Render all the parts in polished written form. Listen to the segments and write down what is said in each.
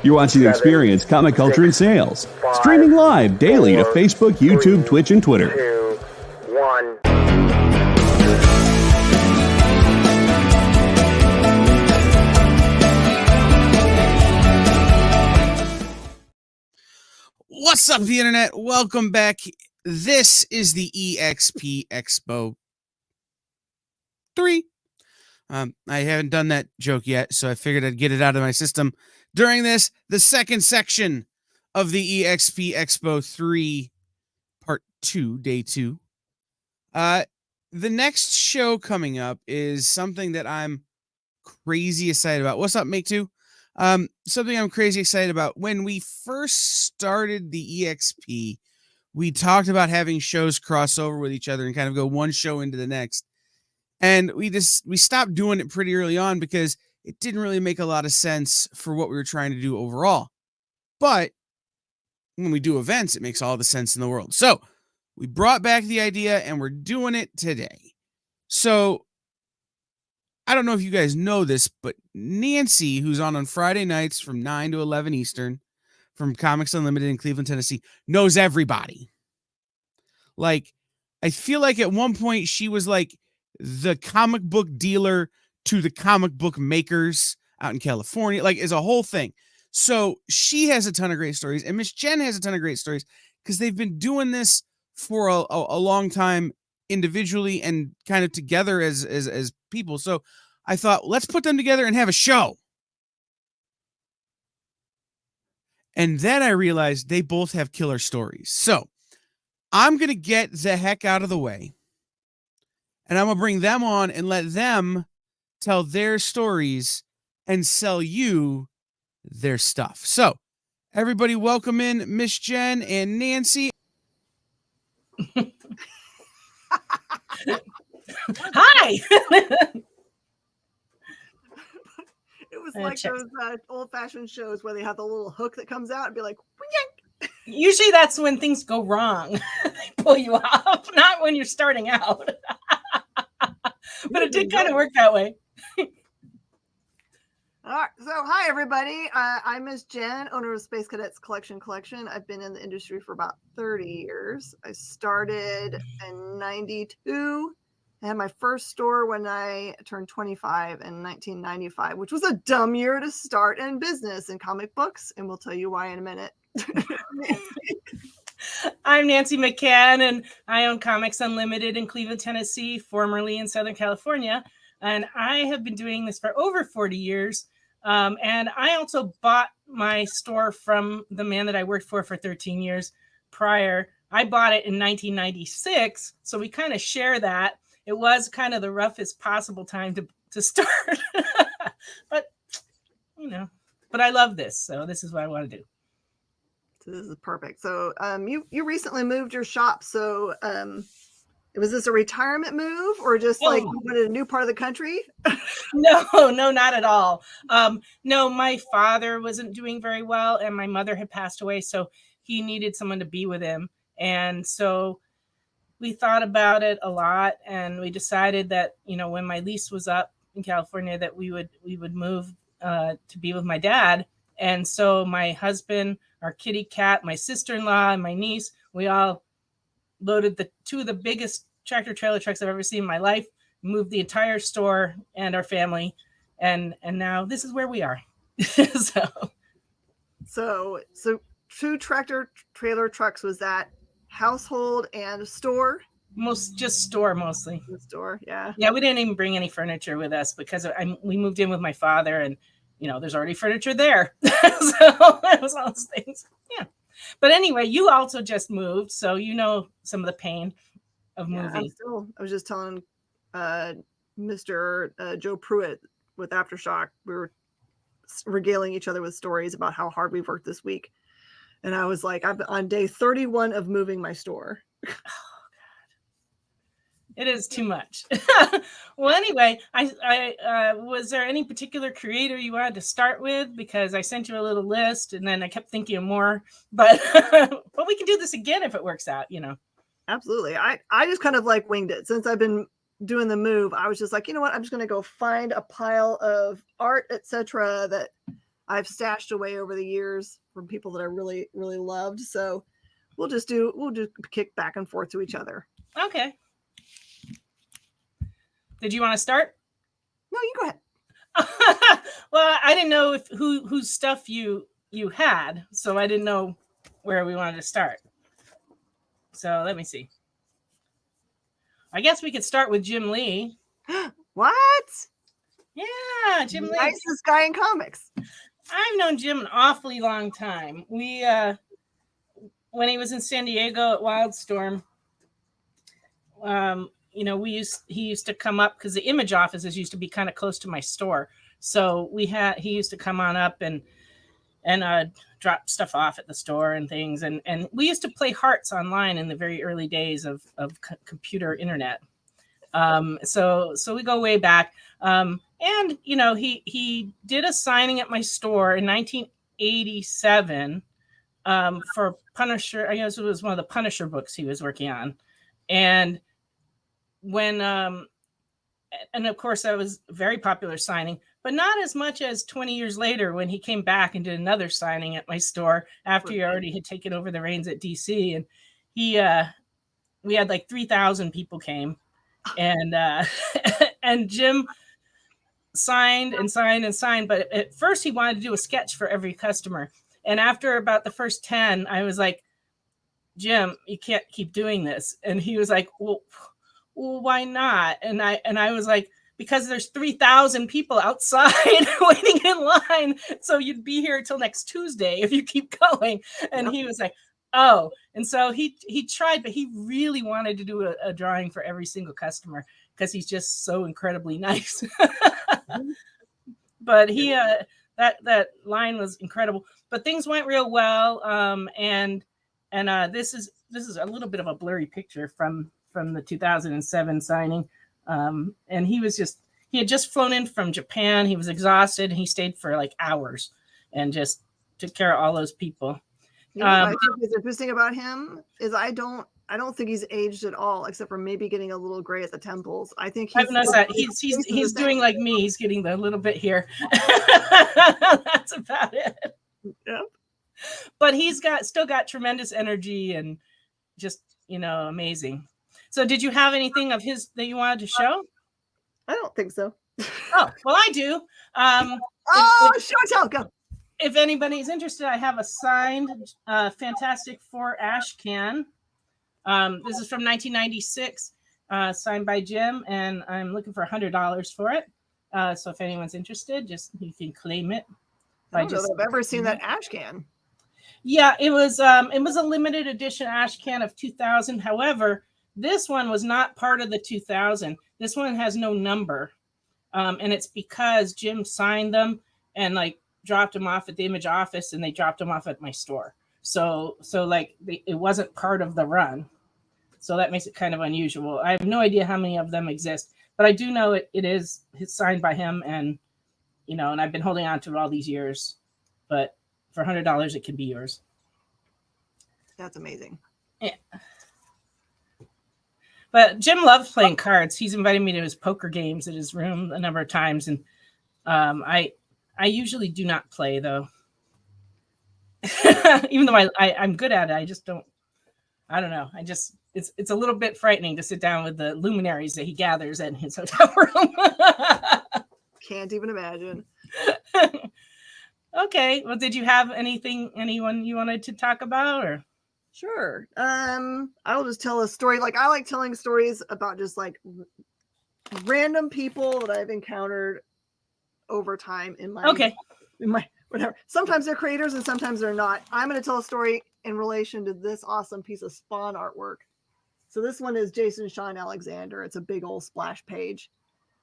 You're watching Experience Comic Culture and Sales, streaming live daily to Facebook, YouTube, Twitch, and Twitter. 2, 1. What's up, the internet? Welcome back. This is the EXP Expo 3. I haven't done that joke yet, so I figured I'd get it out of my system during this, the second section of the EXP Expo 3 Part 2, Day 2. The next show coming up is something that I'm crazy excited about. What's up, Make 2? Something I'm crazy excited about. When we first started the EXP, we talked about having shows cross over with each other and kind of go one show into the next. And we stopped doing it pretty early on because it didn't really make a lot of sense for what we were trying to do overall. But when we do events, it makes all the sense in the world. So we brought back the idea and we're doing it today. So I don't know if you guys know this, but Nancy, who's on Friday nights from 9 to 11 Eastern from Comics Unlimited in Cleveland, Tennessee, knows everybody. Like, I feel like at one point she was like the comic book dealer to the comic book makers out in California, like, is a whole thing. So she has a ton of great stories, and Miss Jen has a ton of great stories because they've been doing this for a long time individually and kind of together as people. So I thought, let's put them together and have a show. And then I realized they both have killer stories. So I'm going to get the heck out of the way, and I'm going to bring them on and let them tell their stories and sell you their stuff. So everybody welcome in Miss Jen and Nancy. Hi. It was like those old-fashioned shows where they have the little hook that comes out and be like, yank. Usually that's when things go wrong. They pull you off, not when you're starting out. But it did kind of work that way. All right. So, hi, everybody. I'm Miss Jen, owner of Space Cadets Collection. I've been in the industry for about 30 years. I started in 92. I had my first store when I turned 25 in 1995, which was a dumb year to start in business in comic books. And we'll tell you why in a minute. I'm Nancy McCann, and I own Comics Unlimited in Cleveland, Tennessee, formerly in Southern California. And I have been doing this for over 40 years. And I also bought my store from the man that I worked for 13 years prior. I bought it in 1996. So we kind of share that. It was kind of the roughest possible time to start. But, but I love this. So this is what I want to do. So this is perfect. So you recently moved your shop. So was this a retirement move or just like you went to a new part of the country? No, not at all. No, my father wasn't doing very well and my mother had passed away. So he needed someone to be with him. And so we thought about it a lot and we decided that, when my lease was up in California, that we would move to be with my dad. And so my husband, our kitty cat, my sister-in-law, and my niece, we all loaded two of the biggest tractor trailer trucks I've ever seen in my life, moved the entire store and our family. And now this is where we are. So 2 tractor trailer trucks, was that household and store? Just store mostly. The store, yeah. Yeah, we didn't even bring any furniture with us because we moved in with my father and, there's already furniture there. So it was all those things. Yeah. But anyway, you also just moved, so some of the pain of moving. I was just telling Mr. Joe Pruitt with Aftershock, we were regaling each other with stories about how hard we've worked this week. And I was like, I'm on day 31 of moving my store. Oh, God. It is too much. Well, anyway, I was there any particular creator you wanted to start with? Because I sent you a little list and then I kept thinking of more, but we can do this again if it works out, Absolutely. I just kind of like winged it. Since I've been doing the move, I was just like, you know what? I'm just going to go find a pile of art, etc., that I've stashed away over the years from people that I really, really loved. So we'll just kick back and forth to each other. Okay. Did you want to start? No, you go ahead. Well, I didn't know whose stuff you had, so I didn't know where we wanted to start. So let me see. I guess we could start with Jim Lee. What? Yeah, Jim Lee. Nicest guy in comics. I've known Jim an awfully long time. We when he was in San Diego at Wildstorm, he used to come up because the image offices used to be kind of close to my store. So he used to come on up and drop stuff off at the store and things. And we used to play Hearts online in the very early days of computer internet. So we go way back. And he did a signing at my store in 1987 for Punisher. I guess it was one of the Punisher books he was working on. And when and of course that was a very popular signing, but not as much as 20 years later when he came back and did another signing at my store after he already had taken over the reins at DC. And we had like 3,000 people came, and and Jim signed and signed and signed. But at first he wanted to do a sketch for every customer. And after about the first 10, I was like, Jim, you can't keep doing this. And he was like, well, why not? And I was like, because there's 3,000 people outside waiting in line. So you'd be here till next Tuesday if you keep going. And he was like, oh. And so he tried, but he really wanted to do a drawing for every single customer because he's just so incredibly nice. But he that line was incredible. But things went real well. And this is a little bit of a blurry picture from the 2007 signing. And he had just flown in from Japan. He was exhausted and he stayed for like hours and just took care of all those people. I think what's interesting about him is I don't think he's aged at all, except for maybe getting a little gray at the temples. I think I've noticed that he's doing like me. He's getting the little bit here. That's about it. Yep. But he's still got tremendous energy and just, amazing. So did you have anything of his that you wanted to show? I don't think so. Oh, well, I do. Show go. If anybody's interested, I have a signed Fantastic Four ash can. This is from 1996, signed by Jim, and I'm looking for $100 for it. So if anyone's interested, you can claim it. I don't know if I've ever seen that ash can. Yeah, it was a limited edition ash can of 2000. However, this one was not part of the 2000. This one has no number. And it's because Jim signed them and dropped them off at the image office and they dropped them off at my store. So it wasn't part of the run. So that makes it kind of unusual. I have no idea how many of them exist, but I do know it's signed by him and I've been holding on to it all these years, but for $100, it can be yours. That's amazing. Yeah. But Jim loves playing cards. He's invited me to his poker games at his room a number of times. And I usually do not play, though. Even though I'm good at it, I just don't. I don't know. It's a little bit frightening to sit down with the luminaries that he gathers in his hotel room. Can't even imagine. Okay. Well, did you have anyone you wanted to talk about, or? Sure. I'll just tell a story. I like telling stories about just random people that I've encountered over time in my whatever. Sometimes they're creators and sometimes they're not. I'm going to tell a story in relation to this awesome piece of Spawn artwork. So this one is Jason Sean Alexander. It's a big old splash page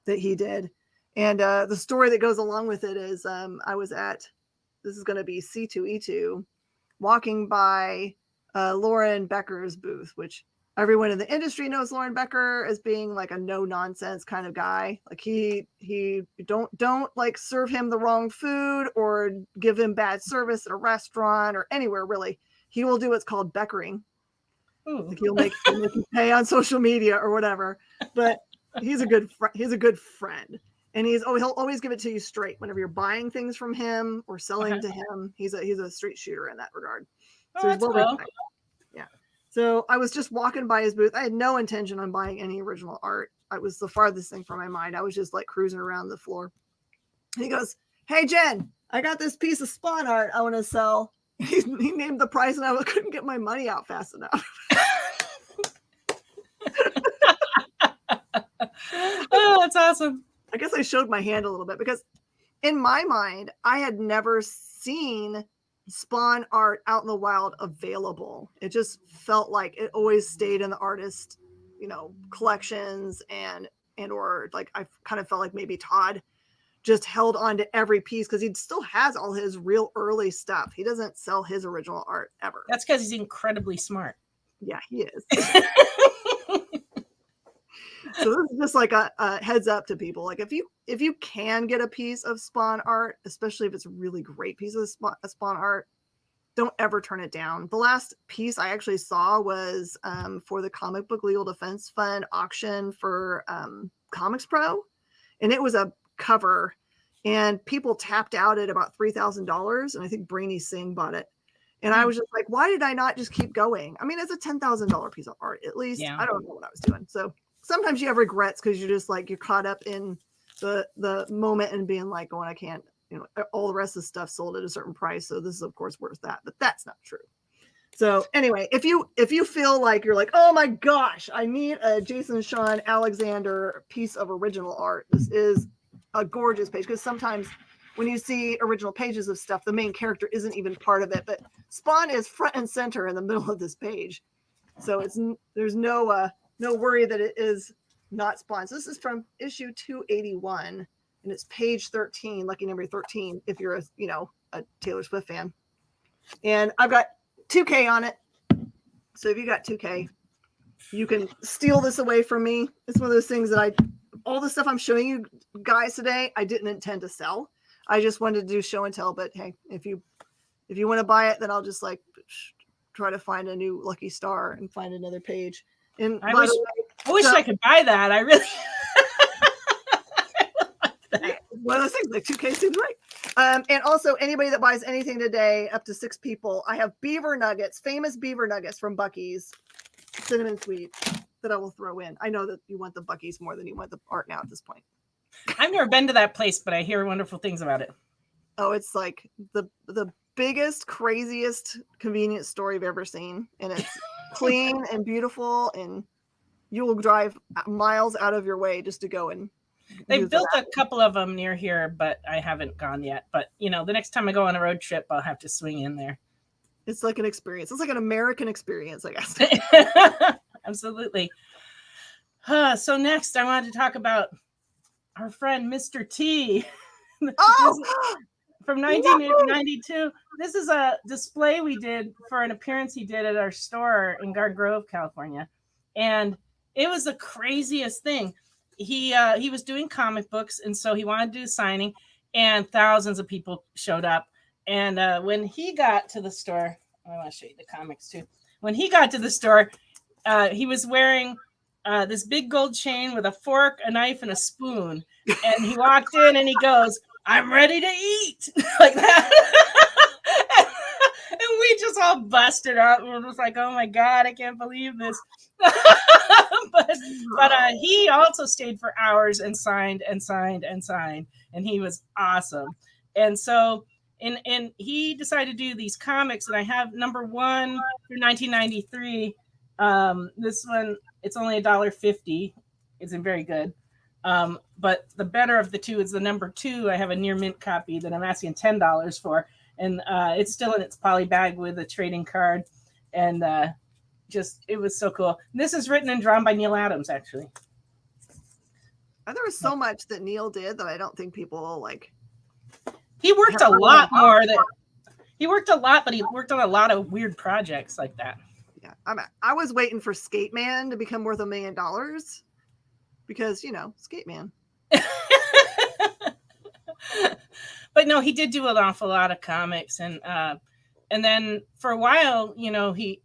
that he did. And the story that goes along with it is I was this is going to be C2E2, walking by Lauren Becker's booth, which everyone in the industry knows Lauren Becker as being a no nonsense kind of guy. He don't serve him the wrong food or give him bad service at a restaurant or anywhere really. He will do what's called Beckering. He'll make you pay on social media or whatever. But he's a good friend. And he'll always give it to you straight whenever you're buying things from him or selling to him. He's a straight shooter in that regard. Oh, So that's cool. Yeah. So I was just walking by his booth. I had no intention on buying any original art. It was the farthest thing from my mind. I was just like cruising around the floor. And he goes, "Hey, Jen, I got this piece of Spawn art I want to sell." He named the price, and I couldn't get my money out fast enough. Oh, that's awesome. I guess I showed my hand a little bit because in my mind, I had never seen Spawn art out in the wild available. It just felt like it always stayed in the artist, collections and or like I kind of felt like maybe Todd just held on to every piece because he still has all his real early stuff. He doesn't sell his original art ever. That's because he's incredibly smart. Yeah, he is. So this is just like a heads up to people. Like if you can get a piece of Spawn art, especially if it's a really great piece of Spawn art, don't ever turn it down. The last piece I actually saw was for the Comic Book Legal Defense Fund auction for Comics Pro, and it was a cover, and people tapped out at about $3,000, and I think Brainy Singh bought it. And I was just like, why did I not just keep going? I mean, it's a $10,000 piece of art, at least. Yeah. I don't know what I was doing. So sometimes you have regrets because you're just like, you're caught up in the moment and being like, oh, I can't, all the rest of the stuff sold at a certain price. So this is of course worth that, but that's not true. So anyway, if you feel like you're like, oh my gosh, I need a Jason Sean Alexander piece of original art, this is a gorgeous page. Because sometimes when you see original pages of stuff, the main character isn't even part of it, but Spawn is front and center in the middle of this page. So there's no worry that it is not Spawn. So this is from issue 281, and it's page 13, lucky number 13, if you're a Taylor Swift fan. And I've got 2K on it. So if you got 2K, you can steal this away from me. It's one of those things that all the stuff I'm showing you guys today, I didn't intend to sell. I just wanted to do show and tell, but hey, if you want to buy it, then I'll just like try to find a new lucky star and find another page. And I wish I could buy that. I really one of those things, like 2K seems right. And also anybody that buys anything today, up to 6 people, I have beaver nuggets, famous beaver nuggets from Buc-ee's, cinnamon sweet, that I will throw in. I know that you want the Buc-ee's more than you want the art now at this point. I've never been to that place, but I hear wonderful things about it. Oh, it's like the biggest, craziest convenience store you've ever seen. And it's clean and beautiful, and you will drive miles out of your way just to go and they've built a couple of them near here, but I haven't gone yet. But the next time I go on a road trip, I'll have to swing in there. It's like an experience. It's like an American experience, I guess. Absolutely. So next I wanted to talk about our friend Mr. T. Oh! From 1992. This is a display we did for an appearance he did at our store in Garden Grove, California. And it was the craziest thing. He was doing comic books, and so he wanted to do a signing, and thousands of people showed up. And when he got to the store, I want to show you the comics too. When he got to the store, he was wearing this big gold chain with a fork, a knife, and a spoon. And he walked in and he goes, "I'm ready to eat," like that. And we just all busted up and was like, "Oh my God, I can't believe this." but he also stayed for hours and signed and signed and signed, and he was awesome. And so and he decided to do these comics, and I have number 1 through 1993. This one, it's only $1.50. Isn't very good. But the better of the two is the number 2. I have a near mint copy that I'm asking $10 for, and it's still in its poly bag with a trading card, and it was so cool. And this is written and drawn by Neil Adams, actually. There was so much that Neil did that I don't think people like. He worked a lot more. He worked a lot, but he worked on a lot of weird projects like that. Yeah, I was waiting for Skate Man to become worth $1 million. Because, Skate Man. But no, he did do an awful lot of comics. And then for a while, he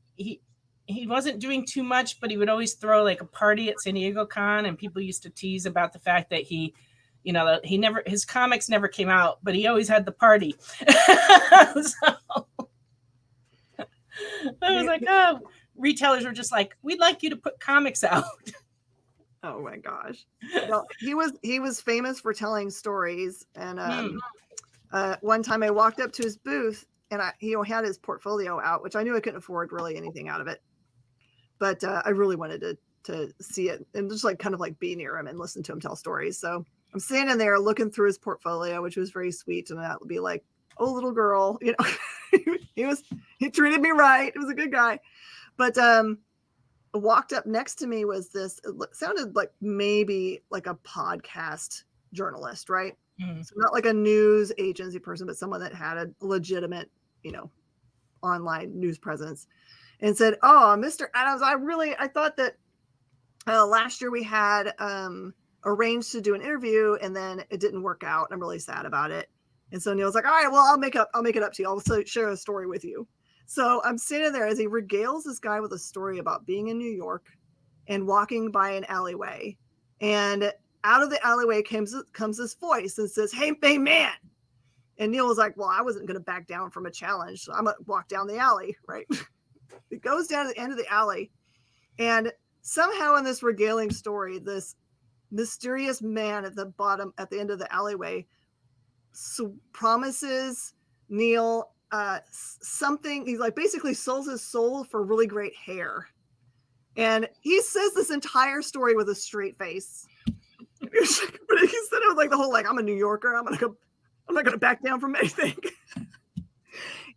wasn't doing too much, but he would always throw like a party at San Diego Con. And people used to tease about the fact that he his comics never came out, but he always had the party. So I was like, oh, retailers were just like, we'd like you to put comics out. Oh my gosh. Well, he was famous for telling stories. And one time I walked up to his booth and he had his portfolio out, which I knew I couldn't afford really anything out of it. But I really wanted to see it and just like kind of like be near him and listen to him tell stories. So I'm standing there looking through his portfolio, which was very sweet. And that would be like, oh, little girl, he treated me right. He was a good guy. But walked up next to me was this, it sounded like maybe like a podcast journalist, right? Mm-hmm. So not like a news agency person, but someone that had a legitimate, online news presence, and said, oh, Mr. Adams, I thought that last year we had arranged to do an interview and then it didn't work out. I'm really sad about it. And so Neil's like, all right, well, I'll make it up to you. I'll share a story with you. So I'm sitting there as he regales this guy with a story about being in New York and walking by an alleyway. And out of the alleyway comes this voice and says, hey, man. And Neil was like, well, I wasn't going to back down from a challenge. So I'm going to walk down the alley, right? It goes down to the end of the alley. And somehow in this regaling story, this mysterious man at the end of the alleyway promises Neil something. He's like basically sells his soul for really great hair. And he says this entire story with a straight face. But he said it was like the whole, like, I'm a New Yorker. I'm not going to back down from anything.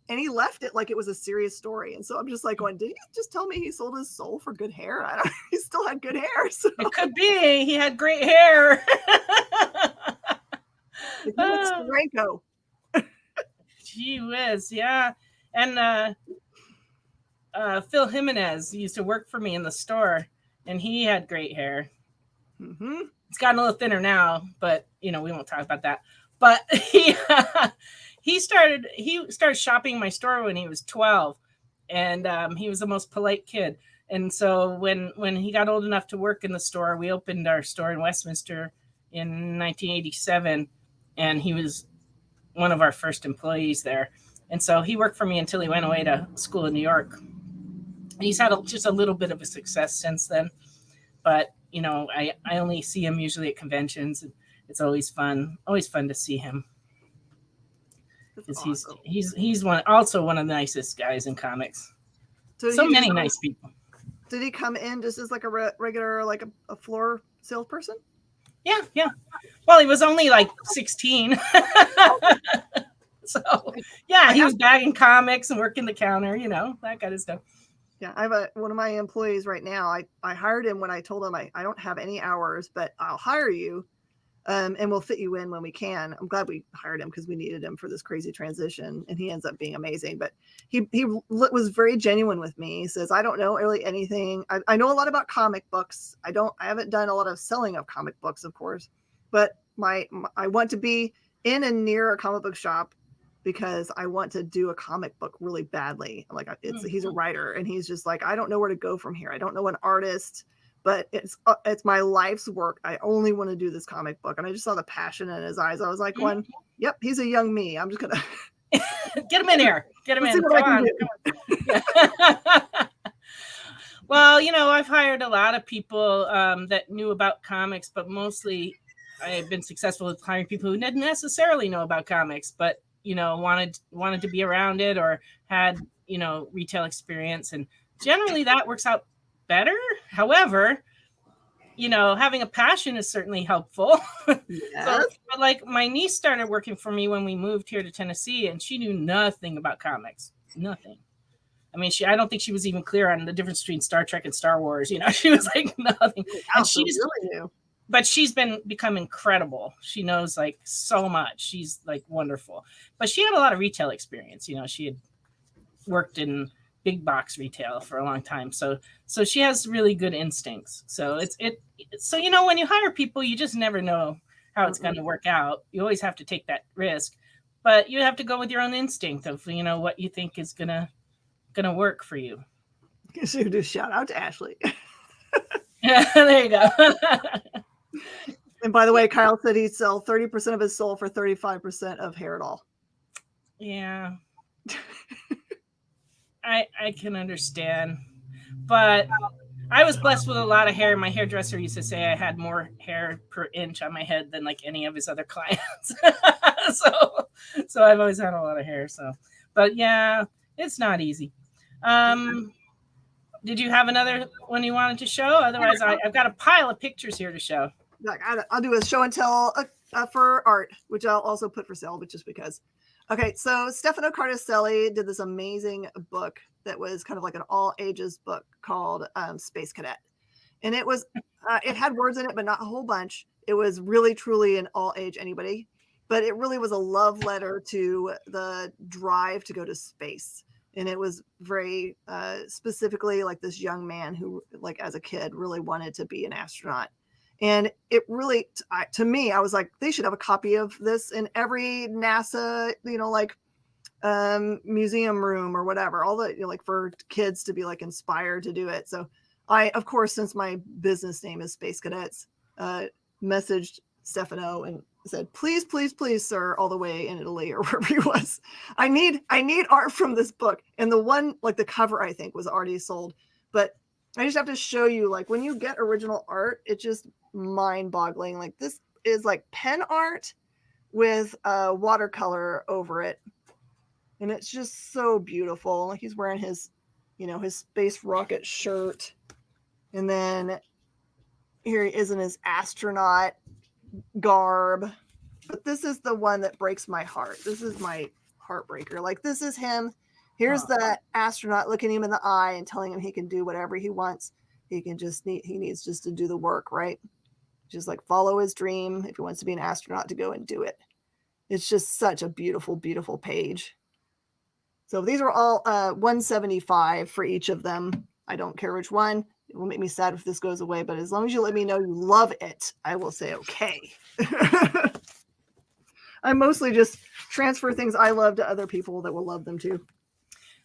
And he left it like it was a serious story. And so I'm just like going, did he just tell me he sold his soul for good hair? He still had good hair. So. It could be. He had great hair. Franco. Gee whiz, yeah. And Phil Jimenez used to work for me in the store, and he had great hair. Mm-hmm. It's gotten a little thinner now, but we won't talk about that. But he started shopping my store when he was 12, and he was the most polite kid. And so when he got old enough to work in the store, we opened our store in Westminster in 1987, and he was one of our first employees there. And so he worked for me until he went away to school in New York. And he's had just a little bit of a success since then. But, I only see him usually at conventions. And it's always fun to see him. Because awesome. he's one of the nicest guys in comics. So many nice people. Did he come in just as like a regular, like a floor salesperson? Yeah. Well, he was only like 16. So, yeah, he was bagging comics and working the counter, that kind of stuff. Yeah, I have one of my employees right now. I hired him when I told him I don't have any hours, but I'll hire you and we'll fit you in when we can. I'm glad we hired him because we needed him for this crazy transition, and he ends up being amazing. But he was very genuine with me. He says, I don't know really anything. I know a lot about comic books. I haven't done a lot of selling of comic books, of course, but I want to be in and near a comic book shop because I want to do a comic book really badly. Like he's a writer, and he's just like, I don't know where to go from here. I don't know an artist, but it's my life's work. I only want to do this comic book. And I just saw the passion in his eyes. I was like, yep, he's a young me. I'm just going to get him in here. Get him in. Come on. Well, I've hired a lot of people that knew about comics, but mostly I've been successful with hiring people who didn't necessarily know about comics, but wanted to be around it or had retail experience, and generally that works out better. However, having a passion is certainly helpful. Yes. So, like, my niece started working for me when we moved here to Tennessee, and she knew nothing about comics. Nothing. I mean, I don't think she was even clear on the difference between Star Trek and Star Wars. She was like nothing. And she just really knew. But she's become incredible. She knows like so much. She's like wonderful. But she had a lot of retail experience. She had worked in big box retail for a long time. So she has really good instincts. So so when you hire people, you just never know how it's going to work out. You always have to take that risk, but you have to go with your own instinct of what you think is gonna work for you. So just shout out to Ashley. Yeah, there you go. And by the way, Kyle said he'd sell 30% of his soul for 35% of hair at all. Yeah. I can understand. But I was blessed with a lot of hair. My hairdresser used to say I had more hair per inch on my head than like any of his other clients. so I've always had a lot of hair. So, but yeah, it's not easy. Did you have another one you wanted to show? Otherwise, I've got a pile of pictures here to show. Like, I'll do a show and tell for art, which I'll also put for sale, but just because. Okay, so Stefano Carticelli did this amazing book that was kind of like an all ages book called Space Cadet. And it was, it had words in it, but not a whole bunch. It was really, truly an all age anybody, but it really was a love letter to the drive to go to space. And it was very specifically like this young man who, like as a kid, really wanted to be an astronaut. And it really, to me, I was like, they should have a copy of this in every NASA, museum room or whatever, all the, like for kids to be like inspired to do it. So I, of course, since my business name is Space Cadets, messaged Stefano and said, please, please, please, sir, all the way in Italy or wherever he was. I need art from this book. And the one, like the cover, I think was already sold, but I just have to show you, like when you get original art, it's just mind boggling. Like this is like pen art with watercolor over it. And it's just so beautiful. Like he's wearing his, his space rocket shirt. And then here he is in his astronaut garb. But this is the one that breaks my heart. This is my heartbreaker. Like this is him. Here's the astronaut looking him in the eye and telling him he can do whatever he wants. He needs just to do the work, right? Just like follow his dream if he wants to be an astronaut to go and do it. It's just such a beautiful, beautiful page. So these are all $175 for each of them. I don't care which one. It will make me sad if this goes away, but as long as you let me know you love it, I will say okay. I mostly just transfer things I love to other people that will love them too.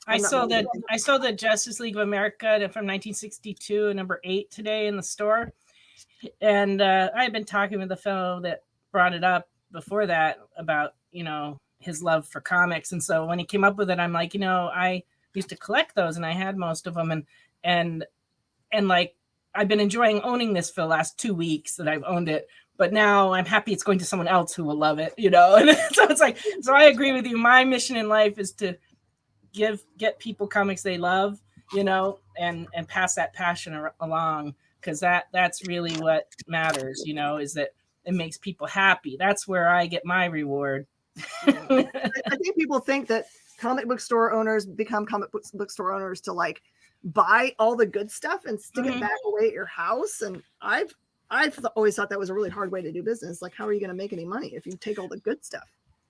I saw the Justice League of America from 1962, number 8 today in the store. And I had been talking with the fellow that brought it up before that about, his love for comics. And so when he came up with it, I'm like, I used to collect those and I had most of them. And like, I've been enjoying owning this for the last 2 weeks that I've owned it. But now I'm happy it's going to someone else who will love it, And so it's like, so I agree with you. My mission in life is to get people comics they love, and pass that passion along, because that's really what matters, is that it makes people happy. That's where I get my reward. I think people think that comic book store owners become comic book store owners to like buy all the good stuff and stick it back away at your house. And I've always thought that was a really hard way to do business. Like, how are you going to make any money if you take all the good stuff?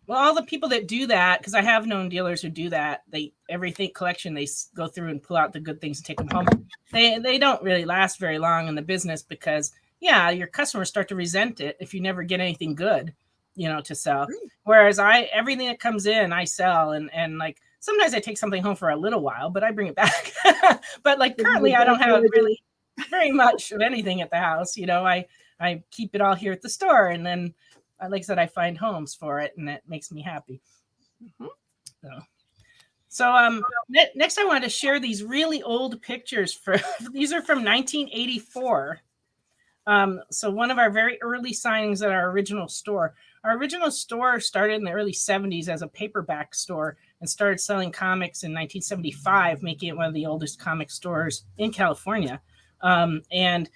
Well, all the people that do that, because I have known dealers who do that, everything collection, they go through and pull out the good things and take them home. They don't really last very long in the business because, your customers start to resent it if you never get anything good, to sell. Whereas everything that comes in, I sell. And like, sometimes I take something home for a little while, but I bring it back. But like currently I don't have really very much of anything at the house. I keep it all here at the store. And then, like I said, I find homes for it, and that makes me happy. So next I wanted to share these really old pictures. These are from 1984. So one of our very early signings at our original store. Our original store started in the early 70s as a paperback store and started selling comics in 1975, making it one of the oldest comic stores in California. And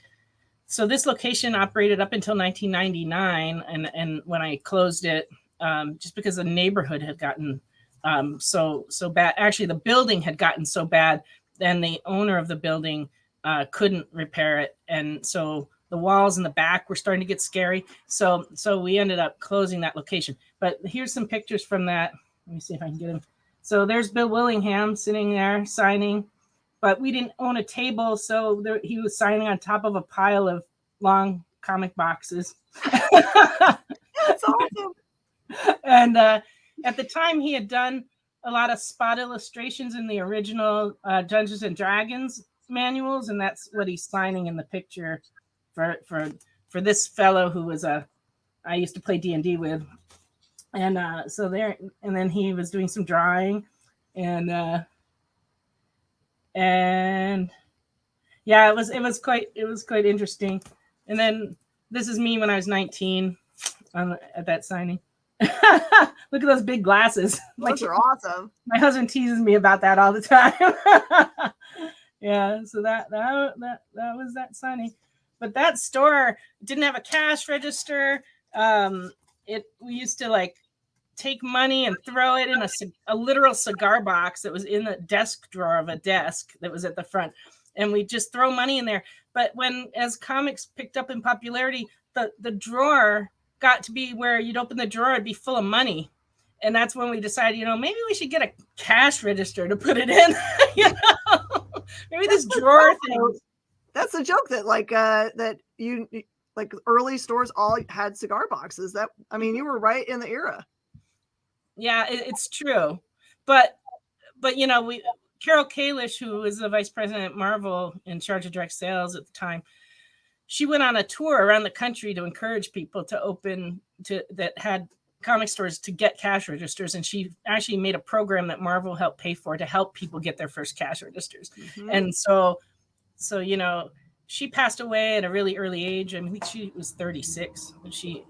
so this location operated up until 1999, and when I closed it, just because the neighborhood had gotten so bad. Actually, the building had gotten so bad, then the owner of the building couldn't repair it, and so the walls in the back were starting to get scary. So we ended up closing that location. But here's some pictures from that. Let me see if I can get them. So there's Bill Willingham sitting there signing. But we didn't own a table, so he was signing on top of a pile of long comic boxes. That's awesome. And at the time, he had done a lot of spot illustrations in the original Dungeons and Dragons manuals, and that's what he's signing in the picture for for this fellow who was I used to play D&D with. And so there, and then he was doing some drawing, and yeah, it was quite interesting. And then this is me when I was 19 at that signing. Look at those big glasses. Those are awesome. My husband teases me about that all the time. Yeah, so that was that signing. But that store didn't have a cash register. We used to like take money and throw it in a literal cigar box that was in the desk drawer of a desk that was at the front, and we just throw money in there. But as comics picked up in popularity, the drawer got to be where you'd open the drawer, it'd be full of money. And that's when we decided, maybe we should get a cash register to put it in. Maybe this drawer thing. That's a joke that that you like early stores all had cigar boxes. You were right in the era. Yeah, it's true. But Carol Kalish, who was the vice president at Marvel in charge of direct sales at the time, she went on a tour around the country to encourage people that had comic stores to get cash registers. And she actually made a program that Marvel helped pay for to help people get their first cash registers. Mm-hmm. And so, she passed away at a really early age. I think she was 36. She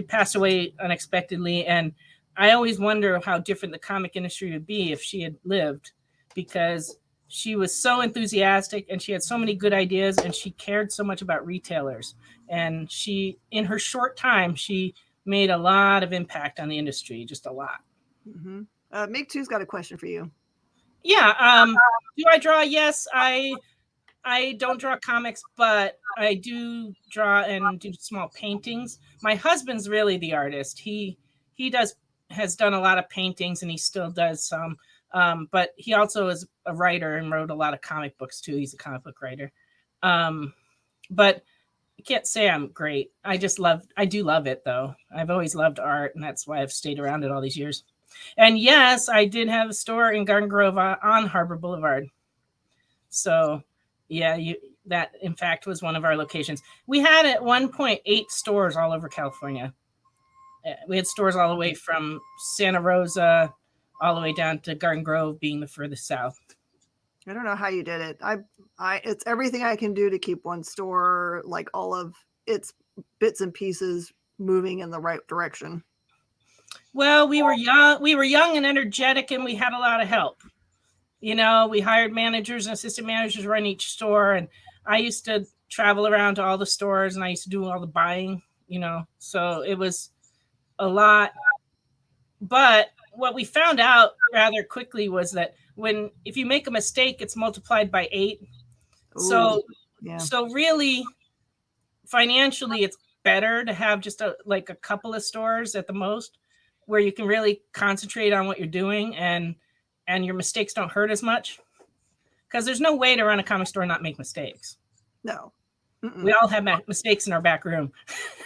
passed away unexpectedly. And I always wonder how different the comic industry would be if she had lived, because she was so enthusiastic and she had so many good ideas and she cared so much about retailers. And in her short time, she made a lot of impact on the industry, just a lot. Mm-hmm. Make Two's got a question for you. Yeah. Do I draw? Yes, I don't draw comics, but I do draw and do small paintings. My husband's really the artist. He has done a lot of paintings and he still does some. But he also is a writer and wrote a lot of comic books too. He's a comic book writer. But I can't say I'm great. I do love it though. I've always loved art, and that's why I've stayed around it all these years. And yes, I did have a store in Garden Grove on Harbor Boulevard. So yeah, that in fact was one of our locations. We had at one point 8 stores all over California. We had stores all the way from Santa Rosa all the way down to Garden Grove being the furthest south. I don't know how you did it. It's everything I can do to keep one store, like all of its bits and pieces, moving in the right direction. Well, we were young and energetic, and we had a lot of help. We hired managers and assistant managers to run each store, and I used to travel around to all the stores, and I used to do all the buying, so it was a lot. But what we found out rather quickly was that if you make a mistake, it's multiplied by 8. Ooh, so really financially, it's better to have just a couple of stores at the most, where you can really concentrate on what you're doing and your mistakes don't hurt as much, because there's no way to run a comic store and not make mistakes. No. Mm-mm. We all have mistakes in our back room.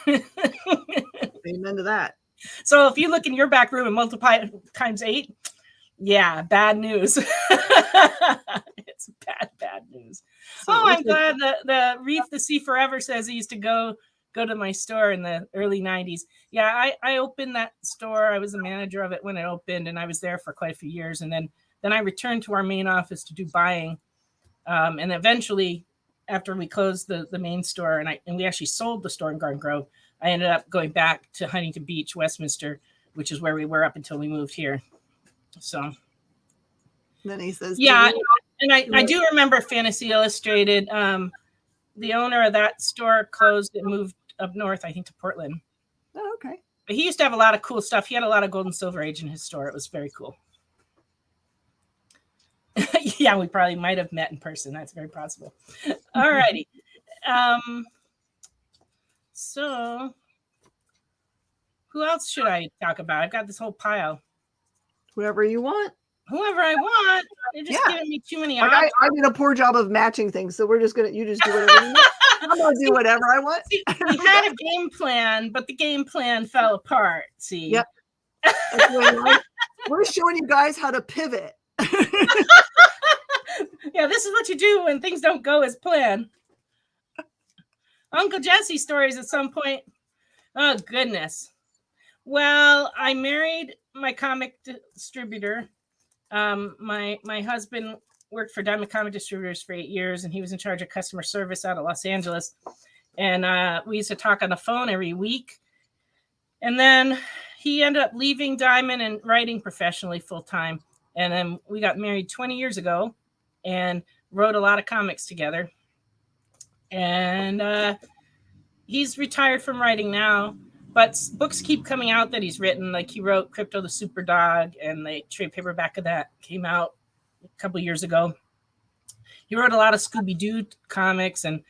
Amen to that. So if you look in your back room and multiply it times 8, yeah, bad news. It's bad news. So I'm glad the Reef the Sea Forever says he used to go to my store in the early 90s. Yeah, I opened that store. I was the manager of it when it opened, and I was there for quite a few years. And then I returned to our main office to do buying. And eventually, after we closed the main store and we actually sold the store in Garden Grove, I ended up going back to Huntington Beach, Westminster, which is where we were up until we moved here. So then he says, yeah, and I do remember Fantasy Illustrated. The owner of that store closed and moved up north, I think, to Portland. Oh, okay. But he used to have a lot of cool stuff. He had a lot of Gold and Silver Age in his store. It was very cool. Yeah, we probably might have met in person. That's very possible. All righty. So who else should I talk about? I've got this whole pile. Whoever you want. Whoever I want. They're just giving me too many options. I did a poor job of matching things, so you just do whatever you want. I'm gonna do whatever I want. See, we had a game plan, but the game plan fell apart. See. Yep. We're showing you guys how to pivot. Yeah, this is what you do when things don't go as planned. Uncle Jesse stories at some point. Oh, goodness. Well, I married my comic distributor. My husband worked for Diamond Comic Distributors for 8 years, and he was in charge of customer service out of Los Angeles. And we used to talk on the phone every week. And then he ended up leaving Diamond and writing professionally full time. And then we got married 20 years ago and wrote a lot of comics together. And he's retired from writing now, but books keep coming out that he's written. Like he wrote Crypto the Super Dog, and the trade paperback of that came out a couple years ago. He wrote a lot of Scooby-Doo comics, and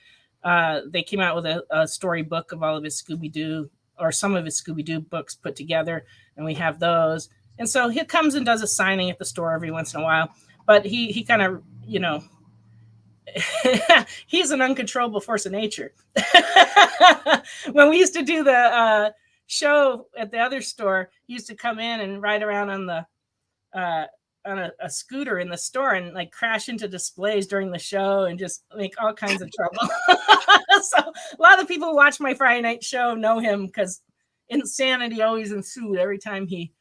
they came out with a storybook of all of his Scooby-Doo, or some of his Scooby-Doo books put together, and we have those. And so he comes and does a signing at the store every once in a while, but he kind of, you know, he's an uncontrollable force of nature. When we used to do the show at the other store, he used to come in and ride around on the on a scooter in the store and like crash into displays during the show and just make all kinds of trouble. So a lot of people who watch my Friday night show know him because insanity always ensued every time he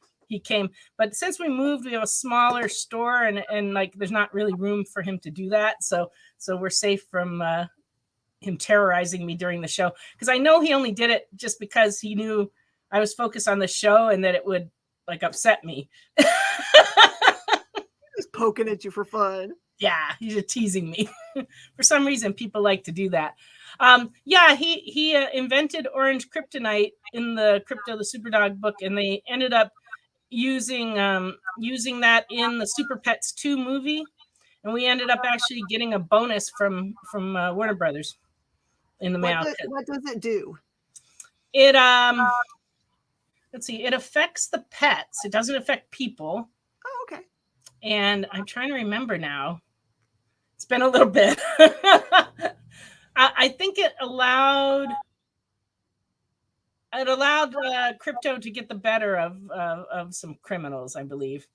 came. But since we moved, we have a smaller store, and like there's not really room for him to do that. So we're safe from him terrorizing me during the show, because I know he only did it just because he knew I was focused on the show and that it would like upset me. He's poking at you for fun. Yeah, he's just teasing me. For some reason, people like to do that. Yeah, he invented orange kryptonite in the Crypto the Superdog book, and they ended up using that in the Super Pets 2 movie, and we ended up actually getting a bonus from Warner Brothers in the mail. What does it do? It let's see, it affects the pets. It doesn't affect people. Oh, okay. And I'm trying to remember now. It's been a little bit. I think it allowed crypto to get the better of some criminals, I believe,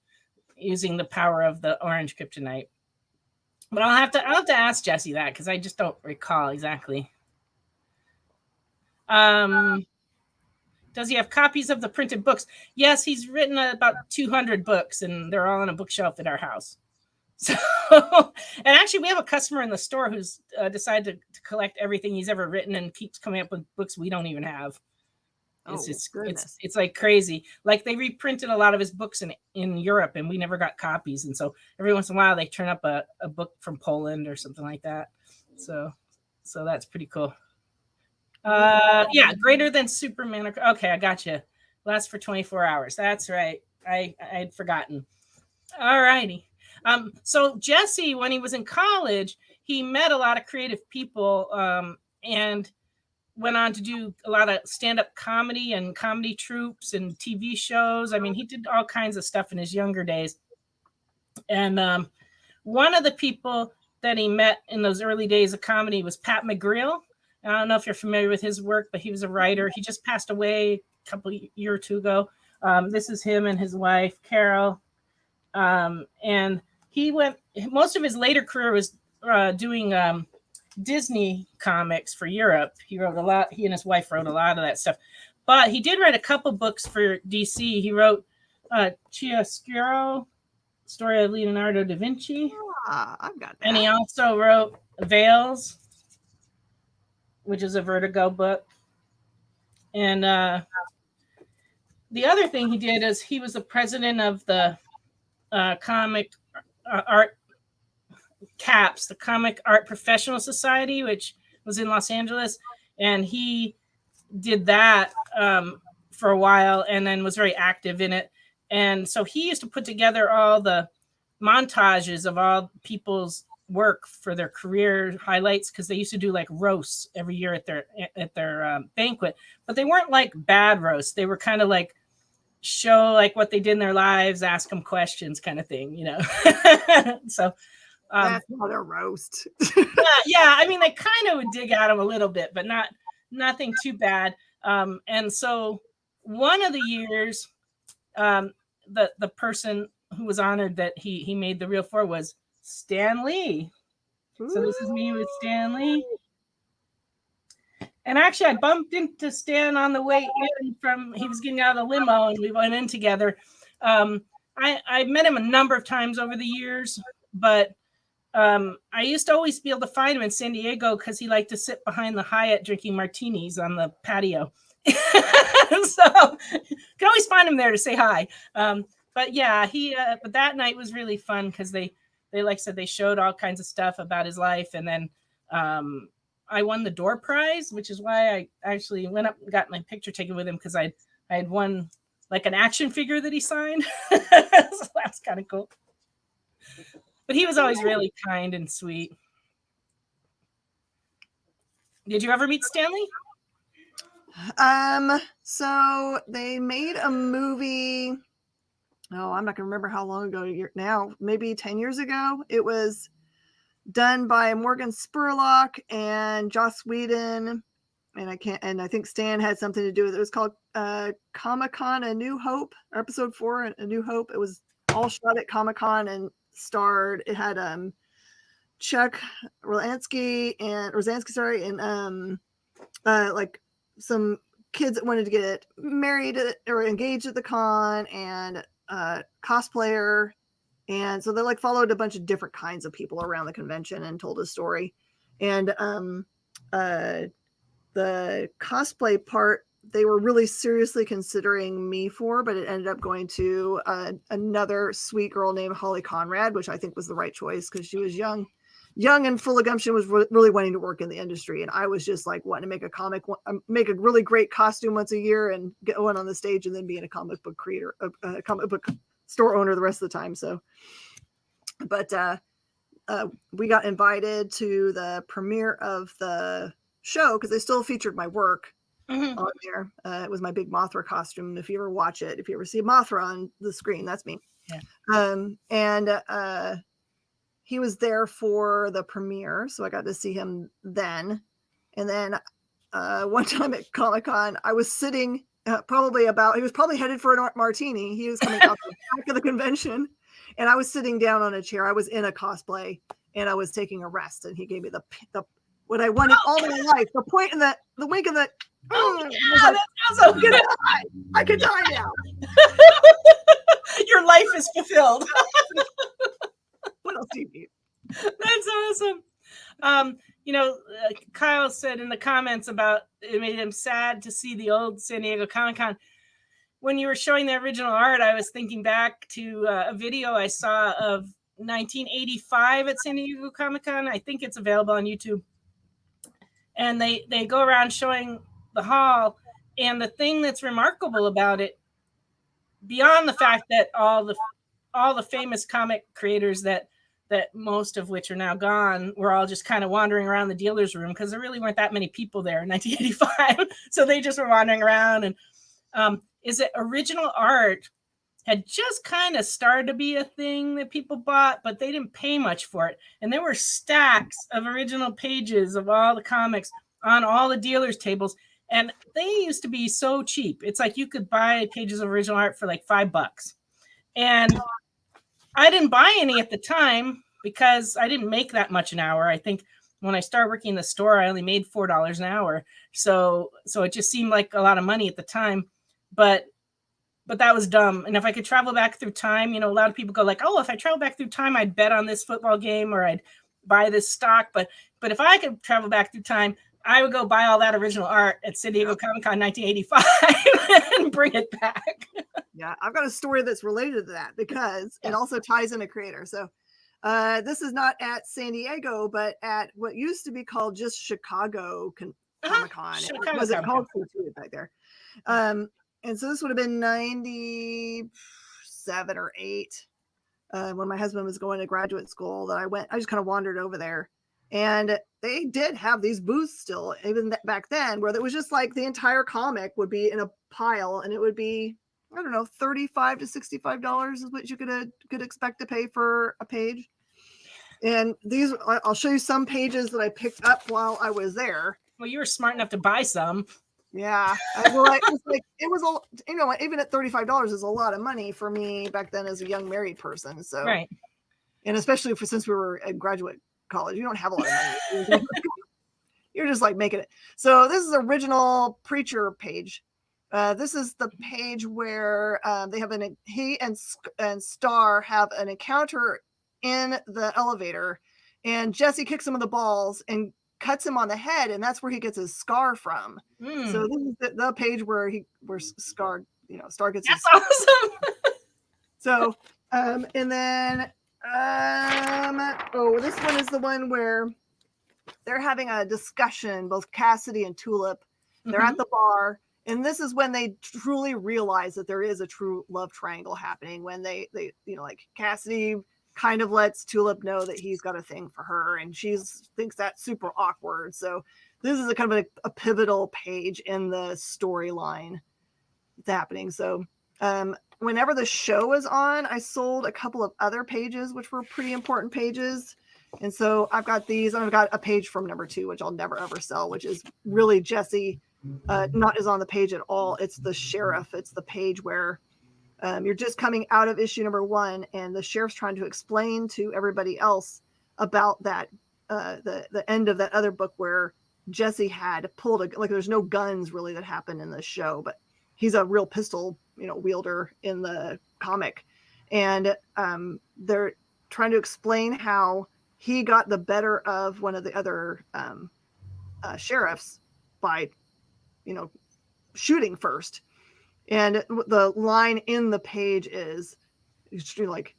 using the power of the orange kryptonite. But I'll have to ask Jesse that, because I just don't recall exactly. Does he have copies of the printed books? Yes, he's written about 200 books, and they're all on a bookshelf at our house. So, and actually, we have a customer in the store who's decided to collect everything he's ever written and keeps coming up with books we don't even have. It's like crazy. Like they reprinted a lot of his books in Europe, and we never got copies. And so every once in a while, they turn up a book from Poland or something like that. So that's pretty cool. Yeah, greater than Superman. Okay, I got you. Lasts for 24 hours. That's right. I'd forgotten. All righty. So Jesse, when he was in college, he met a lot of creative people and went on to do a lot of stand-up comedy and comedy troupes and TV shows. I mean, he did all kinds of stuff in his younger days. And one of the people that he met in those early days of comedy was Pat McGreal. I don't know if you're familiar with his work, but he was a writer. He just passed away a year or two ago. This is him and his wife, Carol. And most of his later career was doing Disney comics for Europe. He wrote a lot. He and his wife wrote a lot of that stuff. But he did write a couple books for DC. He wrote Chiaroscuro, Story of Leonardo da Vinci. I've got that. And he also wrote Veils, which is a Vertigo book. And the other thing he did is he was the president of the comic art CAPS, the Comic Art Professional Society, which was in Los Angeles. And he did that for a while and then was very active in it. And so he used to put together all the montages of all people's work for their career highlights, because they used to do like roasts every year at their banquet, but they weren't like bad roasts. They were kind of like show like what they did in their lives, ask them questions kind of thing, you know. So that's not a roast. yeah, I mean, they kind of would dig at them a little bit, but nothing too bad. And so one of the years, the person who was honored that he made the reel for was Stan Lee. So this is me with Stan Lee. And actually, I bumped into Stan on the way in he was getting out of the limo, and we went in together. I met him a number of times over the years, but I used to always be able to find him in San Diego because he liked to sit behind the Hyatt drinking martinis on the patio. So you can always find him there to say hi. But yeah, but that night was really fun because they like I said, they showed all kinds of stuff about his life, and then I won the door prize, which is why I actually went up and got my picture taken with him, because I had won like an action figure that he signed. So that's kind of cool. But he was always really kind and sweet. Did you ever meet Stanley? So they made a movie. Oh, I'm not going to remember how long ago now, maybe 10 years ago. It was done by Morgan Spurlock and Joss Whedon. And I think Stan had something to do with it. It was called Comic-Con A New Hope, episode 4, A New Hope. It was all shot at Comic-Con and it had Chuck Rosansky, and like some kids that wanted to get married or engaged at the con, and cosplayer. And so they like followed a bunch of different kinds of people around the convention and told a story. And the cosplay part, they were really seriously considering me for, but it ended up going to another sweet girl named Holly Conrad, which I think was the right choice because she was young and full of gumption, was really wanting to work in the industry. And I was just like wanting to make a really great costume once a year and get one on the stage, and then being a comic book creator, a comic book store owner the rest of the time. So, but we got invited to the premiere of the show because they still featured my work on there. It was my big Mothra costume. If you ever watch it, if you ever see Mothra on the screen, that's me. Yeah. And he was there for the premiere, so I got to see him then. And then one time at Comic-Con, I was sitting he was probably headed for a martini. He was coming out the back of the convention, and I was sitting down on a chair. I was in a cosplay, and I was taking a rest, and he gave me the what I wanted all my life, the point and the wink and the yeah, that's awesome. I could die now. Your life is fulfilled. What else do you need? That's awesome. Kyle said in the comments about it made him sad to see the old San Diego Comic-Con. When you were showing the original art, I was thinking back to a video I saw of 1985 at San Diego Comic-Con. I think it's available on YouTube. And they go around showing the hall. And the thing that's remarkable about it, beyond the fact that all the famous comic creators that most of which are now gone, were all just kind of wandering around the dealer's room because there really weren't that many people there in 1985. So they just were wandering around. And is that original art had just kind of started to be a thing that people bought, but they didn't pay much for it. And there were stacks of original pages of all the comics on all the dealers' tables. And they used to be so cheap. It's like you could buy pages of original art for like $5. And I didn't buy any at the time because I didn't make that much an hour. I think when I started working in the store, I only made $4 an hour. So it just seemed like a lot of money at the time. But that was dumb. And if I could travel back through time, a lot of people go like, oh, if I travel back through time, I'd bet on this football game or I'd buy this stock. But if I could travel back through time, I would go buy all that original art at San Diego Comic-Con 1985 and bring it back. Yeah, I've got a story that's related to that because it also ties in a creator. So this is not at San Diego, but at what used to be called just Chicago Comic-Con. It wasn't called back there. And so this would have been 97 or 8 when my husband was going to graduate school that I just kind of wandered over there. And they did have these booths still, even back then, where it was just like the entire comic would be in a pile, and it would be, I don't know, $35 to $65 is what you could expect to pay for a page. And these, I'll show you some pages that I picked up while I was there. Well, you were smart enough to buy some. Yeah. Even at $35 is a lot of money for me back then as a young married person. So, right. And especially since we were at graduate college, you don't have a lot of money. you're just like making it. So this is original Preacher page. This is the page where they have he and Star have an encounter in the elevator, and Jesse kicks him in the balls and cuts him on the head, and that's where he gets his scar from. So this is the page where Star gets his That's awesome. So and then this one is the one where they're having a discussion, both Cassidy and Tulip. They're at the bar, and this is when they truly realize that there is a true love triangle happening, when they like Cassidy kind of lets Tulip know that he's got a thing for her, and she thinks that's super awkward. So this is a kind of a pivotal page in the storyline that's happening. So whenever the show is on, I sold a couple of other pages, which were pretty important pages. And so I've got these, and I've got a page from number 2, which I'll never ever sell, which is really Jesse not is on the page at all. It's the sheriff. It's the page where you're just coming out of issue number 1, and the sheriff's trying to explain to everybody else about that the end of that other book where Jesse had pulled there's no guns really that happen in the show, but he's a real pistol wielder in the comic, and they're trying to explain how he got the better of one of the other sheriffs by shooting first. And the line in the page is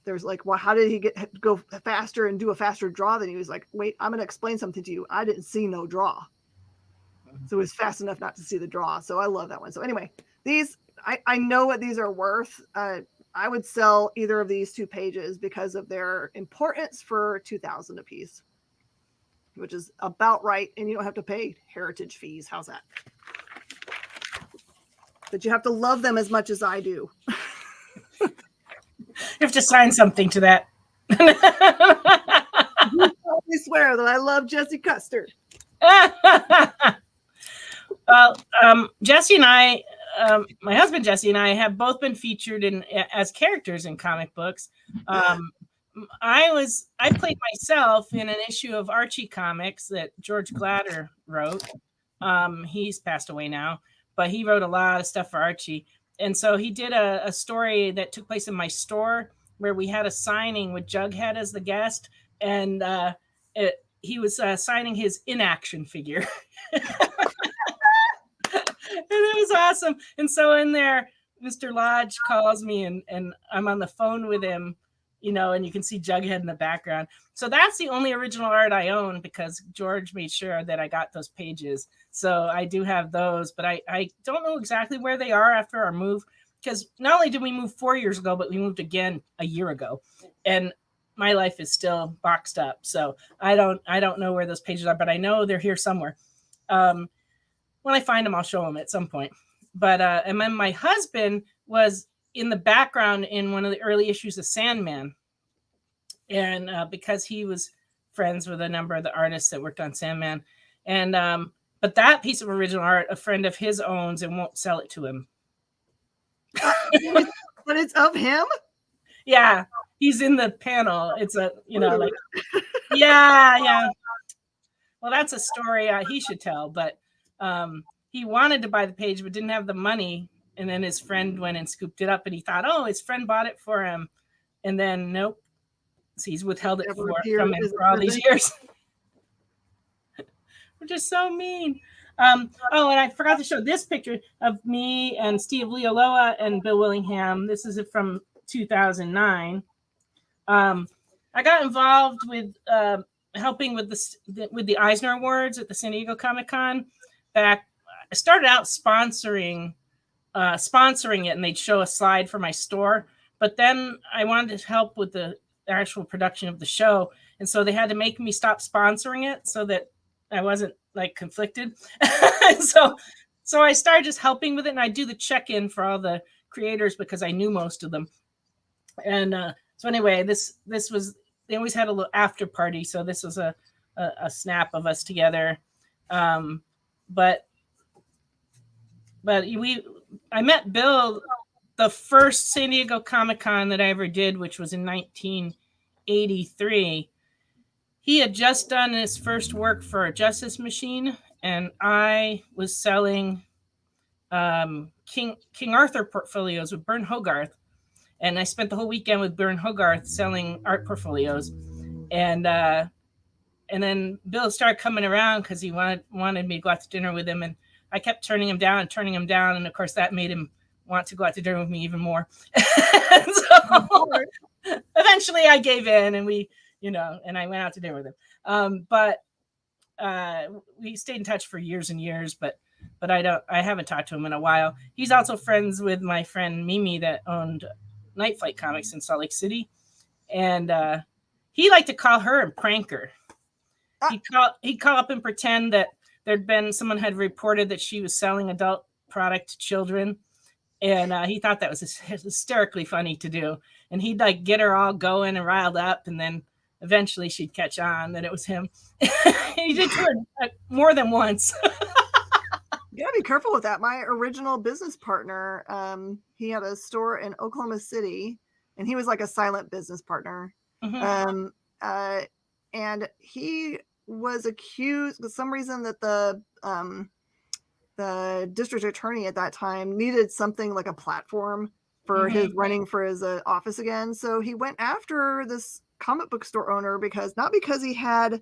there's well, how did he go faster and do a faster draw than he was like, wait, I'm going to explain something to you. I didn't see no draw. So it was fast enough not to see the draw. So I love that one. So anyway, these, I know what these are worth. I would sell either of these 2 pages because of their importance for $2,000 a piece, which is about right. And you don't have to pay heritage fees. How's that? But you have to love them as much as I do. You have to sign something to that. You probably swear that I love Jesse Custer. Well, Jesse and I, my husband Jesse and I have both been featured as characters in comic books. I played myself in an issue of Archie Comics that George Glatter wrote. He's passed away now, but he wrote a lot of stuff for Archie. And so he did a story that took place in my store where we had a signing with Jughead as the guest, and he was signing his inaction figure. And it was awesome. And so in there, Mr. Lodge calls me, and I'm on the phone with him, and you can see Jughead in the background. So that's the only original art I own, because George made sure that I got those pages. So I do have those, but I don't know exactly where they are after our move, because not only did we move 4 years ago, but we moved again a year ago. And my life is still boxed up. So I don't know where those pages are, but I know they're here somewhere. When I find them, I'll show them at some point. But and then my husband was in the background in one of the early issues of Sandman. And because he was friends with a number of the artists that worked on Sandman. And but that piece of original art, a friend of his owns and won't sell it to him. But it's of him? Yeah, he's in the panel. It's yeah. Well, that's a story he should tell, but he wanted to buy the page but didn't have the money, and then his friend went and scooped it up, and he thought, his friend bought it for him, and then nope, so he's withheld it from him for all these years. We're just so mean. And I forgot to show this picture of me and Steve Leoloa and Bill Willingham. This is from 2009. I got involved with helping with the Eisner Awards at the San Diego Comic-Con. I started out sponsoring it, and they'd show a slide for my store. But then I wanted to help with the actual production of the show, and so they had to make me stop sponsoring it so that I wasn't conflicted. so I started just helping with it, and I do the check-in for all the creators because I knew most of them. And so anyway, this was, they always had a little after party, so this was a snap of us together. But I met Bill the first San Diego Comic-Con that I ever did, which was in 1983. He had just done his first work for Justice Machine, and I was selling King Arthur portfolios with Bern Hogarth, and I spent the whole weekend with Bern Hogarth selling art portfolios, and then Bill started coming around because he wanted me to go out to dinner with him, and I kept turning him down, and of course that made him want to go out to dinner with me even more. So eventually I gave in, and and I went out to dinner with him. But we stayed in touch for years and years, but I haven't talked to him in a while. He's also friends with my friend Mimi that owned Night Flight Comics in Salt Lake City, and he liked to call her and prank her. He'd call up and pretend that someone had reported that she was selling adult product to children, and he thought that was hysterically funny to do. And he'd like get her all going and riled up, and then eventually she'd catch on that it was him. He did to her more than once. You gotta be careful with that. My original business partner, he had a store in Oklahoma City, and he was like a silent business partner. Mm-hmm. And he was accused for some reason that the district attorney at that time needed something like a platform for his running for his office again. So he went after this comic book store owner because he had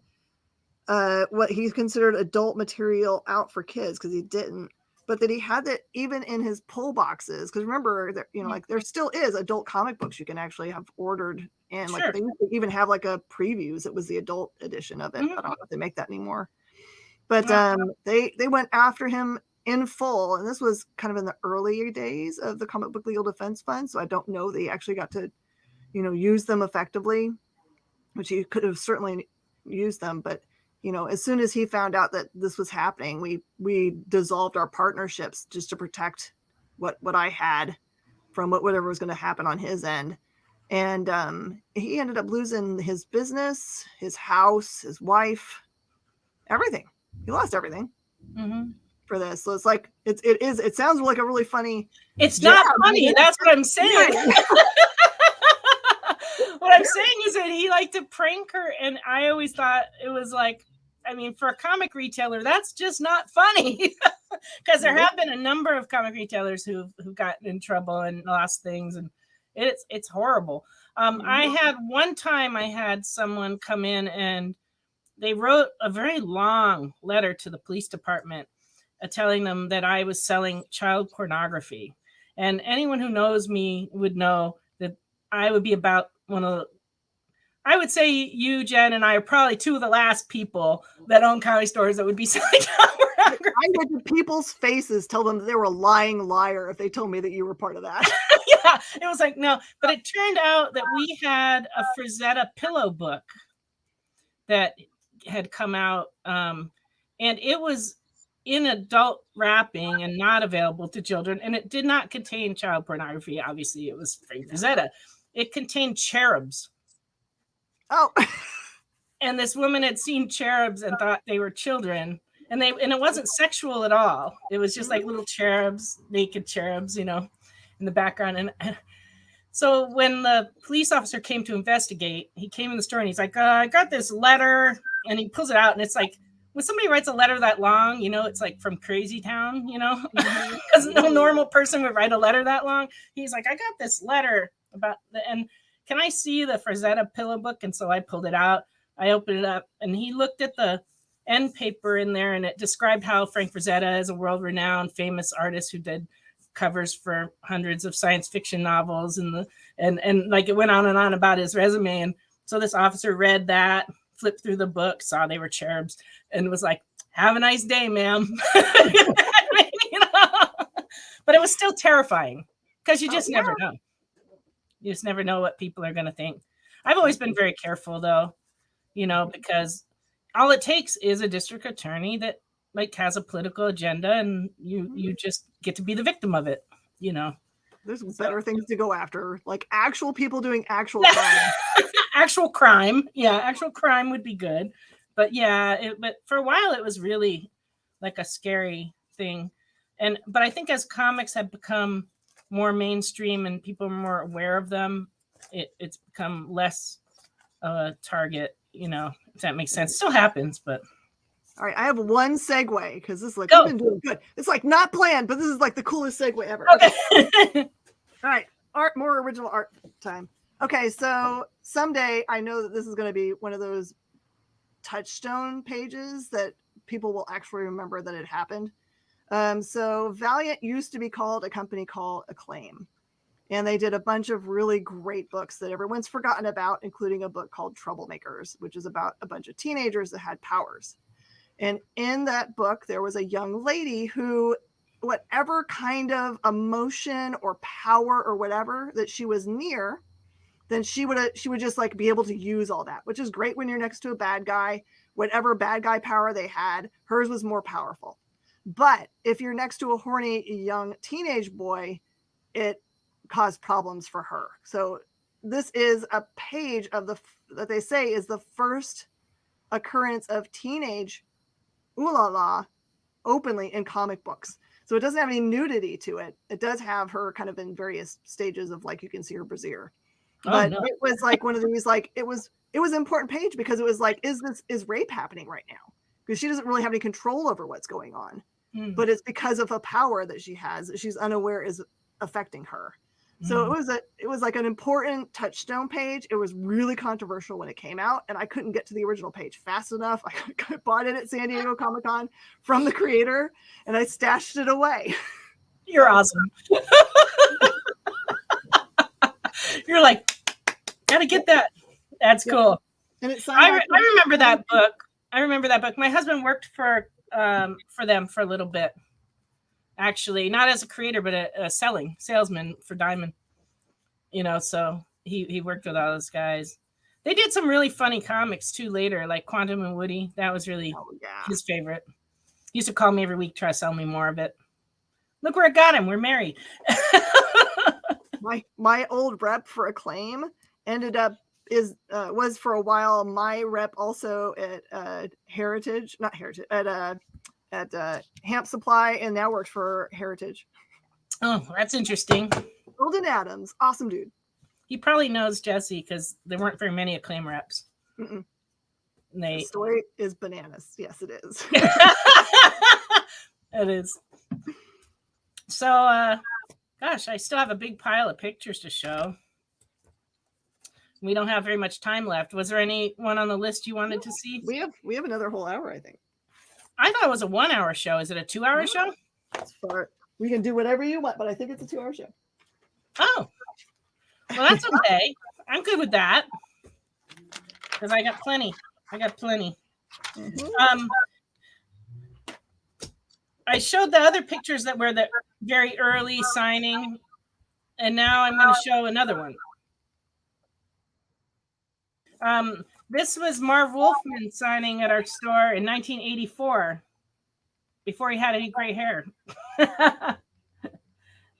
what he considered adult material out for kids, because he didn't, but that he had that even in his pull boxes. Because remember, that like there still is adult comic books you can actually have ordered, and like they even have like a previews. It was the adult edition of it. I don't know if they make that anymore, but they went after him in full, and this was kind of in the earlier days of the Comic Book Legal Defense Fund. So I don't know they actually got to use them effectively, which he could have certainly used them, but as soon as he found out that this was happening, we dissolved our partnerships just to protect what I had from whatever was going to happen on his end. And he ended up losing his business, his house, his wife, everything. He lost everything for this. So it's like it sounds like a really funny. It's not funny. That's what I'm saying. What I'm saying is that he liked to prank her, and I always thought it was like, I mean, for a comic retailer, that's just not funny, because there have been a number of comic retailers who've gotten in trouble and lost things, and it's horrible. I had someone come in, and they wrote a very long letter to the police department telling them that I was selling child pornography. And anyone who knows me would know that I would be about I would say you, Jen, and I are probably two of the last people that own comic stores that would be selling child pornography. I would to people's faces tell them that they were a lying liar if they told me that you were part of that. Yeah, it was like, no. But it turned out that we had a Frazetta pillow book that had come out, and it was in adult wrapping and not available to children, and it did not contain child pornography. Obviously, it was Frank Frazetta. It contained cherubs. Oh. And this woman had seen cherubs and thought they were children, and it wasn't sexual at all. It was just like little cherubs, naked cherubs, in the background. And so when the police officer came to investigate, he came in the store and he's like, I got this letter, and he pulls it out, and it's like, when somebody writes a letter that long, it's like from Crazy Town, because no normal person would write a letter that long. He's like, I got this letter about and can I see the Frazetta pillow book? And so I pulled it out. I opened it up, and he looked at the end paper in there, and it described how Frank Frazetta is a world-renowned, famous artist who did covers for hundreds of science fiction novels, and like it went on and on about his resume. And so this officer read that, flipped through the book, saw they were cherubs, and was like, "Have a nice day, ma'am." But it was still terrifying, because you just never know. You just never know what people are going to think. I've always been very careful, though, because all it takes is a district attorney that like has a political agenda, and you just get to be the victim of it. There's better things to go after, like actual people doing actual crime. Actual crime. Yeah, actual crime would be good. But yeah, but for a while it was really like a scary thing. But I think as comics have become more mainstream and people are more aware of them, it's become less of a target, if that makes sense. It still happens, but All right, I have one segue because this is like, Go. we've been doing good. It's like not planned, but this is like the coolest segue ever. Okay. All right, more original art time. Okay, so someday I know that this is going to be one of those touchstone pages that people will actually remember that it happened. So Valiant used to be called a company called Acclaim. And they did a bunch of really great books that everyone's forgotten about, including a book called Troublemakers, which is about a bunch of teenagers that had powers. And in that book, there was a young lady who, whatever kind of emotion or power or whatever that she was near, then she would just like be able to use all that, which is great when you're next to a bad guy. Whatever bad guy power they had, hers was more powerful. But if you're next to a horny young teenage boy, it caused problems for her. So this is a page of that they say is the first occurrence of teenage ooh la la openly in comic books. So it doesn't have any nudity to it. It does have her kind of in various stages of like, you can see her brassiere. But no. It was like one of these, like, it was an important page because it was like, is rape happening right now? Because she doesn't really have any control over what's going on. But it's because of a power that she has that she's unaware is affecting her. So it was like an important touchstone page. It was really controversial when it came out, and I couldn't get to the original page fast enough. I bought it at San Diego Comic-Con from the creator, and I stashed it away. You're awesome. You're like, gotta get that. That's cool. And it's I remember that book. I remember that book. My husband worked for them for a little bit. Actually, not as a creator, but a salesman for Diamond. You know, so he worked with all those guys. They did some really funny comics too later, like Quantum and Woody. That was really his favorite. He used to call me every week, try to sell me more of it. Look where I got him. We're married. my old rep for Acclaim ended up was for a while my rep also at at Hamp Supply, and now works for Heritage. Oh, that's interesting. Golden Adams, awesome dude. He probably knows Jesse because there weren't very many Acclaim reps. The story is bananas. Yes, it is. It is. So, gosh, I still have a big pile of pictures to show. We don't have very much time left. Was there anyone on the list you wanted to see? We have another whole hour, I think. I thought it was a 1 hour show. Is it a 2 hour show? We can do whatever you want, but I think it's a 2 hour show. Oh, well, that's okay. I'm good with that because I got plenty. I showed the other pictures that were the very early signing, and now I'm going to show another one. This was Marv Wolfman signing at our store in 1984, before he had any gray hair.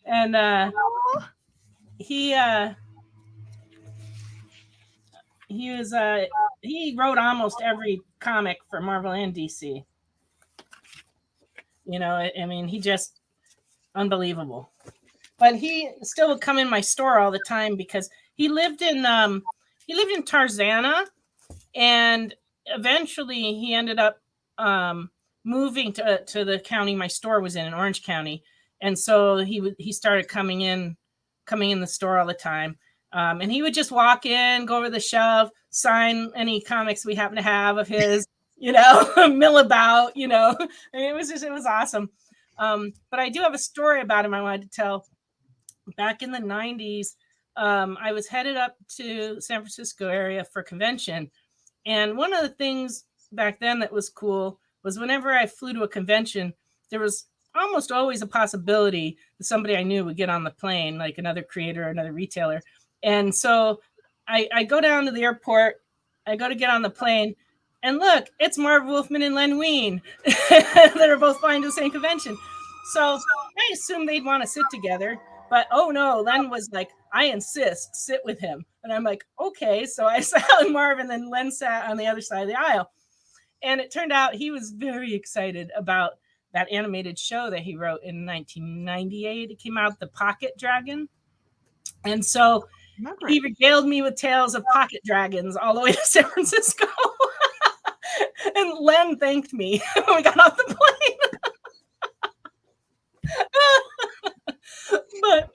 And he wrote almost every comic for Marvel and DC. You know, I mean, he just unbelievable. But he still would come in my store all the time because he lived in Tarzana, and eventually he ended up moving to the county my store was in Orange County, and so he started coming in the store all the time, and he would just walk in, go over the shelf, sign any comics we happen to have of his, you know, mill about, you know. It was awesome. But I do have a story about him I wanted to tell. Back in the 90s, I was headed up to San Francisco area for convention. And one of the things back then that was cool was whenever I flew to a convention, there was almost always a possibility that somebody I knew would get on the plane, like another creator or another retailer. And so I go down to the airport, I go to get on the plane, and look, it's Marv Wolfman and Len Wein that are both flying to the same convention. So I assumed they'd want to sit together. But oh no, Len was like, I insist, sit with him. And I'm like, okay. So I sat with Marv, and then Len sat on the other side of the aisle. And it turned out he was very excited about that animated show that he wrote in 1998. It came out, The Pocket Dragon. And so he regaled me with tales of pocket dragons all the way to San Francisco. And Len thanked me when we got off the plane. But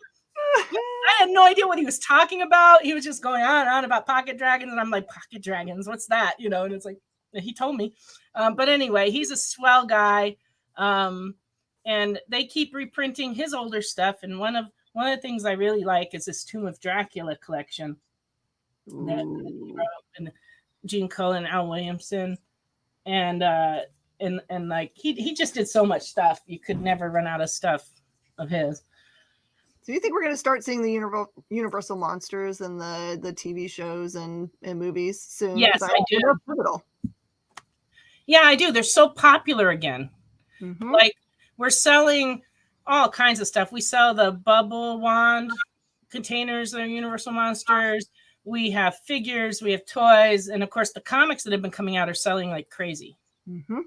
I had no idea what he was talking about. He was just going on and on about pocket dragons. And I'm like, pocket dragons, what's that? You know, and it's like, he told me. But anyway, he's a swell guy. And they keep reprinting his older stuff. And one of the things I really like is this Tomb of Dracula collection. And Gene Cullen, Al Williamson. And like he just did so much stuff. You could never run out of stuff of his. So you think we're going to start seeing the Universal monsters and the TV shows and movies soon? Yes, I do. They're pivotal. Yeah, I do. They're so popular again. Mm-hmm. Like we're selling all kinds of stuff. We sell the bubble wand containers that are Universal monsters. We have figures, we have toys, and of course the comics that have been coming out are selling like crazy. Mm-hmm.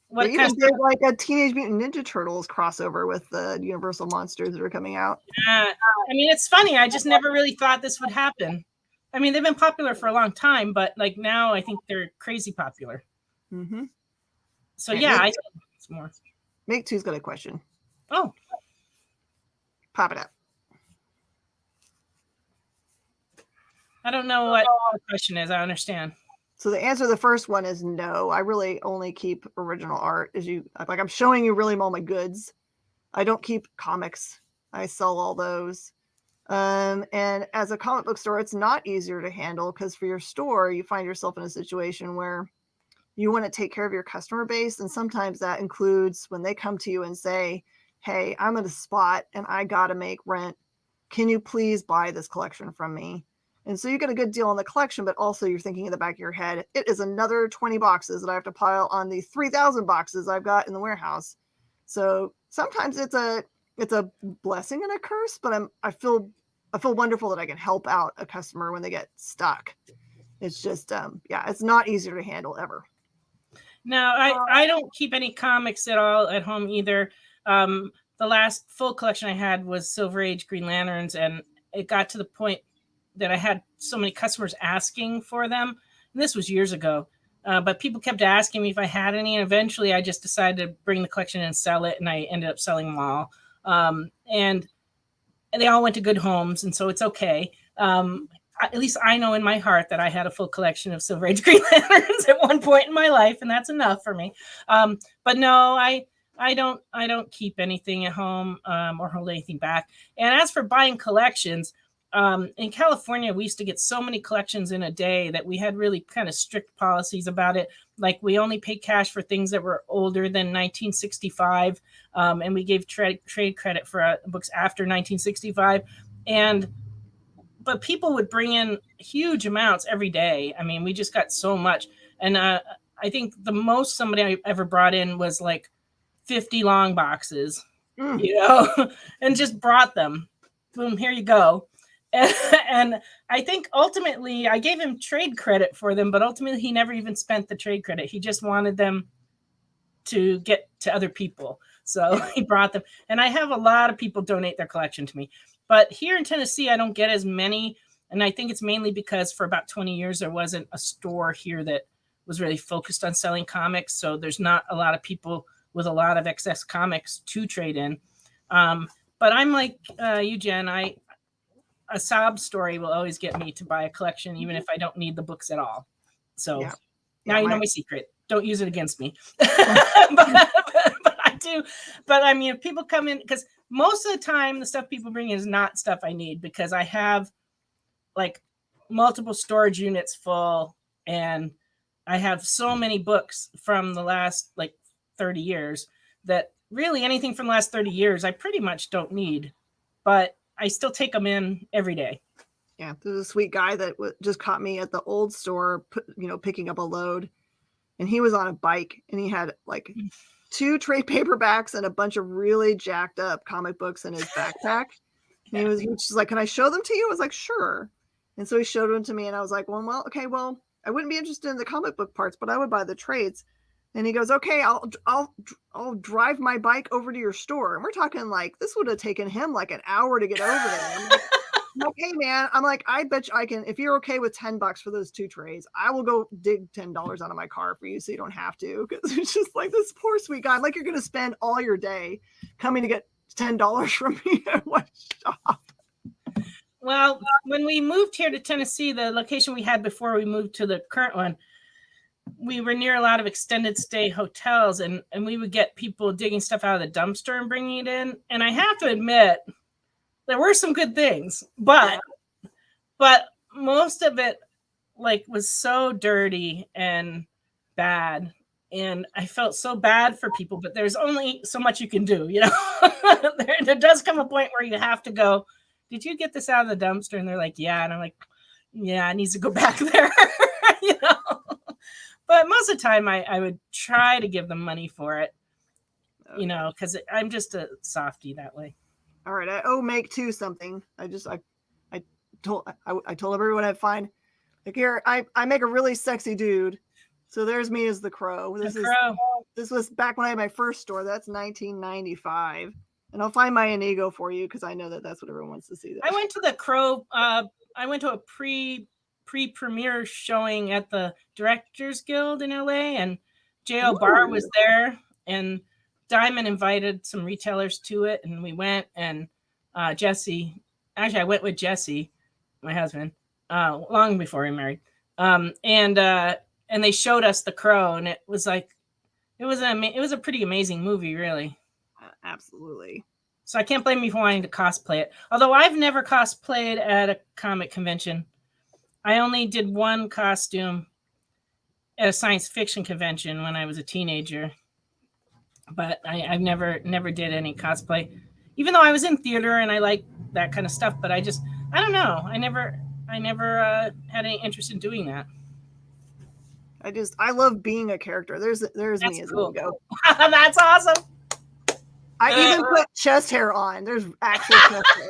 What they even did like a Teenage Mutant Ninja Turtles crossover with the Universal monsters that are coming out. I mean, it's funny. I just never really thought this would happen. I mean, they've been popular for a long time, but like now I think they're crazy popular. Mm-hmm. So yeah, I think it's more. Make Two's got a question. Oh. Pop it up. I don't know what the question is. I understand. So the answer to the first one is no. I really only keep original art. I'm showing you really all my goods. I don't keep comics. I sell all those. And as a comic book store, it's not easier to handle because for your store, you find yourself in a situation where you want to take care of your customer base. And sometimes that includes when they come to you and say, hey, I'm at a spot and I got to make rent. Can you please buy this collection from me? And so you get a good deal on the collection, but also you're thinking in the back of your head, it is another 20 boxes that I have to pile on the 3,000 boxes I've got in the warehouse. So sometimes it's a blessing and a curse, but I feel wonderful that I can help out a customer when they get stuck. It's just, it's not easier to handle ever. No, I don't keep any comics at all at home either. The last full collection I had was Silver Age Green Lanterns, and it got to the point that I had so many customers asking for them. And this was years ago, but people kept asking me if I had any. And eventually I just decided to bring the collection and sell it. And I ended up selling them all. And they all went to good homes. And so it's okay. At least I know in my heart that I had a full collection of Silver Age Green Lanterns at one point in my life. And that's enough for me. But no, I don't keep anything at home or hold anything back. And as for buying collections, in California, we used to get so many collections in a day that we had really kind of strict policies about it. Like we only paid cash for things that were older than 1965. And we gave trade credit for books after 1965. But people would bring in huge amounts every day. I mean, we just got so much. And I think the most somebody I ever brought in was like 50 long boxes, and just brought them. Boom, here you go. And I think ultimately I gave him trade credit for them, but ultimately he never even spent the trade credit. He just wanted them to get to other people. So he brought them. And I have a lot of people donate their collection to me. But here in Tennessee, I don't get as many. And I think it's mainly because for about 20 years, there wasn't a store here that was really focused on selling comics. So there's not a lot of people with a lot of excess comics to trade in. But I'm like you, Jen, a sob story will always get me to buy a collection, even if I don't need the books at all. So now you know my secret. Don't use it against me. but I do. But I mean, if people come in, because most of the time the stuff people bring is not stuff I need, because I have like multiple storage units full, and I have so many books from the last like 30 years that really anything from the last 30 years I pretty much don't need. But I still take them in every day. Yeah, there's a sweet guy that just caught me at the old store, picking up a load, and he was on a bike, and he had like 2 trade paperbacks and a bunch of really jacked up comic books in his backpack. And he was just like, "Can I show them to you?" I was like, "Sure." And so he showed them to me, and I was like, "Well, okay, well, I wouldn't be interested in the comic book parts, but I would buy the trades." And he goes, "Okay, I'll drive my bike over to your store." And we're talking like this would have taken him like an hour to get over there. like, hey man, I'm like, I bet you I can, if you're okay with $10 for those 2 trays, I will go dig $10 out of my car for you so you don't have to. Because it's just like, this poor sweet guy, like you're gonna spend all your day coming to get $10 from me at one shop. Well, when we moved here to Tennessee, the location we had before we moved to the current one, we were near a lot of extended stay hotels, and we would get people digging stuff out of the dumpster and bringing it in. And I have to admit, there were some good things, but most of it like was so dirty and bad. And I felt so bad for people, but there's only so much you can do, you know. there does come a point where you have to go, did you get this out of the dumpster? And they're like, yeah. And I'm like, yeah, it needs to go back there, you know. But most of the time I would try to give them money for it, you know, because I'm just a softie that way. All right, I owe Make Two something. I told everyone I'd find, like, here I make a really sexy dude. So there's me as the Crow. This was back when I had my first store. That's 1995. And I'll find my Inigo for you because I know that's what everyone wants to see. I went to the Crow. I went to a pre-premiere showing at the Directors Guild in LA, and J.O. Barr was there, and Diamond invited some retailers to it, and we went. And Jesse, actually, I went with Jesse, my husband, long before we married. And they showed us the Crow, and it was like, it was a pretty amazing movie, really. Absolutely. So I can't blame you for wanting to cosplay it. Although I've never cosplayed at a comic convention. I only did one costume at a science fiction convention when I was a teenager. But I've never did any cosplay, even though I was in theater and I like that kind of stuff. But I don't know. I never had any interest in doing that. I love being a character. There's me as cool. Go. That's awesome. I even put chest hair on. There's actual chest hair.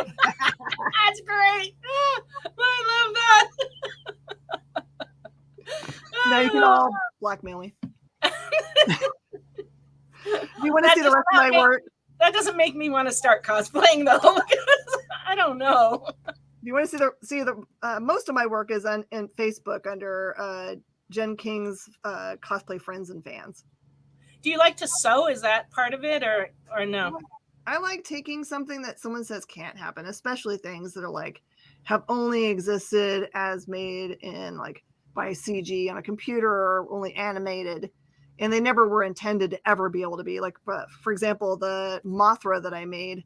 That's great. I love that. Now you can all blackmail me. You want to see the rest of my work? That doesn't make me want to start cosplaying though. I don't know. You want to see the most of my work is in Facebook under Jen King's Cosplay Friends and Fans. Do you like to sew? Is that part of it or no? I like taking something that someone says can't happen, especially things that are like have only existed as made in like by CG on a computer or only animated, and they never were intended to ever be able to be like, for example, the Mothra that I made,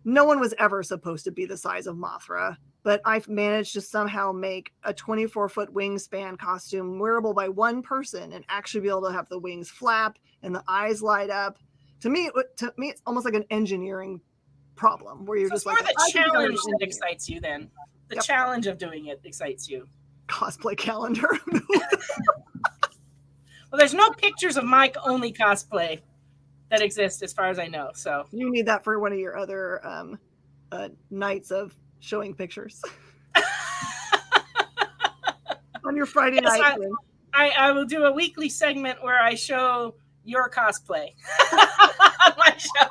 no one was ever supposed to be the size of Mothra, but I've managed to somehow make a 24-foot wingspan costume wearable by one person and actually be able to have the wings flap and the eyes light up. To me, it's almost like an engineering problem where you're just more like, the challenge that excites you then. The challenge of doing it excites you. Cosplay calendar. Well, there's no pictures of Mike only cosplay that exist as far as I know. So you need that for one of your other nights of showing pictures. On your Friday night. I will do a weekly segment where I show your cosplay on my show.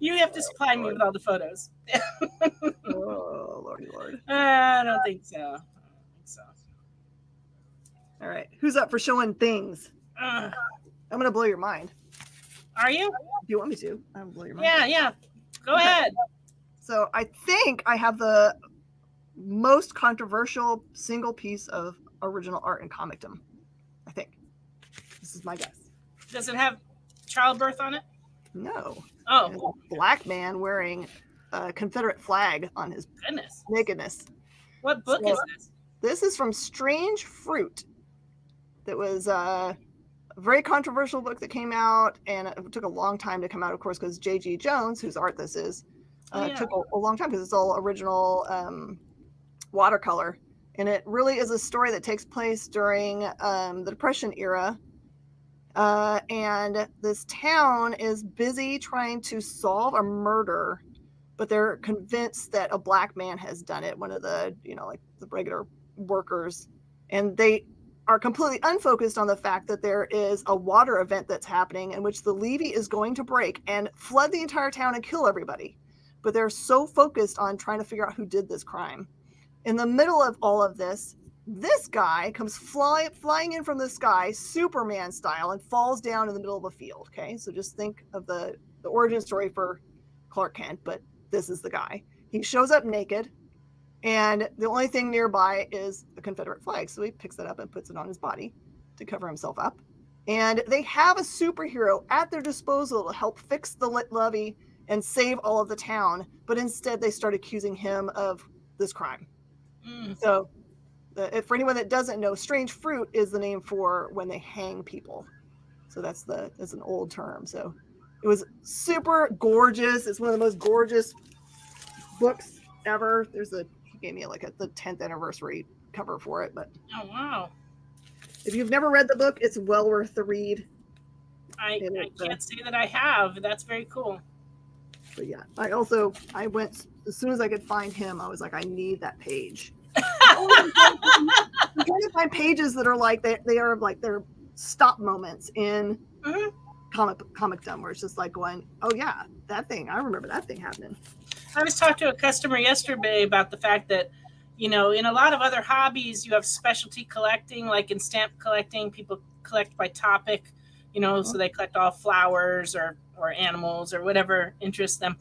You have to supply me with all the photos. Oh, Lordy Lord. I don't think so. All right. Who's up for showing things? I'm going to blow your mind. Are you? Do you want me to? I'm going to blow your mind. Yeah. Go ahead. So I think I have the most controversial single piece of original art in comicdom. I think. This is my guess. Does it have childbirth on it? No. Oh. A black man wearing a Confederate flag on his nakedness. What book is this? This is from Strange Fruit. That was a very controversial book that came out, and it took a long time to come out, of course, because J.G. Jones, whose art this is, took a long time because it's all original watercolor. And it really is a story that takes place during the Depression era. And this town is busy trying to solve a murder, but they're convinced that a black man has done it, one of the, like the regular workers. And they are completely unfocused on the fact that there is a water event that's happening in which the levee is going to break and flood the entire town and kill everybody. But they're so focused on trying to figure out who did this crime. In the middle of all of this guy comes flying in from the sky, Superman style, and falls down in the middle of a field. Okay, so just think of the origin story for Clark Kent, but this is the guy. He shows up naked, and the only thing nearby is a Confederate flag. So he picks it up and puts it on his body to cover himself up. And they have a superhero at their disposal to help fix the levee and save all of the town. But instead, they start accusing him of this crime. So for anyone that doesn't know, strange fruit is the name for when they hang people. So that's an old term. So it was super gorgeous. It's one of the most gorgeous books ever. He gave me like the 10th anniversary cover for it. But oh wow, if you've never read the book, it's well worth the read. I can't say that I have. That's very cool. But yeah, I went as soon as I could find him. I was like, I need that page. I'm trying to find pages that are like they're stop moments in comicdom, where it's just like going, oh yeah, that thing. I remember that thing happening. I was talking to a customer yesterday about the fact that, in a lot of other hobbies, you have specialty collecting, like in stamp collecting, people collect by topic, so they collect all flowers or animals or whatever interests them.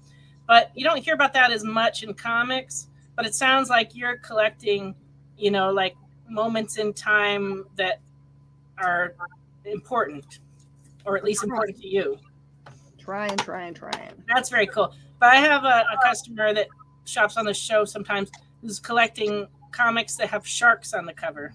But you don't hear about that as much in comics, but it sounds like you're collecting, like moments in time that are important, or at least important to you. Trying. That's very cool. But I have a customer that shops on the show sometimes who's collecting comics that have sharks on the cover.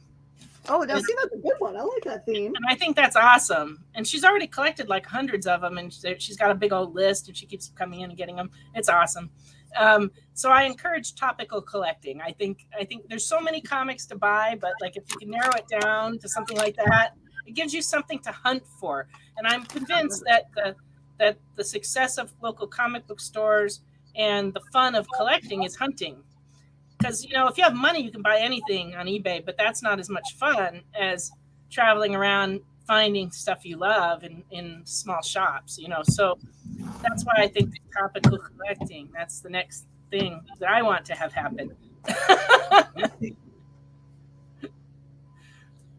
Oh, now see, that's a good one. I like that theme. And I think that's awesome. And she's already collected like hundreds of them, and she's got a big old list, and she keeps coming in and getting them. It's awesome. So I encourage topical collecting. I think there's so many comics to buy, but like if you can narrow it down to something like that, it gives you something to hunt for. And I'm convinced that the success of local comic book stores and the fun of collecting is hunting. Because, if you have money, you can buy anything on eBay, but that's not as much fun as traveling around finding stuff you love in small shops, So that's why I think topical collecting, that's the next thing that I want to have happen.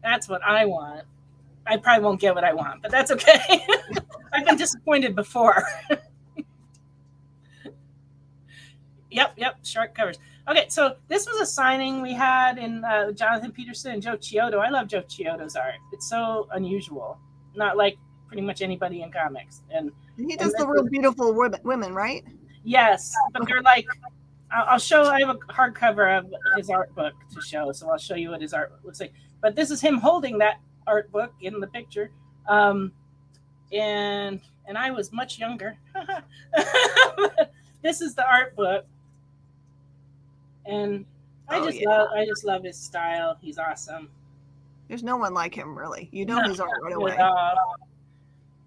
That's what I want. I probably won't get what I want, but that's okay. I've been disappointed before. Yep, short covers. Okay, so this was a signing we had in Jonathan Peterson and Joe Chiodo. I love Joe Chiodo's art. It's so unusual, not like pretty much anybody in comics. And he does the real beautiful women, right? Yes, but they're like, I'll show. I have a hardcover of his art book to show, so I'll show you what his art looks like. But this is him holding that art book in the picture, and I was much younger. This is the art book. And I just love his style. He's awesome. There's no one like him, really. His art right away.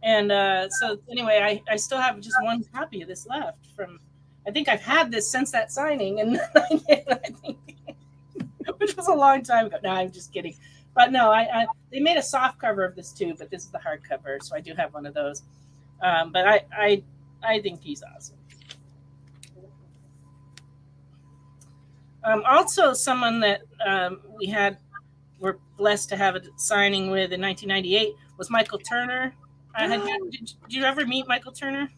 And so anyway, I still have just one copy of this left from. I think I've had this since that signing, and I think, which was a long time ago. No, I'm just kidding. But no, they made a soft cover of this too, but this is the hardcover, so I do have one of those. But I think he's awesome. Also, someone that we're blessed to have a signing with in 1998 was Michael Turner. Did you ever meet Michael Turner?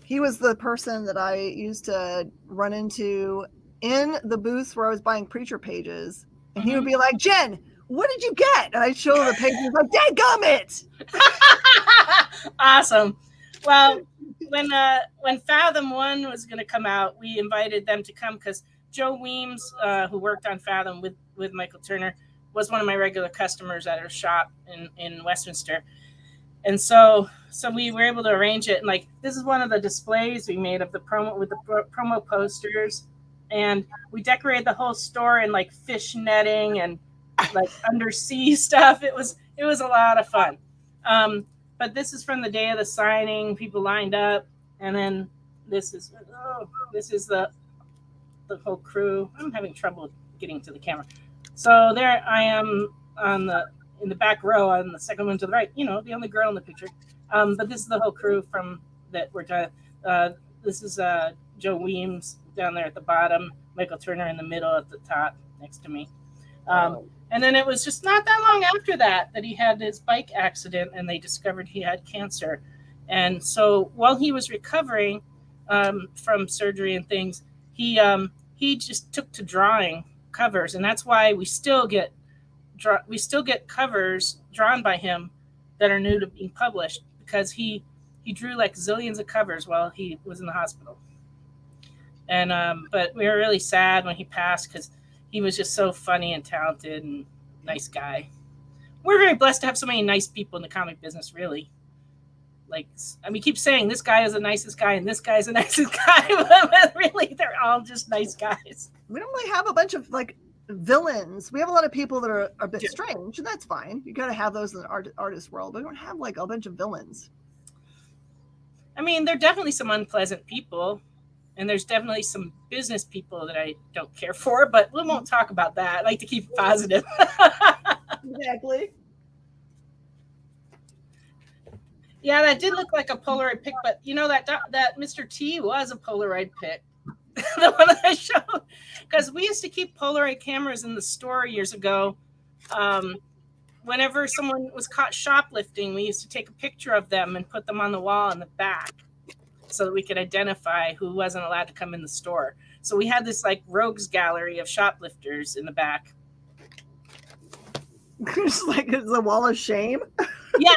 He was the person that I used to run into in the booths where I was buying preacher pages, and he would be like, "Jen, what did you get?" And I'd show the pages like, "Dadgummit!" Awesome. Well, when Fathom 1 was going to come out, we invited them to come because Joe Weems, who worked on Fathom with Michael Turner, was one of my regular customers at her shop in Westminster. And so we were able to arrange it. And like, this is one of the displays we made of the promo with the promo posters. And we decorated the whole store in like fish netting and like undersea stuff. It was a lot of fun. But this is from the day of the signing. People lined up. And then this is the whole crew. I'm having trouble getting to the camera. So there I am on the in the back row on the second one to the right, the only girl in the picture. But this is the whole crew from that we're trying. This is Joe Weems down there at the bottom, Michael Turner in the middle at the top next to me. And then it was just not that long after that he had his bike accident and they discovered he had cancer. And so while he was recovering from surgery and things, he just took to drawing covers, and that's why we still get covers drawn by him that are new to being published, because he drew like zillions of covers while he was in the hospital. And but we were really sad when he passed because he was just so funny and talented and nice guy. We're very blessed to have so many nice people in the comic business, really. Like, we keep saying this guy is the nicest guy and this guy's the nicest guy, but really they're all just nice guys. We don't really have a bunch of like villains. We have a lot of people that are a bit strange, and that's fine. You got to have those in the artist world, but we don't have like a bunch of villains. I mean, there are definitely some unpleasant people, and there's definitely some business people that I don't care for, but we won't talk about that. I like to keep it positive. Exactly. Yeah, that did look like a Polaroid pic, but that Mr. T was a Polaroid pic. The one that I showed, because we used to keep Polaroid cameras in the store years ago. Whenever someone was caught shoplifting, we used to take a picture of them and put them on the wall in the back so that we could identify who wasn't allowed to come in the store. So we had this like rogues gallery of shoplifters in the back. It's like it's a wall of shame. Yeah,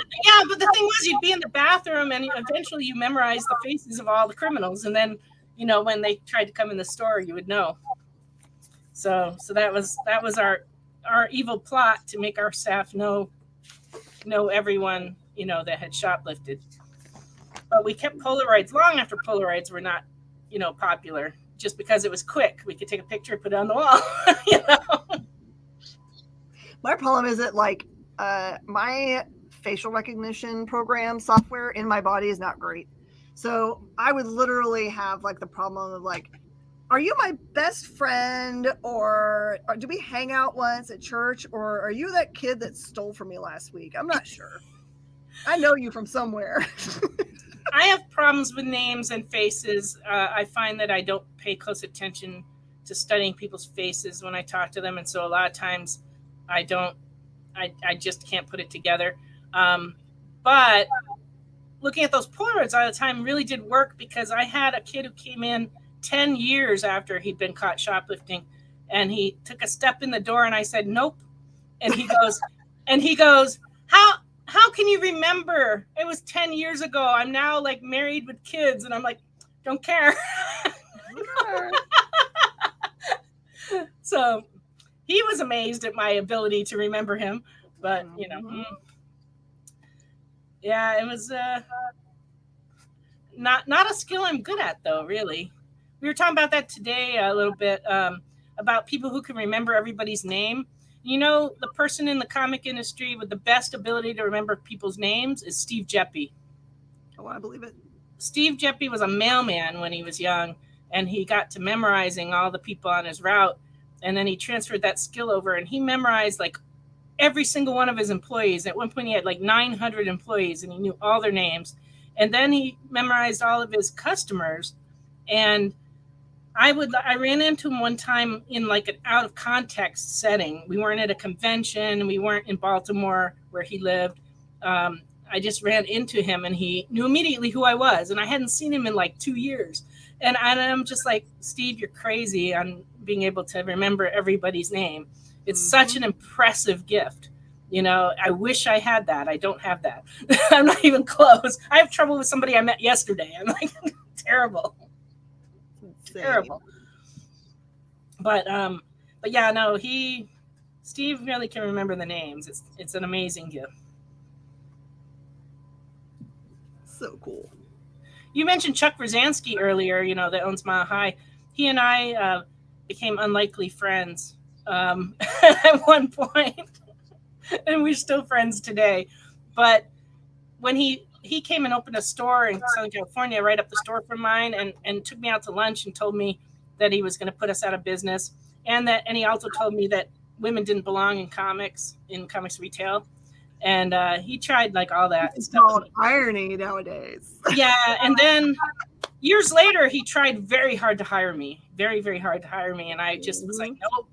but the thing was, you'd be in the bathroom and eventually you memorize the faces of all the criminals, and then when they tried to come in the store, you would know. So that was our evil plot to make our staff know everyone that had shoplifted. But we kept Polaroids long after Polaroids were not popular, just because it was quick. We could take a picture, put it on the wall. My problem is that like my facial recognition program software in my body is not great. So I would literally have like the problem of like, are you my best friend, or do we hang out once at church, or are you that kid that stole from me last week? I'm not sure. I know you from somewhere. I have problems with names and faces. I find that I don't pay close attention to studying people's faces when I talk to them. And so a lot of times I just can't put it together. But looking at those Polaroids all the time really did work, because I had a kid who came in 10 years after he'd been caught shoplifting, and he took a step in the door and I said, nope. And he goes, how can you remember? It was 10 years ago. I'm now like married with kids. And I'm like, don't care. So he was amazed at my ability to remember him, but yeah, it was not a skill I'm good at, though, really. We were talking about that today a little bit, about people who can remember everybody's name. The person in the comic industry with the best ability to remember people's names is Steve Jeppy. Oh, I believe it. Steve Jeppy was a mailman when he was young, and he got to memorizing all the people on his route, and then he transferred that skill over, and he memorized like every single one of his employees. At one point, he had like 900 employees, and he knew all their names. And then he memorized all of his customers. And I ran into him one time in like an out of context setting. We weren't at a convention. We weren't in Baltimore where he lived. I just ran into him, and he knew immediately who I was. And I hadn't seen him in like 2 years. And I'm just like, Steve, you're crazy on being able to remember everybody's name. It's such an impressive gift. I wish I had that. I don't have that. I'm not even close. I have trouble with somebody I met yesterday. I'm like, terrible. Terrible. But yeah, no, Steve really can remember the names. It's an amazing gift. So cool. You mentioned Chuck Brzezinski earlier, that owns Mile High. He and I became unlikely friends at one point, and we're still friends today. But when he came and opened a store in Southern California right up the store from mine, and took me out to lunch and told me that he was going to put us out of business, and he also told me that women didn't belong in comics retail. And he tried like all that It's stuff. called irony nowadays. Yeah, and then years later, he tried very hard to hire me, very, very hard to hire me, and I just was like, nope,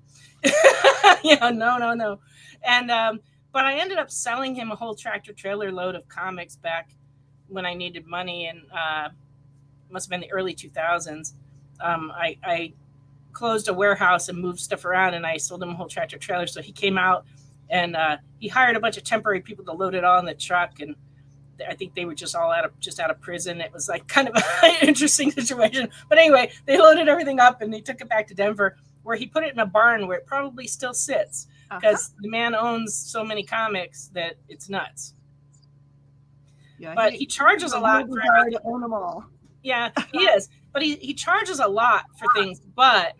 no. And but I ended up selling him a whole tractor trailer load of comics back when I needed money, and must have been the early 2000s. I closed a warehouse and moved stuff around, and I sold him a whole tractor trailer. So he came out and he hired a bunch of temporary people to load it all in the truck, and I think they were just all out of prison. It was like kind of an interesting situation. But anyway, they loaded everything up and they took it back to Denver, where he put it in a barn where it probably still sits because the man owns so many comics that it's nuts. Yeah, but he charges a lot for to own them all. Yeah, he is. But he charges a lot for things. But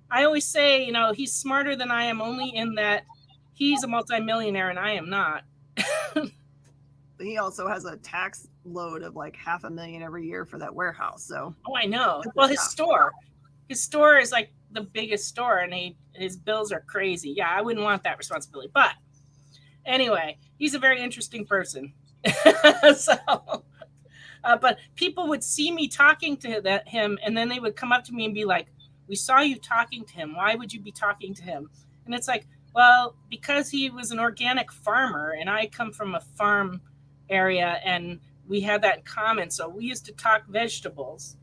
I always say, you know, he's smarter than I am, only in that he's a multimillionaire and I am not. He also has a tax load of like $500,000 every year for that warehouse. So I know. Well, his store is like the biggest store, and his bills are crazy. Yeah, I wouldn't want that responsibility. But anyway, he's a very interesting person. But people would see me talking to him, and then they would come up to me and be like, "We saw you talking to him. Why would you be talking to him?" And it's like, well, because he was an organic farmer, and I come from a farm area, and we had that in common. So we used to talk vegetables,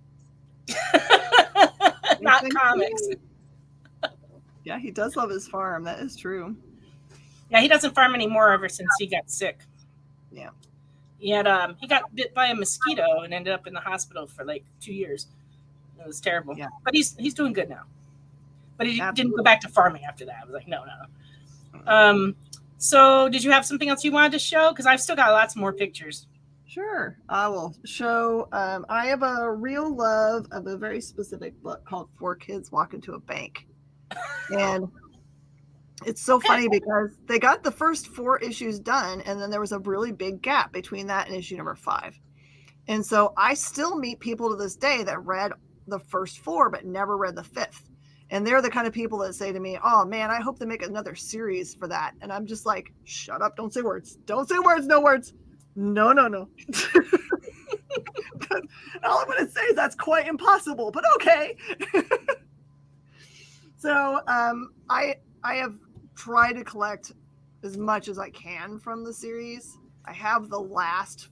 not comics. Yeah, he does love his farm. That is true. Yeah, he doesn't farm anymore ever since he got sick. Yeah. He got bit by a mosquito and ended up in the hospital for like 2 years. It was terrible. Yeah. But he's doing good now. But he didn't go back to farming after that. I was like, no. So did you have something else you wanted to show? Because I've still got lots more pictures. Sure. I will show. I have a real love of a very specific book called 4 Kids Walk Into a Bank. And it's so funny because they got the first 4 issues done, and then there was a really big gap between that and issue number 5. And so I still meet people to this day that read the first 4 but never read the 5th. And they're the kind of people that say to me, "Oh man, I hope they make another series for that." And I'm just like, "Shut up, don't say words. Don't say words, no words. No." All I'm going to say is that's quite impossible, but okay. So I have tried to collect as much as I can from the series. I have the last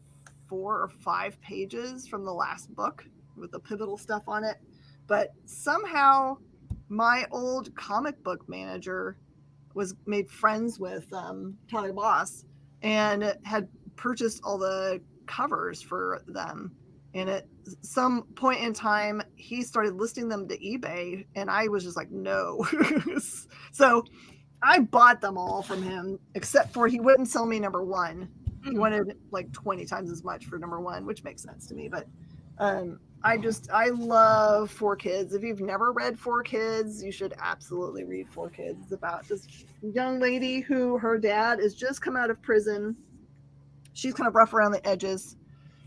4 or 5 pages from the last book with the pivotal stuff on it. But somehow my old comic book manager was made friends with Charlie Boss and had purchased all the covers for them. And at some point in time, he started listing them to eBay, and I was just like, no. So I bought them all from him, except for he wouldn't sell me number 1. He wanted like 20 times as much for number 1, which makes sense to me. But I love 4 Kids. If you've never read 4 Kids, you should absolutely read 4 Kids. It's about this young lady who her dad is just come out of prison. She's kind of rough around the edges,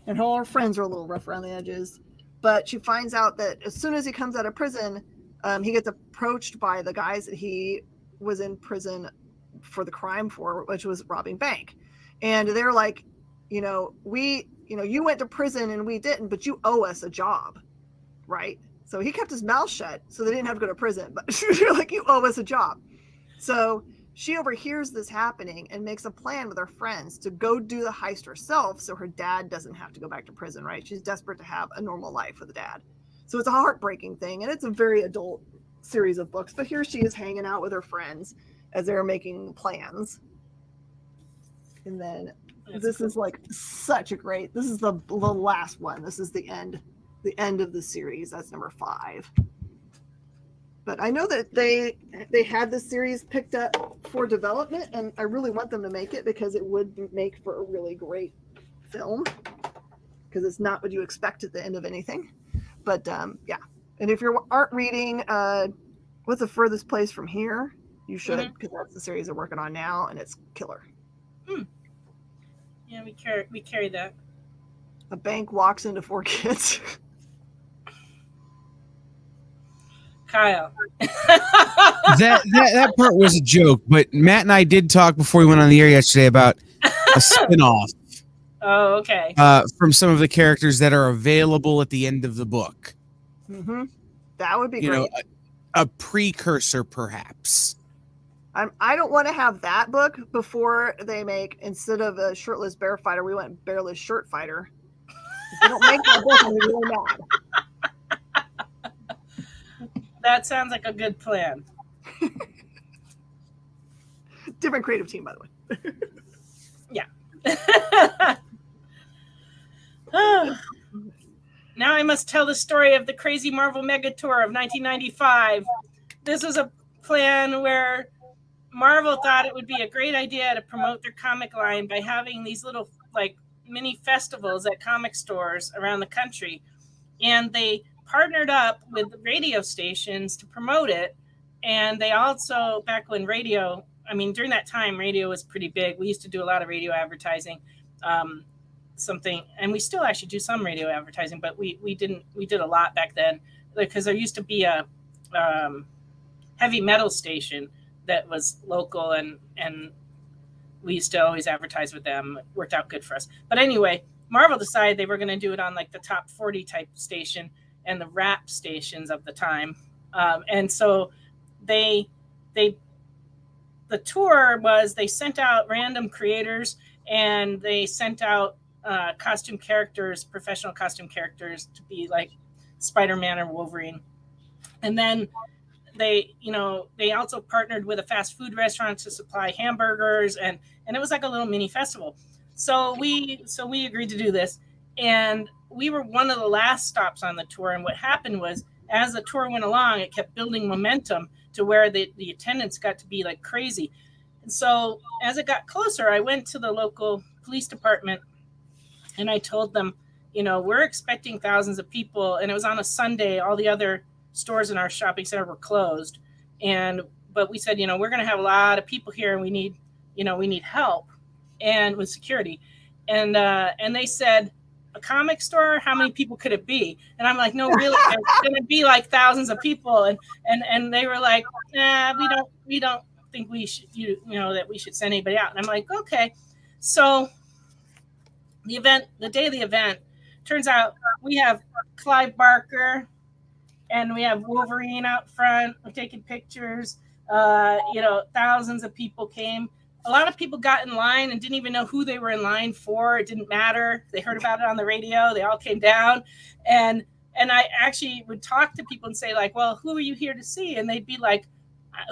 and all her friends are a little rough around the edges. But she finds out that as soon as he comes out of prison, he gets approached by the guys that he was in prison for the crime for, which was robbing bank. And they're like, you went to prison and we didn't, but you owe us a job, right? So he kept his mouth shut so they didn't have to go to prison, but you're like, you owe us a job. So she overhears this happening and makes a plan with her friends to go do the heist herself so her dad doesn't have to go back to prison, right? She's desperate to have a normal life with a dad. So it's a heartbreaking thing, and it's a very adult series of books, but here she is hanging out with her friends as they're making plans. And then this is like such a great, this is the last one. This is the end of the series. That's number 5. But I know that they had this series picked up for development, and I really want them to make it because it would make for a really great film, because it's not what you expect at the end of anything. But yeah, and if you aren't reading What's the Furthest Place from Here, you should, because that's the series they're working on now, and it's killer. Yeah, we carry that. A bank walks into 4 kids. Kyle. that part was a joke, but Matt and I did talk before we went on the air yesterday about a spin-off Oh, okay. from some of the characters that are available at the end of the book. Mm-hmm. That would be You great. know, a precursor, perhaps. I don't want to have that book before they make, instead of a shirtless bear fighter, we went bearless shirt fighter. If they don't make that book, I'm really mad. That sounds like a good plan. Different creative team, by the way. Yeah. Now I must tell the story of the crazy Marvel Mega Tour of 1995. This was a plan where Marvel thought it would be a great idea to promote their comic line by having these little like mini festivals at comic stores around the country. And they partnered up with radio stations to promote it. And they also, back when radio, I mean, during that time, radio was pretty big. We used to do a lot of radio advertising, and we still actually do some radio advertising, but we did a lot back then, because there used to be a heavy metal station that was local, and we used to always advertise with them. It worked out good for us. But anyway, Marvel decided they were going to do it on like the top 40 type station and the rap stations of the time. And so the tour was, they sent out random creators, and they sent out costume characters, professional costume characters, to be like Spider-Man or Wolverine. And then they also partnered with a fast food restaurant to supply hamburgers, and it was like a little mini festival. So we agreed to do this, and we were one of the last stops on the tour. And what happened was, as the tour went along, it kept building momentum to where the attendance got to be like crazy. And so as it got closer, I went to the local police department and I told them, we're expecting thousands of people. And it was on a Sunday. All the other stores in our shopping center were closed. But we said, we're going to have a lot of people here, and we need help and with security. And they said, a comic store, how many people could it be? And I'm like, no, really, it's going to be like thousands of people. And they were like, we don't think we should, that we should send anybody out. And I'm like, okay. So the day of the event, turns out we have Clive Barker and we have Wolverine out front. We're taking pictures. Thousands of people came. A lot of people got in line and didn't even know who they were in line for. It didn't matter. They heard about it on the radio. They all came down. And I actually would talk to people and say, like, well, who are you here to see? And they'd be like,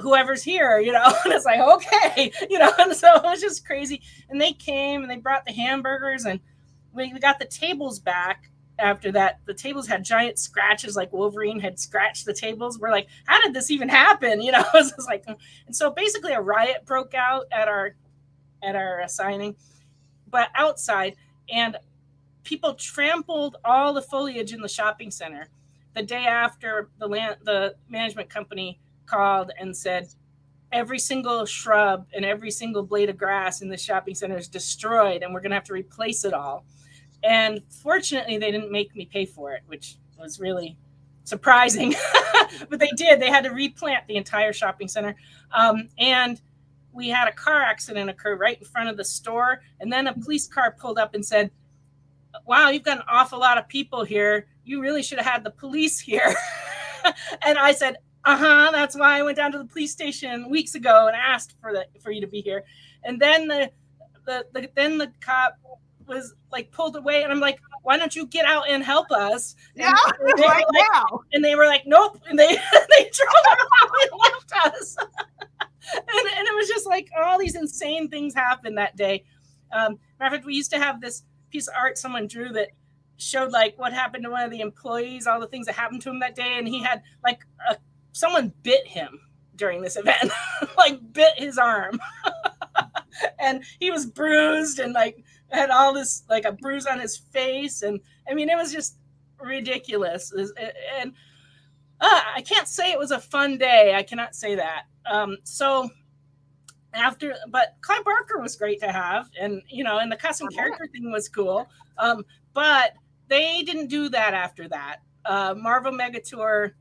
whoever's here, and it's like, okay, and so it was just crazy. And they came and they brought the hamburgers, and we got the tables back. After that, the tables had giant scratches, like Wolverine had scratched the tables. We're like, how did this even happen? It was just like, and so basically a riot broke out at our signing, but outside, and people trampled all the foliage in the shopping center. The day after, the management company called and said, every single shrub and every single blade of grass in the shopping center is destroyed, and we're going to have to replace it all. And fortunately, they didn't make me pay for it, which was really surprising. But they did. They had to replant the entire shopping center. And we had a car accident occur right in front of the store. And then a police car pulled up and said, wow, you've got an awful lot of people here. You really should have had the police here. And I said, that's why I went down to the police station weeks ago and asked for you to be here. And then the cop was like pulled away, and I'm like, why don't you get out and help us? Yeah, right now. And they were like, nope. And they drove out and left us. and it was just like all these insane things happened that day. Matter of fact, we used to have this piece of art someone drew that showed like what happened to one of the employees, all the things that happened to him that day. And he had like someone bit him during this event, like bit his arm. And he was bruised and like had all this, like a bruise on his face. And I mean, it was just ridiculous. And I can't say it was a fun day. I cannot say that. But Clive Barker was great to have. And, and the custom character thing was cool. But they didn't do that after that. Marvel Mega Tour,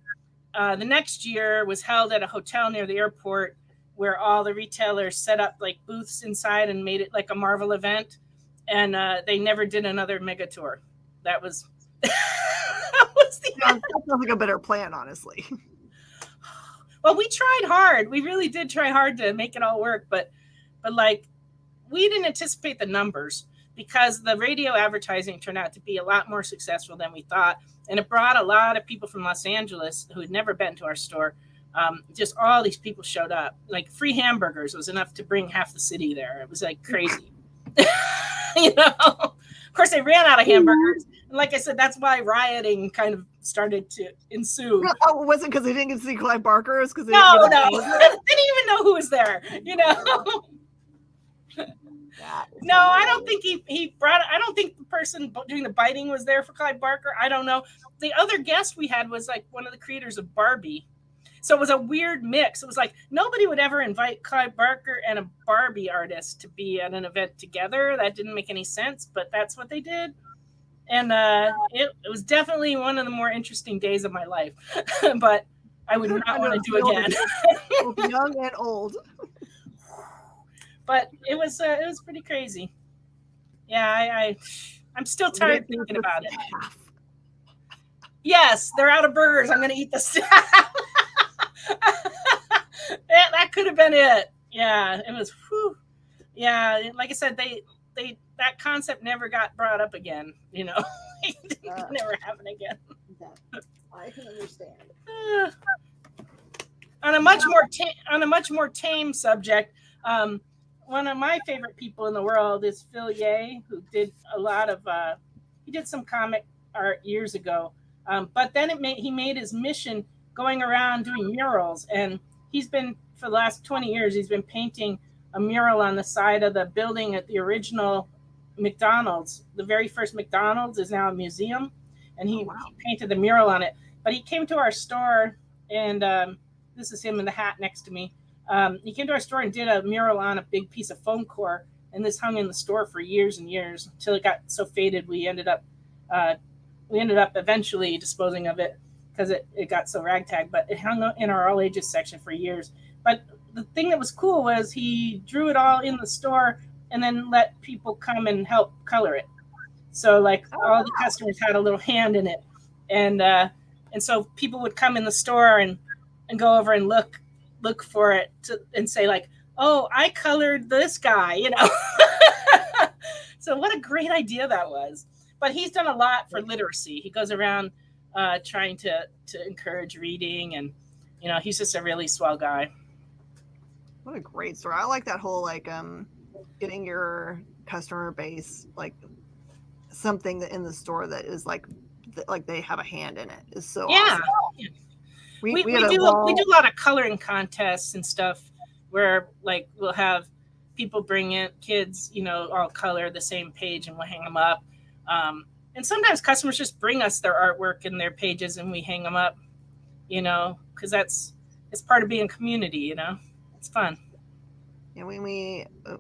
the next year was held at a hotel near the airport. where all the retailers set up like booths inside and made it like a Marvel event. And they never did another mega tour. That was that was the That sounds like a better plan, honestly. Well, we tried hard. We really did try hard to make it all work, but like we didn't anticipate the numbers because the radio advertising turned out to be a lot more successful than we thought, and it brought a lot of people from Los Angeles who had never been to our store. Just all these people showed up. Like free hamburgers was enough to bring half the city there. It was like crazy. You know, of course they ran out of hamburgers, and like I said, that's why rioting kind of started to ensue. Oh, it wasn't because they didn't get to see Clive Barker? It's because No, they didn't even know who was there. You know. No, I don't think he brought. I don't think the person doing the biting was there for Clive Barker. I don't know. The other guest we had was like one of the creators of Barbie. So it was a weird mix. It was like nobody would ever invite Clive Barker and a Barbie artist to be at an event together. That didn't make any sense, but that's what they did. And it was definitely one of the more interesting days of my life. But I would not want to do again. Young and old. But it was pretty crazy. Yeah, I'm still tired thinking about it. Yes, they're out of burgers. I'm going to eat the staff. That could have been it. Yeah, it was. Whew. Yeah, like I said, they that concept never got brought up again. You know, it never happened again. I can understand. On a much more tame subject, one of my favorite people in the world is Phil Ye, who did a lot of he did some comic art years ago, but then he made his mission going around doing murals, and he's been for the last 20 years he's been painting a mural on the side of the building at the original McDonald's. The very first McDonald's is now a museum, and he painted the mural on it. But he came to our store, and this is him in the hat next to me. He came to our store and did a mural on a big piece of foam core, and this hung in the store for years and years until it got so faded we ended up eventually disposing of it because it got so ragtag. But it hung in our all ages section for years. But the thing that was cool was he drew it all in the store and then let people come and help color it. So like all the customers had a little hand in it, and so people would come in the store and go over and look for it and say like, oh, I colored this guy, you know. So what a great idea that was. But he's done a lot for literacy. He goes around trying to encourage reading, and you know, he's just a really swell guy. What a great story. I like that whole like getting your customer base like something in the store that is like they have a hand in it is so awesome. We do a lot of coloring contests and stuff where like we'll have people bring in kids, you know, all color the same page and we'll hang them up. And sometimes customers just bring us their artwork and their pages and we hang them up, you know, because it's part of being a community, you know. It's fun. And when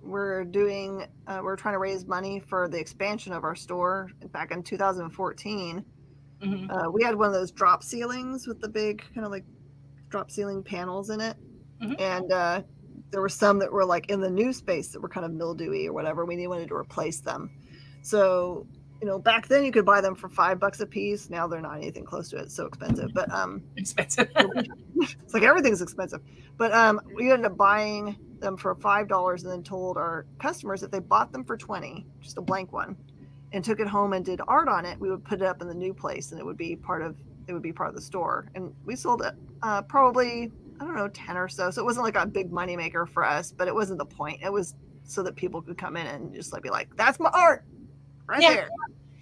we're trying to raise money for the expansion of our store back in 2014. Mm-hmm. We had one of those drop ceilings with the big kind of like drop ceiling panels in it. Mm-hmm. And there were some that were like in the new space that were kind of mildewy or whatever. We wanted to replace them. So, you know, back then you could buy them for $5 a piece. Now they're not anything close to it. It's so expensive. But expensive. It's like everything's expensive. But we ended up buying them for $5 and then told our customers if they bought them for $20, just a blank one, and took it home and did art on it, we would put it up in the new place and it would be part of the store. And we sold it probably, I don't know, 10 or so. So it wasn't like a big money maker for us, but it wasn't the point. It was so that people could come in and just like be like, that's my art right there.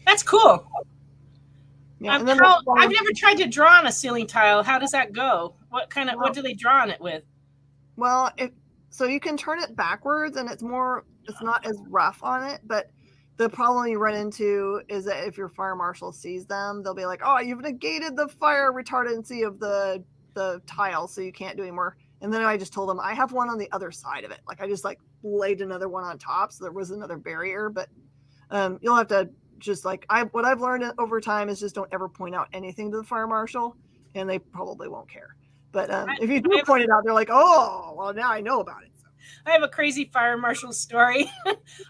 That's cool. Yeah, and then I've never tried to draw on a ceiling tile. How does that go? What do they draw on it with? Well, so you can turn it backwards and it's not as rough on it, but the problem you run into is that if your fire marshal sees them, they'll be like, oh, you've negated the fire retardancy of the tile, so you can't do anymore. And then I just told them I have one on the other side of it. Like I just like laid another one on top, so there was another barrier. But you'll have to just like what I've learned over time is just don't ever point out anything to the fire marshal, and they probably won't care. But if you do point it out, they're like, "Oh, well, now I know about it." So. I have a crazy fire marshal story.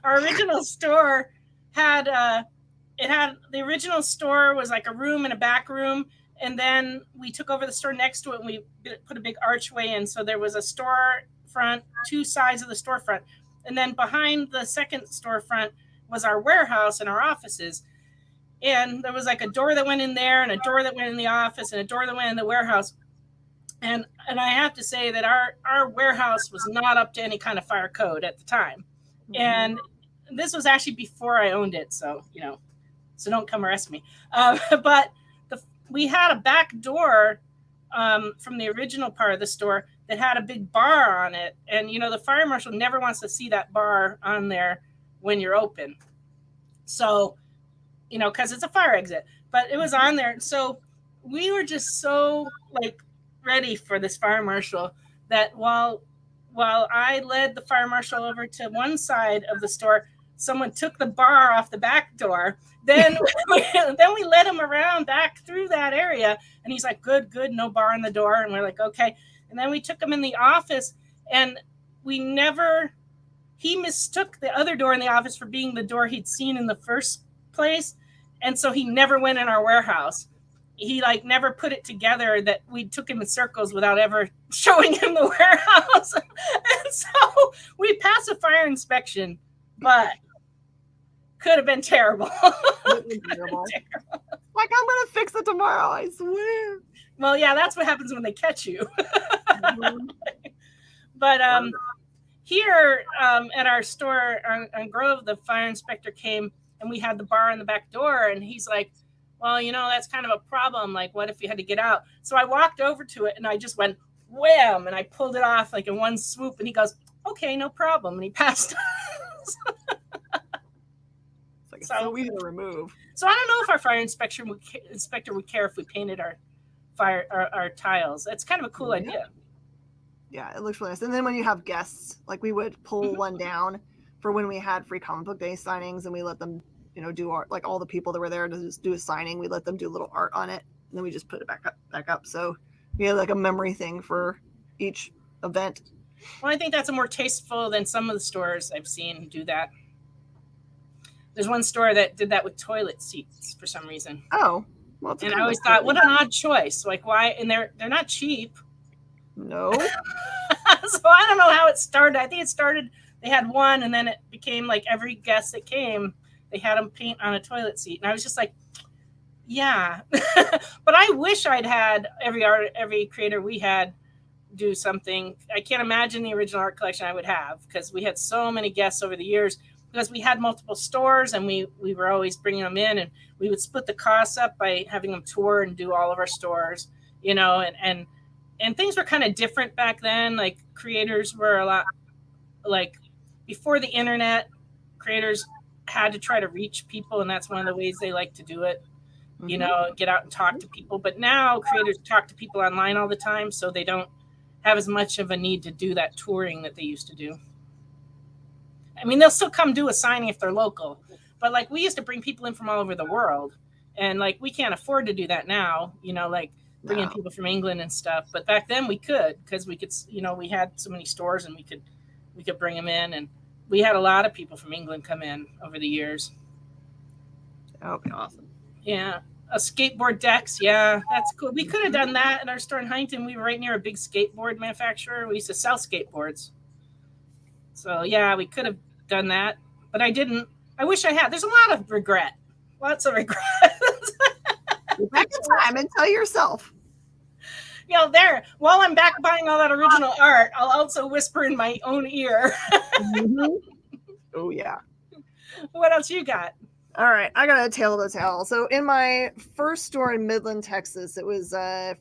Our original store had the original store was like a room and a back room, and then we took over the store next to it and we put a big archway in, so there was a storefront, two sides of the storefront, and then behind the second storefront was our warehouse and our offices. And there was like a door that went in there and a door that went in the office and a door that went in the warehouse. And I have to say that our warehouse was not up to any kind of fire code at the time. And this was actually before I owned it. So, so don't come arrest me. But we had a back door from the original part of the store that had a big bar on it. And, the fire marshal never wants to see that bar on there when you're open. So, because it's a fire exit, but it was on there. So we were just so ready for this fire marshal that while I led the fire marshal over to one side of the store, someone took the bar off the back door. Then we led him around back through that area, and he's like, good, no bar on the door. And we're like, okay. And then we took him in the office, and he mistook the other door in the office for being the door he'd seen in the first place. And so he never went in our warehouse. He never put it together that we took him in circles without ever showing him the warehouse. And so we passed a fire inspection, but could have been terrible. Terrible. I'm going to fix it tomorrow, I swear. Well, yeah, that's what happens when they catch you. But here at our store on Grove, the fire inspector came and we had the bar on the back door, and he's like, well, that's kind of a problem. What if you had to get out? So I walked over to it and I just went wham, and I pulled it off in one swoop, and he goes, okay, no problem. And he passed. It's so easy to remove. So I don't know if our fire inspector would care if we painted our tiles. That's kind of a cool idea. Yeah, it looks really nice. And then when you have guests, we would pull one down for when we had free comic book day signings, and we let them, do art. All the people that were there to just do a signing, we let them do a little art on it, and then we just put it back up. So we had a memory thing for each event. Well, I think that's more tasteful than some of the stores I've seen do that. There's one store that did that with toilet seats for some reason. Oh, well, and I always thought, what an odd choice. Why? And they're not cheap. No. So I don't know how it started. I think it started, they had one, and then it became every guest that came, they had them paint on a toilet seat. And I was just like, yeah. But I wish I'd had every creator we had do something. I can't imagine the original art collection I would have, because we had so many guests over the years, because we had multiple stores, and we were always bringing them in, and we would split the costs up by having them tour and do all of our stores, and things were kind of different back then. Creators were a lot, before the internet, creators had to try to reach people, and that's one of the ways they like to do it, get out and talk to people. But now creators talk to people online all the time, so they don't have as much of a need to do that touring that they used to do. I mean, they'll still come do a signing if they're local, but we used to bring people in from all over the world, and we can't afford to do that now, bringing people from England and stuff. But back then we could, because we could, we had so many stores, and we could bring them in, and we had a lot of people from England come in over the years. That would be awesome. Yeah. A skateboard decks. Yeah, that's cool. We could have done that at our store in Huntington. We were right near a big skateboard manufacturer. We used to sell skateboards. So yeah, we could have done that, but I didn't. I wish I had. There's a lot of regret. Lots of regret. Go back in time and tell yourself. There, while I'm back buying all that original art, I'll also whisper in my own ear. Oh, yeah. What else you got? All right, I got a tale to tell. So in my first store in Midland, Texas, it was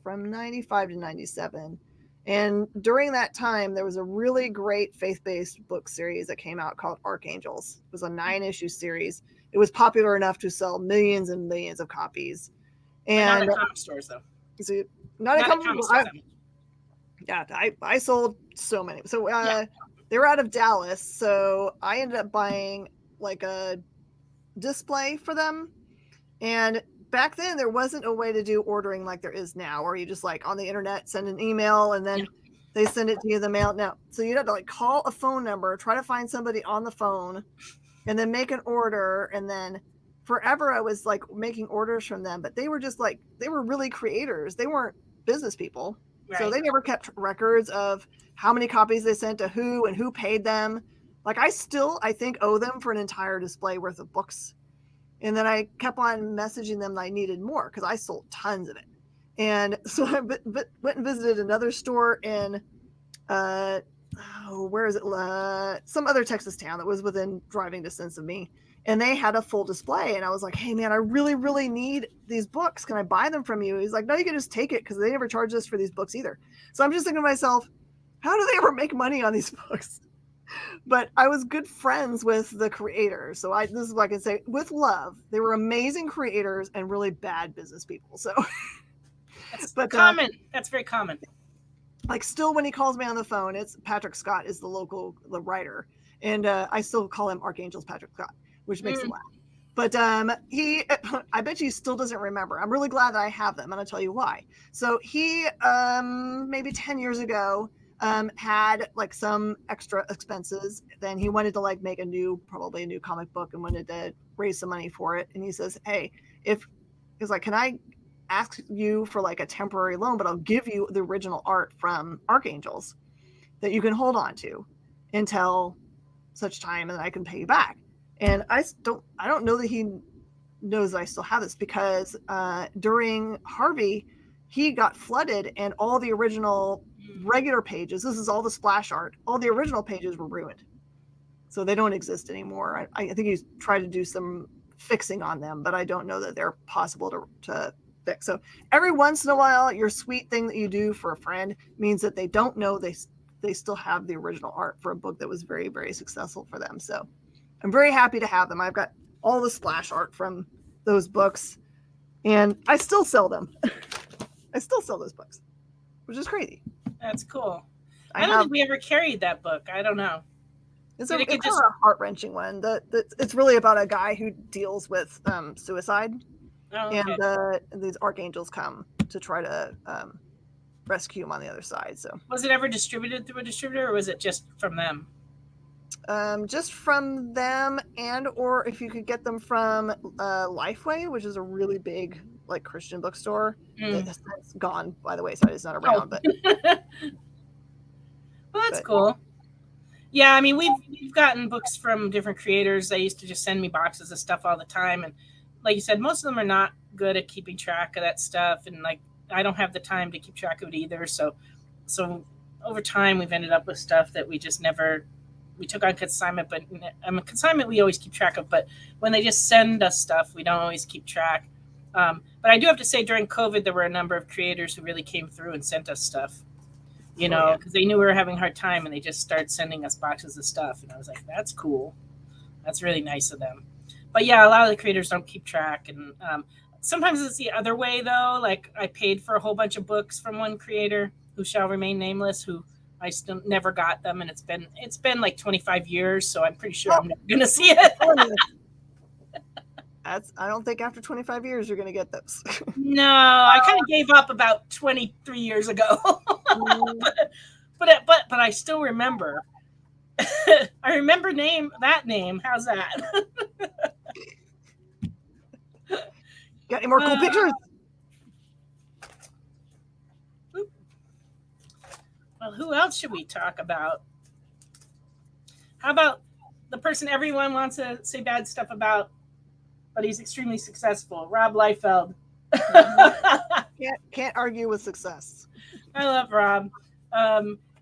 from 95 to 97. And during that time, there was a really great faith-based book series that came out called Archangels. It was a 9-issue series. It was popular enough to sell millions and millions of copies. And not at comic stores, though. So not at comic stores. Yeah, I sold so many. So they were out of Dallas, so I ended up buying a display for them. And back then there wasn't a way to do ordering like there is now, where you just like on the internet send an email and then they send it to you in the mail. Now, so you have to like call a phone number, try to find somebody on the phone, and then make an order. And then forever I was like making orders from them, but they were just like, they were really creators. They weren't business people. Right. So they never kept records of how many copies they sent to who and who paid them. Like I think owe them for an entire display worth of books. And then I kept on messaging them that I needed more because I sold tons of it. And so I went and visited another store in, where is it? Some other Texas town that was within driving distance of me. And they had a full display. And I was like, hey, man, I really, really need these books. Can I buy them from you? He's like, no, you can just take it because they never charge us for these books either. So I'm just thinking to myself, how do they ever make money on these books? But I was good friends with the creators. So this is what I can say with love. They were amazing creators and really bad business people. So that's common. That's very common. Like still when he calls me on the phone, it's Patrick Scott is the writer. And I still call him Archangel's Patrick Scott, which makes me laugh. But I bet he still doesn't remember. I'm really glad that I have them. And I'll tell you why. So he, maybe 10 years ago, had like some extra expenses. Then he wanted to like make probably a new comic book and wanted to raise some money for it. And he says, hey, he's like, can I ask you for like a temporary loan, but I'll give you the original art from Archangels that you can hold on to until such time and I can pay you back. And I don't know that he knows that I still have this because during Harvey, he got flooded and all the original regular pages, this is all the splash art, all the original pages were ruined. So they don't exist anymore. I think he's tried to do some fixing on them, but I don't know that they're possible to fix. So every once in a while, your sweet thing that you do for a friend means that they don't know they still have the original art for a book that was very, very successful for them. So I'm very happy to have them. I've got all the splash art from those books and I still sell them. I still sell those books, which is crazy. That's cool. I don't think we ever carried that book. I don't know. It's a heart-wrenching one. It's really about a guy who deals with suicide. Oh, okay. And these archangels come to try to rescue him on the other side. So was it ever distributed through a distributor or was it just from them? Just from them, and or if you could get them from Lifeway, which is a really big like Christian bookstore. It's gone by the way, so it's not around. But well, that's cool. Yeah, I mean we've gotten books from different creators. They used to just send me boxes of stuff all the time, and like you said, most of them are not good at keeping track of that stuff, and like I don't have the time to keep track of it either. So over time we've ended up with stuff that we just never. We took on consignment, but consignment we always keep track of. But when they just send us stuff, we don't always keep track. But I do have to say, during COVID, there were a number of creators who really came through and sent us stuff. You know, because they knew we were having a hard time, and they just started sending us boxes of stuff. And I was like, "That's cool. That's really nice of them." But yeah, a lot of the creators don't keep track, and sometimes it's the other way though. Like I paid for a whole bunch of books from one creator who shall remain nameless, who I still never got them, and it's been like 25 years, so I'm pretty sure I'm never gonna see it. I don't think after 25 years you're gonna get those. No, I kind of gave up about 23 years ago, but I still remember. I remember that name. How's that? Got any more cool pictures? Well, who else should we talk about? How about the person everyone wants to say bad stuff about, but he's extremely successful, Rob Liefeld. Can't argue with success. I love Rob.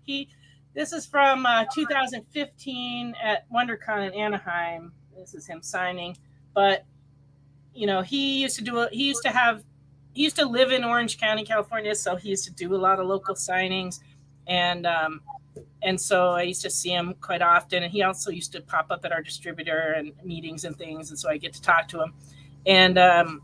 This is from 2015 at WonderCon in Anaheim. This is him signing, but you know he used to live in Orange County, California, so he used to do a lot of local signings. And so I used to see him quite often, and he also used to pop up at our distributor and meetings and things, and so I get to talk to him. And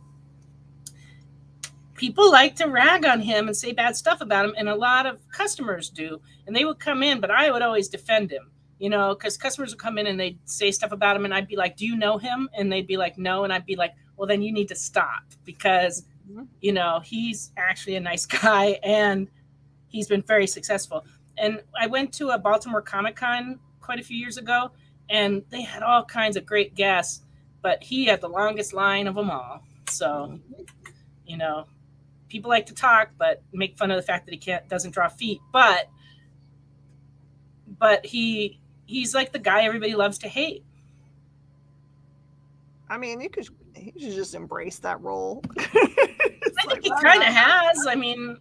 people like to rag on him and say bad stuff about him, and a lot of customers do. And they would come in, but I would always defend him, you know, because customers would come in and they'd say stuff about him, and I'd be like, "Do you know him?" And they'd be like, "No," and I'd be like, well, then you need to stop because, you know, he's actually a nice guy and he's been very successful. And I went to a Baltimore Comic-Con quite a few years ago, and they had all kinds of great guests, but he had the longest line of them all. So, you know, people like to talk, but make fun of the fact that he doesn't draw feet. But he's like the guy everybody loves to hate. I mean, he should just embrace that role. I think he kind of has. I mean,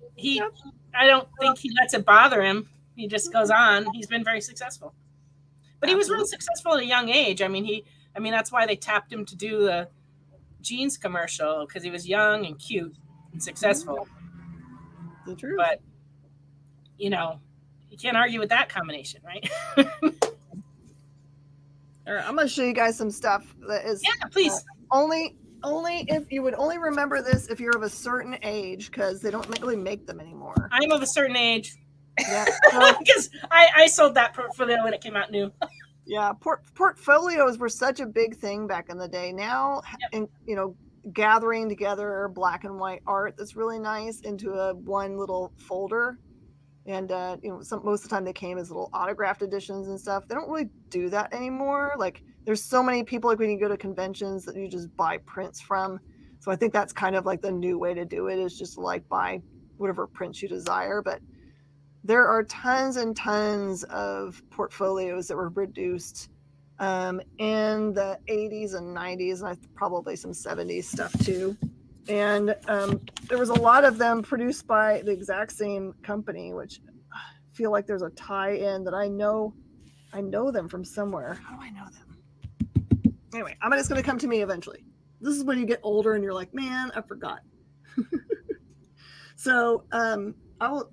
I don't think he lets it bother him. He just goes on. He's been very successful. But he was really successful at a young age. I mean, that's why they tapped him to do the jeans commercial, because he was young and cute and successful. The truth. But, you know, you can't argue with that combination, right? All right, I'm going to show you guys some stuff that is please. Only if you would only remember this if you're of a certain age, because they don't really make them anymore. I'm of a certain age. Yeah, because I sold that portfolio when it came out new. Yeah, portfolios were such a big thing back in the day. Now, and you know, gathering together black and white art that's really nice into one little folder, and you know, most of the time they came as little autographed editions and stuff. They don't really do that anymore. Like, there's so many people, like when you go to conventions, that you just buy prints from. So I think that's kind of like the new way to do it, is just like buy whatever prints you desire. But there are tons and tons of portfolios that were produced in the 80s and 90s, and probably some 70s stuff too. And there was a lot of them produced by the exact same company, which I feel like there's a tie-in that I know them from somewhere. How do I know them? Anyway, I'm just going to come to me eventually. This is when you get older and you're like, man, I forgot. So I will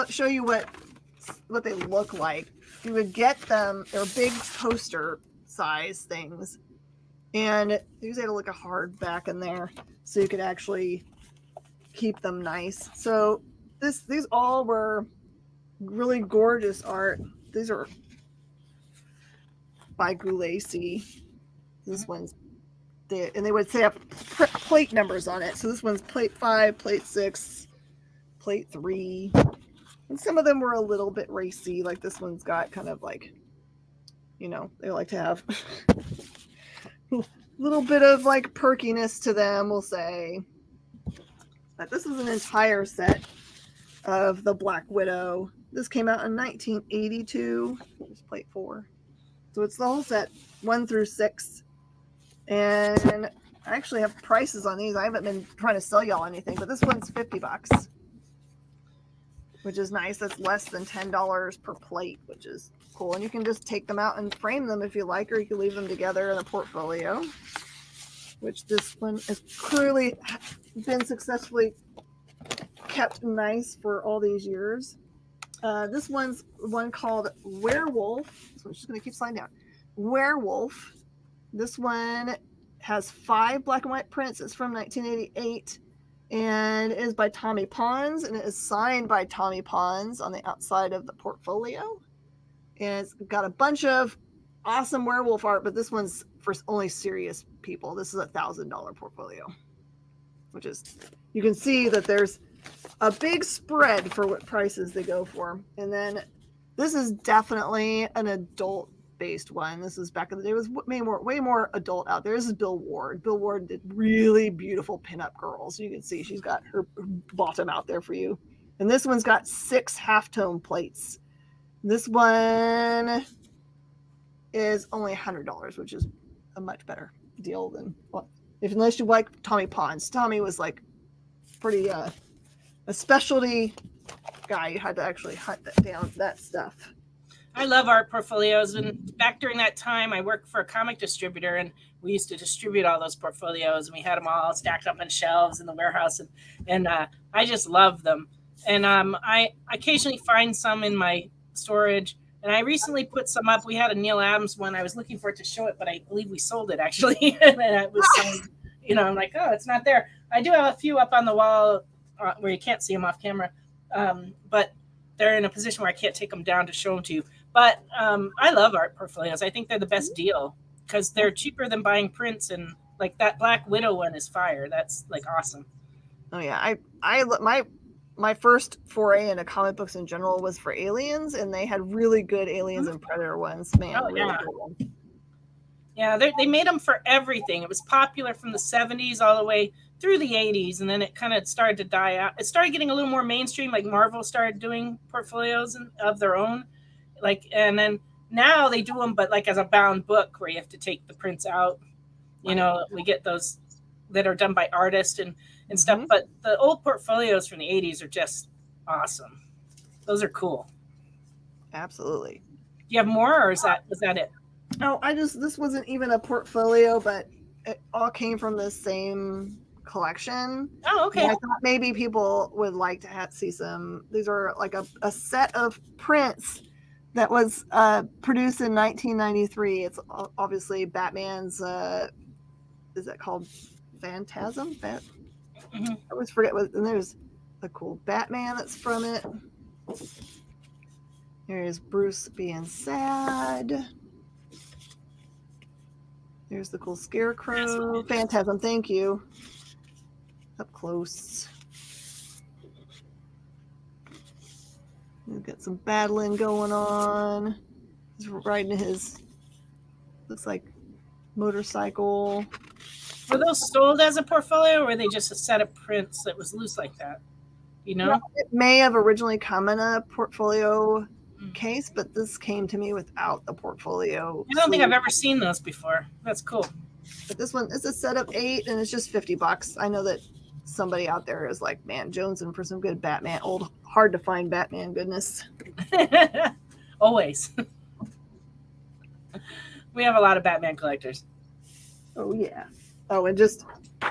show you what they look like. You would get them. They're big poster size things, and these had like a hard back in there, so you could actually keep them nice. So these all were really gorgeous art. These are by Gulacy. This one's and they would say have plate numbers on it. So this one's plate 5, plate 6, plate 3. And some of them were a little bit racy, like this one's got kind of like, you know, they like to have a little bit of like perkiness to them, we'll say. But this is an entire set of the Black Widow. This came out in 1982. Here's plate 4. So it's the whole set, 1 through 6. And I actually have prices on these. I haven't been trying to sell y'all anything, but this one's $50. Which is nice. That's less than $10 per plate, which is cool. And you can just take them out and frame them if you like, or you can leave them together in a portfolio, which this one has clearly been successfully kept nice for all these years. This one's one called Werewolf. So I'm just going to keep sliding down. Werewolf. This one has 5 black and white prints. It's from 1988. And it is by Tommy Pons, and it is signed by Tommy Pons on the outside of the portfolio. And it's got a bunch of awesome werewolf art, but this one's for only serious people. This is $1,000 portfolio, which is, you can see that there's a big spread for what prices they go for. And then this is definitely an adult based one. This is back in the day. It was way more adult out there. This is Bill Ward. Bill Ward did really beautiful pinup girls. You can see she's got her bottom out there for you. And this one's got 6 halftone plates. This one is only $100, which is a much better deal than, well, unless you like Tommy Pons. Tommy was like pretty a specialty guy. You had to actually hunt down that stuff. I love art portfolios, and back during that time, I worked for a comic distributor, and we used to distribute all those portfolios, and we had them all stacked up on shelves in the warehouse, and I just love them. And I occasionally find some in my storage, and I recently put some up. We had a Neil Adams one. I was looking for it to show it, but I believe we sold it actually, and it was sold. You know, I'm like, oh, it's not there. I do have a few up on the wall where you can't see them off camera, but they're in a position where I can't take them down to show them to you. But I love art portfolios. I think they're the best deal because they're cheaper than buying prints, and Like that Black Widow one is fire. That's like awesome. Oh yeah, my first foray into comic books in general was for Aliens, and they had really good Aliens and Predator ones. Man, Oh, really yeah. good ones. Yeah, they made them for everything. It was popular from the 70s all the way through the 80s, and then it kind of started to die out. It started getting a little more mainstream, like Marvel started doing portfolios of their own. Like, and then now they do them, but like as a bound book where you have to take the prints out. You know, we get those that are done by artists and stuff. But the old portfolios from the 80s are just awesome. Those are cool. Absolutely. Do you have more, or was that it? Oh, this wasn't even a portfolio, but it all came from the same collection. Oh, okay. And I thought maybe people would like to see some. These are like a set of prints that was produced in 1993. It's obviously Batman's. Is that called Phantasm? I always forget what. And there's a cool Batman that's from it. Here's Bruce being sad. There's the cool Scarecrow. Phantasm, thank you. Up close. We've got some battling going on. He's riding his, looks like, motorcycle. Were those sold as a portfolio, or were they just a set of prints that was loose like that? You know? Well, it may have originally come in a portfolio case, but this came to me without the portfolio. I don't think I've ever seen those before. That's cool. But this one is a set of 8, and it's just $50. I know that somebody out there is like, man, jonesing for some good Batman, old, hard to find Batman goodness. Always. We have a lot of Batman collectors. Oh yeah. Oh, and just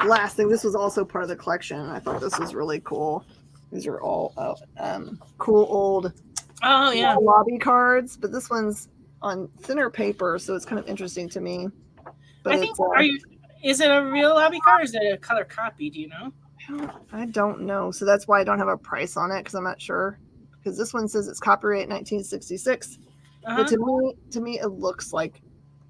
last thing, this was also part of the collection. I thought this was really cool. These are all cool old lobby cards, but this one's on thinner paper, so it's kind of interesting to me. But I think, is it a real lobby card, or is it a color copy? Do you know? I don't know. So that's why I don't have a price on it, because I'm not sure. Because this one says it's copyright 1966. But to me, it looks like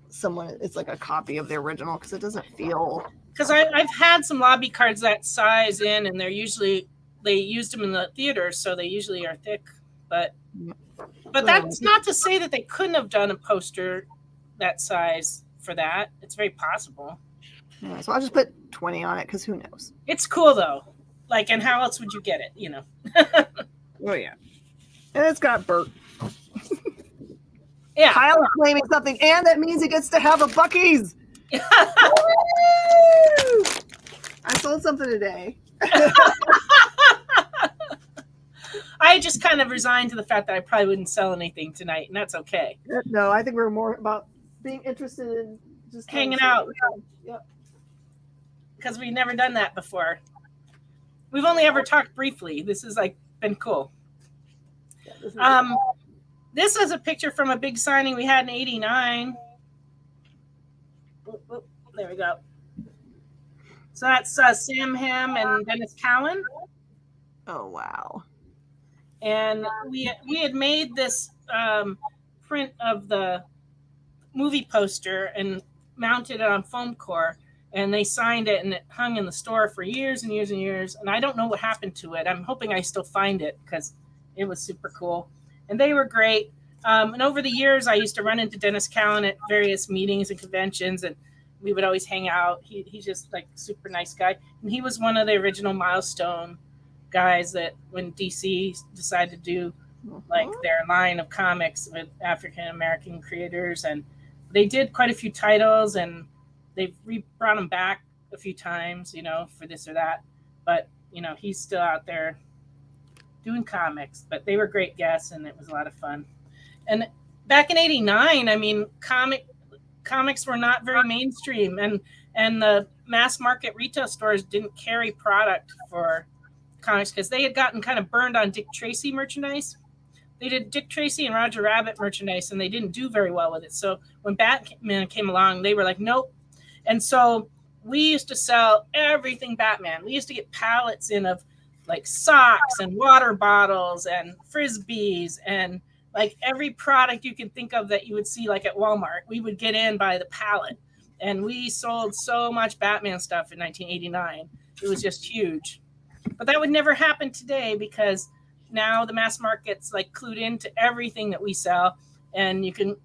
it's like a copy of the original, because it doesn't feel. Because I've had some lobby cards that size in, and they used them in the theater, so they usually are thick. But that's not to say that they couldn't have done a poster that size for that. It's very possible. Yeah, so I'll just put 20 on it, because who knows? It's cool though. Like, and how else would you get it? You know. Oh yeah. And it's got Bert. Yeah. Kyle is claiming something, and that means he gets to have a Buc-ee's. I sold something today. I just kind of resigned to the fact that I probably wouldn't sell anything tonight, and that's okay. No, I think we're more about being interested in just hanging out. Yep. Because we've never done that before. We've only ever talked briefly. This has like been cool. Yeah, this is a picture from a big signing we had in '89. There we go. So that's Sam Hamm and Dennis Cowan. Oh wow! And we had made this print of the movie poster and mounted it on foam core, and they signed it, and it hung in the store for years and years and years. And I don't know what happened to it. I'm hoping I still find it, because it was super cool. And they were great. And over the years, I used to run into Dennis Cowan at various meetings and conventions, and we would always hang out. He's just like a super nice guy. And he was one of the original Milestone guys that when DC decided to do like their line of comics with African-American creators, and they did quite a few titles, and they've brought him back a few times, you know, for this or that. But, you know, he's still out there doing comics. But they were great guests, and it was a lot of fun. And back in '89, I mean, comics were not very mainstream, and the mass market retail stores didn't carry product for comics because they had gotten kind of burned on Dick Tracy merchandise. They did Dick Tracy and Roger Rabbit merchandise, and they didn't do very well with it. So when Batman came along, they were like, nope. And so we used to sell everything Batman. We used to get pallets in of like socks and water bottles and Frisbees and like every product you can think of that you would see like at Walmart. We would get in by the pallet. And we sold so much Batman stuff in 1989. It was just huge. But that would never happen today because now the mass market's like clued into everything that we sell. And you can,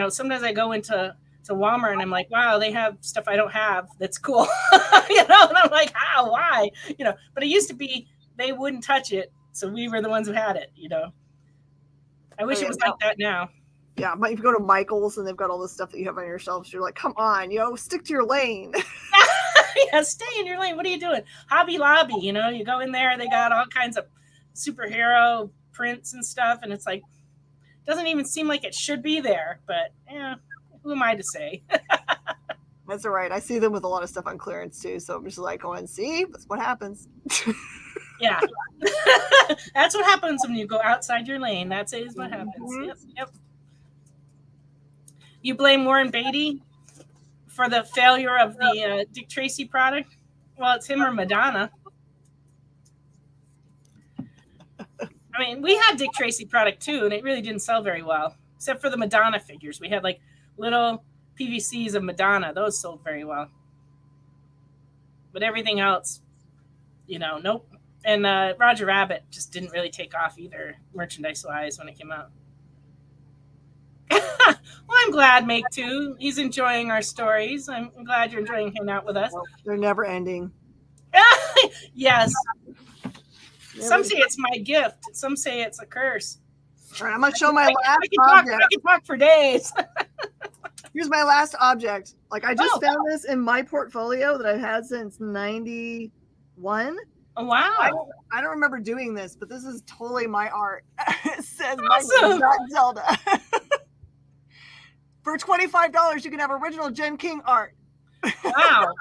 sometimes I go into Walmart and I'm like, wow, they have stuff I don't have. That's cool. And I'm like, how, why? But it used to be they wouldn't touch it. So we were the ones who had it, I wish it was like that now. Yeah, but if you go to Michael's and they've got all this stuff that you have on your shelves, you're like, come on, stick to your lane. Yeah, stay in your lane. What are you doing? Hobby Lobby, you go in there, they got all kinds of superhero prints and stuff, and it's like, doesn't even seem like it should be there, but yeah, who am I to say? That's all right. I see them with a lot of stuff on clearance too, so I'm just like, go and see, that's what happens. Yeah. That's what happens when you go outside your lane. That is what happens. Mm-hmm. Yep. You blame Warren Beatty for the failure of the Dick Tracy product? Well, it's him or Madonna. I mean, we had Dick Tracy product too, and it really didn't sell very well, except for the Madonna figures. We had like little PVCs of Madonna. Those sold very well. But everything else, nope. And Roger Rabbit just didn't really take off either, merchandise-wise, when it came out. Well, I'm glad, Make Two. He's enjoying our stories. I'm glad you're enjoying hanging out with us. They're never ending. Yes. Some say it's my gift. Some say it's a curse. All right, I'm going to show my last object. I can talk for days. Here's my last object. Like, I just found this in my portfolio that I've had since 91. Oh, wow. I don't remember doing this, but this is totally my art. It says awesome. Not Zelda. For $25, you can have original Jen King art. Wow.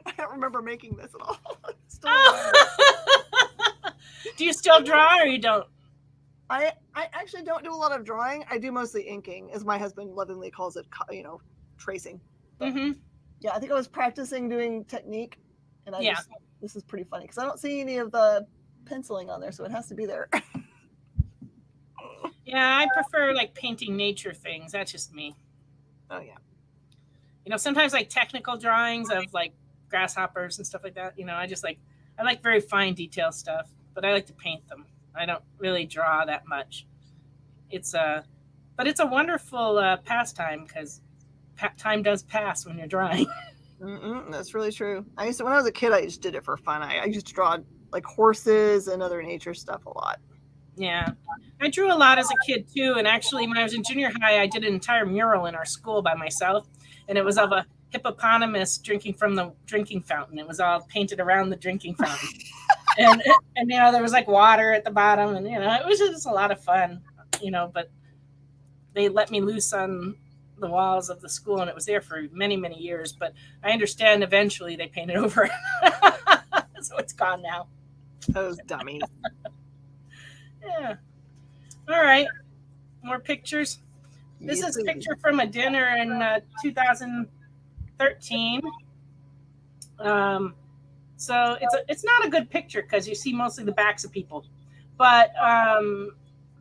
I don't remember making this at all. Do you still draw or you don't? I actually don't do a lot of drawing. I do mostly inking, as my husband lovingly calls it, tracing. Mm-hmm. Yeah, I think I was practicing doing technique, and this is pretty funny because I don't see any of the penciling on there, so it has to be there. Yeah, I prefer like painting nature things. That's just me. Oh yeah. Sometimes like technical drawings of like grasshoppers and stuff like that. I like very fine detail stuff, but I like to paint them. I don't really draw that much. But it's a wonderful pastime because time does pass when you're drawing. That's really true. When I was a kid, I just did it for fun. I used to draw like horses and other nature stuff a lot. Yeah, I drew a lot as a kid too. And actually, when I was in junior high, I did an entire mural in our school by myself, and it was of a hippopotamus drinking from the drinking fountain. It was all painted around the drinking fountain, and there was like water at the bottom, and it was just a lot of fun. But they let me loose on the walls of the school, and it was there for many, many years. But I understand eventually they painted over it, so it's gone now. Those dummies. Yeah. All right. More pictures. This is a picture from a dinner in 2013. So it's not a good picture because you see mostly the backs of people. But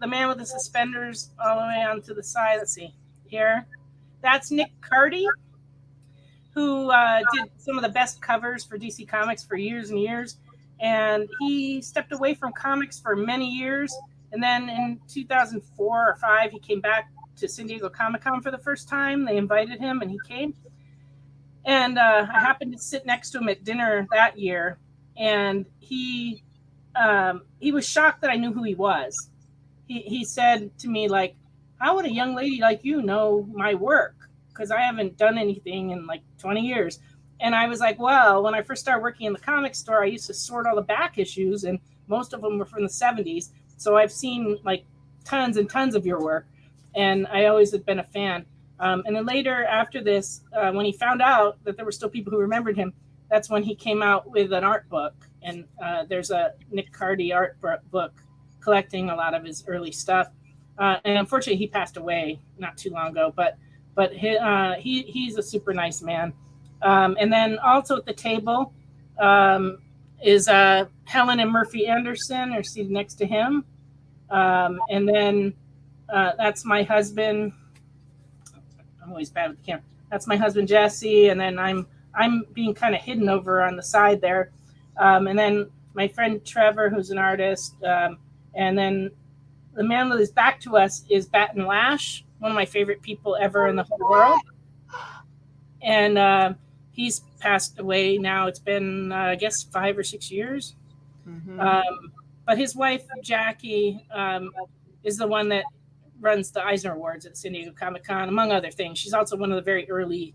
the man with the suspenders all the way onto the side. Let's see here. That's Nick Cardy, who did some of the best covers for DC Comics for years and years. And he stepped away from comics for many years. And then in 2004 or 5, he came back to San Diego Comic-Con for the first time. They invited him and he came. And I happened to sit next to him at dinner that year. And he was shocked that I knew who he was. He said to me, like, how would a young lady like you know my work? Because I haven't done anything in like 20 years. And I was like, well, when I first started working in the comic store, I used to sort all the back issues, and most of them were from the 70s. So I've seen like tons and tons of your work, and I always have been a fan. And then later after this, when he found out that there were still people who remembered him, that's when he came out with an art book. And there's a Nick Cardy art book collecting a lot of his early stuff. And unfortunately, he passed away not too long ago, but he's a super nice man. And then also at the table is Helen and Murphy Anderson are seated next to him. And then that's my husband. I'm always bad with the camera. That's my husband Jesse, and then I'm being kind of hidden over on the side there, and then my friend Trevor, who's an artist, and then the man with his back to us is Batten Lash, one of my favorite people ever in the whole world, and he's passed away now. It's been I guess 5 or 6 years. Mm-hmm. But his wife Jackie is the one that runs the Eisner Awards at San Diego Comic-Con, among other things. She's also one of the very early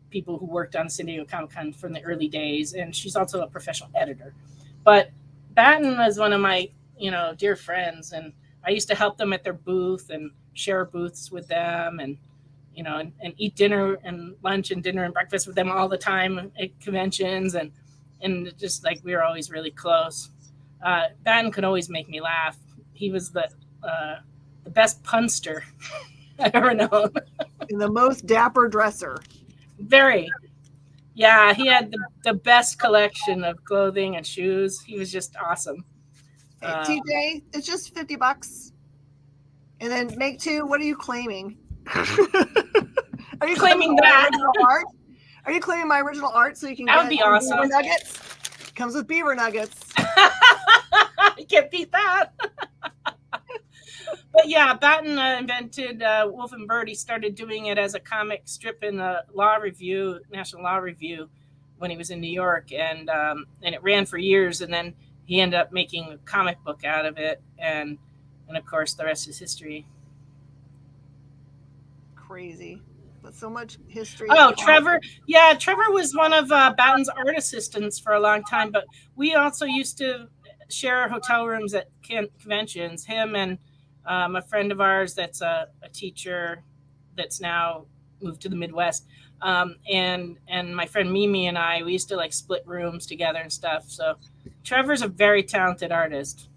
people who worked on San Diego Comic-Con from the early days, and she's also a professional editor. But Batten was one of my, dear friends, and I used to help them at their booth and share booths with them, and and eat dinner and lunch and dinner and breakfast with them all the time at conventions, and just like we were always really close. Batten could always make me laugh. He was the best punster I've ever known. And the most dapper dresser. Very. Yeah, he had the best collection of clothing and shoes. He was just awesome. Hey, TJ, it's just $50. And then make 2. What are you claiming? Are you claiming that? Art? Are you claiming my original art so you can that would be awesome. Beaver nuggets? Comes with beaver nuggets. You can't beat that. But yeah, Batten invented Wolf and Bird. He started doing it as a comic strip in the Law Review, National Law Review, when he was in New York, and it ran for years. And then he ended up making a comic book out of it, and of course the rest is history. Crazy, but so much history. Oh, Trevor! Yeah, Trevor was one of Batten's art assistants for a long time. But we also used to share hotel rooms at conventions. Him and a friend of ours that's a teacher that's now moved to the Midwest, and my friend Mimi and I, we used to like split rooms together and stuff. So Trevor's a very talented artist.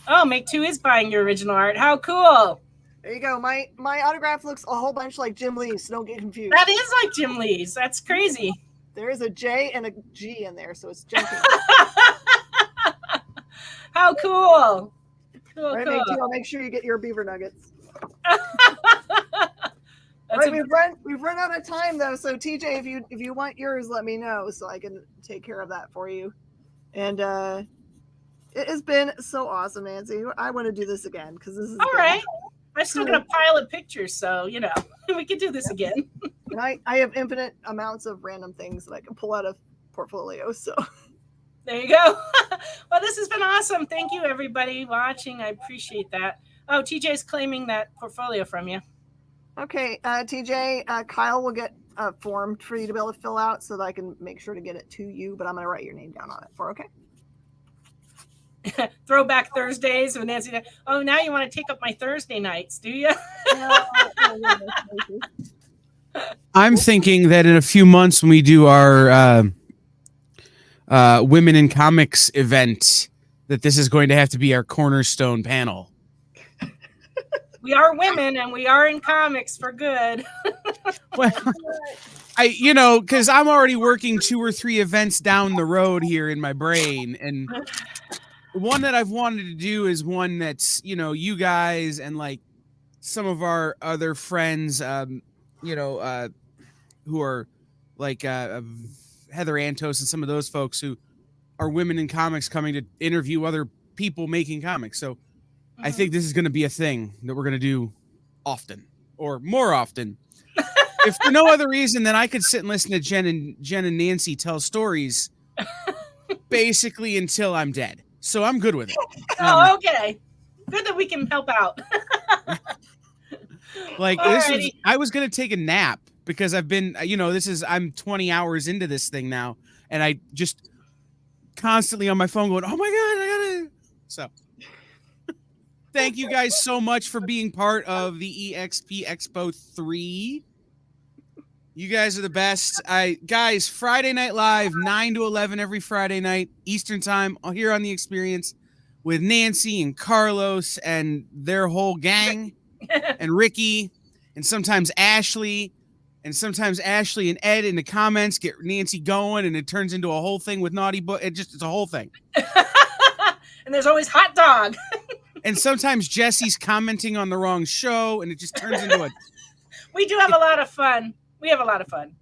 Oh, Make 2 is buying your original art. How cool! There you go. My autograph looks a whole bunch like Jim Lee's, so don't get confused. That is like Jim Lee's. That's crazy. There is a J and a G in there, so it's jumping. How cool! Cool, right, cool. I'll make sure you get your beaver nuggets. Right, we've run out of time though, so TJ, if you want yours, let me know so I can take care of that for you. And it has been so awesome, Nancy. I want to do this again because this is all right. I still got a pile of pictures, so we can do this again. And I have infinite amounts of random things that I can pull out of portfolio. So there you go. Well, this has been awesome. Thank you, everybody watching. I appreciate that. Oh, TJ's claiming that portfolio from you. Okay, TJ, Kyle will get a form for you to be able to fill out so that I can make sure to get it to you. But I'm going to write your name down on it okay? Throwback Thursdays with Nancy. Oh, now you want to take up my Thursday nights, do you? I'm thinking that in a few months when we do our Women in Comics event, that this is going to have to be our cornerstone panel. We are women and we are in comics for good. Well, because I'm already working 2 or 3 events down the road here in my brain, and one that I've wanted to do is one that's, you guys and like some of our other friends, who are like Heather Antos and some of those folks who are women in comics coming to interview other people making comics. So I think this is going to be a thing that we're going to do often or more often. If for no other reason than I could sit and listen to Jen and Nancy tell stories basically until I'm dead. So I'm good with it. Oh, okay. Good that we can help out. I was going to take a nap because I've been, I'm 20 hours into this thing now. And I just constantly on my phone going, oh my God, I gotta. So thank you guys so much for being part of the EXP Expo 3. You guys are the best. Guys, Friday Night Live, 9 to 11 every Friday night, Eastern Time, here on The Experience with Nancy and Carlos and their whole gang and Ricky and sometimes Ashley. And sometimes Ashley and Ed in the comments get Nancy going and it turns into a whole thing with Naughty Book. It's a whole thing. And there's always hot dog. And sometimes Jesse's commenting on the wrong show, and it just turns into a. We do have a lot of fun. We have a lot of fun.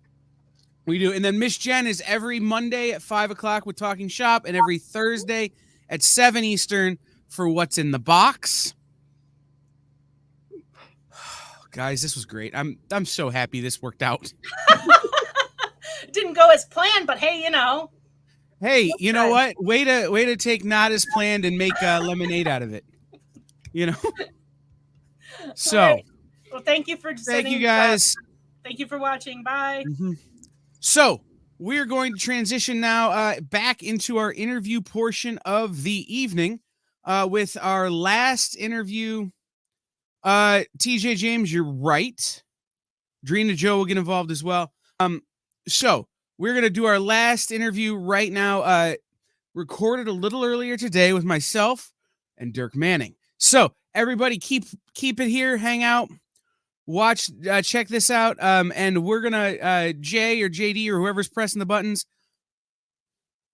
We do. And then Miss Jen is every Monday at 5 o'clock with Talking Shop, and every Thursday at 7 Eastern for What's in the Box. Guys, this was great. I'm so happy this worked out. Didn't go as planned, but hey, you know. Hey, you know what? Way to take not as planned and make lemonade out of it. You know. So, right. Well, thank you for thank you guys. Thank you for watching. Bye. Mm-hmm. So we're going to transition now back into our interview portion of the evening with our last interview. TJ James, you're right. Drina Joe will get involved as well. So we're going to do our last interview right now, recorded a little earlier today with myself and Dirk Manning. So everybody keep it here, hang out, watch, check this out. And we're going to, Jay or JD or whoever's pressing the buttons,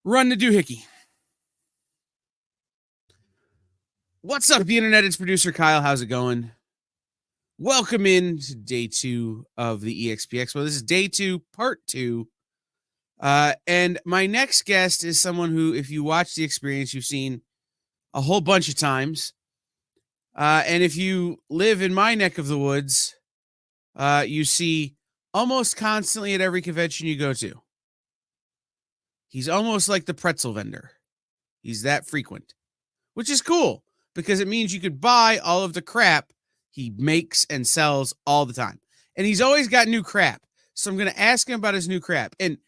run the doohickey. What's up, the internet? It's producer Kyle. How's it going? Welcome in to day 2 of the EXP Expo. This is day 2, part 2. And my next guest is someone who, if you watch the experience, you've seen a whole bunch of times. And if you live in my neck of the woods, you see almost constantly at every convention you go to. He's almost like the pretzel vendor. He's that frequent, which is cool because it means you could buy all of the crap he makes and sells all the time. And he's always got new crap. So I'm going to ask him about his new crap. And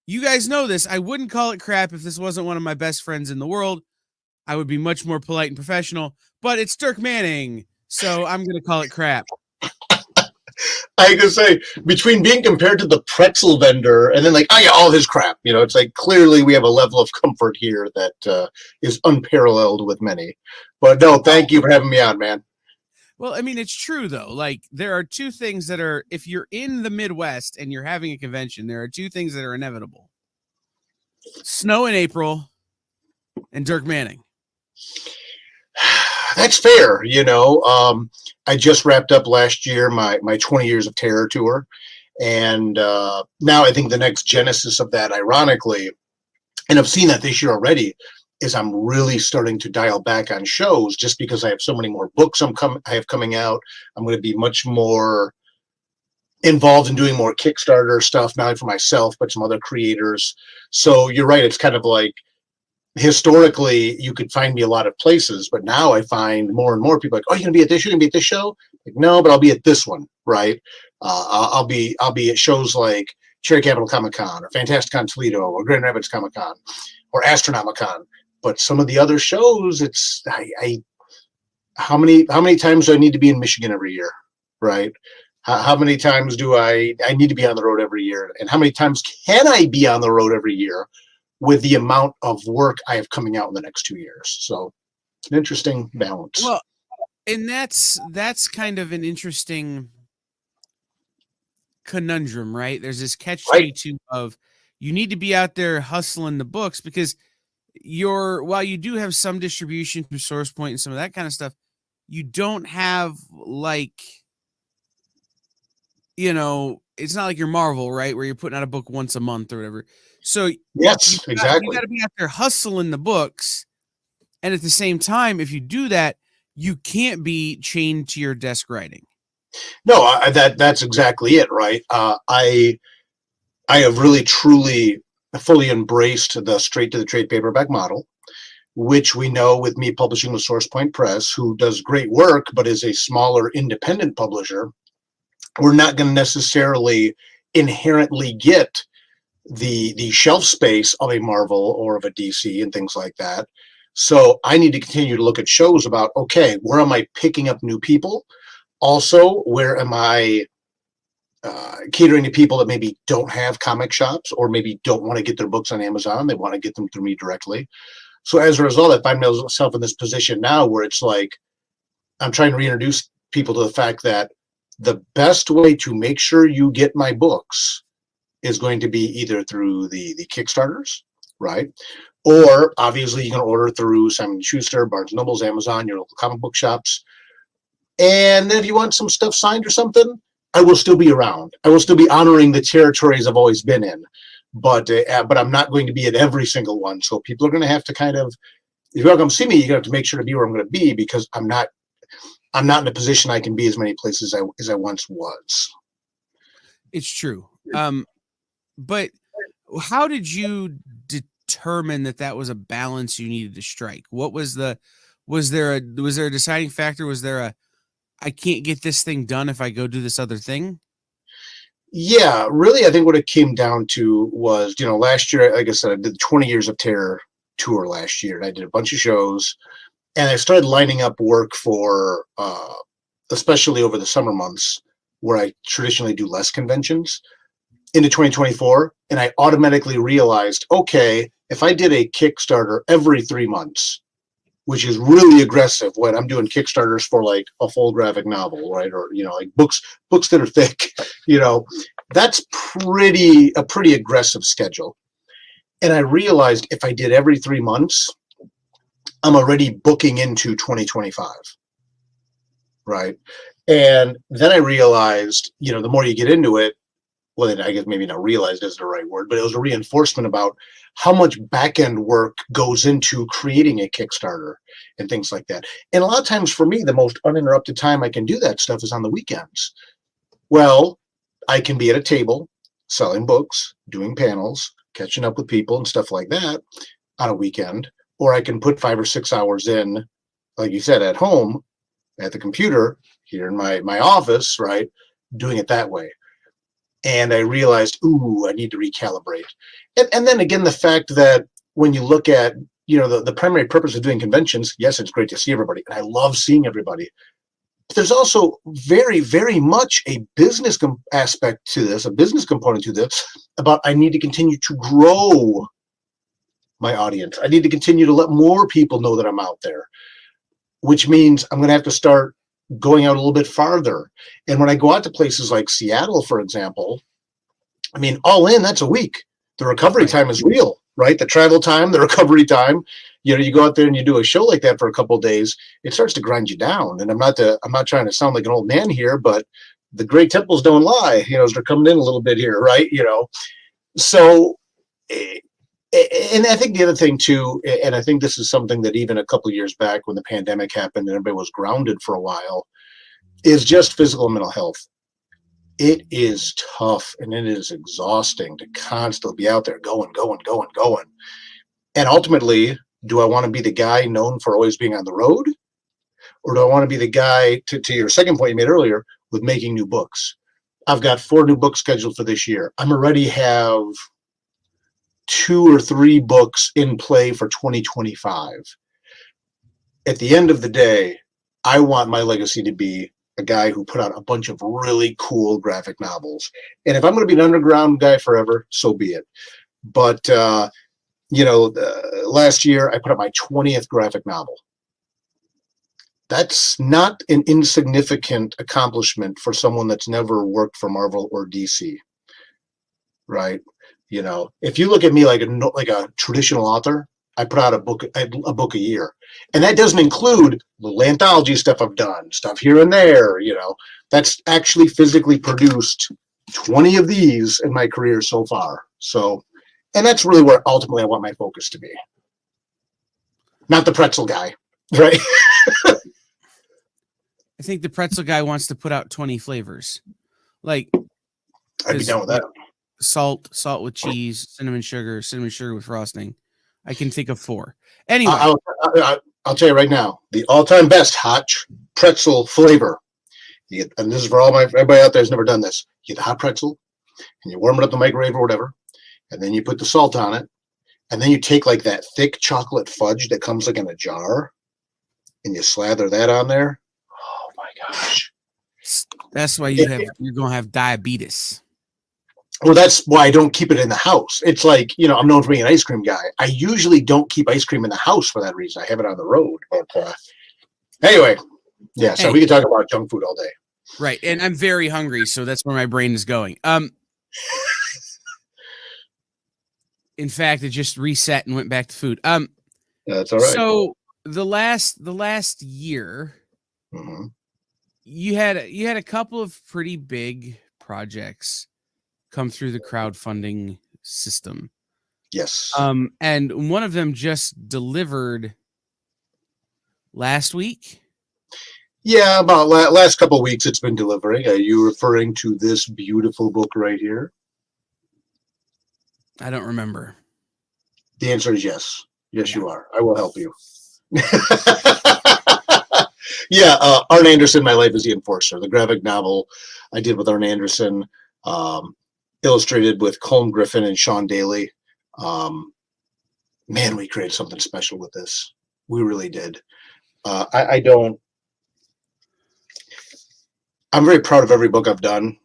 you guys know this. I wouldn't call it crap if this wasn't one of my best friends in the world. I would be much more polite and professional, but it's Dirk Manning. So I'm going to call it crap. I could say between being compared to the pretzel vendor and then like, oh yeah, all his crap, you know, it's like clearly we have a level of comfort here that is unparalleled with many. But no, thank you for having me on, man. Well, I mean, it's true, though. Like, there are two things that are, if you're in the Midwest and you're having a convention, there are two things that are inevitable. Snow in April and Dirk Manning. That's fair. You know, I just wrapped up last year my 20 Years of Terror tour. And now I think the next genesis of that, ironically, and I've seen that this year already, is I'm really starting to dial back on shows just because I have so many more books I have coming out. I'm going to be much more involved in doing more Kickstarter stuff, not only for myself, but some other creators. So you're right. It's kind of like historically you could find me a lot of places, but now I find more and more people like, oh, you're going to be at this, you're going to be at this show? Like, no, but I'll be at this one, right? I'll be at shows like Cherry Capital Comic-Con or Fantastic Con Toledo or Grand Rapids Comic-Con or Astronomicon. But some of the other shows, it's how many times do I need to be in Michigan every year, right? How many times do I need to be on the road every year? And how many times can I be on the road every year with the amount of work I have coming out in the next 2 years? So it's an interesting balance. Well, and that's kind of an interesting conundrum, right? There's this catch-22 of you need to be out there hustling the books because while you do have some distribution through Source Point and some of that kind of stuff, you don't have like, you know, it's not like your Marvel, right? Where you're putting out a book once a month or whatever. So yes, exactly. You got to be out there hustling the books. And at the same time, if you do that, you can't be chained to your desk writing. No, that's exactly it. Right. I have really, truly fully embraced the straight to the trade paperback model, which we know with me publishing with Source Point Press, who does great work, but is a smaller independent publisher. We're not going to necessarily inherently get the shelf space of a Marvel or of a DC and things like that. So I need to continue to look at shows about, okay, where am I picking up new people? Also, where am I catering to people that maybe don't have comic shops or maybe don't want to get their books on Amazon. They want to get them through me directly. So as a result, I find myself in this position now where it's like I'm trying to reintroduce people to the fact that the best way to make sure you get my books is going to be either through the Kickstarters right? Or obviously you can order through Simon & Schuster, Barnes & Nobles, Amazon, your local comic book shops. And then if you want some stuff signed or something, I will still be around. I will still be honoring the territories I've always been in, but I'm not going to be at every single one. So people are going to have to kind of, if you're going to see me, you're going to have to make sure to be where I'm going to be, because I'm not in a position I can be as many places as I once was. It's true. But how did you determine that was a balance you needed to strike? What was there a deciding factor? Was there a, I can't get this thing done if I go do this other thing? Yeah, really, I think what it came down to was, last year, like I said, I did the 20 Years of Terror tour last year, and I did a bunch of shows, and I started lining up work for, especially over the summer months, where I traditionally do less conventions, into 2024, and I automatically realized, okay, if I did a Kickstarter every 3 months, which is really aggressive when I'm doing Kickstarters for like a full graphic novel, right? Or, like books that are thick, that's a pretty aggressive schedule. And I realized if I did every 3 months, I'm already booking into 2025, right? And then I realized, the more you get into it, well, then I guess maybe not realized is the right word, but it was a reinforcement about how much back-end work goes into creating a Kickstarter and things like that. And a lot of times for me, the most uninterrupted time I can do that stuff is on the weekends. Well, I can be at a table selling books, doing panels, catching up with people and stuff like that on a weekend, or I can put 5 or 6 hours in, like you said, at home, at the computer, here in my office, right, doing it that way. And I realized, I need to recalibrate. And then again, the fact that when you look at, the primary purpose of doing conventions, yes, it's great to see everybody, and I love seeing everybody. But there's also very, very much a business aspect to this, a business component to this, about I need to continue to grow my audience. I need to continue to let more people know that I'm out there, which means I'm going to have to start going out a little bit farther. And when I go out to places like Seattle, for example, I mean, all in, that's a week. The recovery time is real, right? The travel time, the recovery time. You go out there and you do a show like that for a couple of days, it starts to grind you down. And I'm not trying to sound like an old man here, but the great temples don't lie, as they're coming in a little bit here, right? So, and I think the other thing too, and I think this is something that even a couple of years back when the pandemic happened and everybody was grounded for a while, is just physical and mental health. It is tough and it is exhausting to constantly be out there going. And ultimately, do I want to be the guy known for always being on the road? Or do I want to be the guy, to your second point you made earlier, with making new books? I've got 4 new books scheduled for this year. I'm already have 2 or 3 books in play for 2025. At the end of the day, I want my legacy to be a guy who put out a bunch of really cool graphic novels. And if I'm going to be an underground guy forever, so be it. But, last year I put out my 20th graphic novel. That's not an insignificant accomplishment for someone that's never worked for Marvel or DC, right? If you look at me like a traditional author, I put out a book a year, and that doesn't include little anthology stuff I've done, stuff here and there. That's actually physically produced 20 of these in my career so far. So, and that's really where ultimately I want my focus to be, not the pretzel guy, right? I think the pretzel guy wants to put out 20 flavors, like I'd be down with that. Salt with cheese, cinnamon sugar with frosting. I can think of 4. Anyway, I'll tell you right now, the all-time best hot pretzel flavor. And this is for everybody out there who's never done this. You get the hot pretzel, and you warm it up in the microwave or whatever, and then you put the salt on it, and then you take like that thick chocolate fudge that comes like in a jar, and you slather that on there. Oh my gosh! That's why you're gonna have diabetes. Well, that's why I don't keep it in the house. It's like, I'm known for being an ice cream guy. I usually don't keep ice cream in the house for that reason. I have it on the road. But anyway, yeah, so we can talk about junk food all day. Right, and I'm very hungry, so that's where my brain is going. in fact, it just reset and went back to food. That's all right. So the last year, Mm-hmm. you had a couple of pretty big projects come through the crowdfunding system. Yes. And one of them just delivered last week. Yeah, about last couple of weeks it's been delivering. Are you referring to this beautiful book right here? I don't remember. The answer is yes. Yes, Yeah. you are. I will help you. Yeah, Arne Anderson, My Life as the Enforcer, the graphic novel I did with Arne Anderson, illustrated with Colm Griffin and Sean Daly. Man, we created something special with this. We really did. I'm very proud of every book I've done,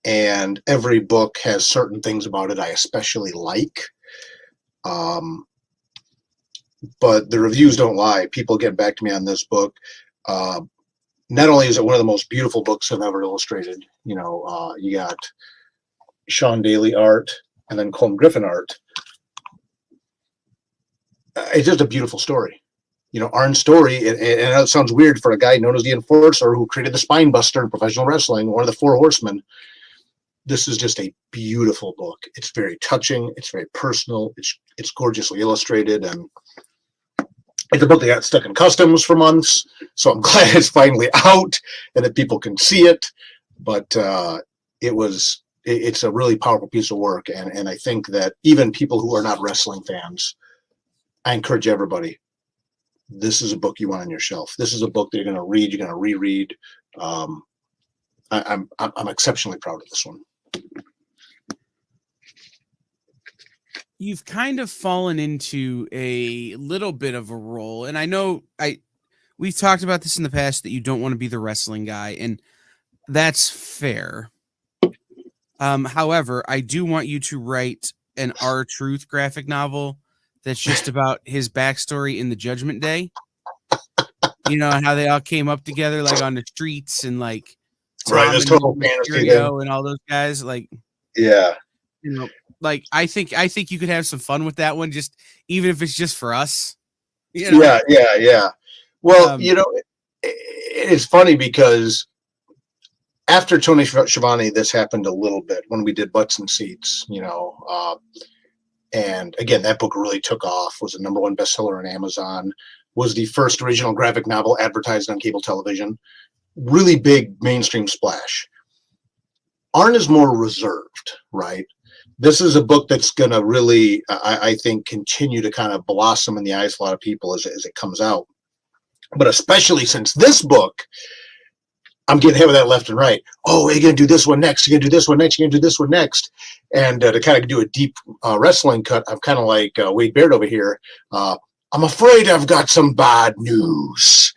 and every book has certain things about it I especially like. But the reviews don't lie. People get back to me on this book. Not only is it one of the most beautiful books I've ever illustrated, you got Sean Daly art and then Colm Griffin art. It's just a beautiful story. Arn's story, and it sounds weird for a guy known as the Enforcer who created the Spine Buster in professional wrestling, one of the Four Horsemen. This is just a beautiful book. It's very touching. It's very personal. It's gorgeously illustrated, and it's a book that got stuck in customs for months. So I'm glad it's finally out and that people can see it. But it's a really powerful piece of work, and I think that even people who are not wrestling fans, I encourage everybody. This is a book you want on your shelf. This is a book that you're going to read. You're going to reread. I'm exceptionally proud of this one. You've kind of fallen into a little bit of a role, and I know we've talked about this in the past that you don't want to be the wrestling guy, and that's fair. However, I do want you to write an R-Truth graphic novel that's just about his backstory in the Judgment Day. And how they all came up together, like on the streets, and like Tom right, this and total fantasy and all those guys. Like, yeah, like I think you could have some fun with that one, just even if it's just for us. Yeah. Well, it's funny because after Tony Schiavone, this happened a little bit when we did Butts and Seats. And again, that book really took off, was the #1 bestseller on Amazon, was the first original graphic novel advertised on cable television. Really big mainstream splash. Arn is more reserved, right? This is a book that's going to really, I think, continue to kind of blossom in the eyes of a lot of people as it comes out. But especially since this book, I'm getting hit with that left and right. Oh, you're going to do this one next. You're going to do this one next. You're going to do this one next. And to kind of do a deep wrestling cut, I'm kind of like Wade Baird over here. I'm afraid I've got some bad news.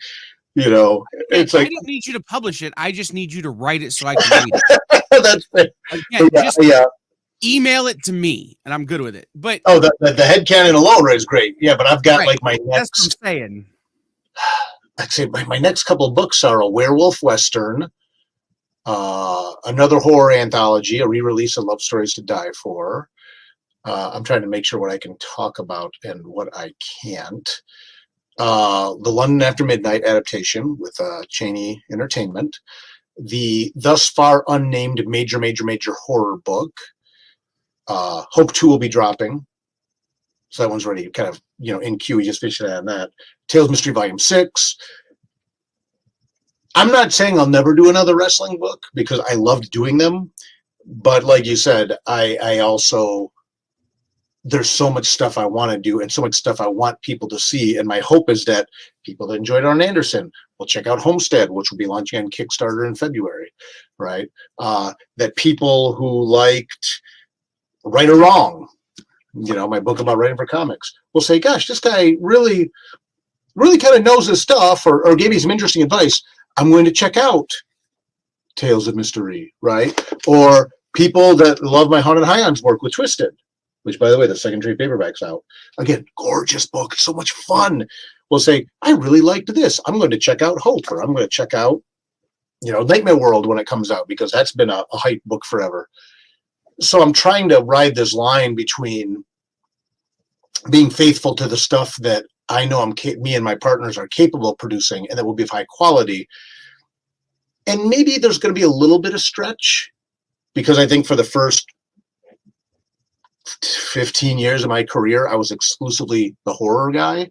It's like, I don't need you to publish it. I just need you to write it so I can read it. That's it. Again, just email it to me, and I'm good with it. But the headcanon alone is great. Yeah, but I've got like my next. That's what I'm saying. I'd say my next couple of books are a werewolf western, another horror anthology, a re-release of Love Stories to Die For. I'm trying to make sure what I can talk about and what I can't. The London After Midnight adaptation with Cheney Entertainment. The thus far unnamed major horror book. Hope 2 will be dropping. So that one's already kind of, in queue. We just finished on that. Tales Mystery Volume 6. I'm not saying I'll never do another wrestling book because I loved doing them. But like you said, I also, there's so much stuff I want to do and so much stuff I want people to see. And my hope is that people that enjoyed Arn Anderson will check out Homestead, which will be launching on Kickstarter in February, right? That people who liked Right or Wrong, my book about writing for comics, will say, gosh, this guy really kind of knows his stuff or gave me some interesting advice. I'm going to check out Tales of Mystery, right? Or people that love my Haunted Highlands work with Twisted, which, by the way, the second trade paperback's out. Again, gorgeous book. It's so much fun. Will say, I really liked this. I'm going to check out Hope, or I'm going to check out, Nightmare World when it comes out, because that's been a hype book forever. So I'm trying to ride this line between being faithful to the stuff that I know me and my partners are capable of producing, and that will be of high quality. And maybe there's going to be a little bit of stretch, because I think for the first 15 years of my career, I was exclusively the horror guy.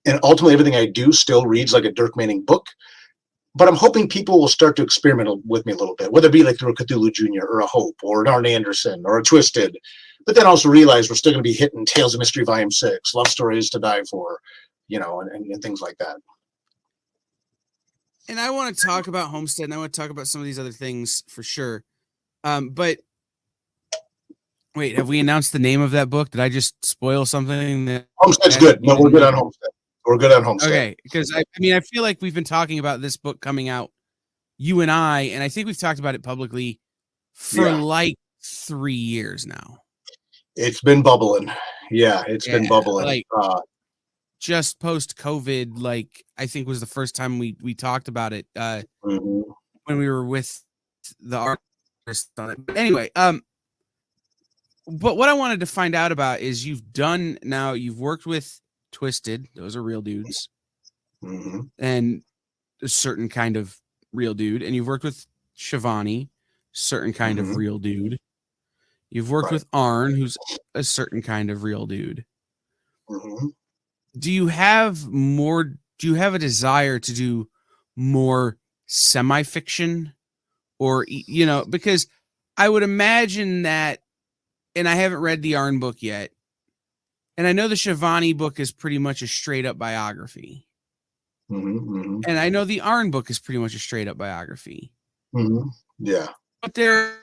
And ultimately, everything I do still reads like a Dirk Manning book. But I'm hoping people will start to experiment with me a little bit, whether it be like through a Cthulhu Jr. or a Hope or an Arn Anderson or a Twisted. But then also realize we're still going to be hitting Tales of Mystery Volume 6, Love Stories to Die For, and things like that. And I want to talk about Homestead, and I want to talk about some of these other things for sure. But wait, have we announced the name of that book? Did I just spoil something? Homestead's good. No, we're good on Homestead. We're good on Homestead. Okay, because I feel like we've been talking about this book coming out, you and I think we've talked about it publicly for like 3 years now. It's been bubbling. Yeah, it's been bubbling. Like, just post COVID, like I think was the first time we talked about it when we were with the artist on it. But anyway, but what I wanted to find out about is you've worked with Twisted, those are real dudes, and a certain kind of real dude, and you've worked with Shivani, certain kind of real dude. You've worked with Arn, who's a certain kind of real dude. Do you have a desire to do more semi-fiction, or, because I would imagine that, and I haven't read the Arn book yet, and I know the Shivani book is pretty much a straight up biography. And I know the Arn book is pretty much a straight up biography. Yeah. But there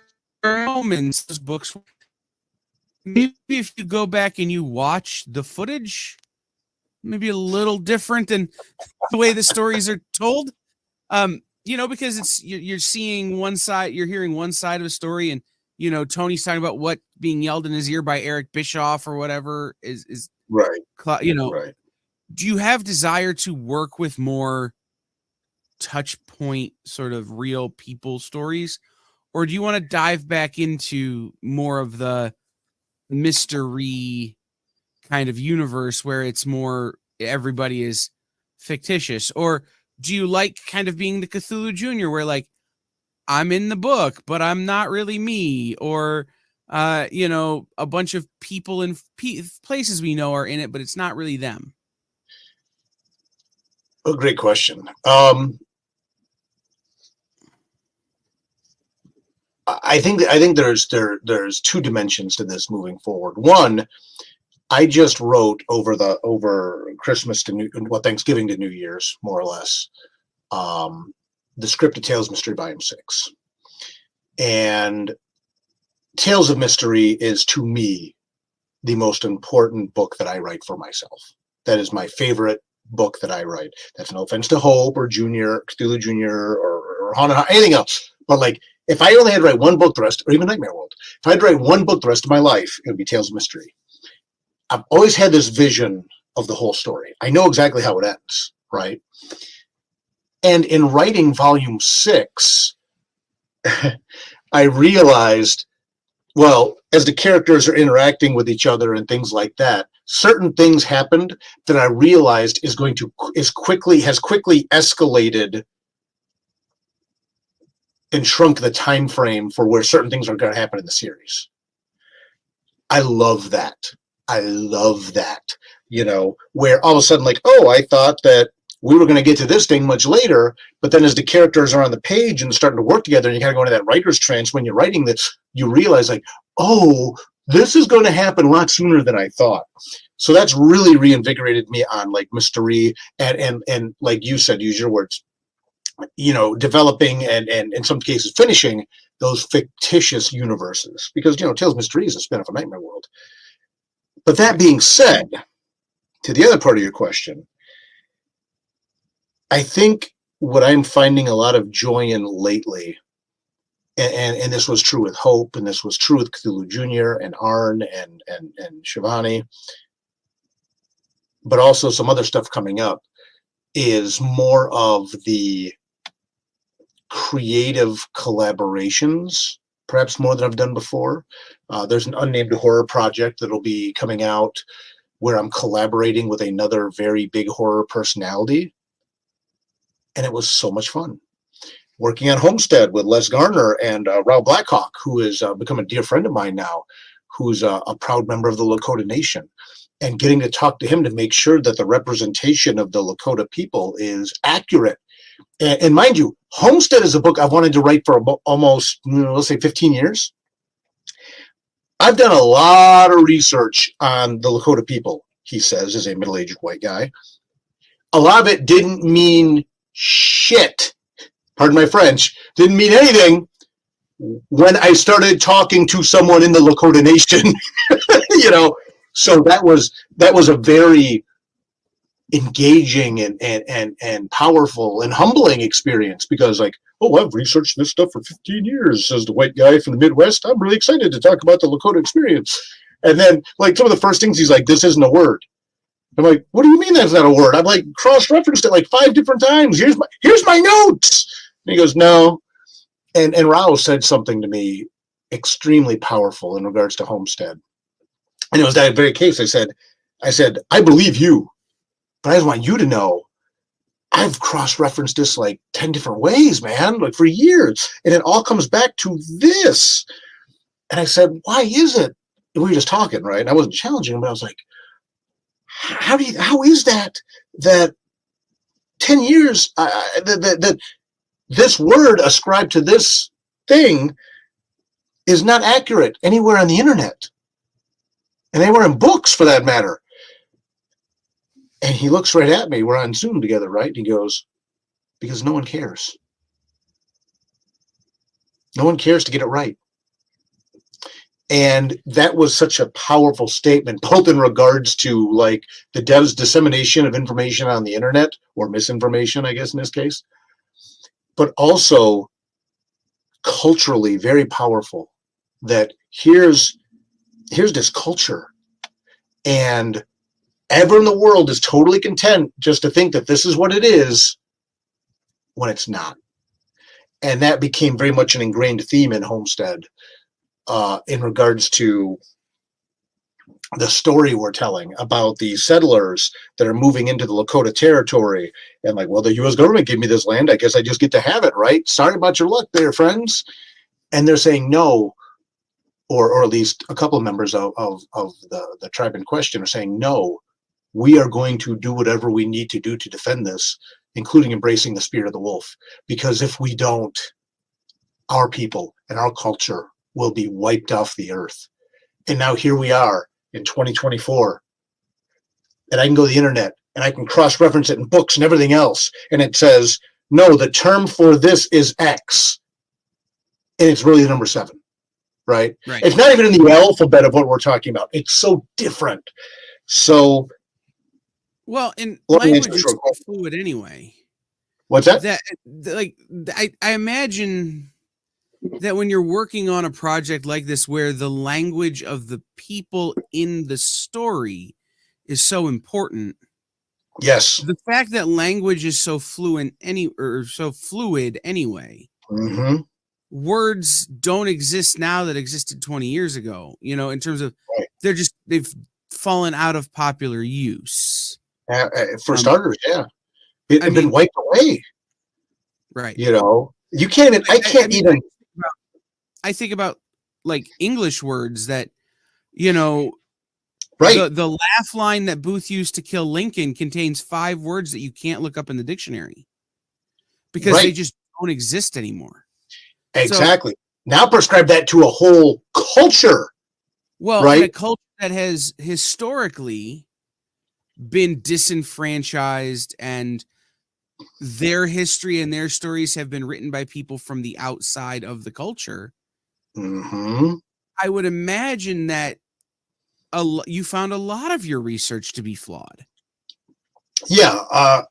are moments, those books, maybe if you go back and you watch the footage, maybe a little different than the way the stories are told. Because it's, you're seeing one side, you're hearing one side of a story, and, Tony's talking about what being yelled in his ear by Eric Bischoff or whatever is right. Right. Do you have desire to work with more touch point sort of real people stories, or do you want to dive back into more of the mystery kind of universe where it's more everybody is fictitious? Or do you like kind of being the Cthulhu Jr., where like I'm in the book but I'm not really me, or a bunch of people in places we know are in it but it's not really them? Oh, great question. I think there's two dimensions to this moving forward. One, I just wrote over Christmas to Thanksgiving to New Year's, more or less, the script of Tales of Mystery Volume 6. And Tales of Mystery is, to me, the most important book that I write for myself. That is my favorite book that I write. That's no offense to Hope or Junior, Cthulhu Jr. or Haunted, anything else. But like, if I only had to write one book the rest, or even Nightmare World, if I had to write one book the rest of my life, it would be Tales of Mystery. I've always had this vision of the whole story. I know exactly how it ends, right? And in writing Volume 6, I realized, well, as the characters are interacting with each other and things like that, certain things happened that I realized has quickly escalated and shrunk the time frame for where certain things are going to happen in the series. I love that. Where all of a sudden, like, oh, I thought that we were going to get to this thing much later, but then as the characters are on the page and starting to work together, and you kind of go into that writer's trance when you're writing this, you realize like, oh, this is going to happen a lot sooner than I thought. So that's really reinvigorated me on like mystery and like you said, use your words, developing and in some cases finishing those fictitious universes, because Tales of Mystery is a spin-off of Nightmare World. But that being said, to the other part of your question, I think what I'm finding a lot of joy in lately, and this was true with Hope, and this was true with Cthulhu Jr. and Arn and Shivani, but also some other stuff coming up, is more of the creative collaborations, perhaps more than I've done before. There's an unnamed horror project that'll be coming out where I'm collaborating with another very big horror personality. And it was so much fun. Working on Homestead with Les Garner and Raul Blackhawk, who has become a dear friend of mine now, who's a proud member of the Lakota Nation, and getting to talk to him to make sure that the representation of the Lakota people is accurate. And mind you, Homestead is a book I've wanted to write for almost, let's say 15 years. I've done a lot of research on the Lakota people, he says, as a middle-aged white guy. A lot of it didn't mean shit. Pardon my French. Didn't mean anything when I started talking to someone in the Lakota Nation, So that was a very engaging and powerful and humbling experience, because I've researched this stuff for 15 years, says the white guy from the Midwest. I'm really excited to talk about the Lakota experience. And then some of the first things he's like, this isn't a word. I'm like, what do you mean that's not a word? I've cross-referenced it 5 different times. Here's my notes. And he goes, no. And Rao said something to me extremely powerful in regards to Homestead. And it was that very case. I said, I believe you, but I just want you to know I've cross-referenced this 10 different ways, man, for years. And it all comes back to this. And I said, why is it? And we were just talking, right? And I wasn't challenging him, but I was like, how is that 10 years, that this word ascribed to this thing is not accurate anywhere on the internet? And anywhere in books, for that matter. And he looks right at me. We're on Zoom together, right? And he goes, because no one cares. No one cares to get it right. And that was such a powerful statement, both in regards to the dev's dissemination of information on the internet, or misinformation, I guess, in this case, but also culturally very powerful, that here's this culture, and everyone in the world is totally content just to think that this is what it is when it's not. And that became very much an ingrained theme in Homestead, in regards to the story we're telling about the settlers that are moving into the Lakota territory. And the U.S. government gave me this land. I guess I just get to have it, right? Sorry about your luck there, friends. And they're saying no. Or at least a couple of members of the tribe in question are saying, no, we are going to do whatever we need to do to defend this, including embracing the spirit of the wolf. Because if we don't, our people and our culture will be wiped off the earth. And now here we are in 2024, and I can go to the internet and I can cross-reference it in books and everything else. And it says, no, the term for this is X. And it's really the number 7. Right? It's not even in the alphabet of what we're talking about. It's so different. So, well, and language is so fluid anyway. What's that? I imagine that when you're working on a project like this, where the language of the people in the story is so important. Yes. The fact that language is so fluid anyway. Mm-hmm. Words don't exist now that existed 20 years ago, in terms of they've fallen out of popular use. For starters, yeah. It's been wiped away. Right. You can't even, I think about English words that, right. The laugh line that Booth used to kill Lincoln contains 5 words that you can't look up in the dictionary because they just don't exist anymore. Exactly. So, now prescribe that to a whole culture. Well, right? A culture that has historically been disenfranchised, and their history and their stories have been written by people from the outside of the culture. Mm-hmm. I would imagine that you found a lot of your research to be flawed. Yeah.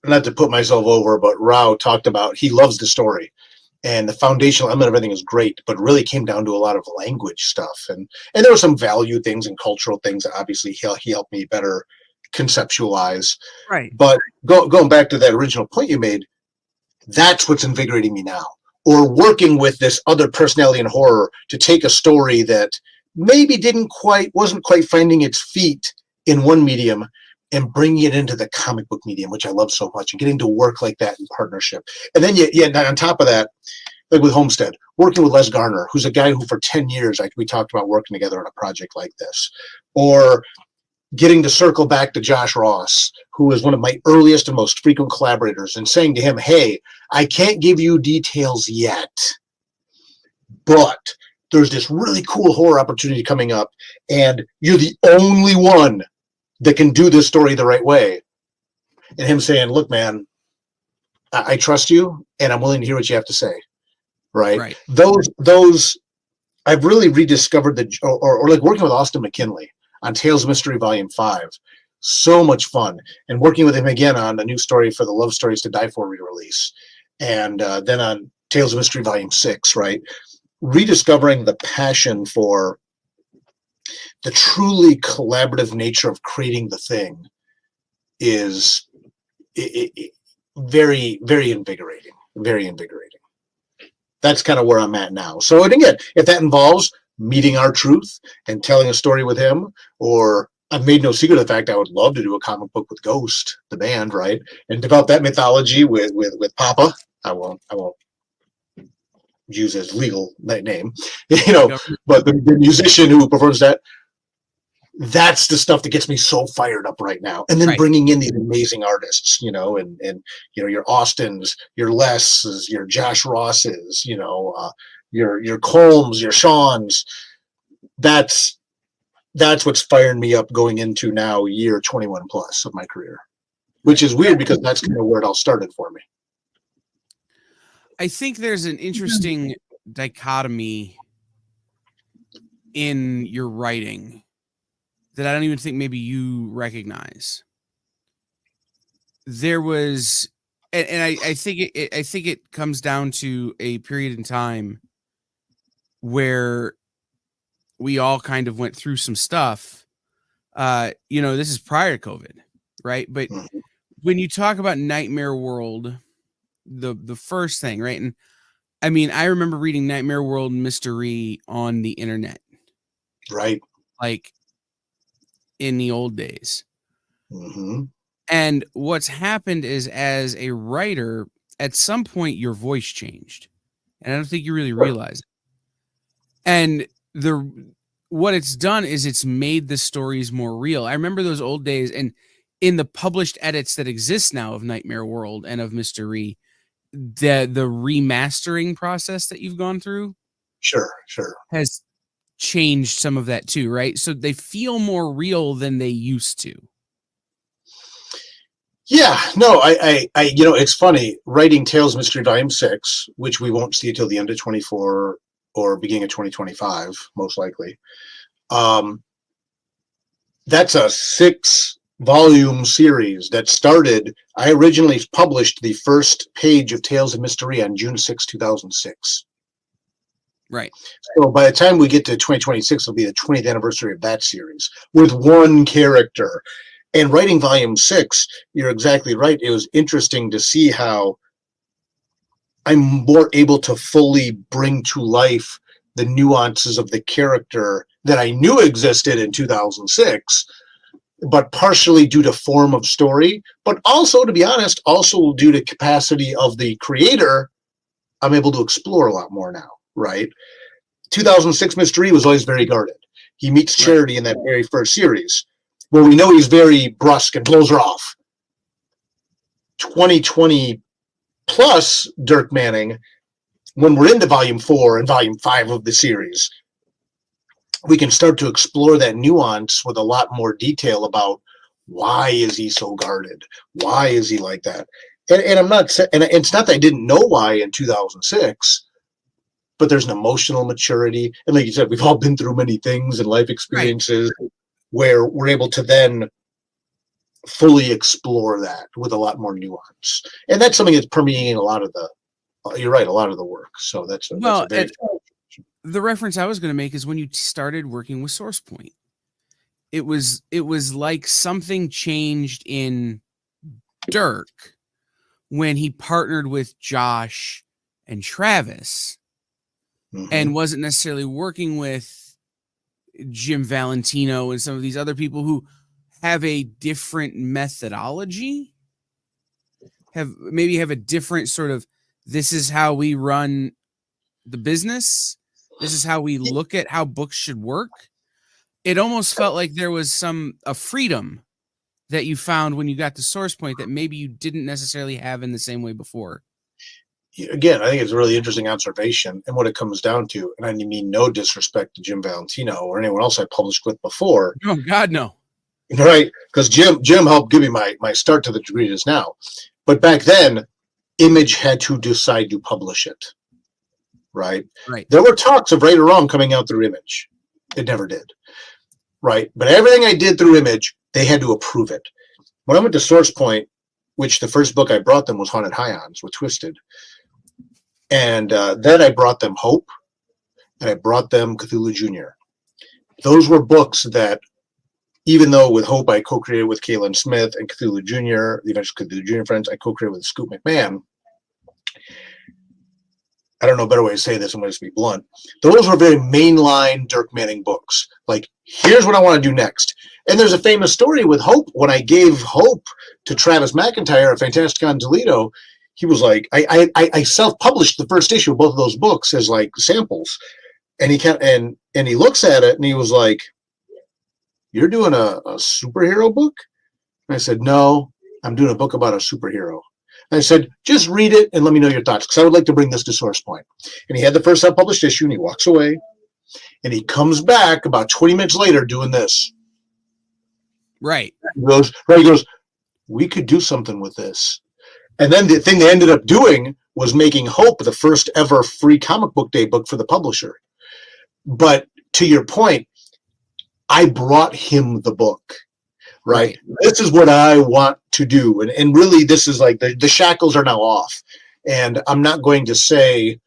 Not to put myself over, but Rao talked about, he loves the story. And the foundational element of everything is great, but really came down to a lot of language stuff. And there were some value things and cultural things that obviously he helped me better conceptualize. Right. But going back to that original point you made, that's what's invigorating me now. Or working with this other personality in horror to take a story that maybe wasn't quite finding its feet in one medium and bringing it into the comic book medium, which I love so much, and getting to work like that in partnership. And then on top of that, like with Homestead, working with Les Garner, who's a guy who for 10 years, like we talked about working together on a project like this, or getting to circle back to Josh Ross, who is one of my earliest and most frequent collaborators, and saying to him, hey, I can't give you details yet, but there's this really cool horror opportunity coming up, and you're the only one that can do this story the right way. And him saying, look, man, I trust you, and I'm willing to hear what you have to say. Right. Those I've really rediscovered or like working with Austin McKinley on Tales of Mystery Volume 5. So much fun. And working with him again on a new story for the Love Stories to Die For re-release. And then on Tales of Mystery Volume 6, right? Rediscovering the passion for the truly collaborative nature of creating the thing is very, very invigorating. Very invigorating. That's kind of where I'm at now. So, and again, if that involves meeting our truth and telling a story with him, or I've made no secret of the fact I would love to do a comic book with Ghost, the band, right? And develop that mythology with Papa. I won't use his legal name, but the musician who performs that, that's the stuff that gets me so fired up right now. And then bringing in these amazing artists, and your Austins, your Les's, your Josh Ross's, your Colmes, your Sean's. That's what's firing me up going into now year 21 plus of my career, which is weird because that's kind of where it all started for me. I think there's an interesting dichotomy in your writing that I don't even think maybe you recognize. There was, and I think it comes down to a period in time where we all kind of went through some stuff. This is prior to COVID, right? But when you talk about Nightmare World, the first thing, right? And I mean, I remember reading Nightmare World Mystery on the internet, right? Like in the old days. Mm-hmm. And what's happened is, as a writer, at some point your voice changed, and I don't think you really realize it. And what it's done is it's made the stories more real. I remember those old days, and in the published edits that exist now of Nightmare World and of Mystery, the remastering process that you've gone through, sure, has changed some of that too, right? So they feel more real than they used to. Yeah, no, I it's funny, writing Tales Mystery Volume 6, which we won't see until the end of 24 or beginning of 2025, most likely. That's a 6-volume series that started. I originally published the first page of Tales of Mystery on June 6, 2006. Right. So by the time we get to 2026, it'll be the 20th anniversary of that series with one character. And writing Volume 6, you're exactly right. It was interesting to see how I'm more able to fully bring to life the nuances of the character that I knew existed in 2006, but partially due to form of story, but also, to be honest, also due to capacity of the creator. I'm able to explore a lot more now, right? 2006 Mystery was always very guarded. He meets Charity in that very first series, where we know he's very brusque and blows her off. 2020 plus Dirk Manning, when we're into Volume 4 and Volume 5 of the series, we can start to explore that nuance with a lot more detail about why is he so guarded? Why is he like that? And I'm not saying, and it's not that I didn't know why in 2006, but there's an emotional maturity. And like you said, we've all been through many things and life experiences where we're able to then fully explore that with a lot more nuance. And that's something that's permeating a lot of the, you're right, a lot of the work. So that's a very the reference I was going to make is when you started working with SourcePoint. It was like something changed in Dirk when he partnered with Josh and Travis, and wasn't necessarily working with Jim Valentino and some of these other people who have a different methodology, have a different sort of, this is how we run the business. This is how we look at how books should work. It almost felt like there was a freedom that you found when you got to Source Point that maybe you didn't necessarily have in the same way before. Again, I think it's a really interesting observation, and what it comes down to, and I mean no disrespect to Jim Valentino or anyone else I published with before. Oh God, no. Right, because Jim helped give me my start to the degree it is now. But back then, Image had to decide to publish it. Right. There were talks of Right or Wrong coming out through Image. It never did. Right. But everything I did through Image, they had to approve it. When I went to Source Point, which the first book I brought them was Haunted Highons with Twisted. And then I brought them Hope, and I brought them Cthulhu Jr. Those were books that, even though with Hope I co-created with Kaylin Smith, and Cthulhu Jr., the Adventures of Cthulhu Jr. Friends, I co-created with Scoop McMahon. I don't know a better way to say this, I'm going to be blunt. Those were very mainline Dirk Manning books. Like, here's what I want to do next. And there's a famous story with Hope. When I gave Hope to Travis McIntyre at Fantasticon Toledo, he was like, I self-published the first issue of both of those books as like samples. And he looks at it and he was like, "You're doing a superhero book?" And I said, "No, I'm doing a book about a superhero." And I said, "Just read it and let me know your thoughts, because I would like to bring this to Source Point." And he had the first self-published issue and he walks away and he comes back about 20 minutes later doing this. Right. He goes, "We could do something with this." And then the thing they ended up doing was making Hope the first ever free comic book day book for the publisher. But to your point, I brought him the book, right? This is what I want to do. And really, this is like the shackles are now off. And I'm not going to say,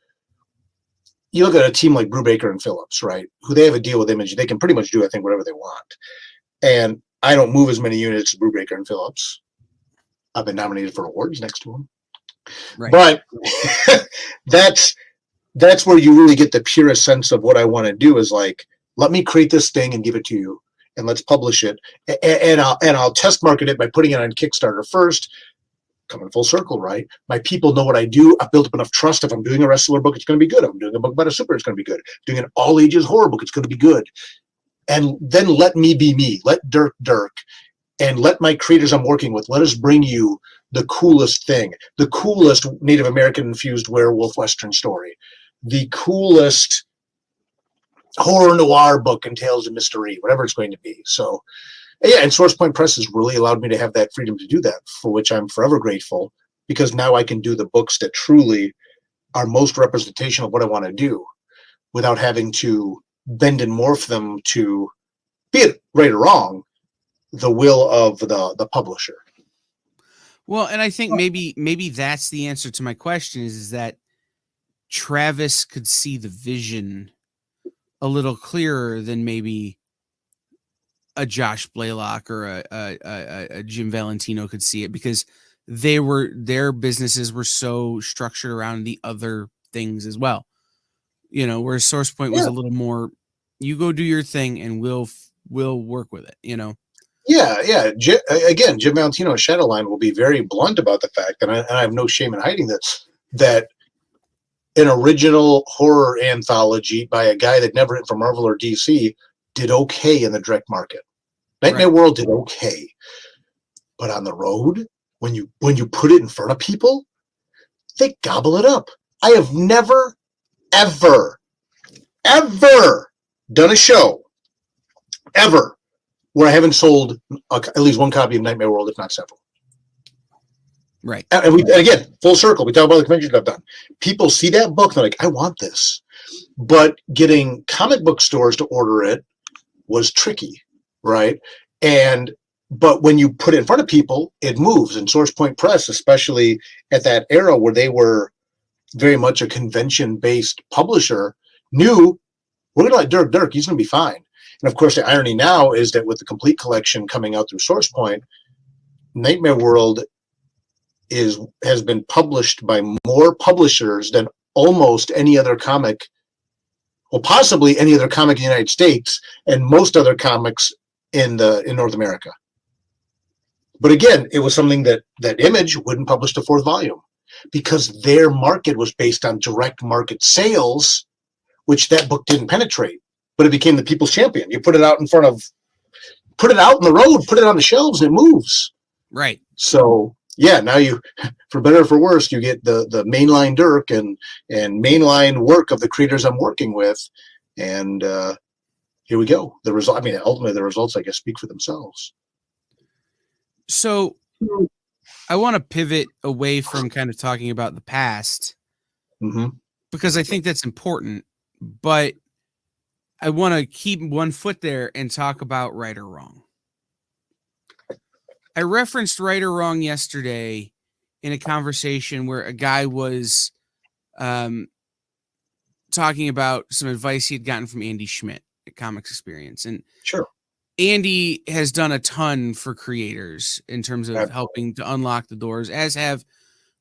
you look at a team like Brubaker and Phillips, right? Who they have a deal with Image. They can pretty much do, I think, whatever they want. And I don't move as many units as Brubaker and Phillips. I've been nominated for awards next to them. Right. But that's where you really get the purest sense of what I want to do is like, let me create this thing and give it to you, and let's publish it. And I'll test market it by putting it on Kickstarter first. Coming full circle, right? My people know what I do. I've built up enough trust. If I'm doing a wrestler book, it's going to be good. If I'm doing a book about a super, it's going to be good. Doing an all ages horror book, it's going to be good. And then let me be me. Let Dirk, and let my creators I'm working with, let us bring you the coolest thing, the coolest Native American infused werewolf Western story, the coolest horror noir book and tales of mystery, whatever it's going to be. So yeah, and Source Point Press has really allowed me to have that freedom to do that, for which I'm forever grateful, because now I can do the books that truly are most representation of what I want to do without having to bend and morph them to, be it right or wrong, the will of the publisher. Well, and I think maybe that's the answer to my question is that Travis could see the vision a little clearer than maybe a Josh Blaylock or a Jim Valentino could see it, because their businesses were so structured around the other things as well. You know, whereas Source Point was a little more, you go do your thing and we'll work with it, you know? Yeah. Again, Jim Valentino and Shadowline will be very blunt about the fact, and I have no shame in hiding this, that an original horror anthology by a guy that never written for Marvel or DC did okay in the direct market. Nightmare World did okay. But on the road, when you put it in front of people, they gobble it up. I have never, ever done a show, ever, where I haven't sold at least one copy of Nightmare World, if not several. Right. And again, full circle, we talk about the conventions I've done. People see that book, they're like, I want this. But getting comic book stores to order it was tricky, right? But when you put it in front of people, it moves. And Source Point Press, especially at that era where they were very much a convention-based publisher, knew we're going to let Dirk, he's going to be fine. And of course, the irony now is that with the complete collection coming out through Source Point, Nightmare World has been published by more publishers than almost any other comic well, possibly any other comic in the United States and most other comics in North America. But again, it was something that Image wouldn't publish the 4th volume because their market was based on direct market sales, which that book didn't penetrate. But it became the people's champion. You put it out in the road, put it on the shelves, and it moves. Right. So yeah, now you, for better or for worse, you get the mainline Dirk and mainline work of the creators I'm working with, and here we go. The result. I mean, ultimately, the results, I guess, speak for themselves. So I want to pivot away from kind of talking about the past, because I think that's important, but I want to keep one foot there and talk about Right or Wrong. I referenced Right or Wrong yesterday in a conversation where a guy was talking about some advice he had gotten from Andy Schmidt at Comics Experience. And sure, Andy has done a ton for creators in terms of helping to unlock the doors, as have,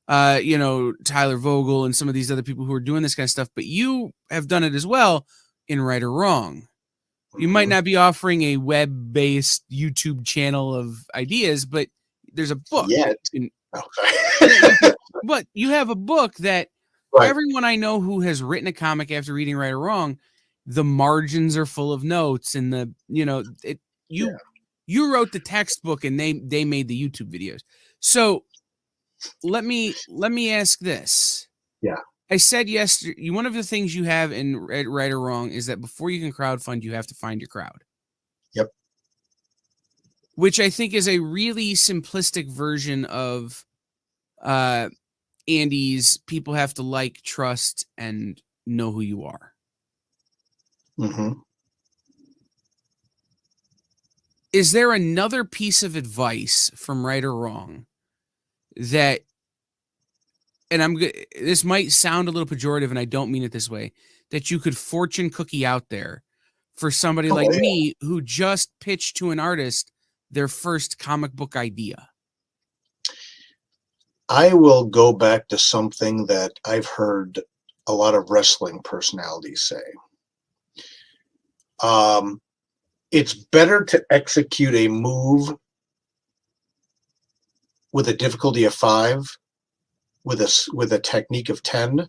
Tyler Vogel and some of these other people who are doing this kind of stuff. But you have done it as well in Right or Wrong. You might not be offering a web-based YouTube channel of ideas, but there's a book. But you have a book that everyone I know who has written a comic after reading Right or Wrong, the margins are full of notes, and you wrote the textbook and they made the YouTube videos. So let me ask this. Yeah. I said yesterday, one of the things you have in Right or Wrong is that before you can crowdfund, you have to find your crowd. Yep. Which I think is a really simplistic version of Andy's people have to like, trust, and know who you are. Is there another piece of advice from Right or Wrong that, and this might sound a little pejorative, and I don't mean it this way, that you could fortune cookie out there for somebody like me who just pitched to an artist their first comic book idea? I will go back to something that I've heard a lot of wrestling personalities say. It's better to execute a move with a difficulty of 5 with a technique of 10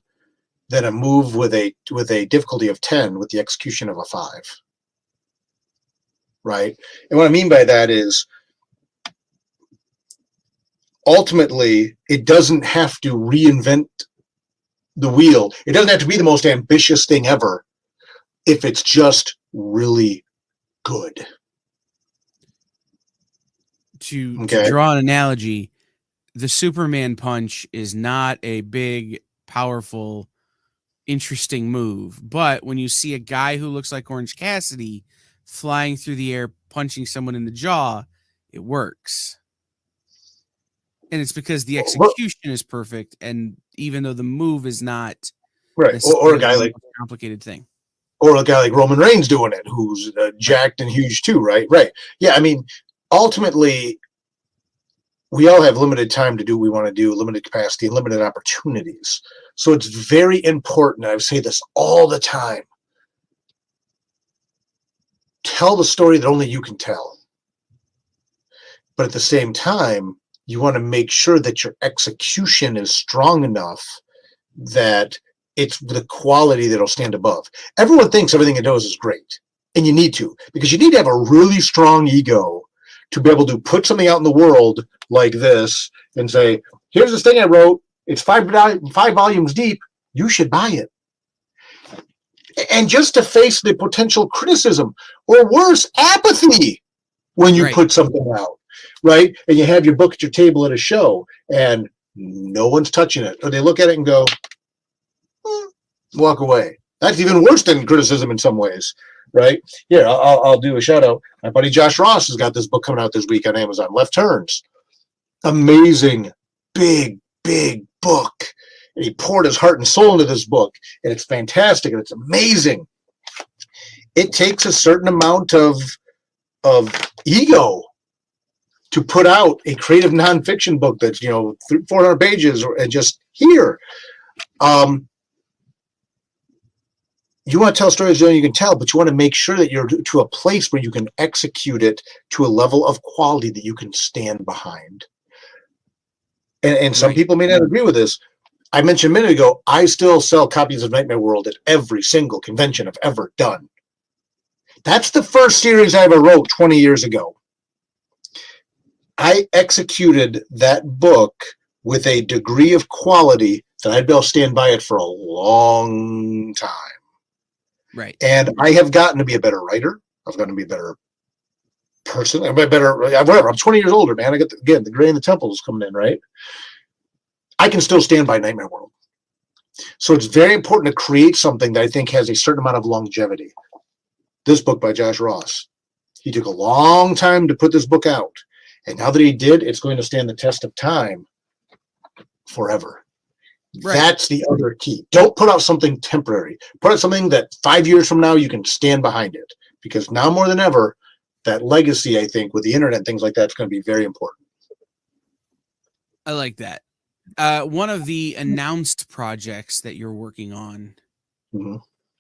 than a move with a difficulty of 10 with the execution of a 5. Right? And what I mean by that is ultimately it doesn't have to reinvent the wheel. It doesn't have to be the most ambitious thing ever if it's just really good. To draw an analogy, the Superman punch is not a big, powerful, interesting move. But when you see a guy who looks like Orange Cassidy flying through the air, punching someone in the jaw, it works. And it's because the execution is perfect. And even though the move is not right, or a guy like a complicated thing, or a guy like Roman Reigns doing it, who's jacked and huge too, right? Right. Yeah. I mean, ultimately, we all have limited time to do what we want to do, limited capacity, and limited opportunities. So it's very important. I say this all the time. Tell the story that only you can tell. But at the same time, you want to make sure that your execution is strong enough that it's the quality that'll stand above. Everyone thinks everything it does is great. And you need to, because you need to have a really strong ego to be able to put something out in the world like this and say, here's this thing I wrote. It's 5 volumes deep. You should buy it. And just to face the potential criticism or worse, apathy when you put something out, right? And you have your book at your table at a show and no one's touching it. Or they look at it and go, walk away. That's even worse than criticism in some ways, right? Here, I'll do a shout out. My buddy Josh Ross has got this book coming out this week on Amazon, Left Turns. Amazing, big book. And he poured his heart and soul into this book, and it's fantastic, and it's amazing. It takes a certain amount of ego to put out a creative nonfiction book that's 400 pages and just here. you want to tell stories you can tell, but you want to make sure that you're to a place where you can execute it to a level of quality that you can stand behind. And some people may not agree with this. I mentioned a minute ago, I still sell copies of Nightmare World at every single convention I've ever done. That's the first series I ever wrote 20 years ago. I executed that book with a degree of quality that I'd be able to stand by it for a long time. Right. And I have gotten to be a better writer. I've gotten to be a better person. I'm a better, whatever. I'm 20 years older, man. I got, again, the gray in the temples coming in, right? I can still stand by Nightmare World. So it's very important to create something that I think has a certain amount of longevity. This book by Josh Ross. He took a long time to put this book out. And now that he did, it's going to stand the test of time forever. Right. That's the other key. Don't put out something temporary. Put out something that 5 years from now you can stand behind it. Because now more than ever, that legacy, I think, with the internet and things like that is going to be very important. I like that. One of the announced projects that you're working on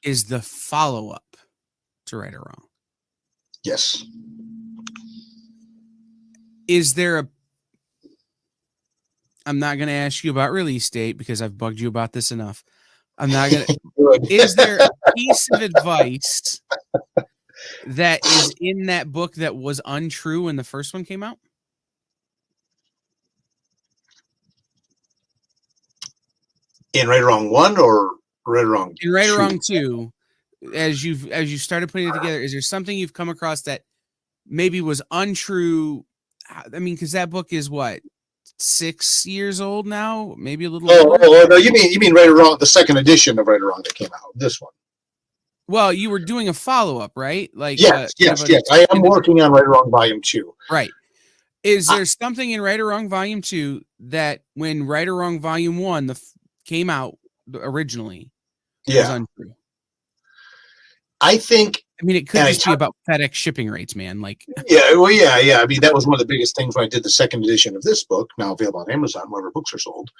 is the follow-up to Right or Wrong. Yes. Is there a... I'm not going to ask you about release date because I've bugged you about this enough. I'm not going to... Is there a piece of advice that is in that book that was untrue when the first one came out? In Right or Wrong 1 or Right or Wrong 2? In Right or Wrong 2, as you started putting it together, is there something you've come across that maybe was untrue? I mean, because that book is what, 6 years old now, maybe a little. Oh, no, you mean Right or Wrong, the second edition of Right or Wrong that came out. This one. Well, you were doing a follow-up, right? Like yes. I am working on Right or Wrong Volume 2. Right. Is there something in Right or Wrong Volume 2 that when Right or Wrong Volume 1 came out originally was untrue? I think. I mean, it could just be about FedEx shipping rates, man. Like, yeah. I mean, that was one of the biggest things when I did the second edition of this book, now available on Amazon, wherever books are sold.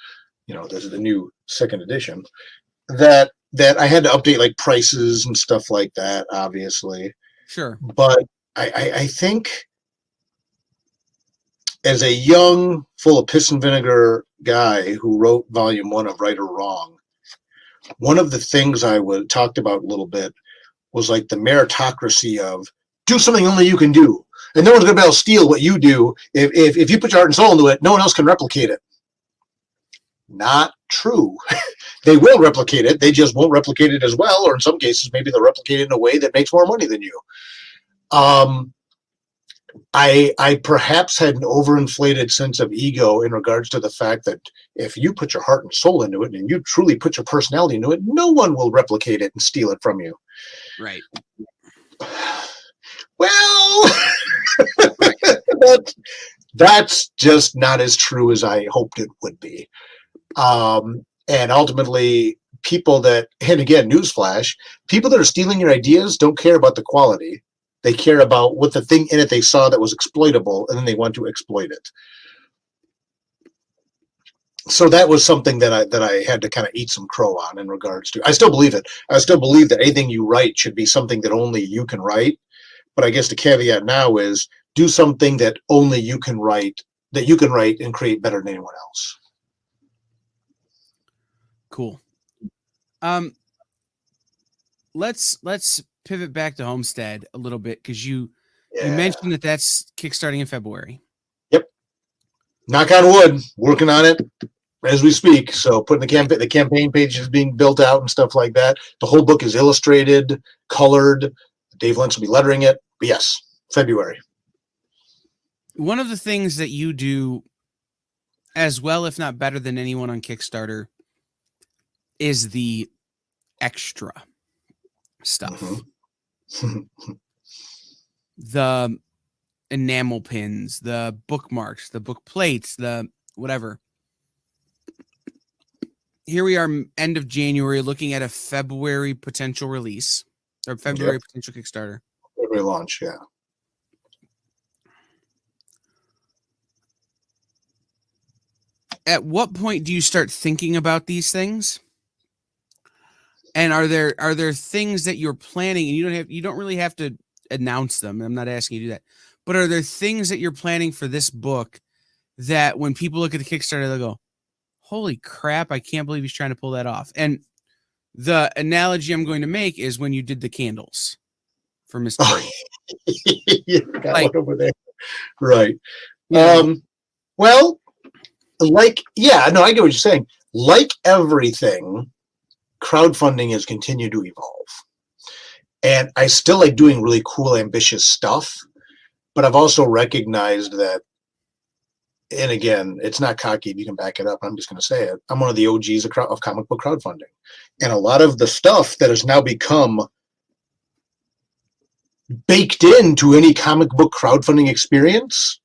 You know, this is the new second edition. That I had to update like prices and stuff like that, obviously. Sure. But I think as a young, full of piss and vinegar guy who wrote Volume 1 of Right or Wrong, one of the things I talked about a little bit was like the meritocracy of do something only you can do. And no one's going to be able to steal what you do. If you put your heart and soul into it, no one else can replicate it. Not true. They will replicate it. They just won't replicate it as well. Or in some cases, maybe they'll replicate it in a way that makes more money than you. I perhaps had an overinflated sense of ego in regards to the fact that if you put your heart and soul into it and you truly put your personality into it, no one will replicate it and steal it from you. Right. Well, that's just not as true as I hoped it would be. And ultimately, people that, and again, newsflash, people that are stealing your ideas don't care about the quality. They care about what the thing in it they saw that was exploitable, and then they want to exploit it. So that was something that I had to kind of eat some crow on in regards to. I still believe it. I still believe that anything you write should be something that only you can write. But I guess the caveat now is do something that only you can write, and create better than anyone else. Cool. Let's pivot back to Homestead a little bit because you mentioned that's kickstarting in February. Yep. Knock on wood, working on it as we speak. So putting the campaign page is being built out and stuff like that. The whole book is illustrated, colored. Dave Lentz will be lettering it. But yes, February. One of the things that you do as well, if not better than anyone on Kickstarter, is the extra stuff. The enamel pins, the bookmarks, the book plates, the whatever. Here we are, end of January, looking at a February potential release or February potential Kickstarter. February launch, yeah. At what point do you start thinking about these things? And are there things that you're planning, and you don't really have to announce them. I'm not asking you to do that, but are there things that you're planning for this book that when people look at the Kickstarter, they'll go, "Holy crap! I can't believe he's trying to pull that off." And the analogy I'm going to make is when you did the candles for Mr. Yeah, got Like- one over there. Right. Yeah. Well, like, yeah, no, I get what you're saying. Like everything, crowdfunding has continued to evolve. And I still like doing really cool, ambitious stuff, but I've also recognized that, and again, it's not cocky if you can back it up. I'm just going to say it. I'm one of the OGs of comic book crowdfunding. And a lot of the stuff that has now become baked into any comic book crowdfunding experience,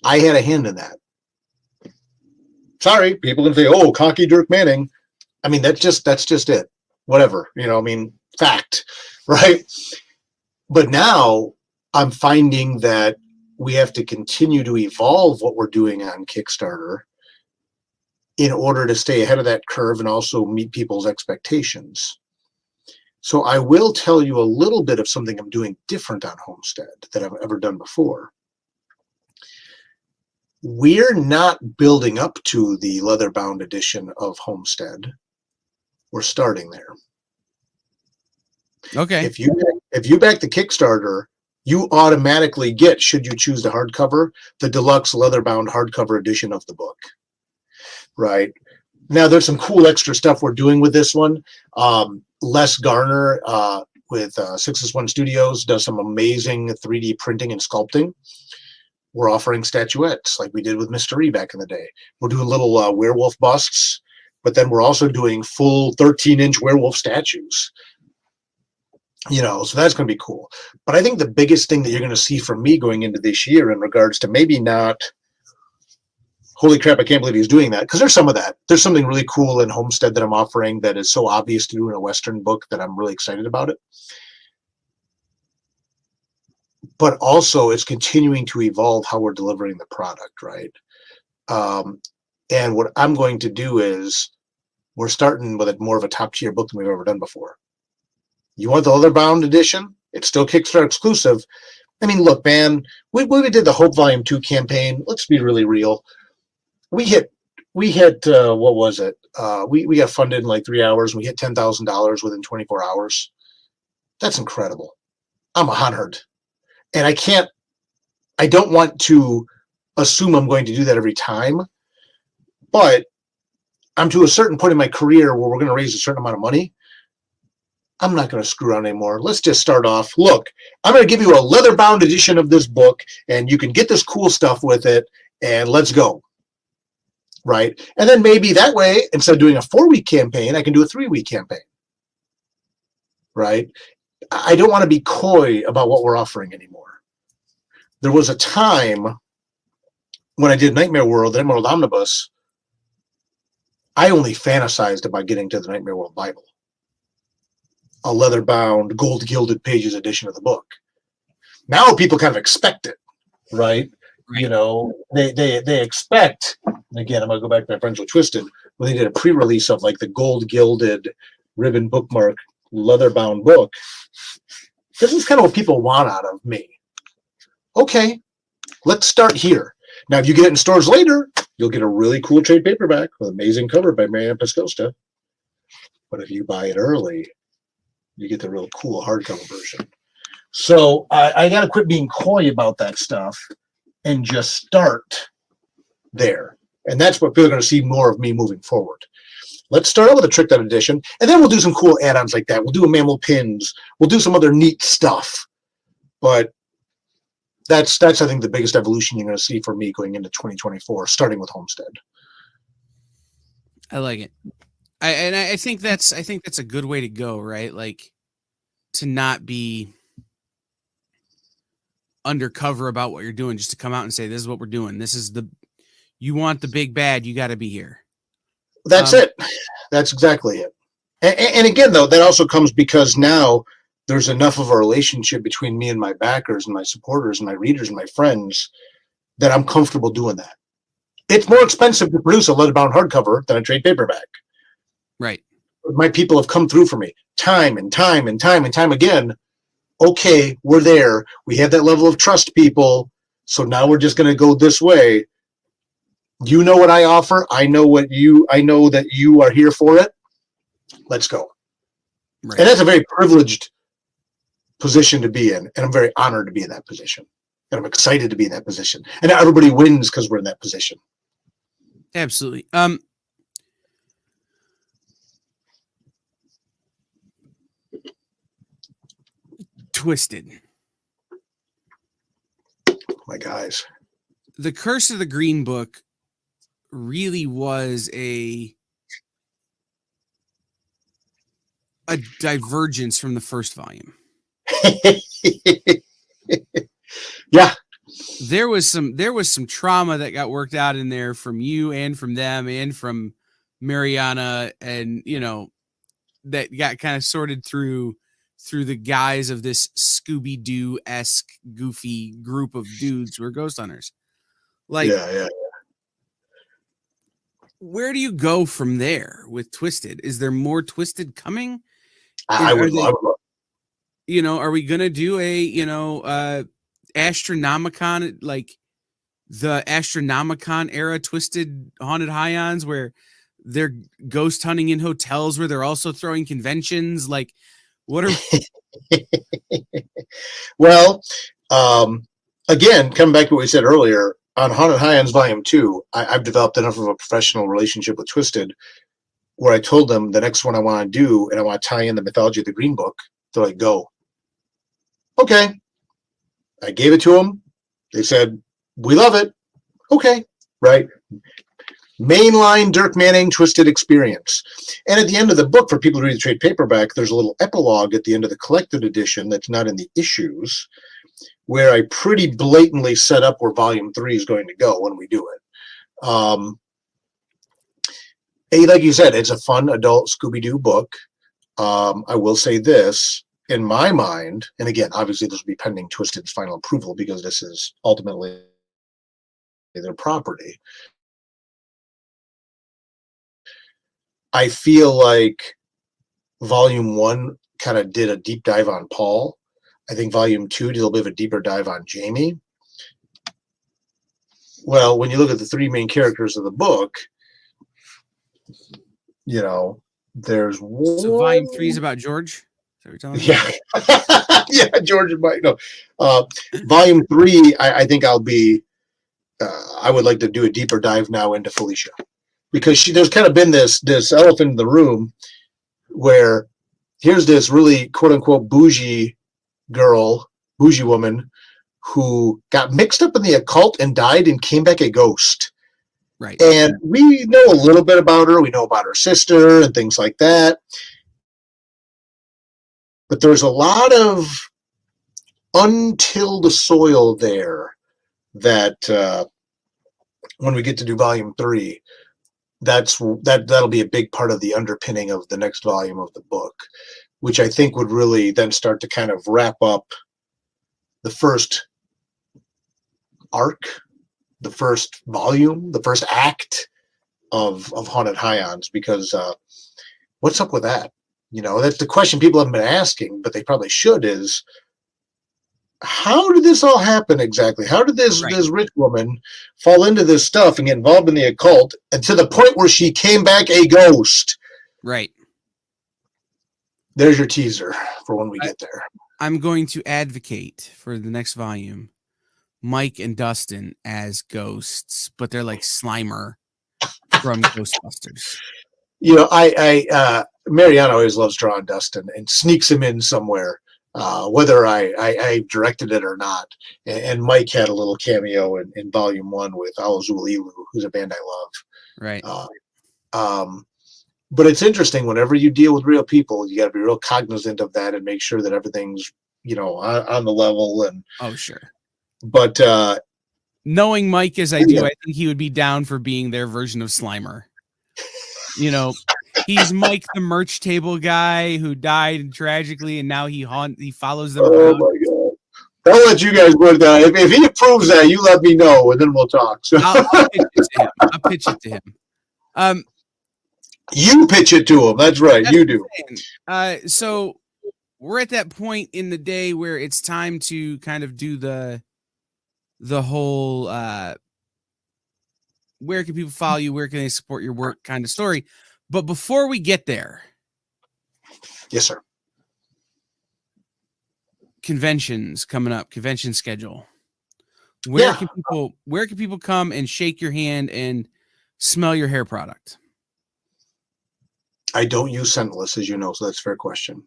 I had a hand in that. Sorry, people can say, "Oh, cocky Dirk Manning." I mean, that's just it. Whatever, fact, right? But now I'm finding that we have to continue to evolve what we're doing on Kickstarter in order to stay ahead of that curve and also meet people's expectations. So I will tell you a little bit of something I'm doing different on Homestead that I've ever done before. We're not building up to the leather-bound edition of Homestead. We're starting there. Okay. If you back the Kickstarter, you automatically get, should you choose the hardcover, the deluxe leather-bound hardcover edition of the book. Right. Now, there's some cool extra stuff we're doing with this one. Les Garner with 6S1 Studios does some amazing 3D printing and sculpting. We're offering statuettes like we did with Mr. E back in the day. We're doing little werewolf busts, but then we're also doing full 13-inch werewolf statues. So that's going to be cool. But I think the biggest thing that you're going to see from me going into this year in regards to maybe not, holy crap, I can't believe he's doing that, because there's some of that. There's something really cool in Homestead that I'm offering that is so obvious to do in a Western book that I'm really excited about it. But also it's continuing to evolve how we're delivering the product, right? And what I'm going to do is we're starting with more of a top tier book than we've ever done before. You want the leather-bound edition? It's still Kickstarter exclusive. I mean, look, man, we did the Hope Volume 2 campaign. Let's be really real. We hit what was it? We got funded in like 3 hours. And we hit $10,000 within 24 hours. That's incredible. I'm honored. And I don't want to assume I'm going to do that every time, but I'm to a certain point in my career where we're going to raise a certain amount of money. I'm not going to screw around anymore. Let's just start off. Look, I'm going to give you a leather-bound edition of this book, and you can get this cool stuff with it, and let's go. Right? And then maybe that way, instead of doing a 4-week campaign, I can do a 3-week campaign. Right? I don't want to be coy about what we're offering anymore. There was a time when I did Nightmare World, Emerald Omnibus, I only fantasized about getting to the Nightmare World Bible. A leather-bound, gold-gilded pages edition of the book. Now people kind of expect it, right? They expect, and again, I'm going to go back to my friends with Twisted, when they did a pre-release of like the gold-gilded ribbon bookmark leather-bound book. This is kind of what people want out of me. Okay, let's start here. Now, if you get it in stores later, you'll get a really cool trade paperback with an amazing cover by Marianne Piscosta. But if you buy it early, you get the real cool hardcover version. So I got to quit being coy about that stuff and just start there. And that's what people are going to see more of me moving forward. Let's start out with a tricked out edition, and then we'll do some cool add-ons like that. We'll do enamel pins. We'll do some other neat stuff. But that's I think the biggest evolution you're going to see from me going into 2024, starting with Homestead. I like it. I think that's a good way to go, right? Like, to not be undercover about what you're doing, just to come out and say, this is what we're doing. You want the big bad, you got to be here. That's it. That's exactly it. And again, though, that also comes because now there's enough of a relationship between me and my backers and my supporters and my readers and my friends that I'm comfortable doing that. It's more expensive to produce a leather-bound hardcover than a trade paperback. Right. my people have come through for me time and time and time and time again. Okay, we're there. We have that level of trust, people. So now we're just going to go this way. You know what I offer. I know that you are here for it. Let's go. Right. And that's a very privileged position to be in. And I'm very honored to be in that position. And I'm excited to be in that position. And everybody wins because we're in that position. Absolutely. Twisted. My guys. The Curse of the Green Book really was a divergence from the first volume. Yeah. There was some trauma that got worked out in there from you and from them and from Mariana, and that got kind of sorted through the guise of this Scooby-Doo-esque goofy group of dudes who are ghost hunters. Like, yeah. Where do you go from there with Twisted? Is there more Twisted coming? I would love. Are we gonna do a Astronomicon, like the Astronomicon era Twisted Haunted Highons, where they're ghost hunting in hotels where they're also throwing conventions? Like, what are Well, again, coming back to what we said earlier, on Haunted Highlands Volume 2, I've developed enough of a professional relationship with Twisted where I told them the next one I want to do, and I want to tie in the mythology of the Green Book. They're like, go. Okay. I gave it to them. They said, we love it. Okay. Right. Mainline Dirk Manning Twisted experience. And at the end of the book, for people who read the trade paperback, there's a little epilogue at the end of the collected edition that's not in the issues, where I pretty blatantly set up where Volume 3 is going to go when we do it. Like you said, it's a fun adult Scooby-Doo book. I will say this, in my mind, and again, obviously this will be pending Twisted's final approval because this is ultimately their property. I feel like Volume 1 kind of did a deep dive on Paul. I think Volume 2 did a little bit of a deeper dive on Jamie. Well, when you look at the three main characters of the book, there's one. So Volume 3 is about George? Is that what you're telling me? Yeah, George and Mike. No. Volume 3, I think I'll be, I would like to do a deeper dive now into Felicia. Because there's kind of been this elephant in the room where here's this really quote-unquote bougie woman who got mixed up in the occult and died and came back a ghost. Right. And we know a little bit about her. We know about her sister and things like that. But there's a lot of untilled soil there that when we get to do Volume 3, that'll be a big part of the underpinning of the next volume of the book, which I think would really then start to kind of wrap up the first arc, the first volume, the first act of Haunted Highons, because what's up with that? That's the question people haven't been asking, but they probably should, is how did this all happen exactly? How did this rich woman fall into this stuff and get involved in the occult, and to the point where she came back a ghost? Right. There's your teaser for when we get there. I'm going to advocate for the next volume, Mike and Dustin as ghosts, but they're like Slimer from Ghostbusters. Mariana always loves drawing Dustin and sneaks him in somewhere. Whether I directed it or not. And Mike had a little cameo in Volume 1 with Alazulilu, who's a band I love. Right. But it's interesting, whenever you deal with real people, you got to be real cognizant of that and make sure that everything's, on the level. And oh, sure. But knowing Mike as I do, I think he would be down for being their version of Slimer. He's Mike, the merch table guy who died tragically, and now he follows them around. Oh my God! I'll let you guys put that. If he approves that, you let me know, and then we'll talk. So I'll pitch it to him. You pitch it to them. That's right. That's You do. So we're at that point in the day where it's time to kind of do the whole where can people follow you, where can they support your work kind of story. But before we get there, Yes, sir. conventions coming up, convention schedule. Where Yeah. can people come and shake your hand and smell your hair product? I don't use scentless, as you know, so that's a fair question.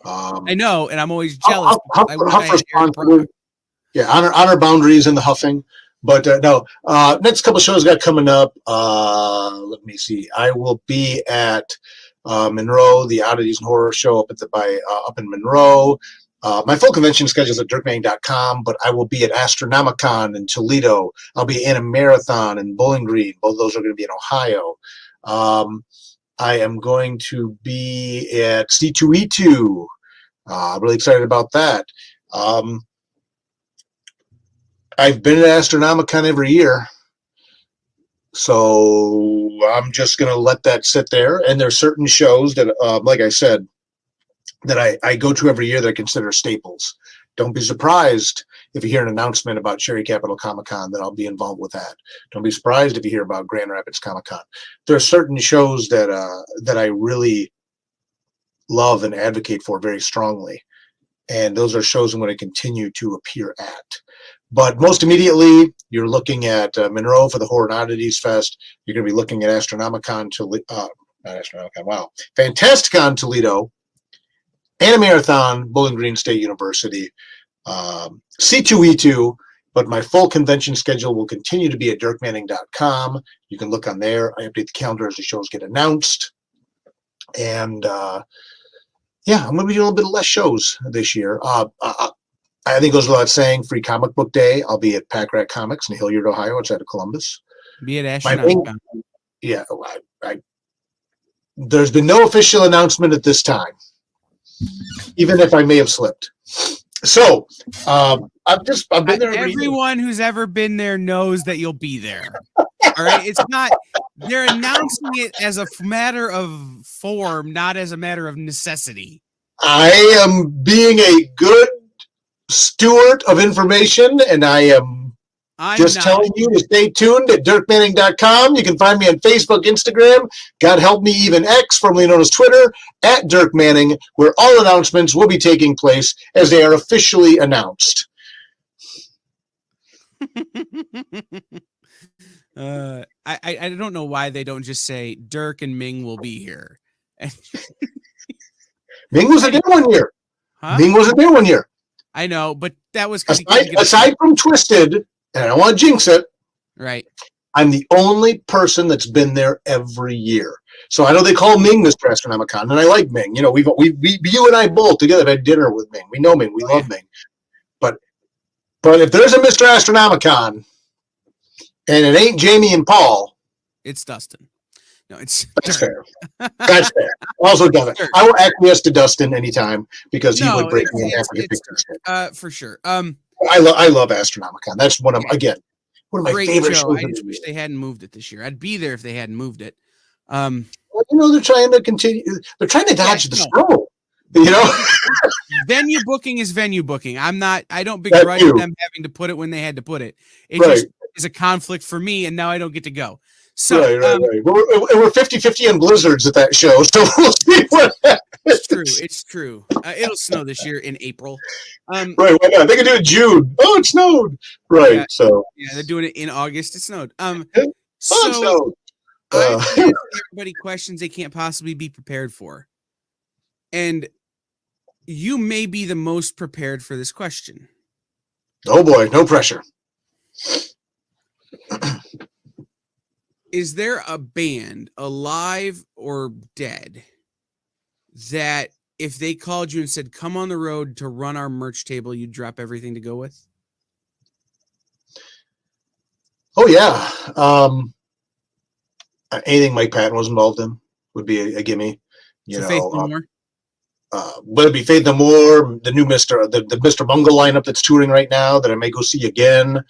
I know, and I'm always jealous. Huff responsible. Yeah, honor boundaries and the huffing. But no, next couple shows got coming up. Let me see. I will be at Monroe, the Oddities and Horror Show up in Monroe. My full convention schedule is at dirkmanning.com, but I will be at Astronomicon in Toledo. I'll be in a marathon in Bowling Green. Both of those are going to be in Ohio. I am going to be at C2E2. I'm really excited about that. I've been at Astronomicon every year, so I'm just going to let that sit there. And there's certain shows that, like I said, that I go to every year that I consider staples. Don't be surprised if you hear an announcement about Cherry Capital Comic-Con that I'll be involved with that. Don't be surprised if you hear about Grand Rapids Comic-Con. There are certain shows that I really love and advocate for very strongly. And those are shows I'm going to continue to appear at. But most immediately, you're looking at Monroe for the Horror and Oddities Fest. You're going to be looking at Astronomicon Fantasticon Toledo, Animarathon, Bowling Green State University, C2E2. But my full convention schedule will continue to be at dirkmanning.com. You can look on there. I update the calendar as the shows get announced. And yeah, I'm going to be doing a little bit less shows this year. I think it goes without saying, Free Comic Book Day. I'll be at Pack Rat Comics in Hilliard, Ohio, outside of Columbus. Be at Astronomicon. Yeah, there's been no official announcement at this time, even if I may have slipped. So I've been there. Everyone who's ever been there knows that you'll be there. All right, it's not. They're announcing it as a matter of form, not as a matter of necessity. I am being a good steward of information, and I'm telling you to stay tuned at dirkmanning.com. You can find me on Facebook, Instagram, God help me, even X, formerly known as Twitter, at Dirk Manning, where all announcements will be taking place as they are officially announced. I don't know why they don't just say Dirk and Ming will be here. Ming wasn't there one year. Huh? Ming wasn't there one year. I know, but that was aside from Twisted, and I don't want to jinx it. Right. I'm the only person that's been there every year. So I know they call Ming Mr. Astronomicon, and I like Ming. You know, we you and I both together have had dinner with Ming. We know Ming. We love Ming. But if there's a Mr. Astronomicon, and it ain't Jamie and Paul, it's Dustin. No, it's that's fair. That's fair. Also, Dustin. I will acquiesce to Dustin anytime because he would break me in half with a for sure. I love Astronomicon. That's one of my favorite shows. I just wish they hadn't moved it this year. I'd be there if they hadn't moved it. Well, you know, they're trying to continue. They're trying to dodge the snow. You know, venue booking is venue booking. I don't begrudge them having to put it when they had to put it. It just is a conflict for me, and now I don't get to go. So right. We're 50-50 on blizzards at that show, so we'll see what happens. It's true. It'll snow this year in April. Right, why not? They can do it in June. Oh, it snowed. Right, yeah, so they're doing it in August. It snowed. It snowed. I've asked everybody questions they can't possibly be prepared for, and you may be the most prepared for this question. Oh boy, no pressure. Is there a band, alive or dead, that if they called you and said, come on the road to run our merch table, you'd drop everything to go with? Oh, yeah. Anything Mike Patton was involved in would be a gimme. Faith No More? Would it be Faith No More, the new Mr. the Mr. Bungle lineup that's touring right now that I may go see again?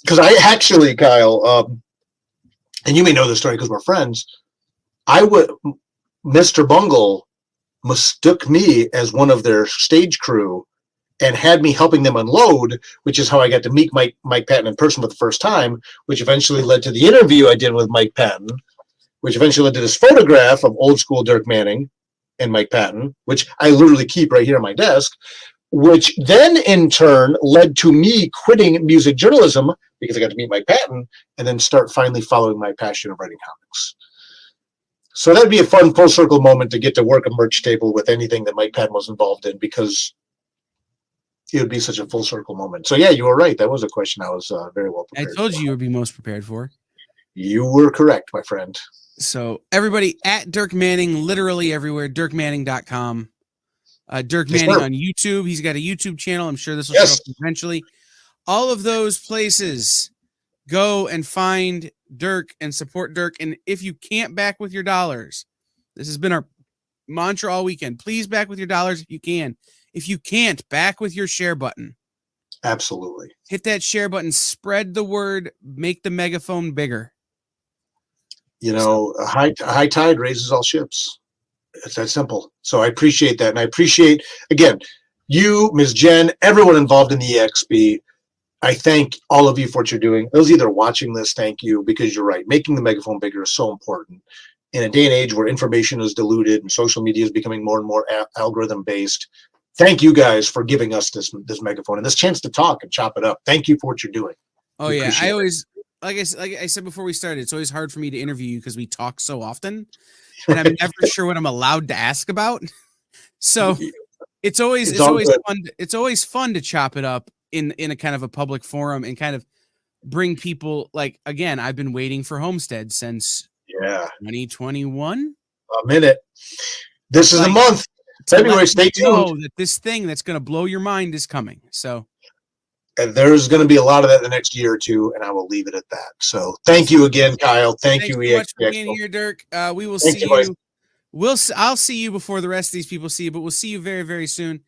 Because I actually, Kyle, and you may know this story because we're friends. Mr. Bungle mistook me as one of their stage crew and had me helping them unload, which is how I got to meet Mike Patton in person for the first time, which eventually led to the interview I did with Mike Patton, which eventually led to this photograph of old school Dirk Manning and Mike Patton, which I literally keep right here on my desk, which then in turn led to me quitting music journalism because I got to meet Mike Patton and then start finally following my passion of writing comics. So that'd be a fun full circle moment to get to work a merch table with anything that Mike Patton was involved in, because it would be such a full circle moment. So yeah, you were right. That was a question I was very well prepared. I told you would be most prepared for. You were correct, my friend. So everybody at Dirk Manning, literally everywhere, dirkmanning.com. Dirk Manning on YouTube. He's got a YouTube channel. I'm sure this will show up eventually. All of those places, go and find Dirk and support Dirk. And if you can't back with your dollars, this has been our mantra all weekend. Please back with your dollars if you can. If you can't, back with your share button. Absolutely. Hit that share button. Spread the word. Make the megaphone bigger. You know, a high tide raises all ships. It's that simple. So I appreciate that. And I appreciate, again, you, Ms. Jen, everyone involved in the EXP. I thank all of you for what you're doing. Those either watching this, thank you, because you're right. Making the megaphone bigger is so important. In a day and age where information is diluted and social media is becoming more and more algorithm based, thank you guys for giving us this megaphone and this chance to talk and chop it up. Thank you for what you're doing. Oh yeah, I always like I said before we started, it's always hard for me to interview you because we talk so often, and I'm never sure what I'm allowed to ask about. So it's always fun. It's always fun to chop it up in a kind of a public forum and kind of bring people, like, again, I've been waiting for Homestead since 2021. A minute. This is a month. February, stay tuned. Know that this thing that's going to blow your mind is coming. So, and there's going to be a lot of that in the next year or two, and I will leave it at that. So, thank you again, Kyle. Thanks you, so much for being here, Dirk. We will see you. I'll see you before the rest of these people see you, but we'll see you very, very soon.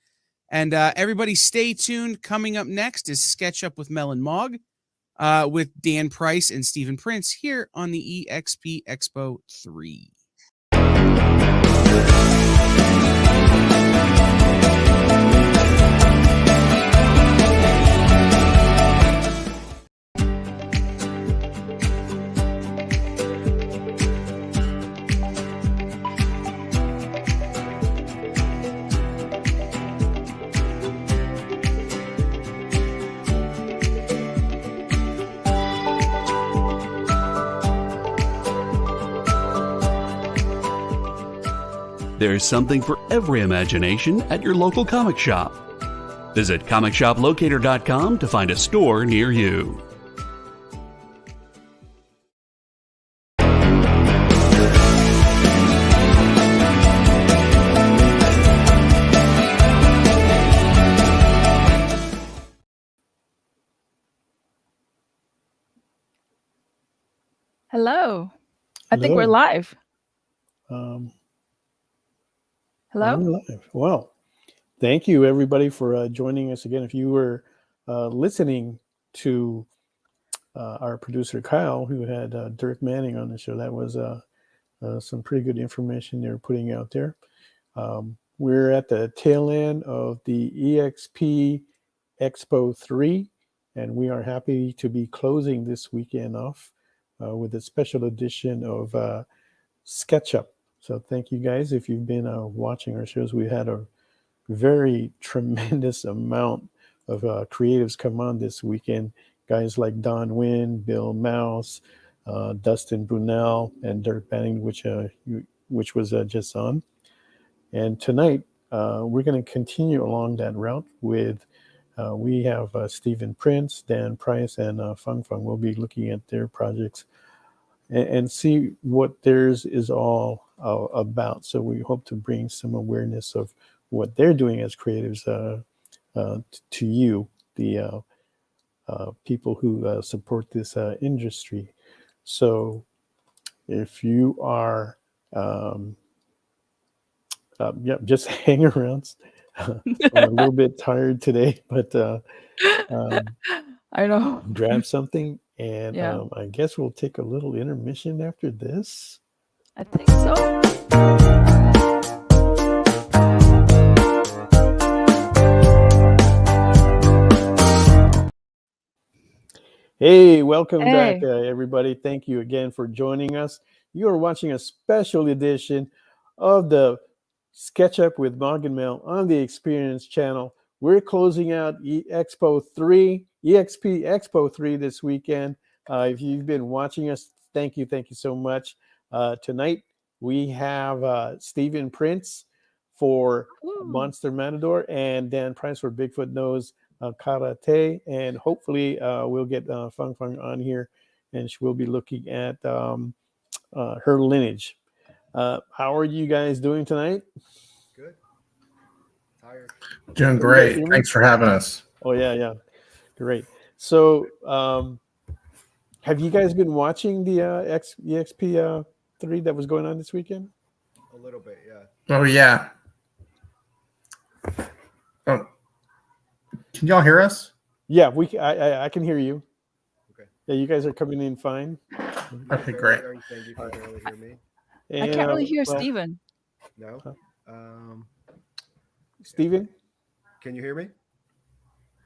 And everybody, stay tuned. Coming up next is Sketch Up with Mel and Mog, with Dan Price and Stephen Prince here on the EXP Expo 3. There's something for every imagination at your local comic shop. Visit comicshoplocator.com to find a store near you. Hello. I think we're live. Hello. Well, thank you everybody for joining us again. If you were listening to our producer Kyle, who had Dirk Manning on the show, that was some pretty good information they're putting out there. We're at the tail end of the EXP Expo 3, and we are happy to be closing this weekend off with a special edition of Sketch Up. So thank you guys. If you've been watching our shows, we had a very tremendous amount of creatives come on this weekend. Guys like Don Wynn, Bill Mouse, Dustin Brunel, and Dirk Manning, which was just on. And tonight, we're going to continue along that route with, we have Stephen Prince, Dan Price, and Fung Fung. We'll be looking at their projects and see what theirs is all about. So we hope to bring some awareness of what they're doing as creatives to you, the people who support this industry. So if you are, just hang around. I'm a little bit tired today, but I know. Grab something And I guess we'll take a little intermission after this. I think so. Hey, welcome back, everybody. Thank you again for joining us. You are watching a special edition of the Sketch Up with Mog and Mel on the Experience channel. We're closing out EXP Expo 3 this weekend. If you've been watching us, thank you so much. Tonight we have Stephen Prince for Monster Matador and Dan Price for Bigfoot Knows Karate, and hopefully we'll get Fung Fung on here, and she will be looking at her lineage. How are you guys doing tonight? Good. Tired. Doing great. Thanks for having us. Oh yeah, great. So, have you guys been watching the EXP 3 that was going on this weekend? A little bit, yeah. Oh yeah. Oh. Can y'all hear us? Yeah, I can hear you. Okay. Yeah, you guys are coming in fine. Okay, great. You can barely hear me. I can't really hear Steven. No. Steven? Can you hear me?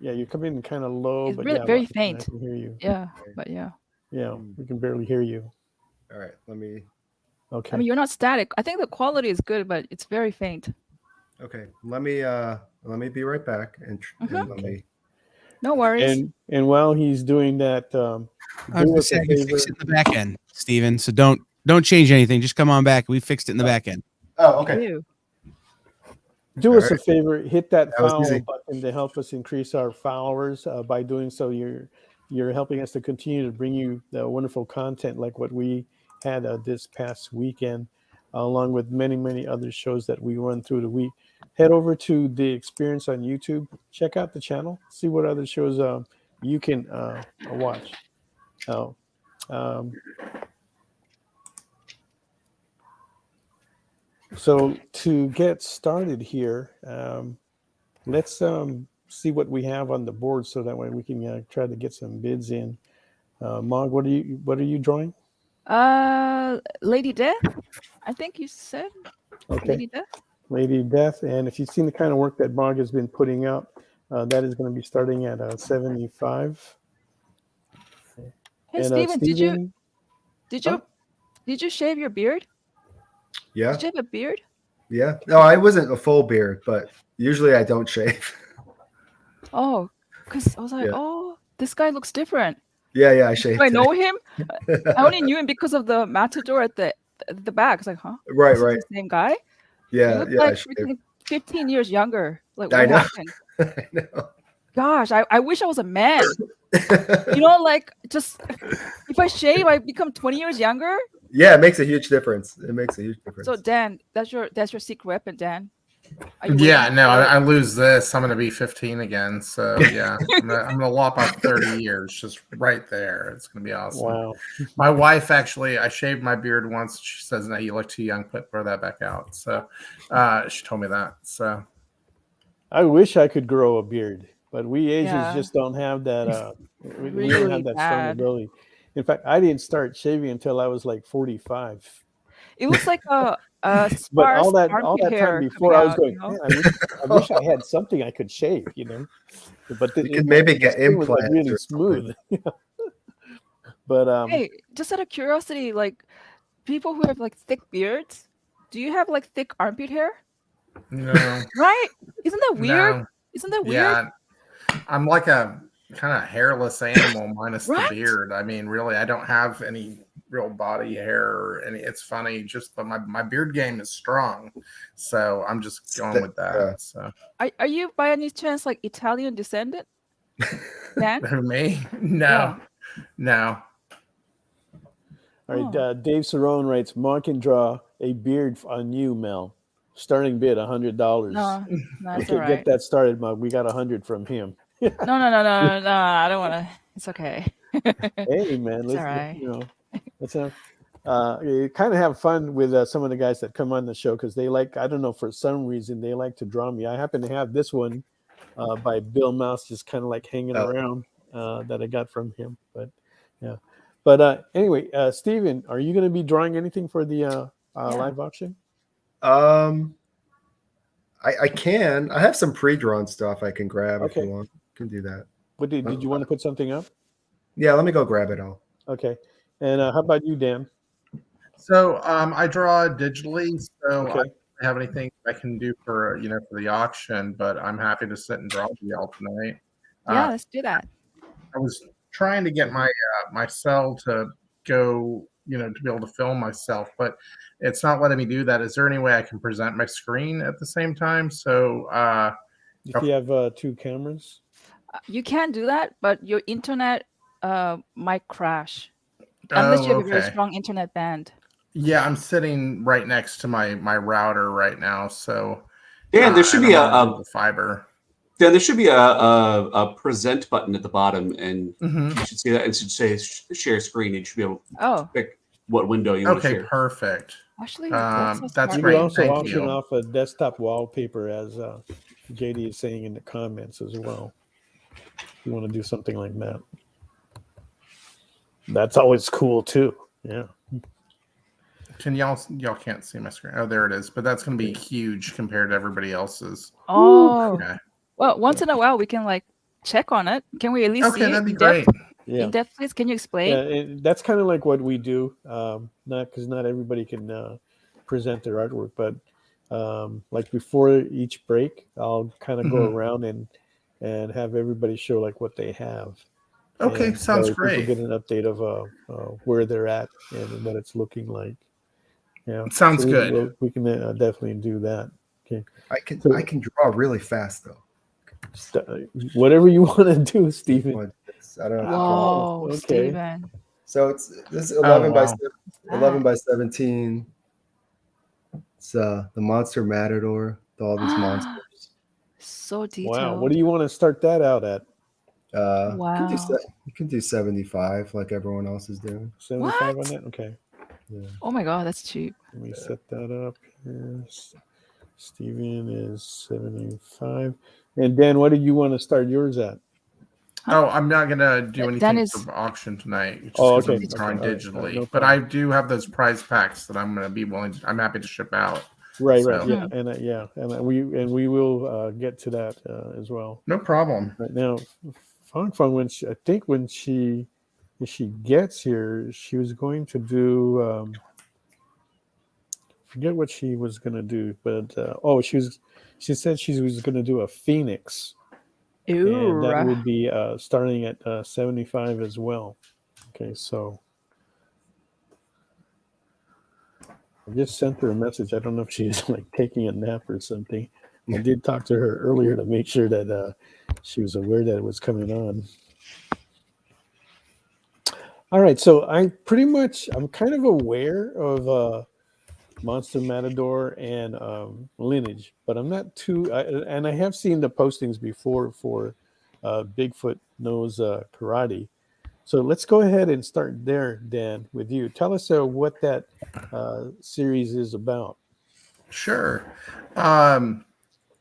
Yeah, you're coming in kind of low, It's but really, yeah, very I faint. can hear you. Yeah, but yeah. Yeah, we can barely hear you. All right, let me. Okay. I mean, you're not static. I think the quality is good, but it's very faint. Okay, let me be right back and let me. No worries. And while he's doing that, I was gonna say, I can fix it in the back end, Steven. So don't change anything. Just come on back. We fixed it in the back end. Oh, okay. Ew. Do us a favor, hit that was follow easy. button to help us increase our followers. By doing so, you're helping us to continue to bring you the wonderful content like what we had this past weekend, along with many other shows that we run through the week. Head over to the Experience on YouTube. Check out the channel. See what other shows you can watch. So to get started here, let's see what we have on the board, so that way we can try to get some bids in. Mog, what are you drawing? Lady Death, I think you said. Okay. Lady Death. Lady Death, and if you've seen the kind of work that Mog has been putting out, that is going to be starting at 75. Hey, And, Steven, Steven, did you shave your beard? Yeah. Did you have a beard? Yeah. No, I wasn't a full beard, but usually I don't shave. Oh, because I was like, oh, this guy looks different. Yeah, I shaved. Do I know him? I only knew him because of the matador at the back. It's like, huh? Right. The same guy? Yeah, You look yeah. like freaking 15 years younger. Like, what I know. happened? I know. Gosh, I wish I was a man. You know, like, just if I shave, I become 20 years younger. Yeah, it makes a huge difference. So Dan, that's your secret weapon, Dan. Yeah, no, I lose this, I'm gonna be 15 again. So yeah, I'm gonna lop off 30 years just right there. It's gonna be awesome. wow. My wife actually, I shaved my beard once. She says, "No, you look too young. Grow that back out." So she told me that. So I wish I could grow a beard, but we Asians Yeah. just don't have that. We don't Really have that strong bad. ability. In fact, I didn't start shaving until I was like 45. It looks like a But sparse all that armpit time hair before, coming I was out, going, you know? man, I wish I had something I could shave, you know. But You could maybe get it was like implants really or smooth. But Hey, just out of curiosity, like people who have like thick beards, do you have like thick armpit hair? no, Right? Isn't that weird? no. Isn't that weird? Yeah, I'm like a kind of hairless animal minus Right? the beard. I mean, really, I don't have any real body hair or any. It's funny, just but my beard game is strong, so I'm just going with that. So Are you by any chance like Italian descendant? Dan? who, me? No, Yeah. no. all right, Dave Cerrone writes, Mark can draw a beard on you, Mel. Starting bid $100. No, it's Okay, all right. get that started, Mug. We got 100 from him. No. I don't want to. It's okay. Hey, man, It's let's all right. let's have you kind of have fun with some of the guys that come on the show, because they like, I don't know, for some reason they like to draw me. I happen to have this one by Bill Mouse just kind of like hanging around that I got from him. But Yeah. But anyway, Steven, are you going to be drawing anything for the live auction? I can. I have some pre-drawn stuff I can grab if Okay. you want. Can do that. What did you want to put something up? Yeah, let me go grab it all. Okay. And how about you, Dan? So I draw digitally, so Okay. I don't have anything I can do for for the auction, but I'm happy to sit and draw with y'all tonight. Yeah, let's do that. I was trying to get my my cell to go, to be able to film myself, but it's not letting me do that. Is there any way I can present my screen at the same time? So If you have 2 cameras? You can do that, but your internet might crash unless you have a very okay. strong internet band. Yeah, I'm sitting right next to my router right now, so Dan, there should be a fiber. Dan, there should be a present button at the bottom, and you should see that. It should say share screen. You should be able to pick what window you want to share. Okay, perfect. Actually, that's you great. could also Thank auction you. off a desktop wallpaper, as JD is saying in the comments as well. If you want to do something like that, that's always cool too. Yeah. Can y'all can't see my screen? Oh, there it is. But that's going to be huge compared to everybody else's. Oh, okay. Well, once in a while we can like check on it. Can we at least see it? That'd be great. Yeah. In depth, please. Can you explain? Yeah, that's kind of like what we do. Not because not everybody can present their artwork, but like before each break, I'll kind of go around and have everybody show like what they have. Okay, and sounds people great. Get an update of where they're at and what it's looking like. Yeah, sounds good. We can definitely do that. Okay, I can draw really fast though. Whatever you want to do, Steven. I don't know. Whoa, okay. Steven. So this is 11 by 17. It's the Monster Matador, all these monsters. So detailed. Wow, what do you want to start that out at? Wow. You can do 75 like everyone else is doing. 75 on that? Okay. Yeah. Oh my god, that's cheap. Let me set that up here. Steven is 75. And Dan, what do you want to start yours at? Oh, I'm not gonna do anything for auction tonight. Just okay. I'm drawing digitally. No but I do have those prize packs that I'm gonna be I'm happy to ship out. Right. Yeah, and we will get to that as well. No problem. Right now, Fong when she gets here, she was going to do. Forget what she was going to do, but she said she was going to do a Phoenix. Ooh, and that would be starting at 75 as well. Okay, so I just sent her a message. I don't know if she's like taking a nap or something. I did talk to her earlier to make sure that she was aware that it was coming on. All right, so I'm kind of aware of Monster Matador and Lineage, but I'm not too. And I have seen the postings before for Bigfoot Knows Karate. So let's go ahead and start there, Dan, with you. Tell us what that series is about. Sure.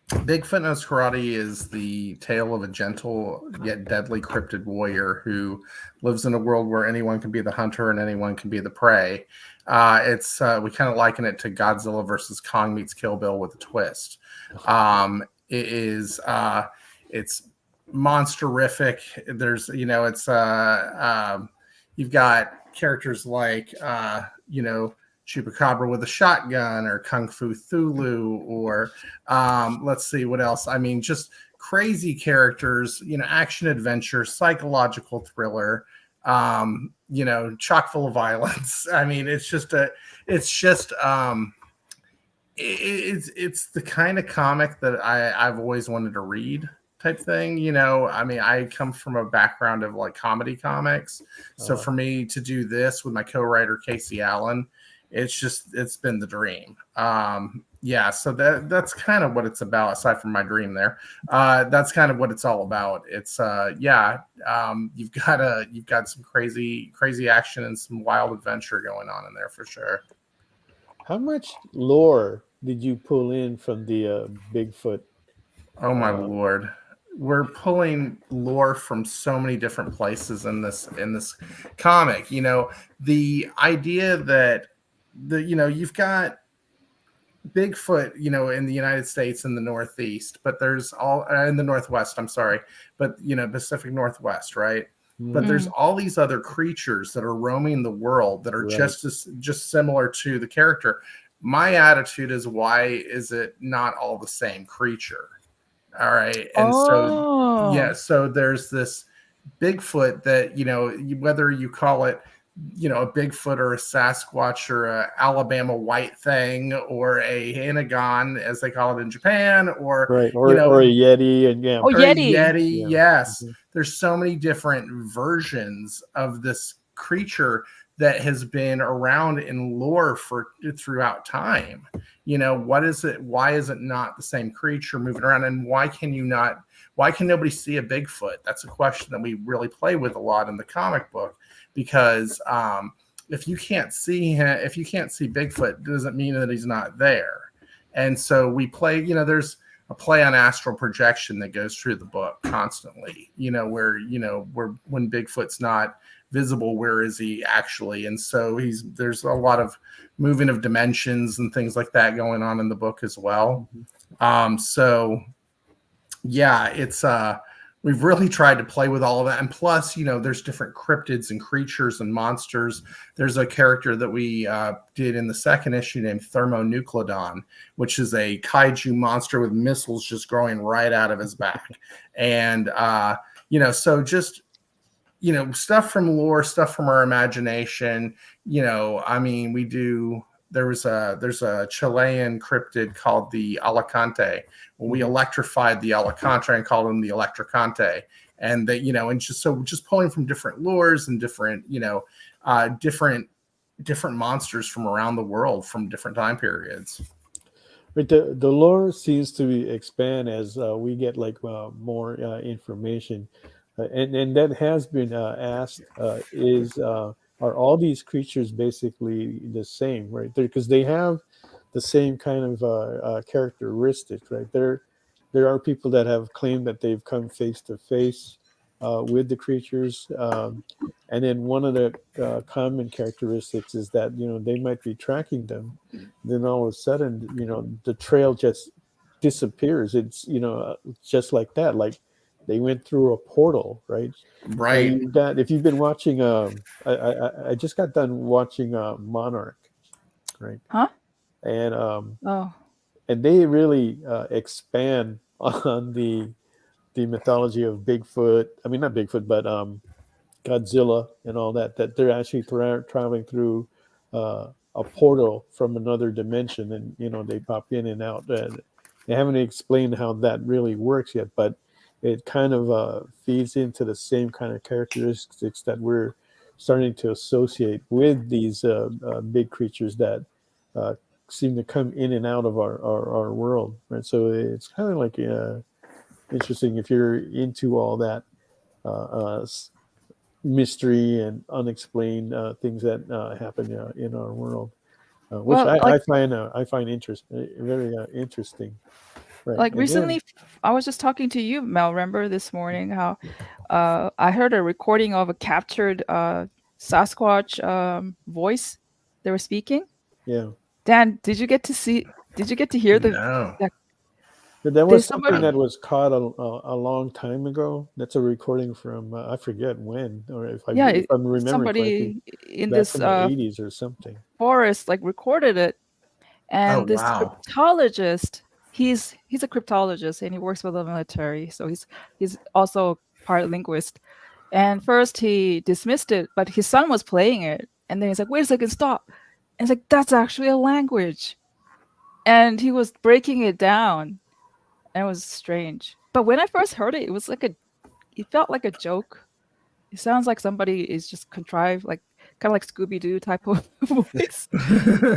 Bigfoot Knows Karate is the tale of a gentle yet deadly cryptid warrior who lives in a world where anyone can be the hunter and anyone can be the prey. It's we kind of liken it to Godzilla versus Kong meets Kill Bill with a twist. It's monsterific. There's it's you've got characters like Chupacabra with a shotgun, or Kung Fu Thulu, or let's see what else. I mean, just crazy characters, action adventure, psychological thriller, chock full of violence. I mean, it's the kind of comic that I've always wanted to read, type thing. I mean, I come from a background of like comedy comics. So for me to do this with my co-writer, Casey Allen, it's been the dream. So that's kind of what it's about, aside from my dream there. That's kind of what it's all about. It's you've got some crazy action and some wild adventure going on in there for sure. How much lore did you pull in from the Bigfoot? Oh my lord. we're pulling lore from so many different places in this comic. You know, the idea that you've got Bigfoot, you know, in the United States in the Northeast, but there's all in the Northwest, I'm sorry, but you know, Pacific Northwest, right? But there's all these other creatures that are roaming the world that are just similar to the character. My attitude is, why is it not all the same creature? All right. And so, yeah, so there's this Bigfoot that, you know, whether you call it, you know, a Bigfoot or a Sasquatch or a Alabama white thing or a Hanagon, as they call it in Japan, or or you know, or a Yeti, and or Yeti. Yes. There's so many different versions of this creature that has been around in lore for throughout time. You know, what is it? Why is it not the same creature moving around? And why can nobody see a Bigfoot? That's a question that we really play with a lot in the comic book, because if you can't see him, if you can't see Bigfoot, it doesn't mean that he's not there. And so we play, you know, there's a play on astral projection that goes through the book constantly, you know, where when Bigfoot's not visible, where is he actually? And so there's a lot of moving of dimensions and things like that going on in the book as well. So yeah, it's we've really tried to play with all of that. And plus, you know, there's different cryptids and creatures and monsters. There's a character that we did in the second issue named Thermonucleodon, which is a kaiju monster with missiles just growing right out of his back. And, you know, so just, you know, stuff from lore, stuff from our imagination. You know, I mean, there's a Chilean cryptid called the Alicante. We electrified the Alicante and called him the Electricante. And that, you know, and just pulling from different lores and different, you know, different monsters from around the world from different time periods. But the lore seems to expand as we get like more information. And that has been asked, are all these creatures basically the same, right? Because they have the same kind of characteristics, right? There are people that have claimed that they've come face to face with the creatures. And then one of the common characteristics is that, you know, they might be tracking them. Then all of a sudden, you know, the trail just disappears. It's, you know, just like that. Like, they went through a portal, right? Right. And if you've been watching, I just got done watching Monarch, right? Huh? And and they really expand on the mythology of Bigfoot. I mean, not Bigfoot, but Godzilla and all that. That they're actually traveling through a portal from another dimension, and you know, they pop in and out. And they haven't explained how that really works yet, but it kind of feeds into the same kind of characteristics that we're starting to associate with these big creatures that seem to come in and out of our world, right? So it's kind of like interesting if you're into all that mystery and unexplained things that happen in our world, which I find very interesting. Right. Like recently, I was just talking to you, Mel. Remember this morning how I heard a recording of a captured Sasquatch voice they were speaking? Yeah. Dan, did you get to hear the? No. That was something that was caught a long time ago. That's a recording from I forget when, or if I'm remembering somebody correctly, in this from the 80s or something. Forest like recorded it, and this cryptologist. He's a cryptologist and he works with the military, so he's also part linguist. And first he dismissed it, but his son was playing it, and then he's like, "Wait a second, stop!" And it's like, "That's actually a language," and he was breaking it down, and it was strange. But when I first heard it, it was like it felt like a joke. It sounds like somebody is just contrived, like kind of like Scooby-Doo type of voice.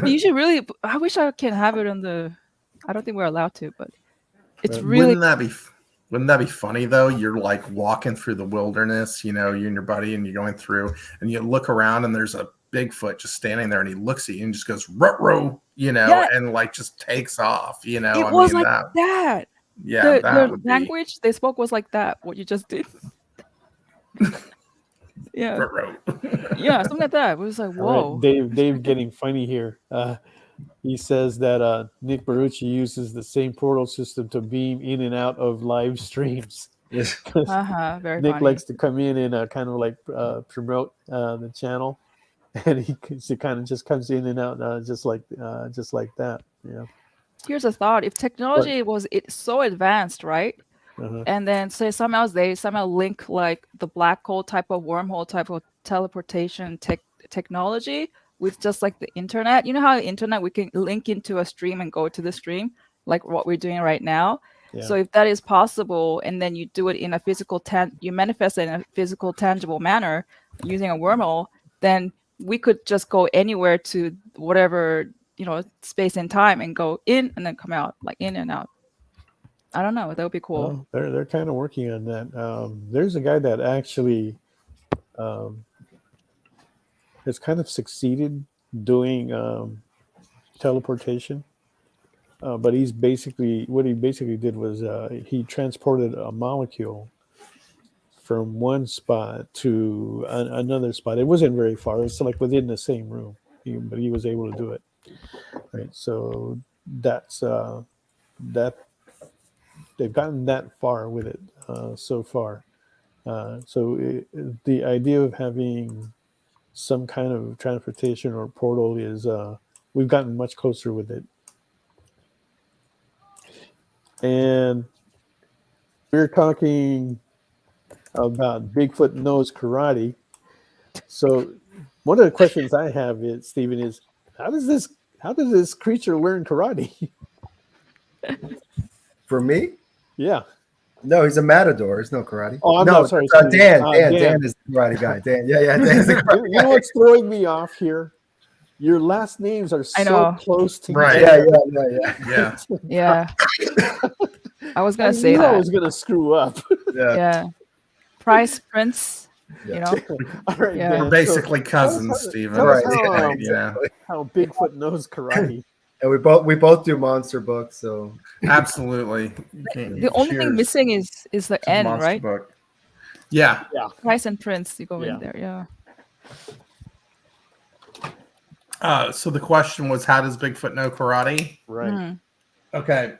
You should really. I wish I can have it on the. I don't think we're allowed to, but it's really. Wouldn't that be funny though? You're like walking through the wilderness, you know, you and your buddy, and you're going through, and you look around, and there's a Bigfoot just standing there, and he looks at you and just goes "ruh-roh," you know, and like just takes off, you know. It was like that. Yeah, the language they spoke was like that. What you just did. Yeah. Yeah, something like that. It was like, whoa. Right. Dave getting funny here. He says that Nick Barucci uses the same portal system to beam in and out of live streams. Yes. Very Nick funny. likes to come in and kind of like promote the channel, and he kind of just comes in and out just like that. Yeah. Here's a thought: if technology was so advanced, right? And then say somehow they link like the black hole type of wormhole type of teleportation technology with just like the internet. You know how the internet we can link into a stream and go to the stream, like what we're doing right now. Yeah. So if that is possible, and then you do it in a physical you manifest it in a physical, tangible manner using a wormhole, then we could just go anywhere to whatever, space and time and go in and then come out, like in and out. I don't know. That would be cool. Well, they're kind of working on that. There's a guy that actually has kind of succeeded doing teleportation. But what he basically did was he transported a molecule from one spot to another spot. It wasn't very far. It's like within the same room, but he was able to do it. Right. So that's that. They've gotten that far with it so far. The idea of having some kind of transportation or portal is we've gotten much closer with it. And we're talking about Bigfoot knows karate. So one of the questions I have is, Stephen, is how does this creature learn karate? For me? Yeah. No, he's a matador. It's no karate. Oh, no, sorry. Dan is the karate guy. Dan, Dan's the karate You know what's throwing me off here? Your last names are so close to right. Yeah. I was gonna say that. I was gonna screw up. Yeah. Price Prince. You know. All right, We're basically cousins, Stephen. Right. How Bigfoot knows karate. And we both do monster books, so absolutely. The only thing missing is the N, right? Book. Yeah. Price and Prince, you go in there, yeah. So the question was, how does Bigfoot know karate? Right. Okay.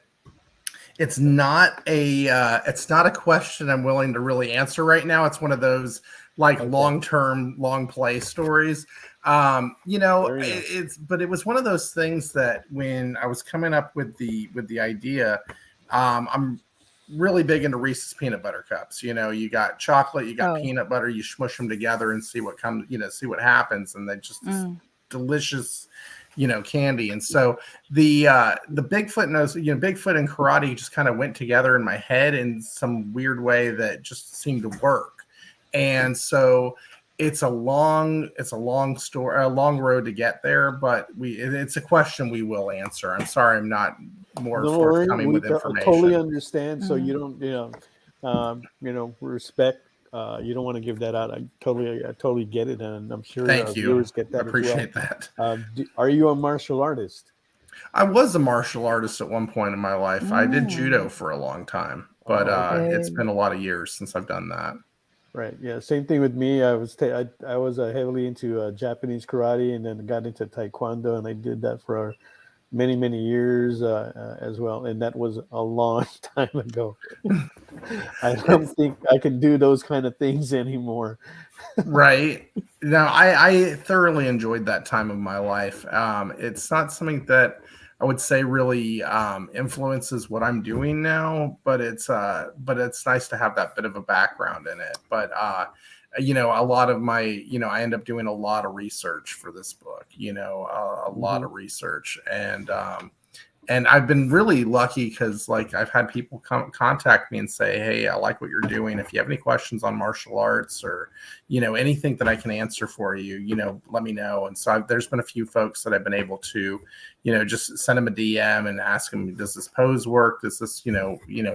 It's not a question I'm willing to really answer right now. It's one of those like long-term, long play stories. But it was one of those things that when I was coming up with the idea, I'm really big into Reese's peanut butter cups. You got chocolate, you got peanut butter, you smush them together and see what see what happens, and they just delicious, candy. And so the Bigfoot knows, Bigfoot and karate just kind of went together in my head in some weird way that just seemed to work. And so it's a long story, a long road to get there, but it's a question we will answer. I'm sorry, I'm not more forthcoming with information. I totally understand. So you don't, respect. You don't want to give that out. I totally get it, and I'm sure viewers get that. I appreciate that. Are you a martial artist? I was a martial artist at one point in my life. I did judo for a long time, but it's been a lot of years since I've done that. Right. Yeah. Same thing with me. I was heavily into Japanese karate, and then got into Taekwondo, and I did that for many, many years as well. And that was a long time ago. I don't think I can do those kind of things anymore. Right. Now, I thoroughly enjoyed that time of my life. It's not something that I would say really influences what I'm doing now, but it's nice to have that bit of a background in it. But a lot of my, I end up doing a lot of research for this book, a lot of research. And I've been really lucky because like I've had people contact me and say, hey, I like what you're doing. If you have any questions on martial arts or, anything that I can answer for you, let me know. And so there's been a few folks that I've been able to, just send them a DM and ask them, does this pose work? Does this,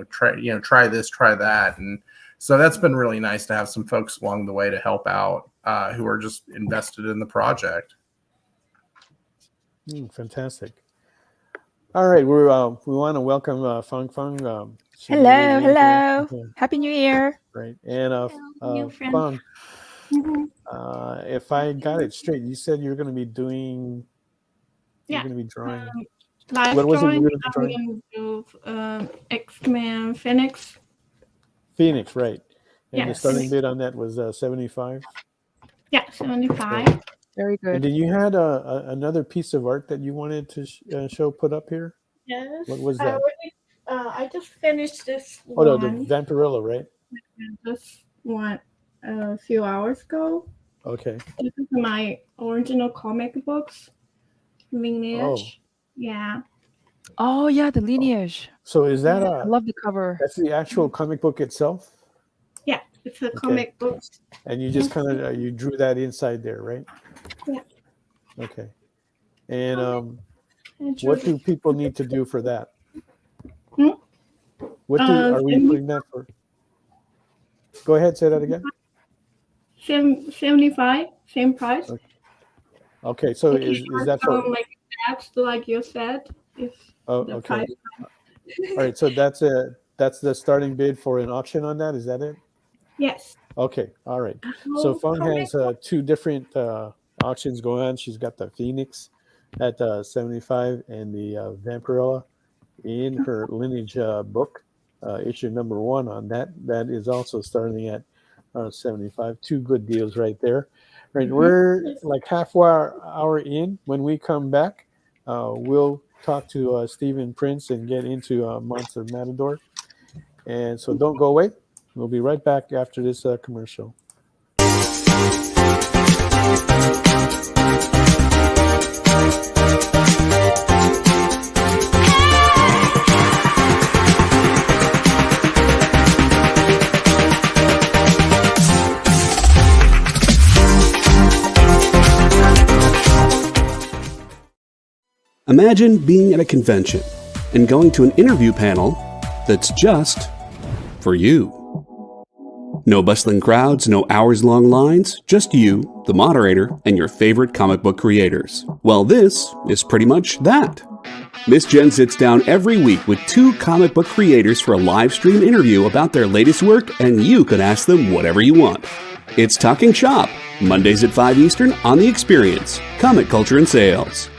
try this, try that. And so that's been really nice to have some folks along the way to help out who are just invested in the project. Fantastic. All right, we want to welcome Feng Feng. Hello, hello. Okay. Happy New Year. Right. And Fun. If I got it straight, you said you're going to be doing. You're going to be drawing. What was it you were going to be drawing? I'm going to do X-Men Phoenix. Phoenix, right. And the starting bid on that was 75? Yeah, 75. Okay. Very good. And then you had another piece of art that you wanted to show put up here? Yes. What was that? I just finished this one. Oh, no, the Vampirella, right? This one a few hours ago. Okay. This is my original comic books. Lineage. Oh. Yeah. Oh, yeah, the Lineage. So is that I love the cover. That's the actual comic book itself? Yeah, it's a comic book. And you just kind of you drew that inside there, right? Yeah. Okay. And what do people need to do for that? What are we putting that for? Go ahead, say that again. 75, same price. Okay, so is that for like you said? Okay. Price. All right, so that's the starting bid for an auction on that. Is that it? Yes. Okay. All right. So Fun has two different auctions going on. She's got the Phoenix at 75 and the Vampirella in her Lineage book, issue number 1 on that. That is also starting at 75. Two good deals right there. Right. We're like half hour in. When we come back, we'll talk to Stephen Prince and get into Monster Matador. And so don't go away. We'll be right back after this commercial. Imagine being at a convention and going to an interview panel that's just for you. No bustling crowds, no hours-long lines, just you, the moderator, and your favorite comic book creators. Well, this is pretty much that. Miss Jen sits down every week with 2 comic book creators for a live stream interview about their latest work, and you can ask them whatever you want. It's Talking Shop, Mondays at 5 Eastern on The Experience, Comic Culture and Sales.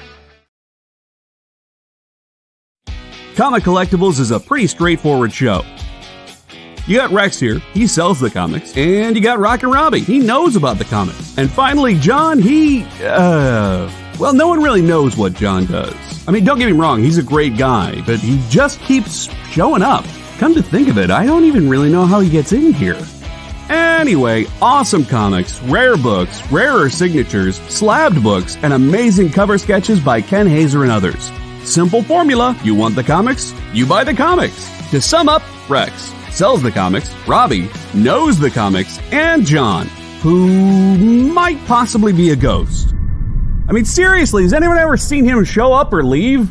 Comic Collectibles is a pretty straightforward show. You got Rex here, he sells the comics, and you got Rocket Robbie, he knows about the comics. And finally, John, well, no one really knows what John does. I mean, don't get me wrong, he's a great guy, but he just keeps showing up. Come to think of it, I don't even really know how he gets in here. Anyway, awesome comics, rare books, rarer signatures, slabbed books, and amazing cover sketches by Ken Hazer and others. Simple formula, you want the comics, you buy the comics. To sum up, Rex sells the comics, Robbie knows the comics, and John, who might possibly be a ghost. I mean, seriously, has anyone ever seen him show up or leave?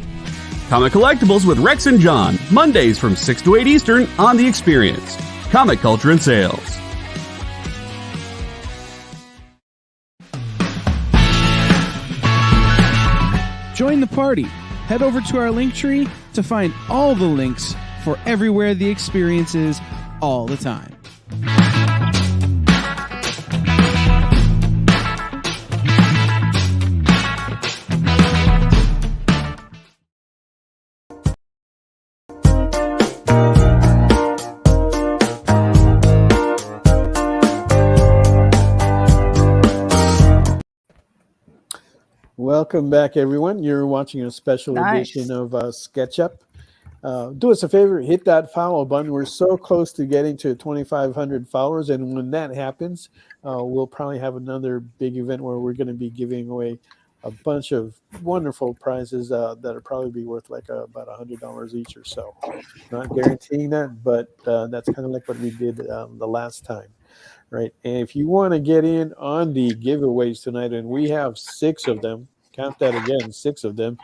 Comic Collectibles with Rex and John, Mondays from 6 to 8 Eastern on The Experience, Comic Culture and Sales. Join the party. Head over to our link tree to find all the links for everywhere The Experience is all the time. Welcome back, everyone. You're watching a special edition of SketchUp. Do us a favor, hit that follow button. We're so close to getting to 2,500 followers, and when that happens, we'll probably have another big event where we're going to be giving away a bunch of wonderful prizes that'll probably be worth like about $100 each or so. Not guaranteeing that, but that's kind of like what we did the last time, right? And if you want to get in on the giveaways tonight, and we have 6 of them, count that again, 6 of them.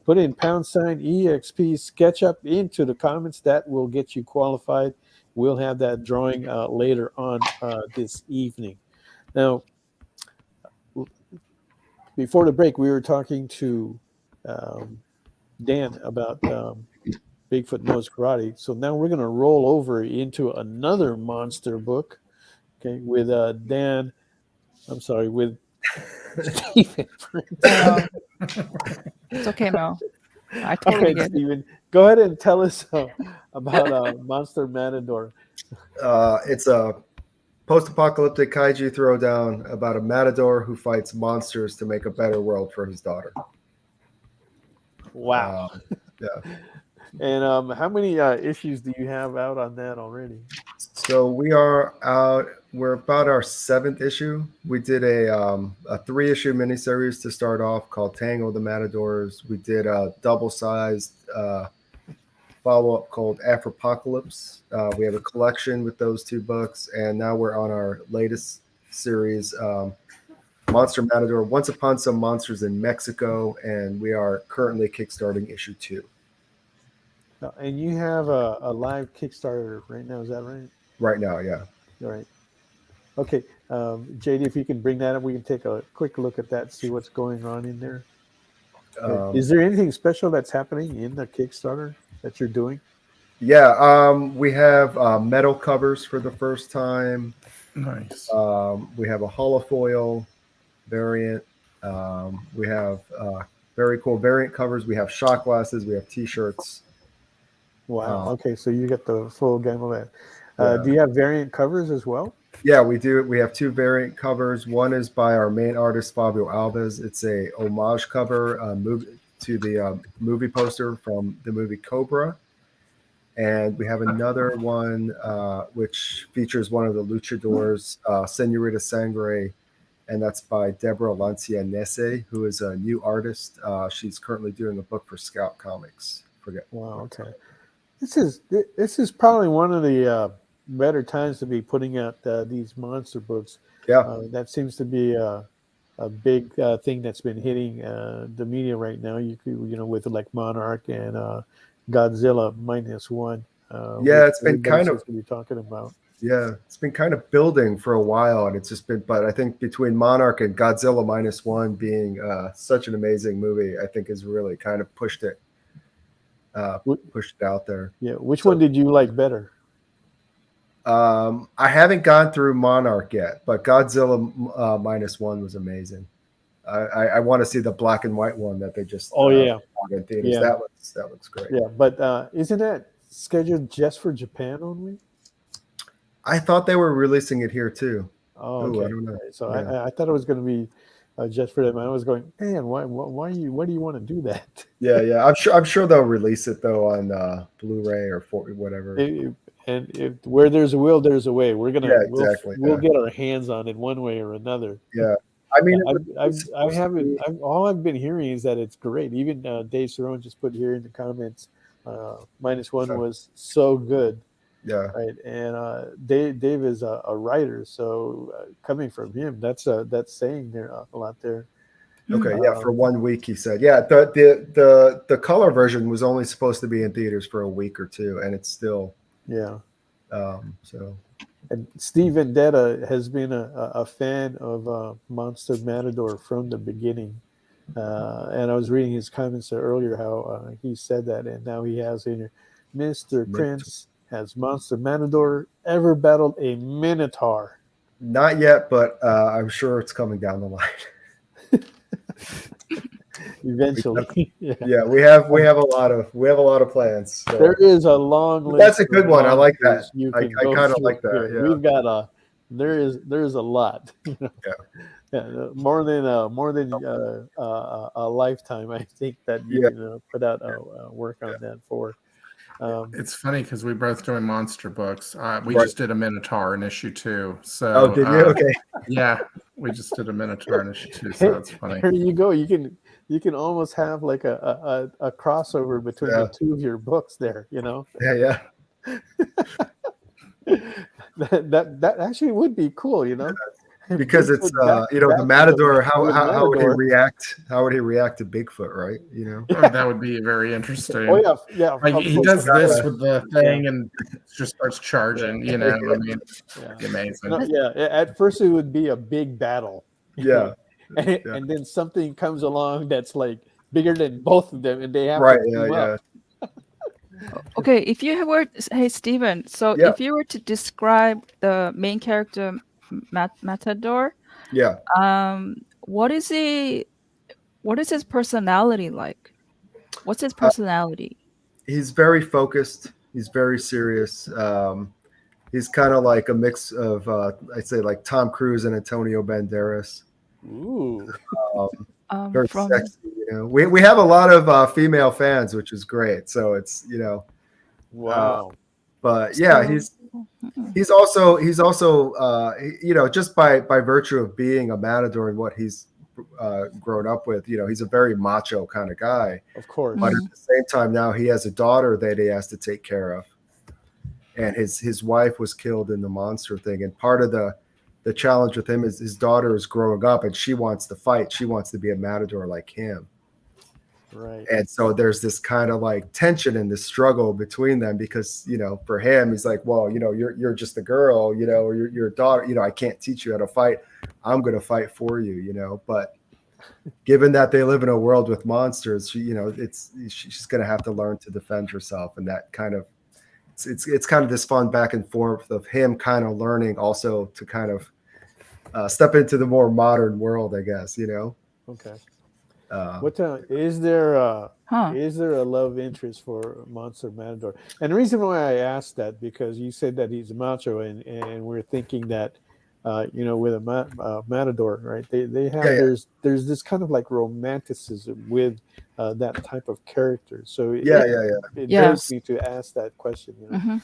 Put in #EXP SketchUp into the comments. That will get you qualified. We'll have that drawing later on this evening. Now, before the break, we were talking to Dan about Bigfoot Knows Karate. So now we're going to roll over into another monster book, okay, with with Stephen. It's okay, Mel. I totally get Stephen, go ahead and tell us about Monster Matador. It's a post-apocalyptic kaiju throwdown about a matador who fights monsters to make a better world for his daughter. Wow. Yeah. And how many issues do you have out on that already? So we're about our 7th issue. We did a 3-issue miniseries to start off called Tangle the Matadors. We did a double-sized follow-up called Afropocalypse. We have a collection with those 2 books, and now we're on our latest series, Monster Matador, Once Upon Some Monsters in Mexico, and we are currently kickstarting issue 2. And you have a live Kickstarter right now, is that right? Right now, yeah. All right. Okay, JD, if you can bring that up, we can take a quick look at that, see what's going on in there. Is there anything special that's happening in the Kickstarter that you're doing? Yeah, we have metal covers for the first time. Nice. We have a holofoil variant. We have very cool variant covers. We have shot glasses. We have T-shirts. Wow. Okay, so you get the full game of that. Do you have variant covers as well? Yeah, we do. We have 2 variant covers. One is by our main artist, Fabio Alves. It's a homage cover to the movie poster from the movie Cobra. And we have another one which features one of the luchadors, Senorita Sangre, and that's by Deborah Lancia Nese, who is a new artist. She's currently doing a book for Scout Comics. Wow, okay. This is probably one of the better times to be putting out these monster books. Yeah, that seems to be a big thing that's been hitting the media right now. With like Monarch and Godzilla -1. Yeah, it's been kind of be talking about. Yeah, it's been kind of building for a while, and it's just been. But I think between Monarch and Godzilla -1 being such an amazing movie, I think has really kind of pushed it out there. Yeah, which one did you like better? I haven't gone through Monarch yet, but Godzilla -1 was amazing. I want to see the black and white one that they just in theaters. Yeah. That looks great. Yeah, but isn't that scheduled just for Japan only? I thought they were releasing it here too. Oh, okay. I don't know. So yeah. I thought it was going to be just for them. I was going, man, why do you want to do that? Yeah. I'm sure they'll release it though on Blu-ray or whatever. Where there's a will, there's a way. We're gonna we'll get our hands on it one way or another. Yeah. I mean, all I've been hearing is that it's great. Even Dave Cerrone just put here in the comments, -1 was so good. Yeah. Right. And Dave is a writer, so coming from him, that's saying there a lot there. Okay. Yeah. For 1 week, he said. Yeah. The color version was only supposed to be in theaters for a week or 2, and it's still. Yeah. So. And Steve Vendetta has been a fan of Monster Matador from the beginning. And I was reading his comments earlier how he said that, and now he has in here, Mr. Prince, has Monster Matador ever battled a Minotaur? Not yet, but I'm sure it's coming down the line. Eventually. Yeah, we have a lot of plans. So. There is a long list. That's a good one. I like that. I kind of like that. Yeah. We've got there's a lot. Yeah, more than a lifetime. I think that you can put out work on that for. It's funny because we both doing monster books. We just did a Minotaur in issue 2. So oh, did you? Okay. Yeah, we just did a Minotaur in issue 2. So that's funny. There you go. You can almost have like a crossover between the 2 of your books there. Yeah. that actually would be cool. Because it's the Matador. How would he react? How would he react to Bigfoot? Right? That would be very interesting. Oh yeah. Like he does this with the thing and just starts charging. I mean, amazing. At first it would be a big battle. Yeah. And then something comes along that's like bigger than both of them, and they have to team up. Okay, if you were, hey Steven, so Yeah. if you were to describe the main character Matador, Yeah. What is his personality like? What's his personality? He's very focused. He's very serious. He's kind of like a mix of I'd say like Tom Cruise and Antonio Banderas. Ooh. Very From sexy, you know. We have a lot of female fans, which is great. So it's, you know, wow. But yeah, he's also you know, just by virtue of being a matador and what he's grown up with, you know, he's a very macho kind of guy. Of course. But at the same time, now he has a daughter that he has to take care of, and his wife was killed in the monster thing. And part of the challenge with him is his daughter is growing up and she wants to fight. She wants to be a matador like him. Right. And so there's this kind of like tension and this struggle between them, because, you know, for him, he's like, well, you know, you're just a girl, you know, or you're a daughter, you know, I can't teach you how to fight. I'm going to fight for you, you know. But given that they live in a world with monsters, you know, she's going to have to learn to defend herself. And that kind of, it's kind of this fun back and forth of him kind of learning also to kind of step into the more modern world, I guess, you know. Okay. Is there a love interest for Monster Matador? And the reason why I asked that, because you said that he's a macho, and we're thinking that you know, with a matador, right? They have there's this kind of like romanticism with that type of character. So it drives me to ask that question.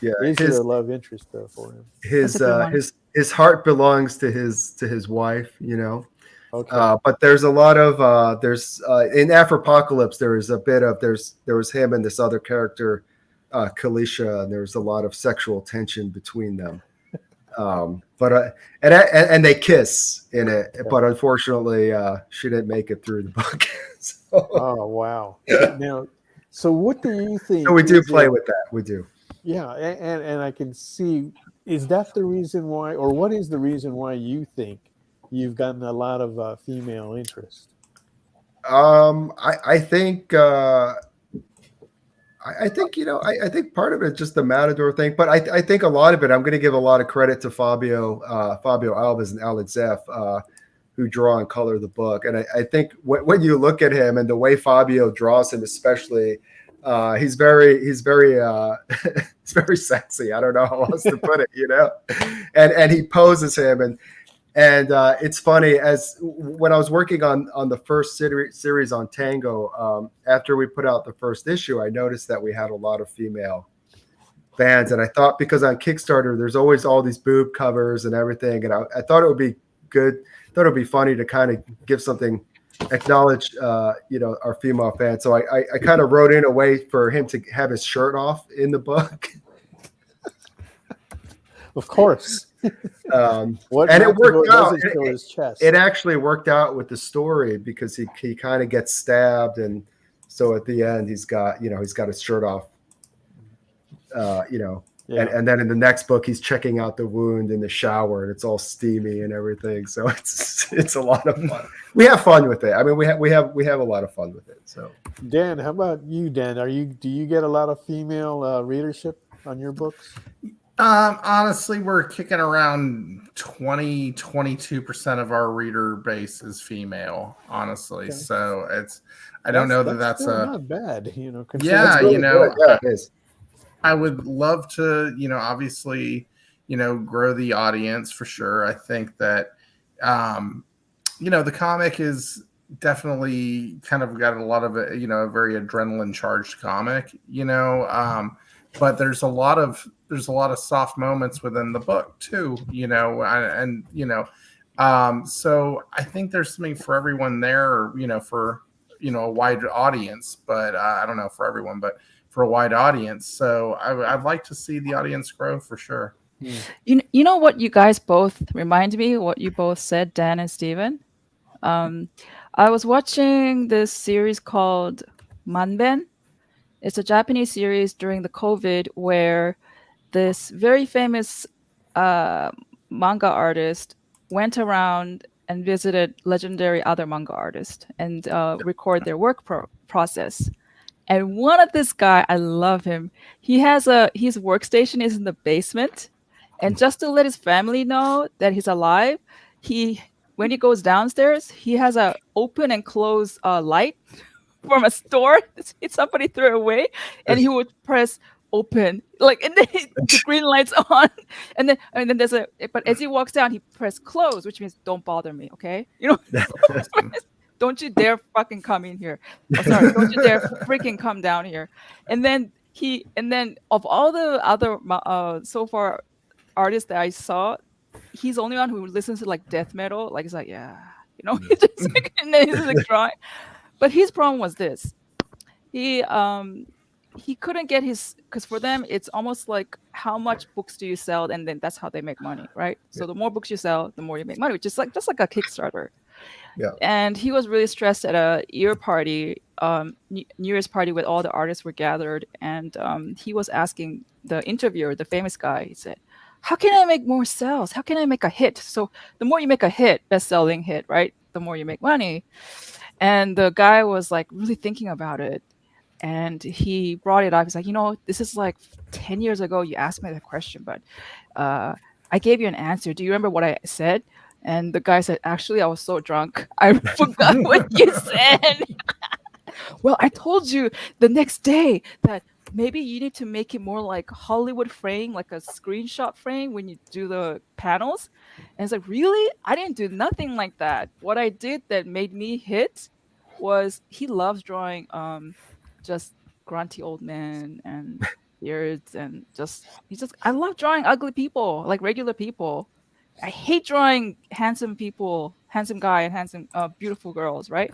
You know, is there a love interest for him? His heart belongs to his wife. You know. Okay. But there's a lot of in Afropocalypse there was a bit of there was him and this other character, Kalisha, and there's a lot of sexual tension between them. But they kiss in it, but unfortunately she didn't make it through the book. So. Oh wow! Now, so what do you think? So we do play with that. We do. Yeah, and I can see. Is that the reason why, or what is the reason why you think you've gotten a lot of female interest? I think I think, you know, I think part of it is just the Matador thing, but I think a lot of it, I'm going to give a lot of credit to Fabio Alves and Alex Zeff, who draw and color the book. And I think when you look at him and the way Fabio draws him, especially, he's very he's very sexy. I don't know how else to put it, you know, and he poses him, and it's funny, as when I was working on the first series on Tango, after we put out the first issue, I noticed that we had a lot of female fans. And I thought, because on Kickstarter, there's always all these boob covers and everything. And I thought it would be good. Thought it would be funny to kind of give something, acknowledge, you know, our female fans. So I kind of wrote in a way for him to have his shirt off in the book. Of course. And it worked out. It actually worked out with the story, because he kind of gets stabbed, and so at the end he's got his shirt off. You know, and then in the next book he's checking out the wound in the shower, and it's all steamy and everything. So it's a lot of fun. We have fun with it. I mean, we have a lot of fun with it. So Dan, how about you, Dan? Do you get a lot of female readership on your books? Honestly, we're kicking around 22% of our reader base is female, honestly. Okay. So I don't know that's not bad, you know. Yeah, really, you know, yeah, it is. I would love to, you know, obviously, you know, grow the audience for sure. I think that, you know, the comic is definitely kind of got a lot of, you know, a very adrenaline charged comic, you know, but there's a lot of soft moments within the book too, you know, and you know, so I think there's something for everyone there, you know, for, you know, a wide audience, but I don't know for everyone, but for a wide audience. So I'd like to see the audience grow for sure. You know what you guys both remind me, what you both said, Dan and Steven? I was watching this series called Manben. It's a Japanese series during the COVID, where this very famous manga artist went around and visited legendary other manga artists and record their work process. And one of this guy, I love him. His workstation is in the basement. And just to let his family know that he's alive, when he goes downstairs, he has a open and close light from a store somebody threw away, and he would press open, like, and then the green light's on, and then but as he walks down, he press close, which means don't bother me, okay? Don't you dare fucking come in here. Oh, sorry, don't you dare freaking come down here. And then of all the other so far artists that I saw, he's the only one who listens to like death metal. Like, he's like, yeah, he's just like, and then he's like drawing. But his problem was this: he couldn't get because for them it's almost like how much books do you sell, and then that's how they make money, right? So the more books you sell, the more you make money, which is like just like a Kickstarter. Yeah. And he was really stressed at a year party, New Year's party, where all the artists were gathered, and he was asking the interviewer, the famous guy, he said, how can I make more sales? How can I make a hit? So the more you make a hit, best-selling hit, right, the more you make money. And the guy was like really thinking about it, and he brought it up. He's like, this is like 10 years ago you asked me that question, but I gave you an answer. Do you remember what I said? And the guy said, actually, I was so drunk, I forgot what you said. Well, I told you the next day that maybe you need to make it more like Hollywood frame, like a screenshot frame when you do the panels. And it's like, really? I didn't do nothing like that. What I did that made me hit was he loves drawing just grunty old men and beards, and I love drawing ugly people, like regular people. I hate drawing handsome people, handsome guy and handsome beautiful girls, right?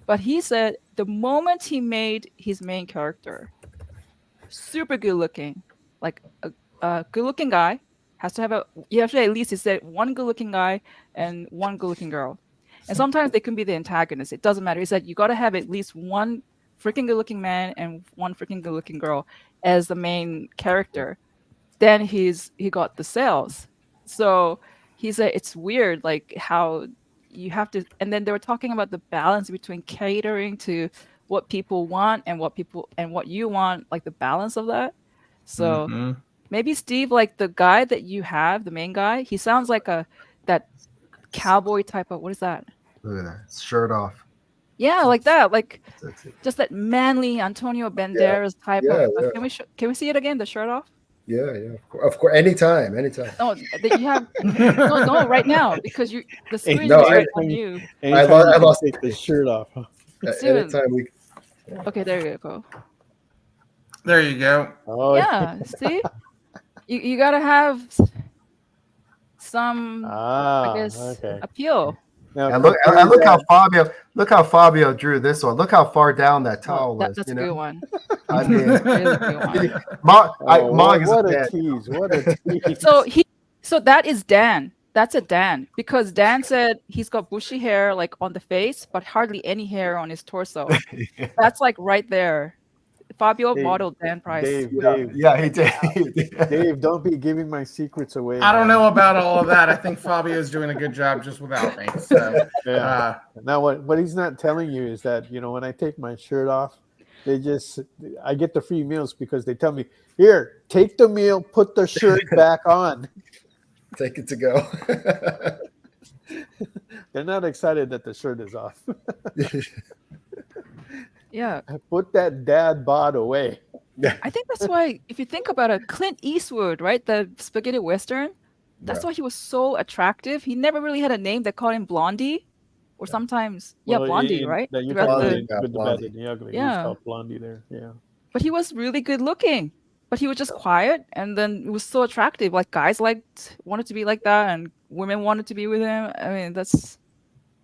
But he said the moment he made his main character super good looking, like a good looking guy, you have to at least, he said, one good looking guy and one good looking girl. And sometimes they can be the antagonist. It doesn't matter. He said you got to have at least one freaking good looking man and one freaking good looking girl as the main character. Then he got the sales. So he said it's weird, like how you have to, and then they were talking about the balance between catering to what people want and what you want, like the balance of that. So maybe Steve, like the guy that you have, the main guy, he sounds like that cowboy type of, what is that? Look at that, shirt off. Yeah, like that, like just that manly Antonio Banderas type of. Can we see it again? The shirt off. Yeah, of course. Anytime. No, that you have. no, right now, because the screen is right on you. I lost take the shirt off. Huh? Anytime we. Okay, there you go. There you go. Oh yeah, see, you gotta have some, I guess, appeal. Now, and look how Fabio drew this one. Look how far down that towel is. That's a good one. I mean, really good one. Mog is what a tease! What a tease! So that is Dan. That's a Dan, because Dan said he's got bushy hair like on the face, but hardly any hair on his torso. That's like right there. Fabio modeled Dan Price. Dave, he did. Dave, don't be giving my secrets away. I don't know about all of that. I think Fabio's doing a good job just without me. So, now what he's not telling you is that, when I take my shirt off, I get the free meals because they tell me, here, take the meal, put the shirt back on. Take it to go. They're not excited that the shirt is off. Yeah. Put that dad bod away. I think that's why, if you think about it, Clint Eastwood, right? The spaghetti western, that's why he was so attractive. He never really had a name. They called him Blondie, or sometimes, Blondie, right? You're talking with the bad and the ugly. Yeah. He was called Blondie there. Yeah. But he was really good looking. But he was just quiet, and then it was so attractive. Like guys wanted to be like that, and women wanted to be with him. I mean, that's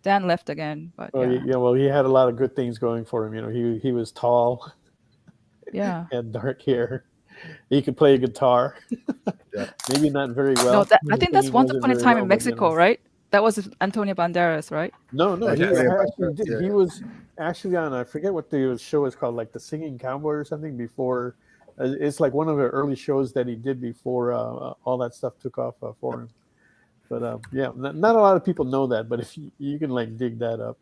Dan left again, but well, he had a lot of good things going for him. He was tall, and dark hair. He could play a guitar. Maybe not very well. No, I think that's Once Upon a Time in Mexico, right? That was Antonio Banderas, right? No, he actually did. He was actually on, I forget what the show is called, like The Singing Cowboy or something. Before, it's like one of the early shows that he did before all that stuff took off for him. But not a lot of people know that. But if you can dig that up,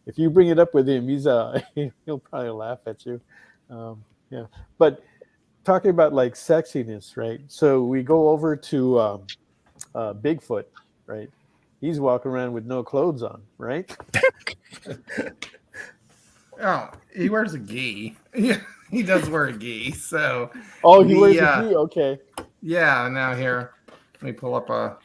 if you bring it up with him, he'll probably laugh at you. Yeah, but talking about like sexiness, right? So we go over to Bigfoot, right? He's walking around with no clothes on, right? Oh, he wears a gi. Yeah, he does wear a gi. So, he wears a gi. Okay. Yeah. Now here, let me pull up a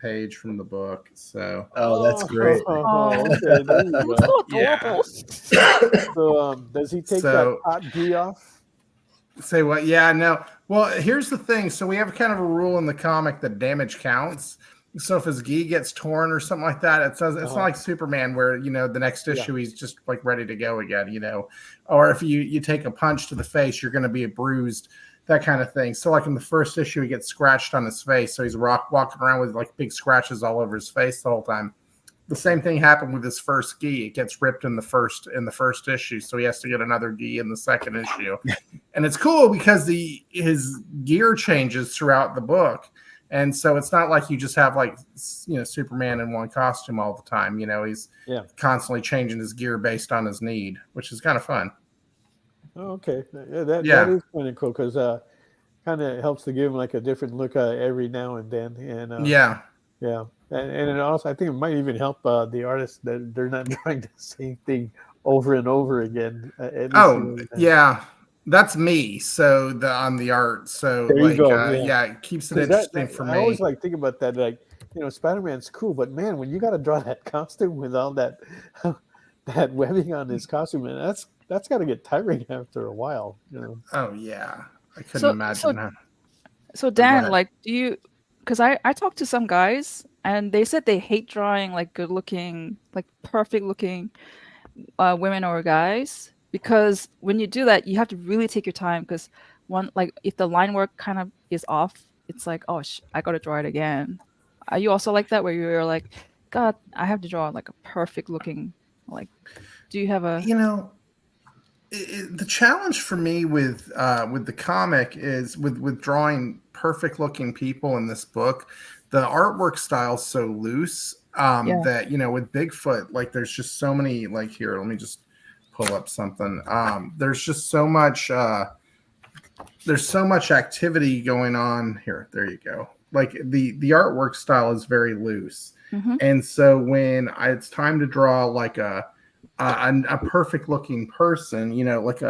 page from the book. So. That's great. Okay, there you go. So adorable. So, does he take that hot gi off? Say what? Yeah, no. Well, here's the thing. So we have kind of a rule in the comic that damage counts. So if his gi gets torn or something like that, it says it's not like Superman where, the next issue he's just like ready to go again, or if you take a punch to the face, you're going to be bruised, that kind of thing. So like in the first issue, he gets scratched on his face. So he's walking around with like big scratches all over his face the whole time. The same thing happened with his first gi. It gets ripped in the first issue, so he has to get another gi in the second issue. And it's cool because his gear changes throughout the book, and so it's not like you just have like Superman in one costume all the time. He's constantly changing his gear based on his need, which is kind of fun. Oh, okay, that is kind of cool because kind of helps to give him like a different look every now and then, and yeah. And it also, I think it might even help the artists that they're not trying the same thing over and over again. Yeah, that's me. So on the art, so there you go. It keeps it interesting for me. I always like think about that. Like Spider-Man's cool, but man, when you got to draw that costume with all that that webbing on his costume, man, that's got to get tiring after a while. Oh yeah, I couldn't imagine that. So Dan, like, do you? Because I talked to some guys and they said they hate drawing like good looking, like perfect looking women or guys, because when you do that, you have to really take your time, because if the line work kind of is off, it's like, oh, I got to draw it again. Are you also like that, where you're like, God, I have to draw like a perfect looking, like, do you have a... the challenge for me with the comic is with drawing perfect looking people in this book, the artwork style is so loose that with Bigfoot, like there's just so many, like, here, let me just pull up something. There's just so much activity going on here. There you go. Like the artwork style is very loose, and so when it's time to draw like a perfect looking person, like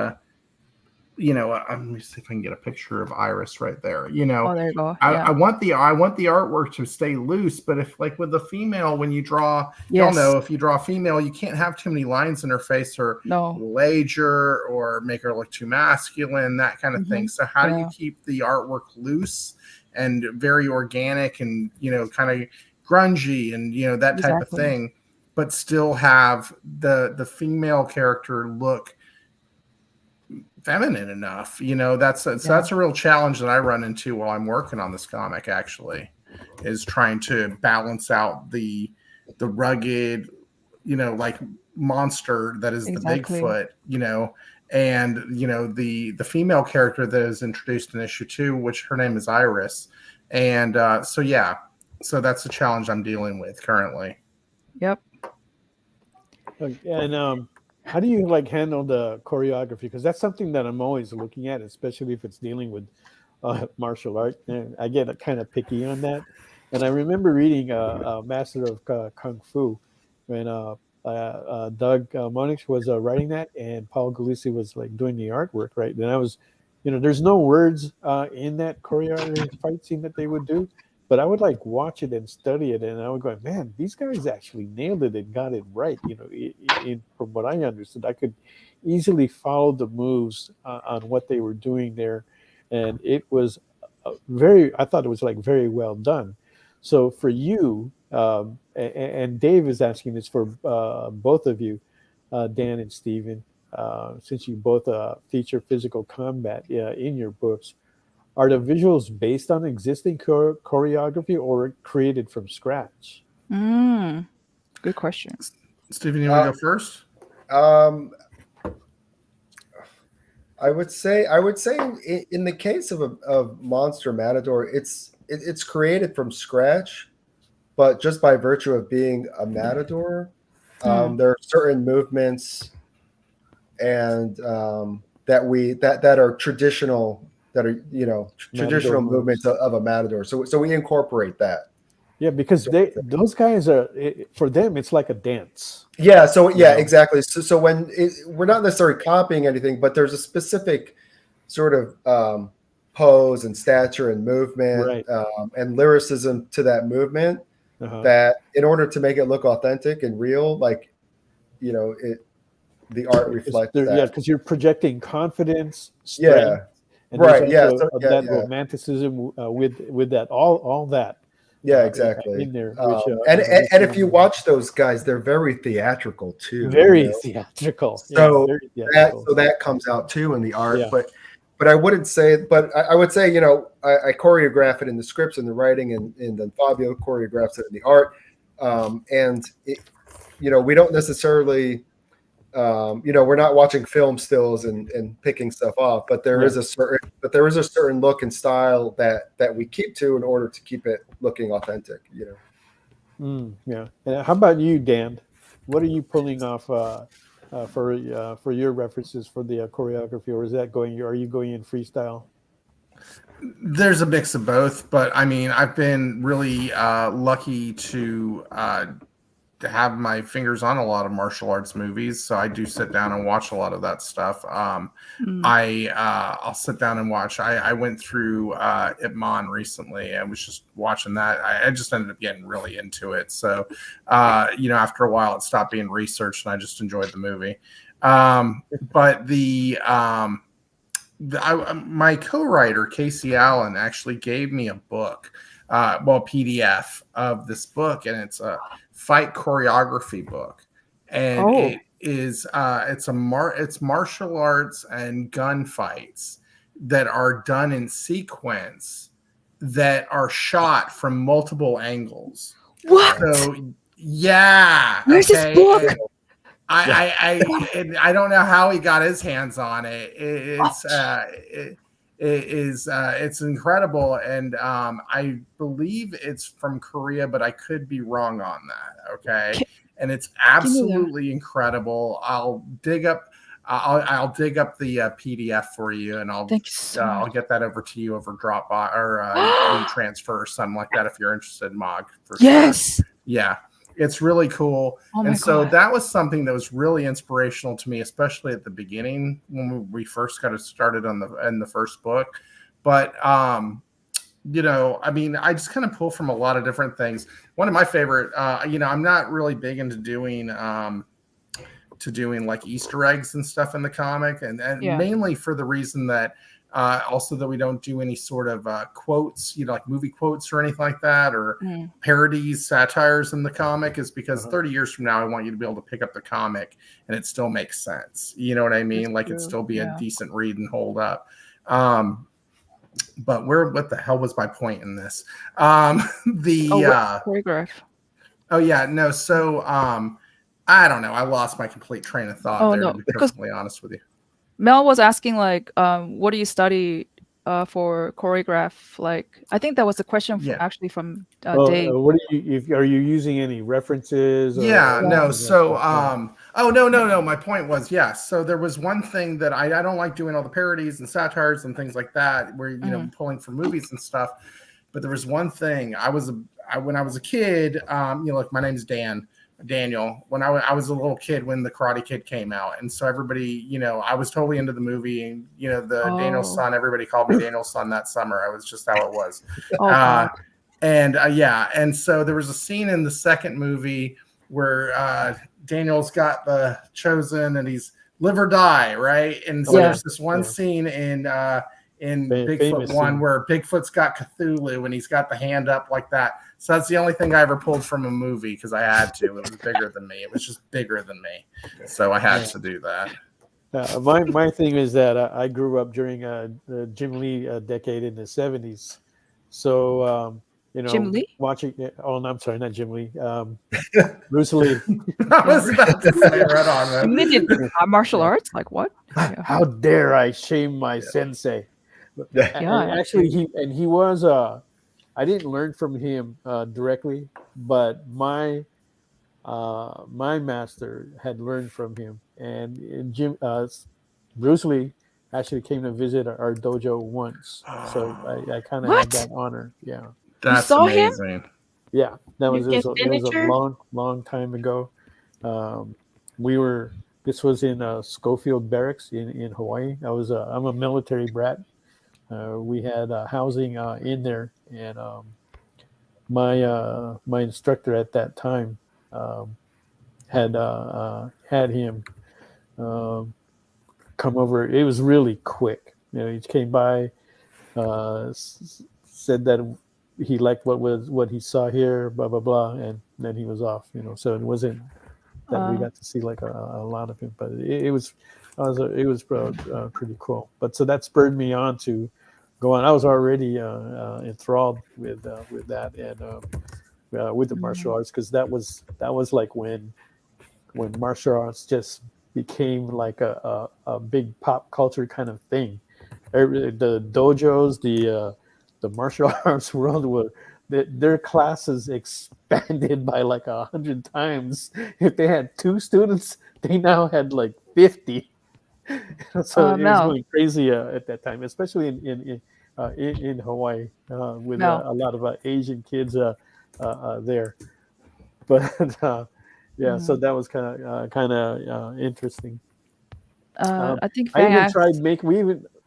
let me see if I can get a picture of Iris right there. Oh, there you go. I want the artwork to stay loose, but if like with the female, when you draw, y'all know, if you draw a female, you can't have too many lines in her face or lager or make her look too masculine, that kind of thing. So how do you keep the artwork loose and very organic and kind of grungy and that type of thing, but still have the female character look feminine enough? That's a real challenge that I run into while I'm working on this comic, actually, is trying to balance out the rugged, like monster that is the Bigfoot, and the female character that is introduced in issue 2, which her name is Iris. And so that's the challenge I'm dealing with currently. Yep. And how do you like handle the choreography? Because that's something that I'm always looking at, especially if it's dealing with martial art. And I get kind of picky on that. And I remember reading Master of Kung Fu when Doug Manning was writing that, and Paul Galusi was like doing the artwork, right? And I was, there's no words in that choreography fight scene that they would do, but I would like watch it and study it, and I would go, man, these guys actually nailed it and got it right. From what I understood, I could easily follow the moves on what they were doing there, and it was I thought it was like very well done. So for you, and Dave is asking this for both of you, Dan and Steven, since you both feature physical combat in your books, are the visuals based on existing choreography or created from scratch? Good question. Steven, you want to go first? I would say in the case of Monster Matador, it's created from scratch, but just by virtue of being a matador, there are certain movements and that are traditional, that are, you know, traditional movements of a matador. So we incorporate that. Yeah, because those guys are, for them it's like a dance. Yeah. So yeah, exactly. So when we're not necessarily copying anything, but there's a specific sort of pose and stature and movement, and lyricism to that movement, that in order to make it look authentic and real, like, you know, the art reflects that. Yeah, because you're projecting confidence, strength, and that romanticism with that all that. Yeah, exactly. In there, and if you watch those guys, they're very theatrical too. Very theatrical. So that comes out too in the art. Yeah. But I wouldn't say. But I would say, you know, I choreograph it in the scripts and the writing, and then Fabio choreographs it in the art. And you know, we don't necessarily. You know, we're not watching film stills and picking stuff off, but there is a certain look and style that we keep to in order to keep it looking authentic. You know. Yeah. And how about you, Dan? What are you pulling off for your references for the choreography, or are you going in freestyle? There's a mix of both, but I mean, I've been really lucky to have my fingers on a lot of martial arts movies, so I do sit down and watch a lot of that stuff. I'll sit down and watch. I went through Ip Man recently. I was just watching that. I just ended up getting really into it. So, you know, after a while, it stopped being researched, and I just enjoyed the movie. But my co-writer Casey Allen actually gave me a book, PDF of this book, and it's a fight choreography book, and it is it's martial arts and gunfights that are done in sequence that are shot from multiple angles. What? So yeah, where's this book? And I don't know how he got his hands on it. It's incredible, and I believe it's from Korea, but I could be wrong on that. Okay, and it's absolutely incredible. I'll dig up the PDF for you, and I'll get that over to you over Dropbox or WeTransfer or something like that if you're interested, Mog. Yes. Sure. Yeah. It's really cool. And so that was something that was really inspirational to me, especially at the beginning when we first got started in the first book. But, you know, I mean, I just kind of pull from a lot of different things. One of my favorite, you know, I'm not really big into doing like Easter eggs and stuff in the comic, and mainly for the reason that also that we don't do any sort of quotes, you know, like movie quotes or anything like that, or parodies, satires in the comic, is because 30 years from now, I want you to be able to pick up the comic and it still makes sense. You know what I mean? Like it'd still be a decent read and hold up. But what the hell was my point in this? Choreograph. Oh yeah, no. So I don't know. I lost my complete train of thought there, to be perfectly honest with you. Mel was asking, like, what do you study for choreograph? Like, I think that was a question actually from Dave. What are you using any references? No. So, no. My point was, so there was one thing that I don't like doing all the parodies and satires and things like that, where, you know, pulling from movies and stuff. But there was one thing when I was a kid, you know, like my name's Daniel, when I was a little kid when the Karate Kid came out, and so everybody, you know, I was totally into the movie, and you know, Daniel's son, everybody called me Daniel's son that summer. I was just how it was. And so there was a scene in the second movie where Daniel's got the chosen and he's live or die, right? And so there's this one scene in Bigfoot 1 where Bigfoot's got Cthulhu and he's got the hand up like that. So that's the only thing I ever pulled from a movie because I had to. It was bigger than me. It was just bigger than me. So I had to do that. My thing is that I grew up during the Jim Lee decade in the 70s. So, you know, Jim Lee? Watching. Oh, no, I'm sorry, not Jim Lee. Bruce Lee. I was about to say right on, man. Martial arts? Like what? How dare I shame my sensei? Actually, he was I didn't learn from him directly, but my master had learned from him, and Bruce Lee actually came to visit our dojo once. So I kind of What? had that honor. Yeah. That's saw him? amazing. Yeah, that was Your it was a signature? long time ago. This was in Schofield Barracks in Hawaii. I'm a military brat. We had housing in there, and my instructor at that time had him come over. It was really quick. He came by, said that he liked what he saw here, blah blah blah, and then he was off. So it wasn't that we got to see like a lot of him, but it was pretty cool. But so that spurred me on to go on. I was already enthralled with that and with the martial arts, because that was like when martial arts just became like a big pop culture kind of thing. The dojos, the martial arts world their classes expanded by like 100 times. If they had 2 students, they now had like 50. So it was going crazy at that time, especially in Hawaii with a lot of Asian kids there. But yeah, so that was kind of interesting. I think I even asked, tried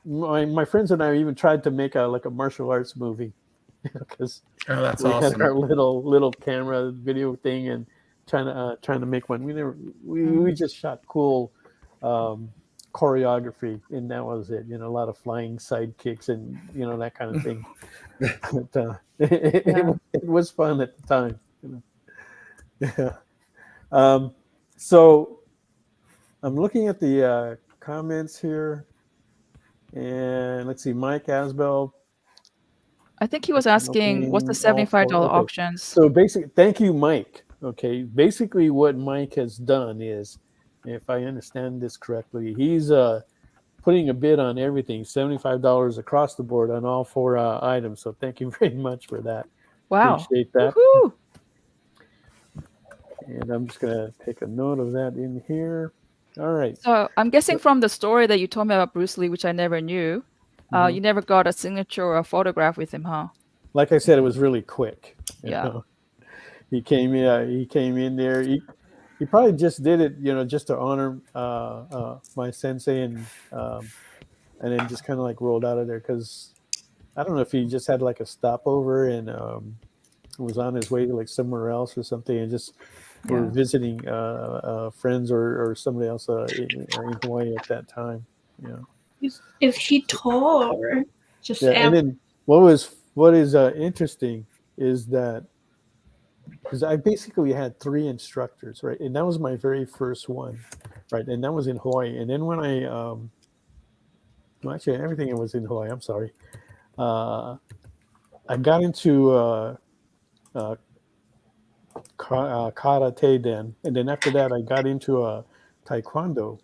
my friends and I even tried to make like a martial arts movie, because that's we awesome. had our little camera video thing and trying to make one. We just shot cool choreography, and that was it. A lot of flying sidekicks and that kind of thing. But it was fun at the time. Yeah. So I'm looking at the comments here, and let's see. Mike Asbell. I think he was asking, what's the $75 options? So basically, thank you, Mike. Okay, basically what Mike has done is, if I understand this correctly, he's putting a bid on everything, $75 across the board on all 4 items. So thank you very much for that. Wow. Appreciate that. Woo-hoo. And I'm just going to take a note of that in here. All right. So I'm guessing from the story that you told me about Bruce Lee, which I never knew, you never got a signature or a photograph with him, huh? Like I said, it was really quick. Yeah. He came in there. He probably just did it, just to honor my sensei, and then just kind of like rolled out of there, because I don't know if he just had like a stopover and was on his way to like somewhere else or something, and just were visiting friends or somebody else in Hawaii at that time. Is he tall or just? Yeah, and then what is interesting is that, because I basically had 3 instructors, right, and that was my very first one, right, and that was in Hawaii. And then when I well, actually everything was in Hawaii. I'm sorry. I got into karate then, and then after that I got into taekwondo.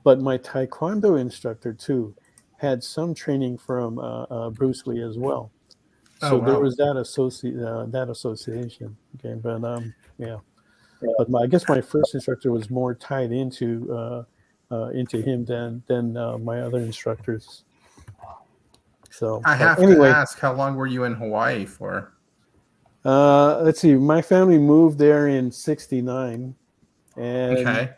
But my taekwondo instructor too had some training from Bruce Lee as well. So there was that association. Okay, but yeah. But I guess my first instructor was more tied into him than my other instructors. So I have to ask, how long were you in Hawaii for? Let's see. My family moved there in '69, and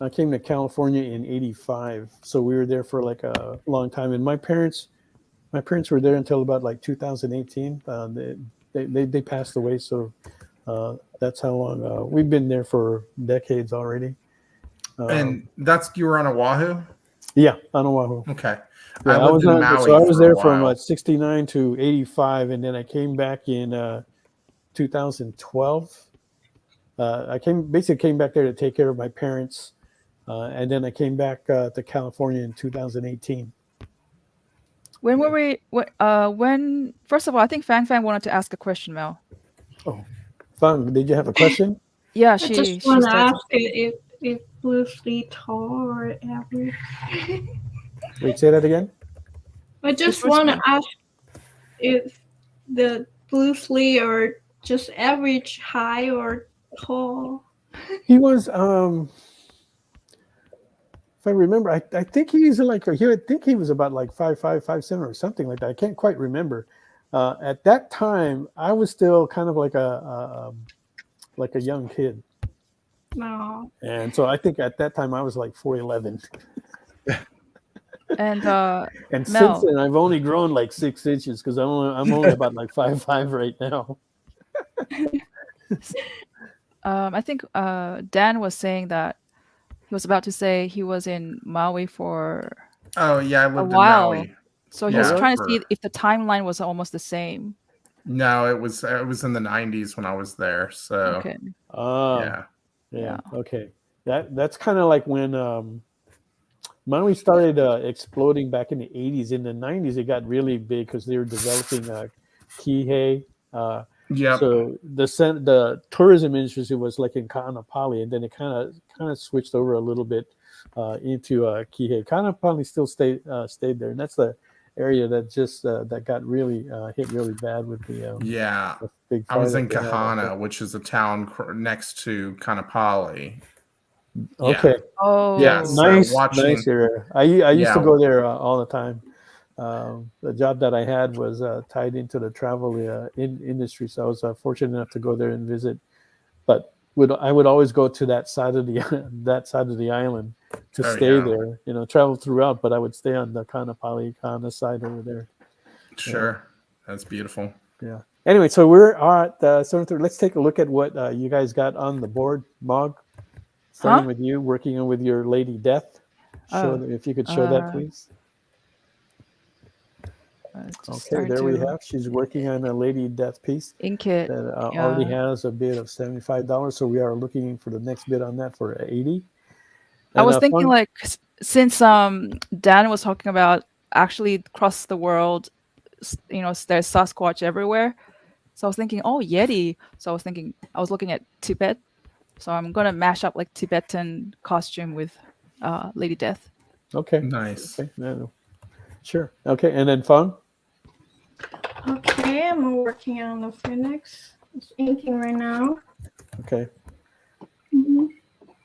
I came to California in '85. So we were there for like a long time. And my parents were there until about like 2018. They passed away, so that's how long we've been there for decades already. And you were on Oahu? Yeah, on Oahu. Okay. Yeah, I was in Maui. So I was there from '69 to '85, and then I came back in 2012. I came back there to take care of my parents, and then I came back to California in 2018. When were we? When first of all, I think Fang wanted to ask a question, Mel. Oh, Fang, did you have a question? Yeah, I just want to ask if Bruce Lee tall or average. Wait, say that again. I just want to ask if the Bruce Lee are just average height or tall. He was if I remember, I think he's like, I think he was about like 5'5", 5'7", or something like that. I can't quite remember. At that time, I was still kind of like a young kid. No. And so I think at that time I was like 4'11". And and Mel, since then I've only grown like 6 inches because I'm only about like 5'5" right now. I think Dan was saying that he was about to say he was in Maui for I lived a while. in Maui. So he was trying to see if the timeline was almost the same. No, it was in the 90s when I was there. So okay. Yeah. Okay. That's kind of like when Maui started exploding back in the 80s. In the 90s, it got really big because they were developing Kihei. So the tourism industry was like in Kaanapali, and then it kind of switched over a little bit into Kihei. Kaanapali still stayed there, and that's the area that just that got really hit really bad with the the big fire. I was in Kahana, which is a town next to Kaanapali. Okay. Oh, yeah. Nice, so nice area. I used to go there all the time. The job that I had was tied into the travel industry, so I was fortunate enough to go there and visit. But I would always go to that side of the island to stay there. Travel throughout, but I would stay on the Kaanapali side over there. Sure, that's beautiful. Yeah. Anyway, so we're at 7:30. Let's take a look at what you guys got on the board, Mog. Starting with you, working on with your Lady Death. If you could show that, please. Okay, there we have. She's working on a Lady Death piece. Ink it. That already has a bid of $75. So we are looking for the next bid on that for $80. I was thinking like since Dan was talking about actually across the world, there's Sasquatch everywhere. So I was thinking, Yeti. So I was looking at Tibet. So I'm gonna mash up like Tibetan costume with Lady Death. Okay. Nice. Okay. No. Sure. Okay, and then Fong. Okay, I'm working on the Phoenix. It's inking right now. Okay. Mm-hmm.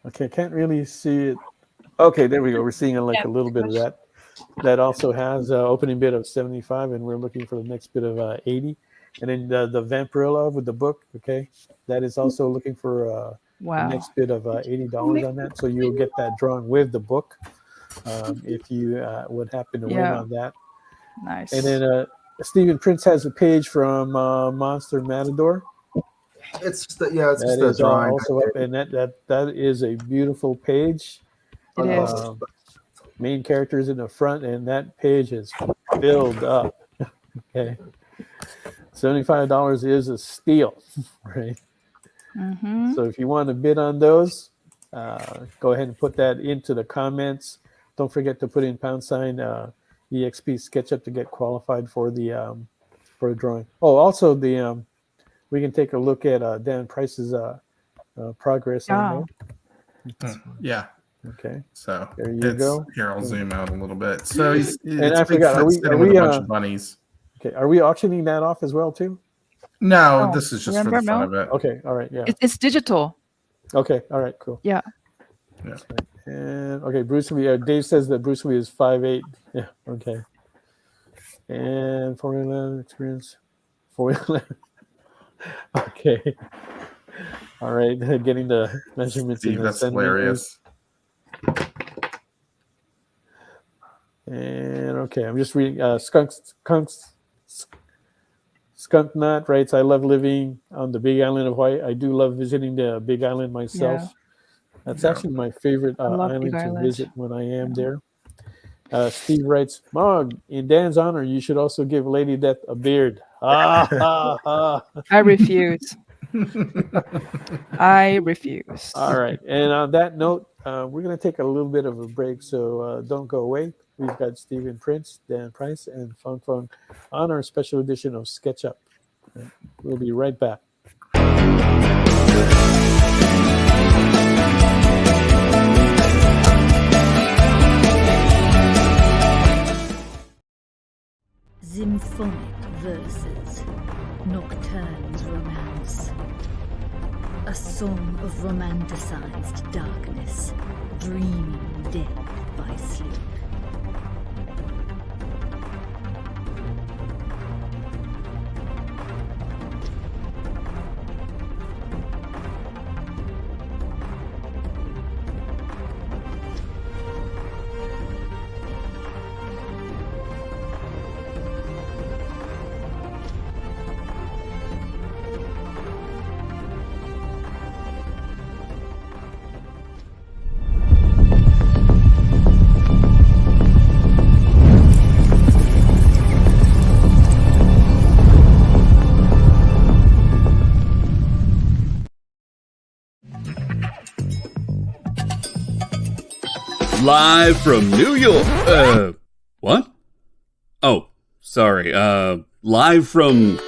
Okay, can't really see it. Okay, there we go. We're seeing a little bit of that. That also has an opening bid of 75, and we're looking for the next bid of 80. And then the Vampirilla with the book. Okay, that is also looking for the next bid of $80 on that. So you'll get that drawing with the book if you would happen to win on that. Nice. And then Stephen Prince has a page from Monster Matador. It's just a drawing. Also up, and that is a beautiful page. It is. Main characters in the front, and that page is filled up. Okay, $75 is a steal, right? Mm-hmm. So if you want to bid on those, go ahead and put that into the comments. Don't forget to put in # EXP SketchUp to get qualified for the drawing. Oh, also we can take a look at Dan Price's progress on that. Yeah. Okay. So there you go. Here, I'll zoom out a little bit. So and I forgot, are we with a bunch of bunnies? Okay, are we auctioning that off as well too? No, this is just for the fun of it. Okay, all right, yeah. It's digital. Okay, all right, cool. Yeah. And okay, Bruce Lee. Dave says that Bruce Lee is 5'8". Yeah, okay. And 411 experience. 411. Okay. All right, getting the measurements. Steve, that's hilarious. And okay, I'm just reading. Skunk Knot writes, "I love living on the Big Island of Hawaii. I do love visiting the Big Island myself. Yeah. That's actually my favorite island to visit when I am there." Steve writes, "Mog, in Dan's honor, you should also give Lady Death a beard." I refuse. I refuse. All right. And on that note, we're going to take a little bit of a break, so don't go away. We've got Stephen Prince, Dan Price, and Fong Fong on our special edition of SketchUp. We'll be right back. Symphonic verses, Nocturne's romance. A song of romanticized darkness, dreaming dead by sleep. Live from New York. What? Oh, sorry. Live from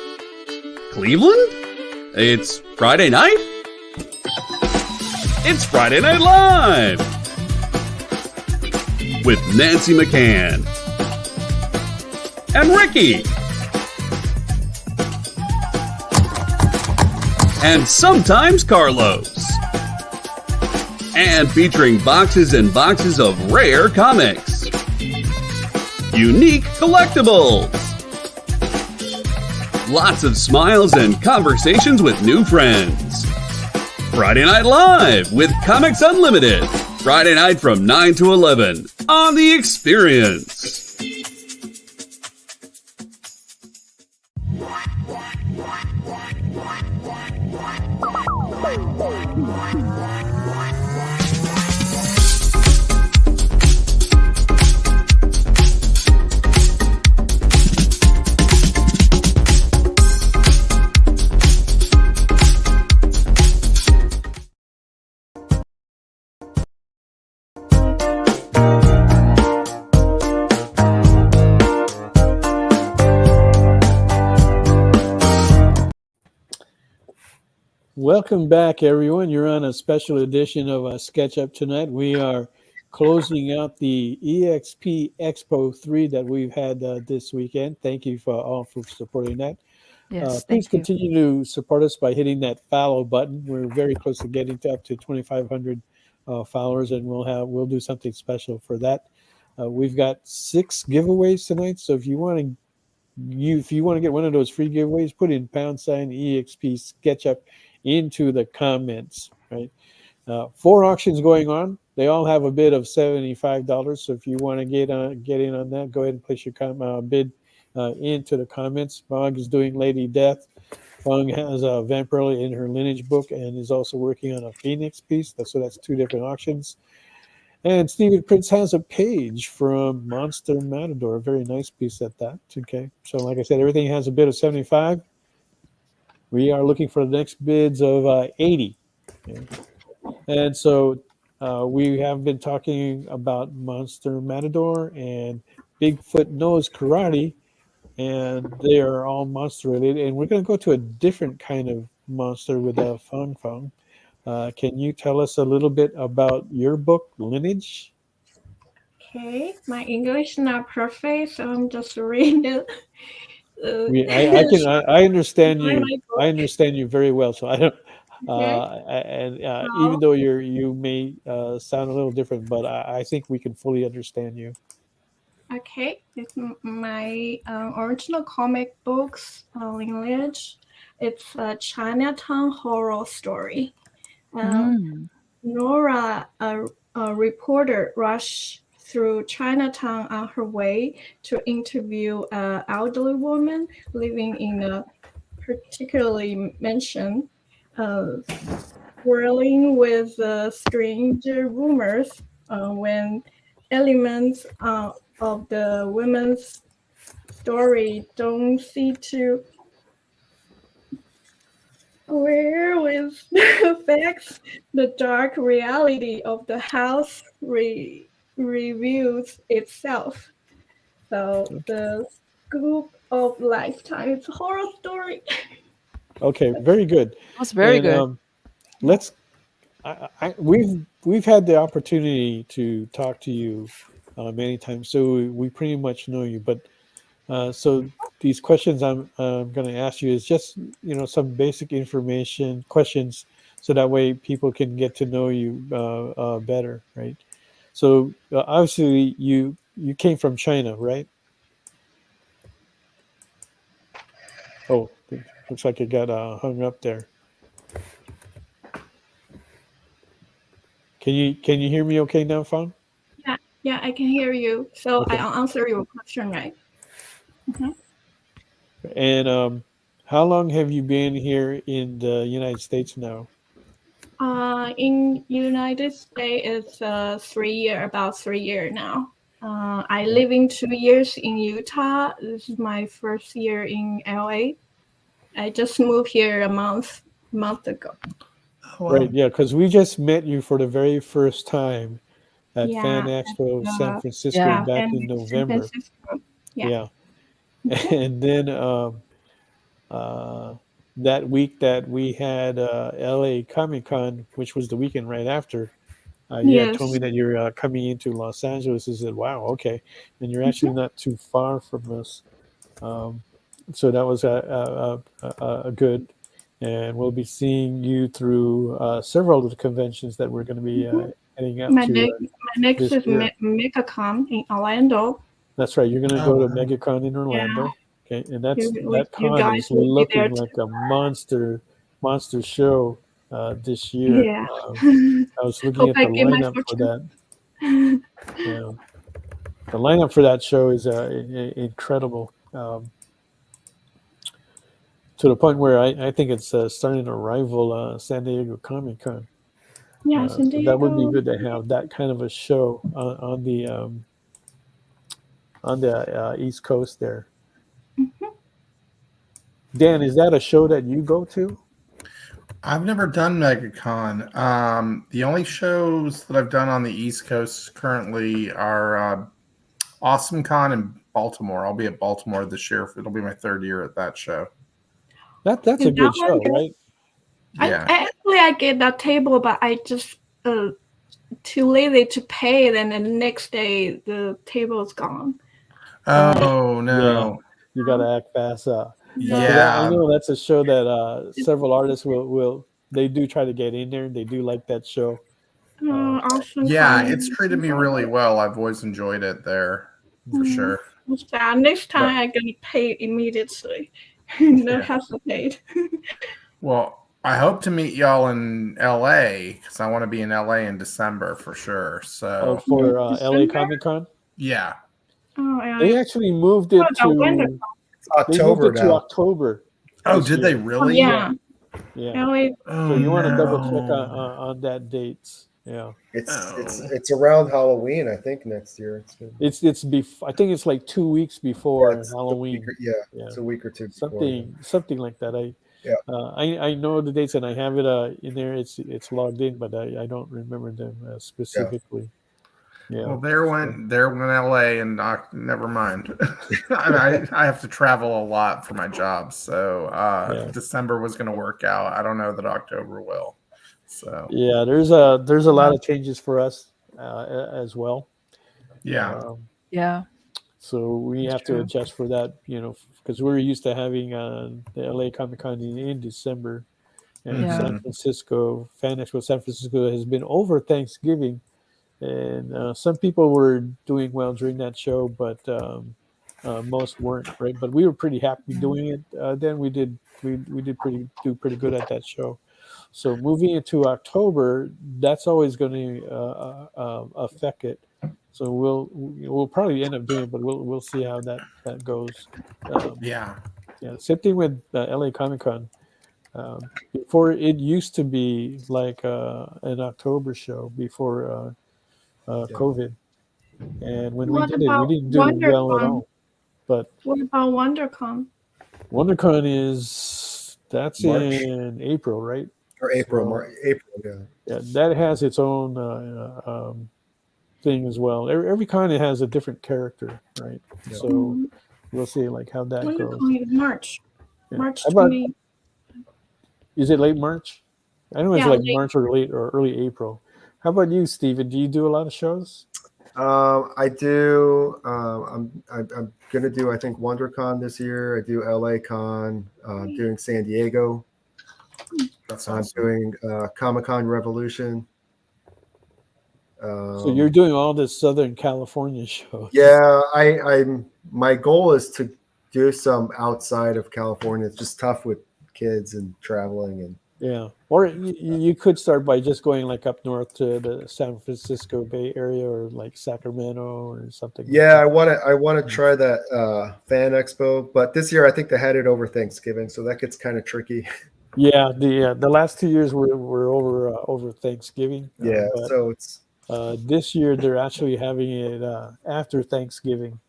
Cleveland? It's Friday night? It's Friday Night Live! With Nancy McCann. And Ricky. And sometimes Carlos. And featuring boxes and boxes of rare comics. Unique collectibles. Lots of smiles and conversations with new friends. Friday Night Live with Comics Unlimited. Friday night from 9 to 11 on The Experience. Welcome back, everyone. You're on a special edition of Sketch Up tonight. We are closing out the EXP Expo 3 that we've had this weekend. Thank you for supporting that. Yes, please thank you. continue to support us by hitting that follow button. We're very close to getting up to 2,500 followers, and we'll do something special for that. We've got 6 giveaways tonight, so if you want to get one of those free giveaways, put in #EXP SketchUp into the comments, right? 4 auctions going on. They all have a bid of $75. So if you want to get in on that, go ahead and place your bid into the comments. Mog is doing Lady Death. Fung has Vampirella in her Lineage book and is also working on a Phoenix piece. So that's 2 different auctions. And Stephen Prince has a page from Monster Matador, a very nice piece at that. Okay, so like I said, everything has a bid of 75. We are looking for the next bids of 80. Okay. And so we have been talking about Monster Matador and Bigfoot Knows Karate, and they are all monster related. And we're going to go to a different kind of monster with a Fung Fung. Can you tell us a little bit about your book, Lineage? Okay, my English is not perfect, so I'm just reading it. I understand you. I understand you very well. So I don't. Even though you may sound a little different, but I think we can fully understand you. Okay, it's my original comic books, Lineage. It's a Chinatown horror story. Nora, a reporter, rushed through Chinatown on her way to interview an elderly woman living in a particularly mansion, whirling with strange rumors when elements of the women's story don't seem to aware with the facts. The dark reality of the house reveals itself. So the scoop of Lifetime, it's a horror story. Okay, very good. That's very good. We've had the opportunity to talk to you many times, so we pretty much know you. But so these questions I'm going to ask you is just some basic information questions, so that way people can get to know you better, right? So obviously you came from China, right? Oh, looks like it got hung up there. Can you hear me okay now, Fawn? Yeah, I can hear you. So Okay. I'll answer your question, right? Mm-hmm. And how long have you been here in the United States now? In United States, it's about 3 years now. I living 2 years in Utah. This is my first year in LA. I just moved here a month ago. Oh, wow. Right, yeah, because we just met you for the very first time at Fan Expo San Francisco back in November. Yeah. And then that week that we had LA Comic Con, which was the weekend right after, you had told me that you're coming into Los Angeles. I said, wow, okay. And you're actually not too far from us. So that was a good. And we'll be seeing you through several of the conventions that we're going to be heading out my to. next is MegaCon in Orlando. That's right. You're going to go to MegaCon in Orlando. Okay, and that con is looking like a monster show this year. Yeah. I was looking at the lineup for that. Yeah, the lineup for that show is incredible. To the point where I think it's starting to rival San Diego Comic Con. Yeah, so that would be good to have that kind of a show on the East Coast there. Mm-hmm. Dan, is that a show that you go to? I've never done MegaCon. The only shows that I've done on the East Coast currently are AwesomeCon in Baltimore. I'll be at Baltimore this year. It'll be my third year at that show. That's a good show, right? Yeah. I get that table, but I just too lazy to pay it, and then the next day the table is gone. Oh no! Yeah, you got to act fast. Yeah, I know that's a show that several artists will they do try to get in there. They do like that show. Awesome. Yeah, it's treated me really well. I've always enjoyed it there for sure. Next time I'm gonna pay immediately. No hesitate. Well, I hope to meet y'all in LA because I want to be in LA in December for sure. So for LA Comic Con? Yeah. They actually moved it to October now. October. Oh, did they really? Yeah. Yeah. So you want to double check on that dates. Yeah. It's around Halloween, I think, next year. I think it's like 2 weeks before Halloween. It's a week or two before. Something like that. I know the dates and I have it in there. It's logged in, but I don't remember them specifically. Yeah. Well, they're in LA, and never mind. I have to travel a lot for my job, so December was going to work out. I don't know that October will. So yeah, there's a lot of changes for us as well. Yeah. Yeah. So we have to adjust for that, because we're used to having the LA Comic Con in December, and San Francisco, Fan Expo San Francisco has been over Thanksgiving, and some people were doing well during that show, but most weren't, right? But we were pretty happy doing it. Then we did pretty good at that show. So moving into October, that's always going to affect it. So we'll probably end up doing it, but we'll see how that goes. Yeah. Same thing with LA Comic Con. Before it used to be like an October show before COVID, and when we did it, we didn't do well at all. But what about WonderCon? WonderCon that's March. In April, right? Or April, April, yeah. That has its own thing as well. Every con it has a different character, right? Yeah. So we'll see how that goes. March. Yeah. March 20. Is it late March? I know it's March or early April. How about you, Steven? Do you do a lot of shows? I do. I'm gonna do, I think, WonderCon this year. I do LA Con. Doing San Diego. That's I'm awesome. doing Comic-Con Revolution. So you're doing all this Southern California shows. Yeah, I'm. My goal is to do some outside of California. It's just tough with kids and traveling and. Yeah, or you could start by just going like up north to the San Francisco Bay Area or like Sacramento or something. Yeah, like I want to try that fan expo, but this year I think they had it over Thanksgiving, so that gets kind of tricky. Yeah, the last 2 years were over Thanksgiving. Yeah, but so it's this year they're actually having it after Thanksgiving.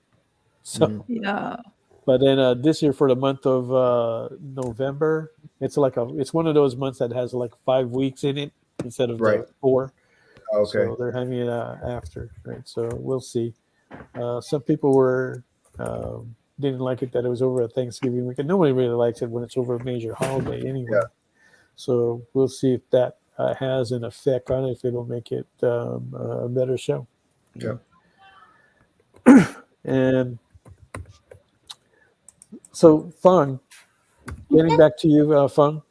So yeah. But then this year for the month of November, it's one of those months that has like 5 weeks in it instead of right. the 4. Okay. So they're having it after, right? So we'll see. Some people didn't like it that it was over at Thanksgiving weekend. Nobody really likes it when it's over a major holiday anyway. Yeah. So we'll see if that has an effect on it, if it'll make it a better show. Yeah. And so, Fung, getting back to you, Fung,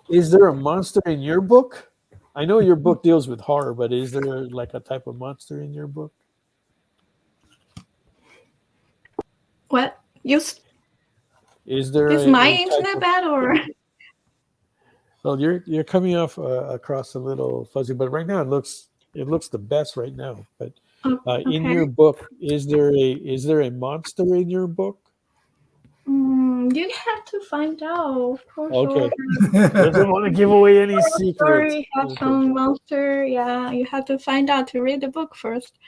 is there a monster in your book? I know your book deals with horror, but is there like a type of monster in your book? What? Is there is my internet bad or? Well, you're coming off across a little fuzzy, but right now it looks the best right now. But Okay. in your book, is there a monster in your book? You have to find out. Okay. Doesn't want to give away any secrets. Story has some monster. Yeah, you have to find out to read the book first.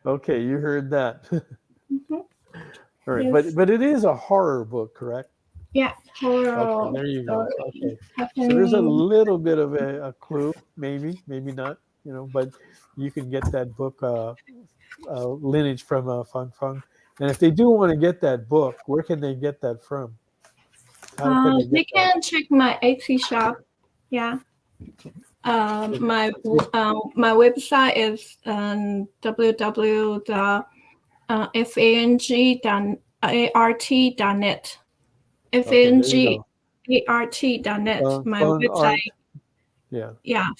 Okay, you heard that. All right, yes. but it is a horror book, correct? Yeah, horror. Okay, there you go. Okay, so there's a little bit of a clue, maybe not, but you can get that book lineage from Fung Fung. And if they do want to get that book, where can they get that from? They can check my Etsy shop. Yeah. My website is www.fang.art.net. fangart.net. My website. Yeah.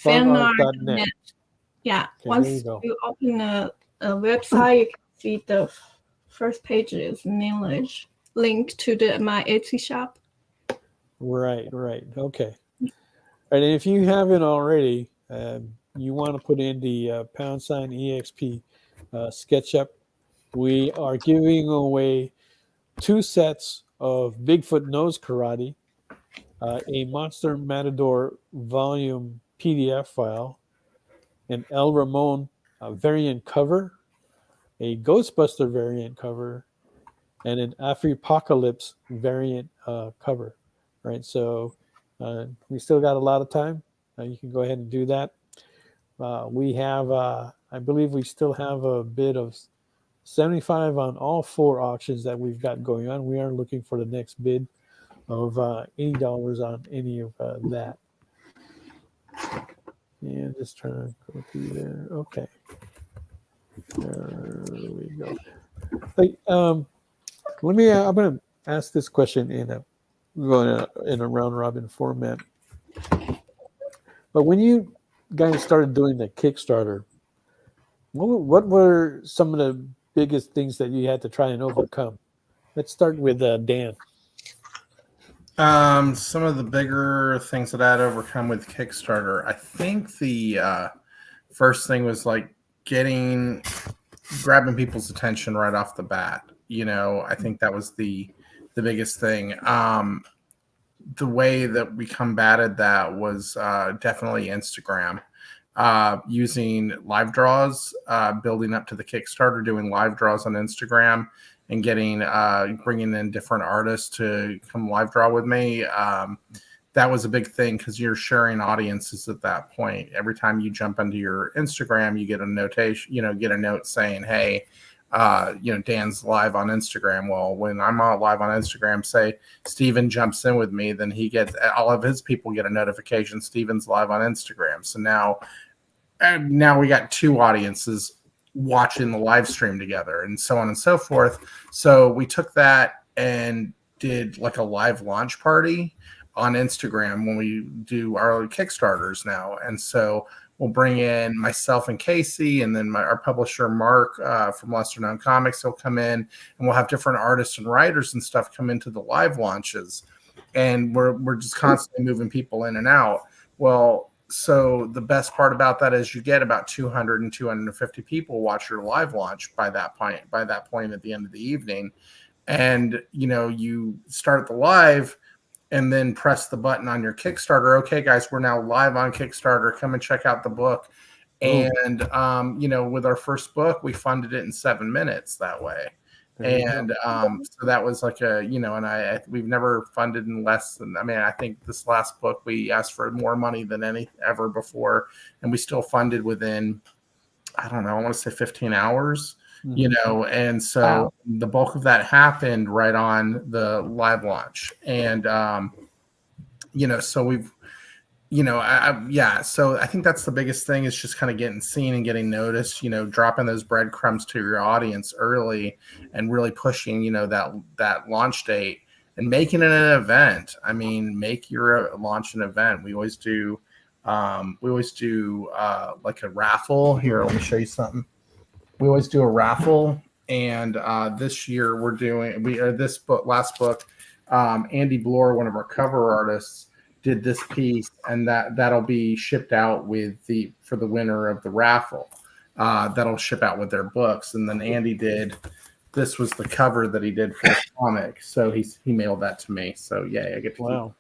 Fanart.net. Yeah. Okay, once you open a website, you can see the first page is knowledge link to my Etsy shop. Right. Okay. And if you haven't already, you want to put in the #EXP SketchUp. We are giving away 2 sets of Bigfoot Nose Karate, a Monster Matador volume PDF file, an El Ramon variant cover, a Ghostbuster variant cover, and an Afropocalypse variant cover. Right, so we still got a lot of time. You can go ahead and do that. We have, I believe we still have a bid of 75 on all 4 auctions that we've got going on. We are looking for the next bid of $80 on any of that. And just trying to go through there. Okay. There we go. Hey, I'm going to ask this question in a round robin format. But when you guys started doing the Kickstarter, what were some of the biggest things that you had to try and overcome? Let's start with Dan. Some of the bigger things that I had overcome with Kickstarter, I think the first thing was like grabbing people's attention right off the bat. I think that was the biggest thing. The way that we combated that was definitely Instagram, using live draws, building up to the Kickstarter, doing live draws on Instagram, and bringing in different artists to come live draw with me. That was a big thing because you're sharing audiences at that point. Every time you jump into your Instagram, you get a notation, get a note saying, hey, Dan's live on Instagram. Well, when I'm live on Instagram, say Steven jumps in with me, then all of his people get a notification Steven's live on Instagram. So now we got 2 audiences watching the live stream together, and so on and so forth. So we took that and did like a live launch party on Instagram when we do our Kickstarters now. And so we'll bring in myself and Casey, and then our publisher, Mark, from Lesser Known Comics, will come in, and we'll have different artists and writers and stuff come into the live launches. And we're just constantly moving people in and out. Well, so the best part about that is you get about 200 and 250 people watch your live launch by that point at the end of the evening. And, you start the live and then press the button on your Kickstarter. Okay, guys, we're now live on Kickstarter. Come and check out the book. Ooh. And, with our first book, we funded it in 7 minutes that way. And so that was like and we've never funded in less than, I think this last book, we asked for more money than any ever before. And we still funded within, I don't know, I want to say 15 hours. And so the bulk of that happened right on the live launch. And, so we've, so I think that's the biggest thing, is just kind of getting seen and getting noticed, dropping those breadcrumbs to your audience early and really pushing, that launch date and making it an event. Make your launch an event. We always do like a raffle. Here, let me show you something. We always do a raffle, and this year we're doing last book. Andy Bloor, one of our cover artists, did this piece, and that'll be shipped out for the winner of the raffle. That'll ship out with their books, and then Andy this was the cover that he did for the comic, so he mailed that to me. So yeah, I get to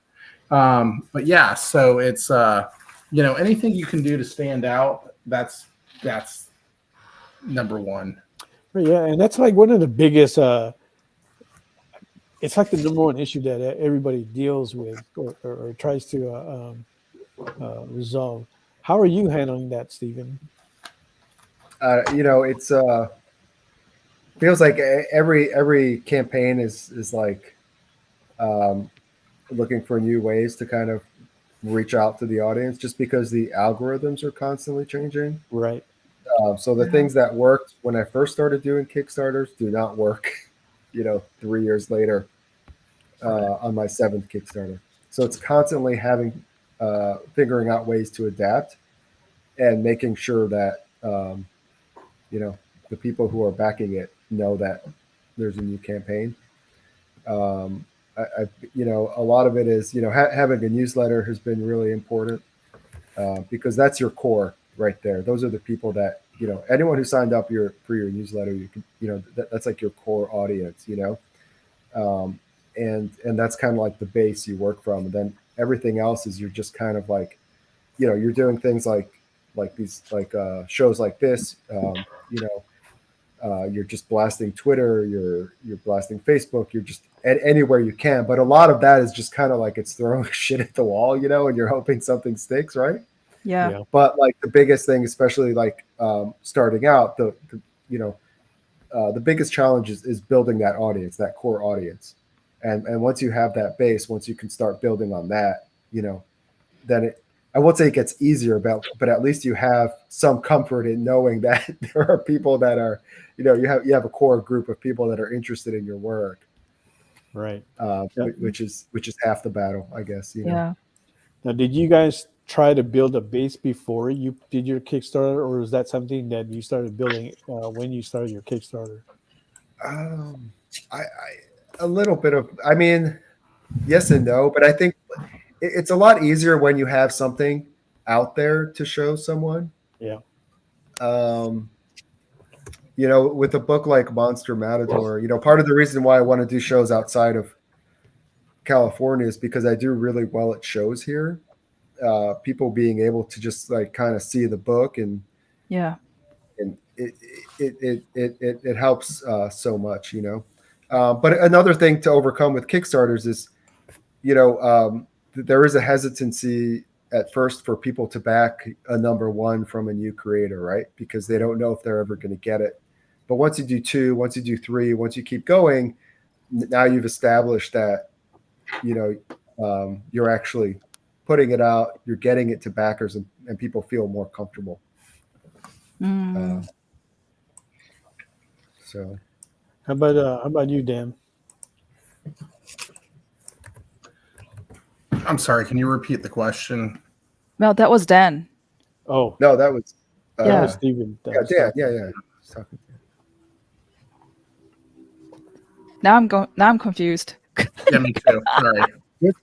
keep. But yeah, so it's anything you can do to stand out. That's number one. Yeah, and that's like one of the biggest it's like the number one issue that everybody deals with or tries to resolve. How are you handling that, Stephen? It's feels like every campaign is like looking for new ways to kind of reach out to the audience, just because the algorithms are constantly changing. Right. So the things that worked when I first started doing Kickstarters do not work, 3 years later on my 7th Kickstarter. So it's constantly figuring out ways to adapt and making sure that, the people who are backing it know that there's a new campaign. A lot of it is, having a newsletter has been really important because that's your core right there. Those are the people that, anyone who signed up for your newsletter, you can, that's like your core audience, and that's kind of like the base you work from. And then everything else is, you're just kind of like, you're doing things like these, shows like this, you're just blasting Twitter, you're blasting Facebook, you're just anywhere you can. But a lot of that is just kind of like, it's throwing shit at the wall, and you're hoping something sticks, right? Yeah. But like the biggest thing, especially like starting out, the biggest challenge is building that audience, that core audience. And once you have that base, once you can start building on that, then I won't say it gets easier, but at least you have some comfort in knowing that there are people that are, you have a core group of people that are interested in your work. Right. Which is half the battle, I guess. Yeah. Now, did you guys try to build a base before you did your Kickstarter, or is that something that you started building when you started your Kickstarter? A little bit of, yes and no, but I think it's a lot easier when you have something out there to show someone. Yeah. With a book like Monster Matador, part of the reason why I want to do shows outside of California is because I do really well at shows here. People being able to just like kind of see the book and it helps so much, But another thing to overcome with Kickstarters is, there is a hesitancy at first for people to back a number one from a new creator, right? Because they don't know if they're ever going to get it. But once you do 2, once you do 3, once you keep going, now you've established that, you're actually putting it out, you're getting it to backers, and people feel more comfortable. So how about you, Dan? I'm sorry. Can you repeat the question? Mel, that was Dan. Oh no, that was that was Steven. Dan. Yeah. Now I'm confused. Yeah, me too. Sorry.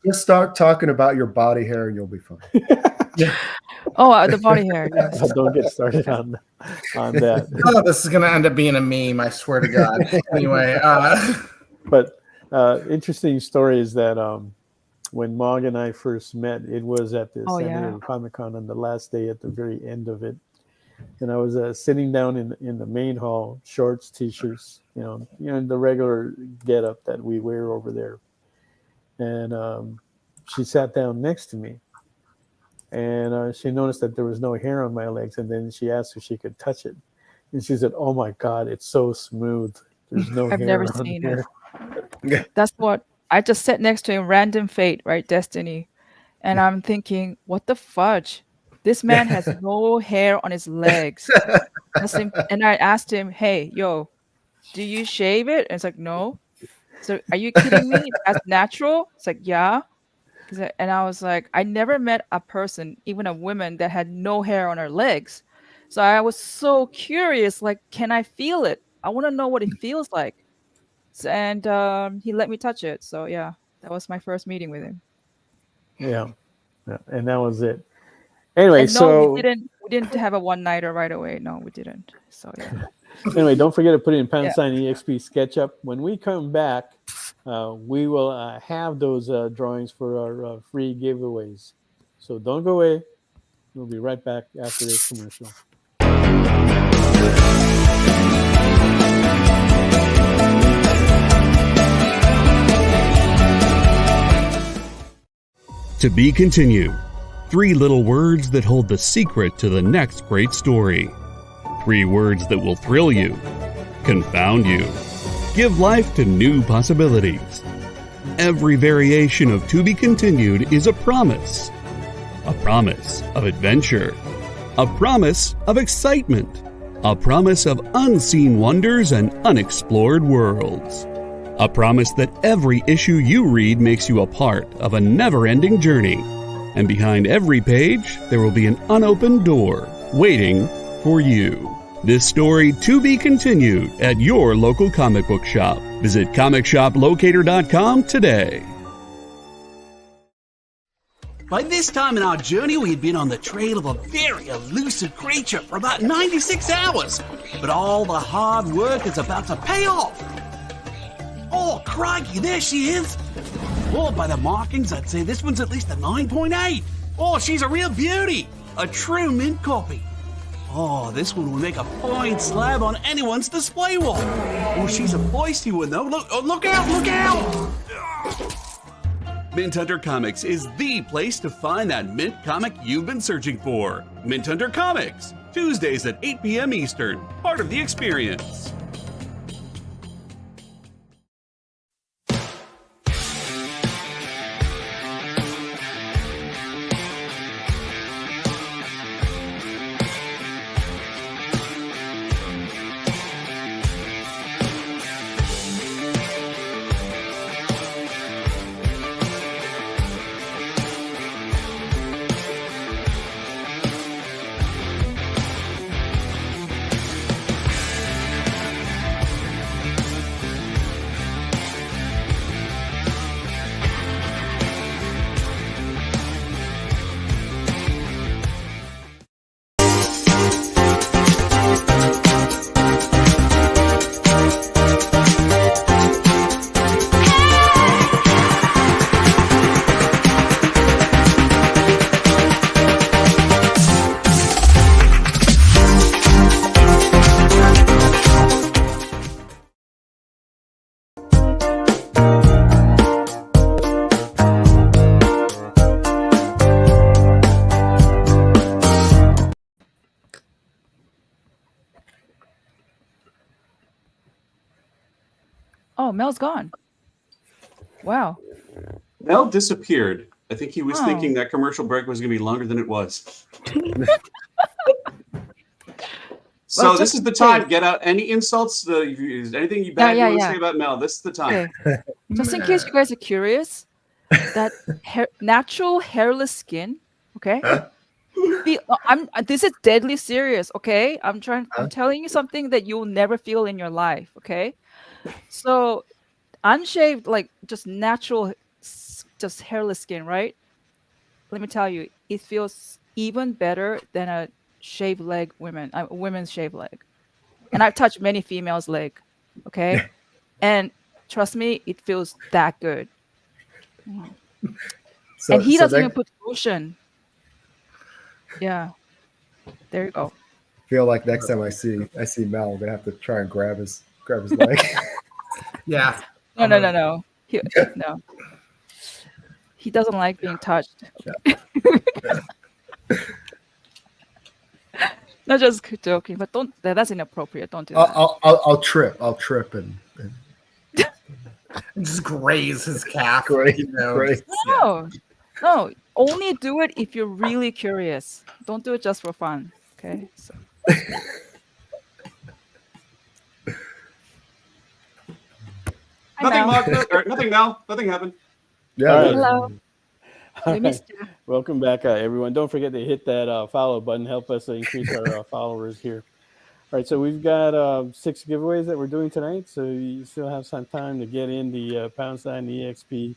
Just start talking about your body hair and you'll be fine. Yeah. Oh, the body hair. Yes. Don't get started on that. Oh, this is going to end up being a meme. I swear to God. Anyway. But interesting story is that when Mog and I first met, it was at the San Diego Comic-Con on the last day at the very end of it. And I was sitting down in the main hall, shorts, t-shirts, the regular getup that we wear over there. And she sat down next to me, and she noticed that there was no hair on my legs. And then she asked if she could touch it, and she said, "Oh my God, it's so smooth. There's no hair." I've never seen it. That's what I just sat next to him. Random fate, right? Destiny. And I'm thinking, what the fudge? This man has no hair on his legs. And I asked him, "Hey, yo, do you shave it?" And it's like, "No." So, are you kidding me? That's natural? It's like, yeah. And I was like, I never met a person, even a woman, that had no hair on her legs. So I was so curious, like, can I feel it? I want to know what it feels like. So, and he let me touch it. So yeah, that was my first meeting with him. Yeah. And that was it. Anyway, and so we didn't have a one-nighter right away. No, we didn't. So yeah. Anyway, don't forget to put in # EXP SketchUp. When we come back, we will have those drawings for our free giveaways. So don't go away. We'll be right back after this commercial. To be continued. 3 little words that hold the secret to the next great story. 3 words that will thrill you, confound you, give life to new possibilities. Every variation of To Be Continued is a promise of adventure, a promise of excitement, a promise of unseen wonders and unexplored worlds, a promise that every issue you read makes you a part of a never-ending journey, and behind every page there will be an unopened door waiting for you. This story to be continued at your local comic book shop. Visit comicshoplocator.com today. By this time in our journey, we had been on the trail of a very elusive creature for about 96 hours. But all the hard work is about to pay off. Oh, crikey, there she is. Oh, by the markings, I'd say this one's at least a 9.8. Oh, she's a real beauty. A true mint copy. Oh, this one will make a fine slab on anyone's display wall. Oh, she's a feisty one, though. Look out, look out! Mint Hunter Comics is the place to find that mint comic you've been searching for. Mint Hunter Comics, Tuesdays at 8 p.m. Eastern, part of the experience. Oh, Mel's gone. Wow. Mel disappeared. I think he was thinking that commercial break was going to be longer than it was. So this is the time. Get out any insults. Anything you bad you want to say about Mel. This is the time. Okay. Just in case you guys are curious, that natural hairless skin. Okay. This is deadly serious. Okay. I'm telling you something that you'll never feel in your life. Okay. So unshaved, like just natural, just hairless skin, right? Let me tell you, it feels even better than a shaved leg women's shaved leg. And I've touched many females' leg. Okay. And trust me, it feels that good. Mm. And he doesn't even put lotion. Yeah. There you go. Feel like next time I see Mel, I'm gonna have to try and grab his leg. Yeah. No. No. He doesn't like being touched. Okay. Not just joking, but that's inappropriate. Don't do that. I'll trip and just graze his calf. Graze. No. Only do it if you're really curious. Don't do it just for fun. Okay. So. Nothing, Mel. Nothing happened. Yeah. Right. Hello. We missed you. Welcome back, everyone. Don't forget to hit that follow button. Help us increase our followers here. All right, so we've got 6 giveaways that we're doing tonight. So you still have some time to get in the # EXP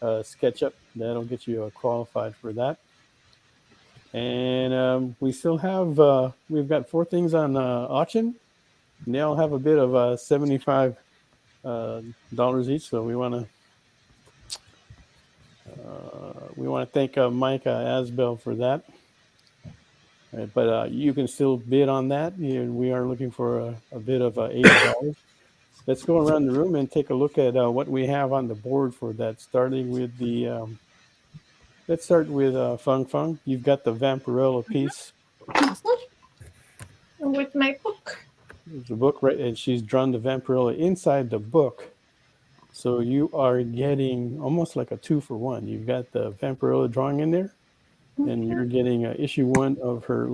SketchUp. That'll get you qualified for that. And we still have, we've got 4 things on auction. And they all have a bid of $75 each. So we want to thank Mike Asbell for that. Right, but you can still bid on that. We are looking for a bid of $80. Let's go around the room and take a look at what we have on the board for that. Starting with the, let's start with Fung Fung. You've got the Vampirella piece. With my book. There's a book, right? And she's drawn the Vampirella inside the book. So you are getting almost like a 2-for-1. You've got the Vampirella drawing in there. And you're getting issue 1 of her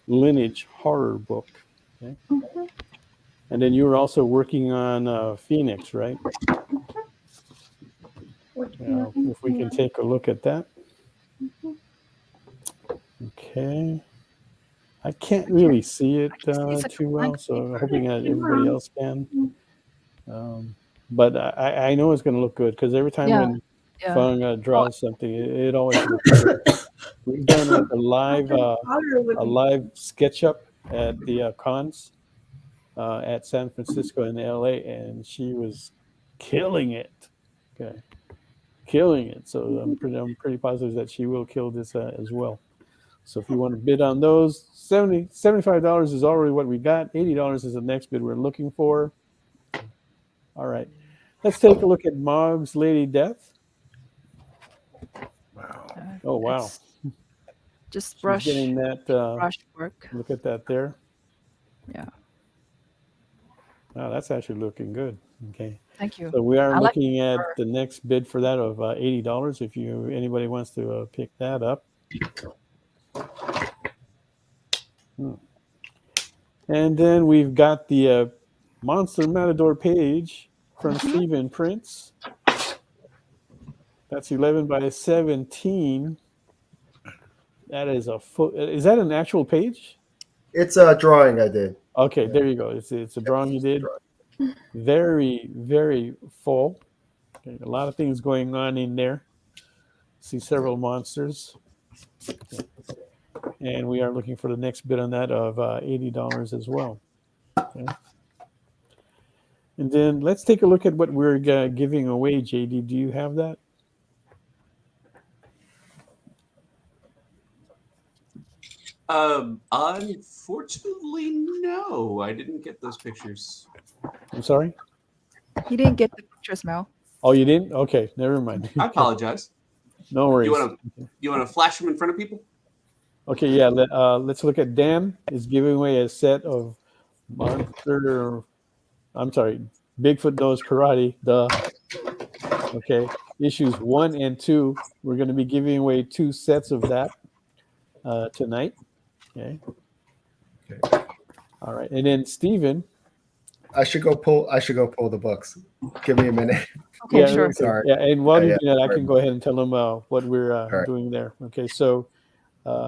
Lineage horror book. Okay? Mm-hmm. And then you were also working on Phoenix, right? If we can take a look at that. Okay. I can't really see it too well, so I'm hoping that everybody else can. But I know it's going to look good because every time when Fung draws something, it always looks good. We've done a live SketchUp at the cons at San Francisco and LA, and she was killing it. Okay, killing it. So I'm pretty positive that she will kill this as well. So if you want to bid on those, $75 is already what we got. $80 is the next bid we're looking for. All right, let's take a look at Mog's Lady Death. Wow. Oh wow. Just brush. She's getting that brush work. Look at that there. Yeah. Wow, that's actually looking good. Okay. Thank you. So we are looking at the next bid for that of $80. If anybody wants to pick that up. And then we've got the Monster Matador page from Stephen Prince. That's 11 by 17. That is is that an actual page? It's a drawing I did. Okay, there you go. It's a drawing you did. Very, very full. Okay, a lot of things going on in there. See several monsters. Okay. And we are looking for the next bid on that of $80 as well. Okay. And then let's take a look at what we're giving away, JD. Do you have that? Unfortunately, no. I didn't get those pictures. I'm sorry? He didn't get the pictures, Mel. Oh, you didn't? Okay, never mind. I apologize. No worries. You want to flash them in front of people? Okay, yeah. Let's look at Dan is giving away a set of Bigfoot Knows Karate. Okay, issues 1 and 2. We're going to be giving away 2 sets of that tonight. Okay. All right, and then Steven I should go pull the books. Give me a minute. Okay, yeah, sure. okay. Sorry. Yeah, and while you Yeah, do that, I sorry. can go ahead and tell them what we're right. doing there. Okay, so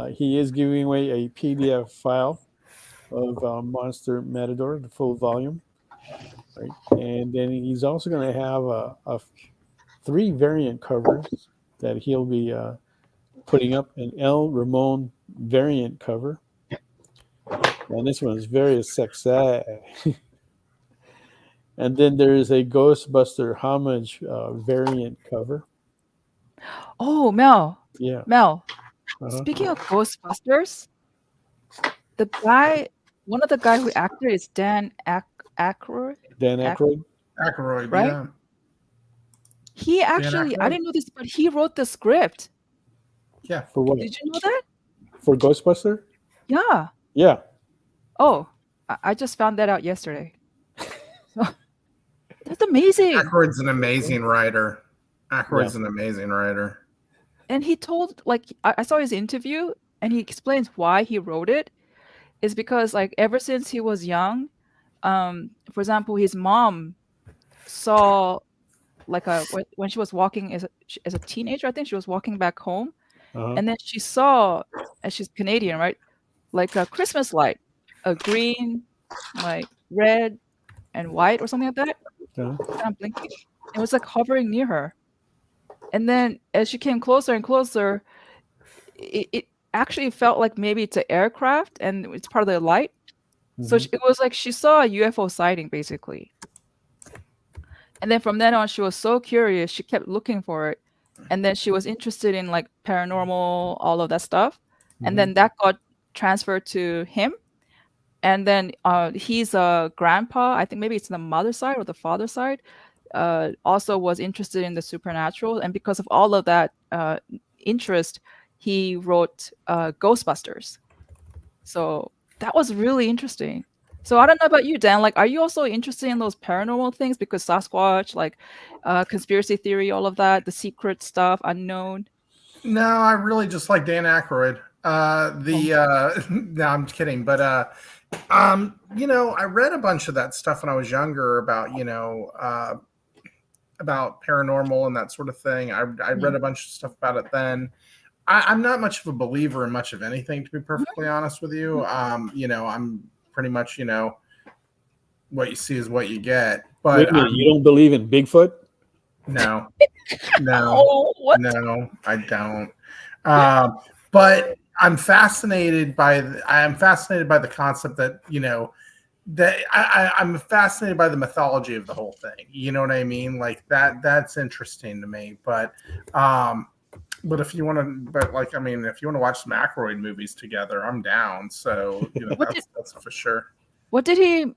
he is giving away a PDF file of Monster Matador, the full volume, right? And then he's also going to have a 3 variant covers that he'll be putting up: an El Ramon variant cover, and this one is very sexy. And then there is a Ghostbuster homage variant cover. Oh, Mel. Yeah. Mel. Uh-huh. Speaking of Ghostbusters, one of the guy who acted is Dan Aykroyd. Dan Aykroyd. Aykroyd, right? yeah. He actually, I didn't know this, but he wrote the script. Yeah. For what? Did you know that? For Ghostbuster? Yeah. Yeah. Oh, I just found that out yesterday. That's amazing. Aykroyd's an amazing writer. Aykroyd's an amazing writer. And he told, like, I saw his interview, and he explains why he wrote it. Is because, like, ever since he was young, for example, his mom saw, like, when she was walking as a teenager, I think she was walking back home, and then she saw, and she's Canadian, right? Like a Christmas light, a green, like red and white or something like that. Kind of blinking. It was like hovering near her. And then as she came closer and closer, it actually felt like maybe it's an aircraft and it's part of the light. So it was like she saw a UFO sighting, basically. And then from then on, she was so curious. She kept looking for it. And then she was interested in, like, paranormal, all of that stuff. And then that got transferred to him. And then he's a grandpa. I think maybe it's the mother's side or the father's side. Also was interested in the supernatural. And because of all of that interest, he wrote Ghostbusters. So that was really interesting. So I don't know about you, Dan. Like, are you also interested in those paranormal things? Because Sasquatch, like, conspiracy theory, all of that, the secret stuff, unknown. No, I really just like Dan Aykroyd. No, I'm kidding. But I read a bunch of that stuff when I was younger about, about paranormal and that sort of thing. I read a bunch of stuff about it then. I'm not much of a believer in much of anything, to be perfectly honest with you. I'm pretty much, what you see is what you get. But wait a minute, you don't believe in Bigfoot? No, no, I don't. But I'm fascinated by the concept that, I'm fascinated by the mythology of the whole thing. You know what I mean? Like that's interesting to me. But if you want to, if you want to watch some Aykroyd movies together, I'm down. So that's for sure. What did he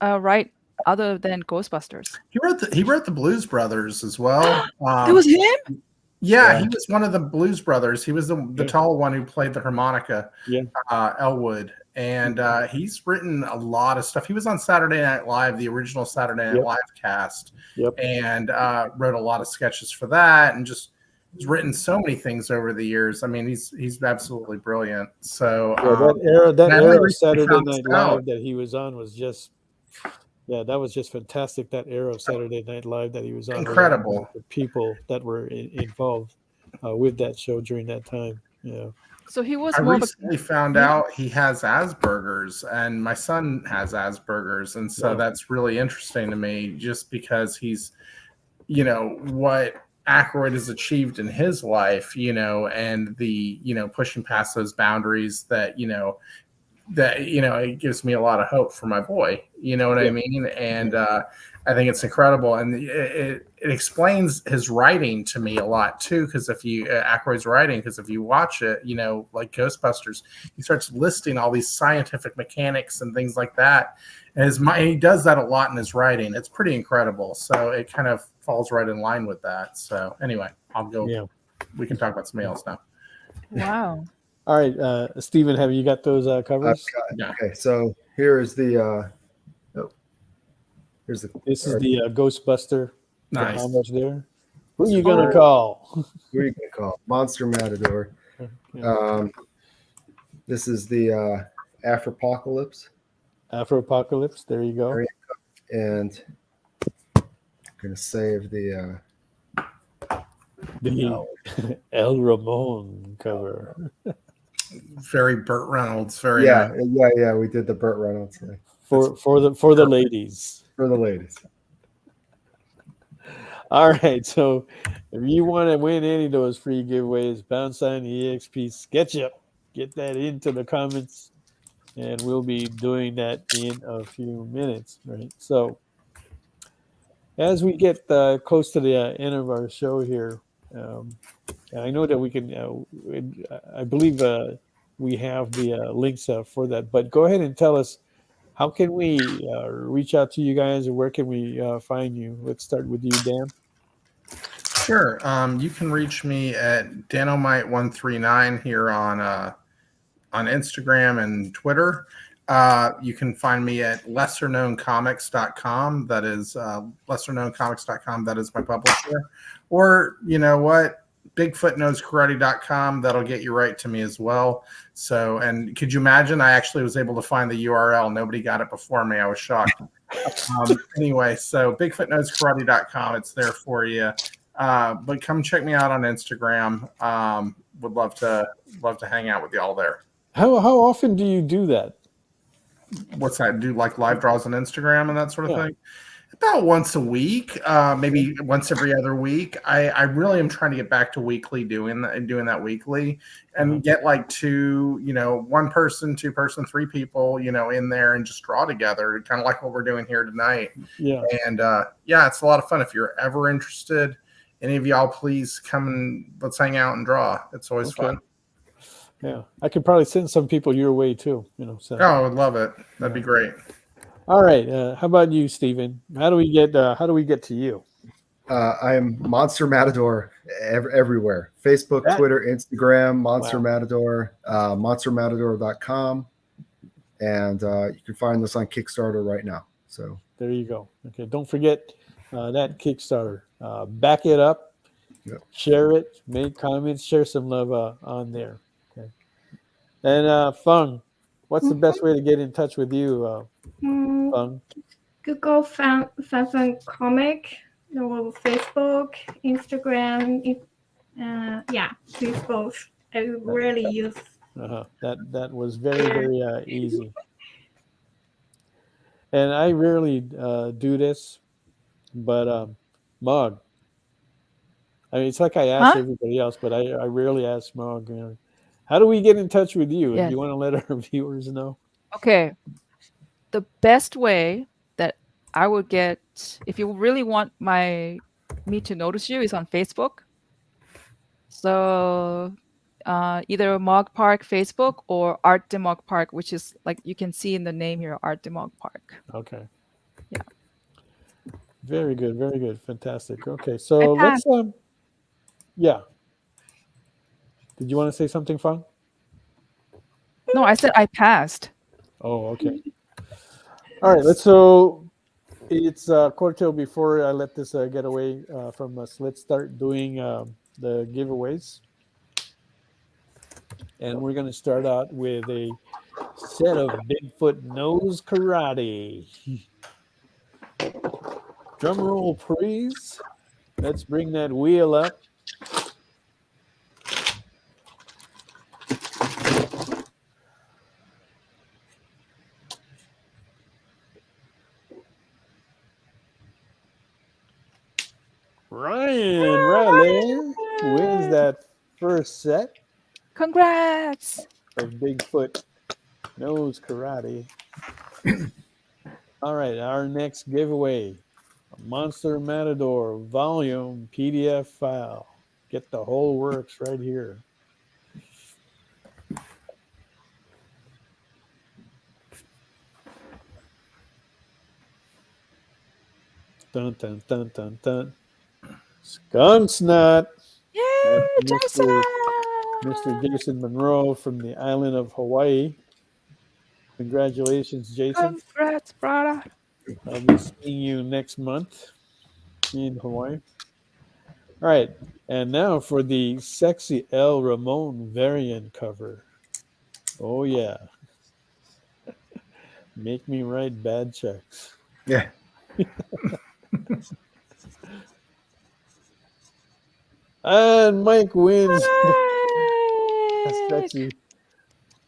write other than Ghostbusters? He wrote the Blues Brothers as well. It was him? Yeah, he was one of the Blues Brothers. He was the tall one who played the harmonica, Elwood. And he's written a lot of stuff. He was on Saturday Night Live, the original Saturday Night Live cast, and wrote a lot of sketches for that, and just he's written so many things over the years. I mean, he's absolutely brilliant. So that era of Saturday Night Live that he was on was just that was just fantastic. That era of Saturday Night Live that he was on, incredible. The people that were involved with that show during that time. Yeah. So he was. I recently found out he has Asperger's, and my son has Asperger's, and so that's really interesting to me, just because he's, what Aykroyd has achieved in his life, and the, pushing past those boundaries that, it gives me a lot of hope for my boy. You know what I mean? And I think it's incredible, and it explains his writing to me a lot too. Because if you Aykroyd's writing, because if you watch it, like Ghostbusters, he starts listing all these scientific mechanics and things like that. And he does that a lot in his writing. It's pretty incredible. So it kind of falls right in line with that. So anyway, I'll go. Yeah. We can talk about something else now. Wow. All right, Stephen, have you got those covers? Okay, so here is the. This is the Ghostbuster. Nice. How much there? Who are you gonna call? Who are you gonna call? Monster Matador. This is the Afropocalypse. Afropocalypse. There you go. And I'm going to save the El Ramon cover. Very Burt Reynolds. Very yeah, nice. yeah. We did the Burt Reynolds thing for the ladies. For the ladies. All right. So if you want to win any of those free giveaways, bounce on EXP SketchUp. Get that into the comments, and we'll be doing that in a few minutes. Right. So as we get close to the end of our show here, I know that we can. I believe we have the links for that. But go ahead and tell us, how can we reach out to you guys, or where can we find you? Let's start with you, Dan. Sure. You can reach me at Danomite139 here on Instagram and Twitter. You can find me at lesserknowncomics.com. That is lesserknowncomics.com. That is my publisher. Or, you know what? BigfootKnowsKarate.com. That'll get you right to me as well. So, and could you imagine? I actually was able to find the URL. Nobody got it before me. I was shocked. Anyway, so BigfootKnowsKarate.com. It's there for you. But come check me out on Instagram. Would love to hang out with you all there. How often do you do that? What's that? Do like live draws on Instagram and that sort of thing? About once a week, maybe once every other week. I really am trying to get back to weekly doing that weekly, and get like one person, two person, three people, in there and just draw together, kind of like what we're doing here tonight. Yeah. And it's a lot of fun. If you're ever interested, any of y'all, please come and let's hang out and draw. It's always fun. Yeah, I could probably send some people your way too. So. Oh, I would love it. That'd be great. All right. How about you, Stephen? How do we get to you? I am Monster Matador everywhere: Facebook, Twitter, Instagram. Monster Matador, monstermatador.com, and you can find this on Kickstarter right now. So there you go. Okay, don't forget that Kickstarter. Back it up, share it, make comments, share some love on there. Okay. And Fung, what's the best way to get in touch with you, Fung? Google fan comic, Facebook, Instagram. Please both. I really use. That was very, very easy. And I rarely do this, but Mog. I mean, it's like I ask everybody else, but I rarely ask Mog. How do we get in touch with you? Yes. Do you want to let our viewers know? Okay. The best way that I would get, if you really want me to notice you, is on Facebook. So either Mog Park Facebook or Art de Mog Park, which is like you can see in the name here, Art de Mog Park. Okay. Yeah. Very good. Very good. Fantastic. Okay. So let's yeah. Did you want to say something, Fung? No, I said I passed. Oh, okay. All right. So it's quarter till before I let this get away from us. Let's start doing the giveaways. And we're going to start out with a set of Bigfoot Knows Karate. Drum roll, please. Let's bring that wheel up. Ryan Riley wins that first set. Congrats! Of Bigfoot Knows Karate. All right, our next giveaway, a Monster Matador volume PDF file. Get the whole works right here. Dun, dun, dun, dun, dun. Skunk Snot. Yay, Mr. Jason Monroe from the island of Hawaii. Congratulations, Jason. Congrats, brother. I'll be seeing you next month in Hawaii. All right, and now for the sexy El Ramon variant cover. Oh, yeah. Make me write bad checks. Yeah. And Mike wins. That's sexy.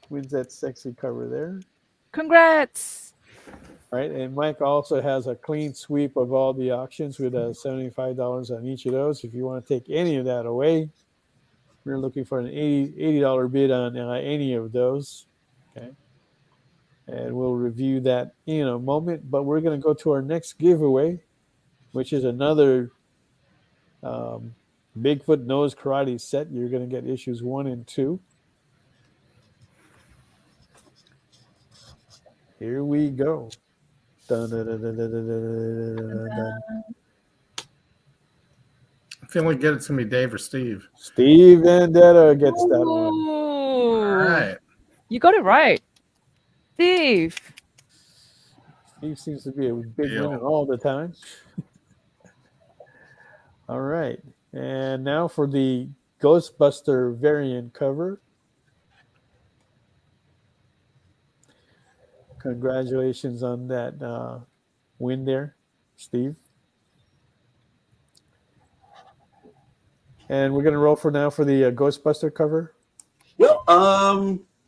Wins that sexy cover there. Congrats. All right, and Mike also has a clean sweep of all the auctions with $75 on each of those. If you want to take any of that away, we're looking for an $80 bid on any of those. Okay, and we'll review that in a moment. But we're going to go to our next giveaway, which is another Bigfoot Nose Karate set. You're going to get issues 1 and 2. Here we go. Dun, dun, dun, dun, dun, dun, dun, dun. I feel like it's going to be Dave or Steve. Steve Vendetta gets that one. All right. You got it right. Steve. Steve seems to be a big winner all the time. All right. And now for the Ghostbuster variant cover. Congratulations on that win there, Steve. And we're going to roll for now for the Ghostbuster cover. Well,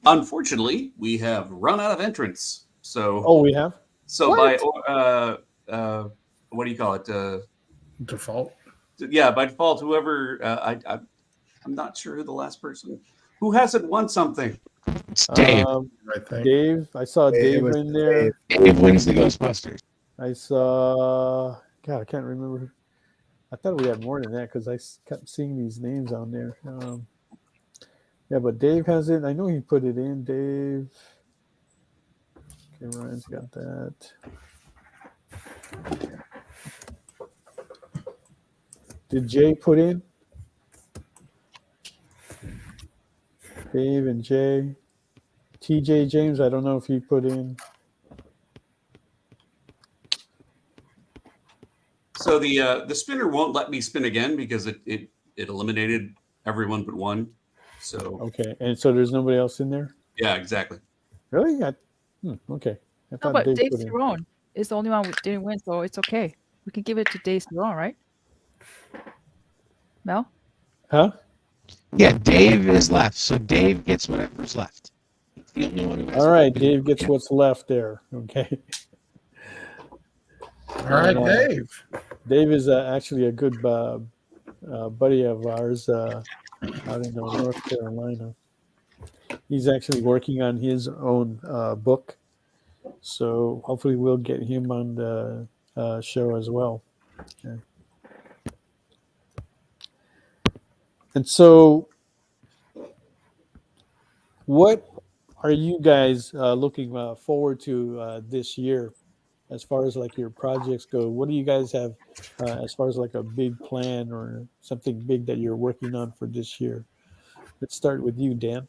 unfortunately, we have run out of entrants. So. Oh, we have. So what? By what do you call it? Default. Yeah, by default, whoever I'm not sure who the last person who hasn't won something. It's Dave. Dave. I saw Dave in there. Dave wins the Ghostbusters. I saw. God, I can't remember. I thought we had more than that because I kept seeing these names on there. Yeah, but Dave has it. I know he put it in. Dave. Okay, Ryan's got that. Did Jay put in? Dave and Jay. TJ James, I don't know if he put in. So the spinner won't let me spin again because it eliminated everyone but one. So okay, and so there's nobody else in there? Yeah, exactly. Really? Okay. I No, but Dave Cerrone is the only one who didn't win, so it's okay. We can give it to Dave Cerrone, right? Mel? Huh? Yeah, Dave is left, so Dave gets whatever's left. It's the only one who has. All right, Dave gets what's left there. Okay. All right, Dave. Dave is actually a good buddy of ours out in North Carolina. He's actually working on his own book, so hopefully we'll get him on the show as well. Okay. And so, what are you guys looking forward to this year, as far as like your projects go? What do you guys have as far as like a big plan or something big that you're working on for this year? Let's start with you, Dan.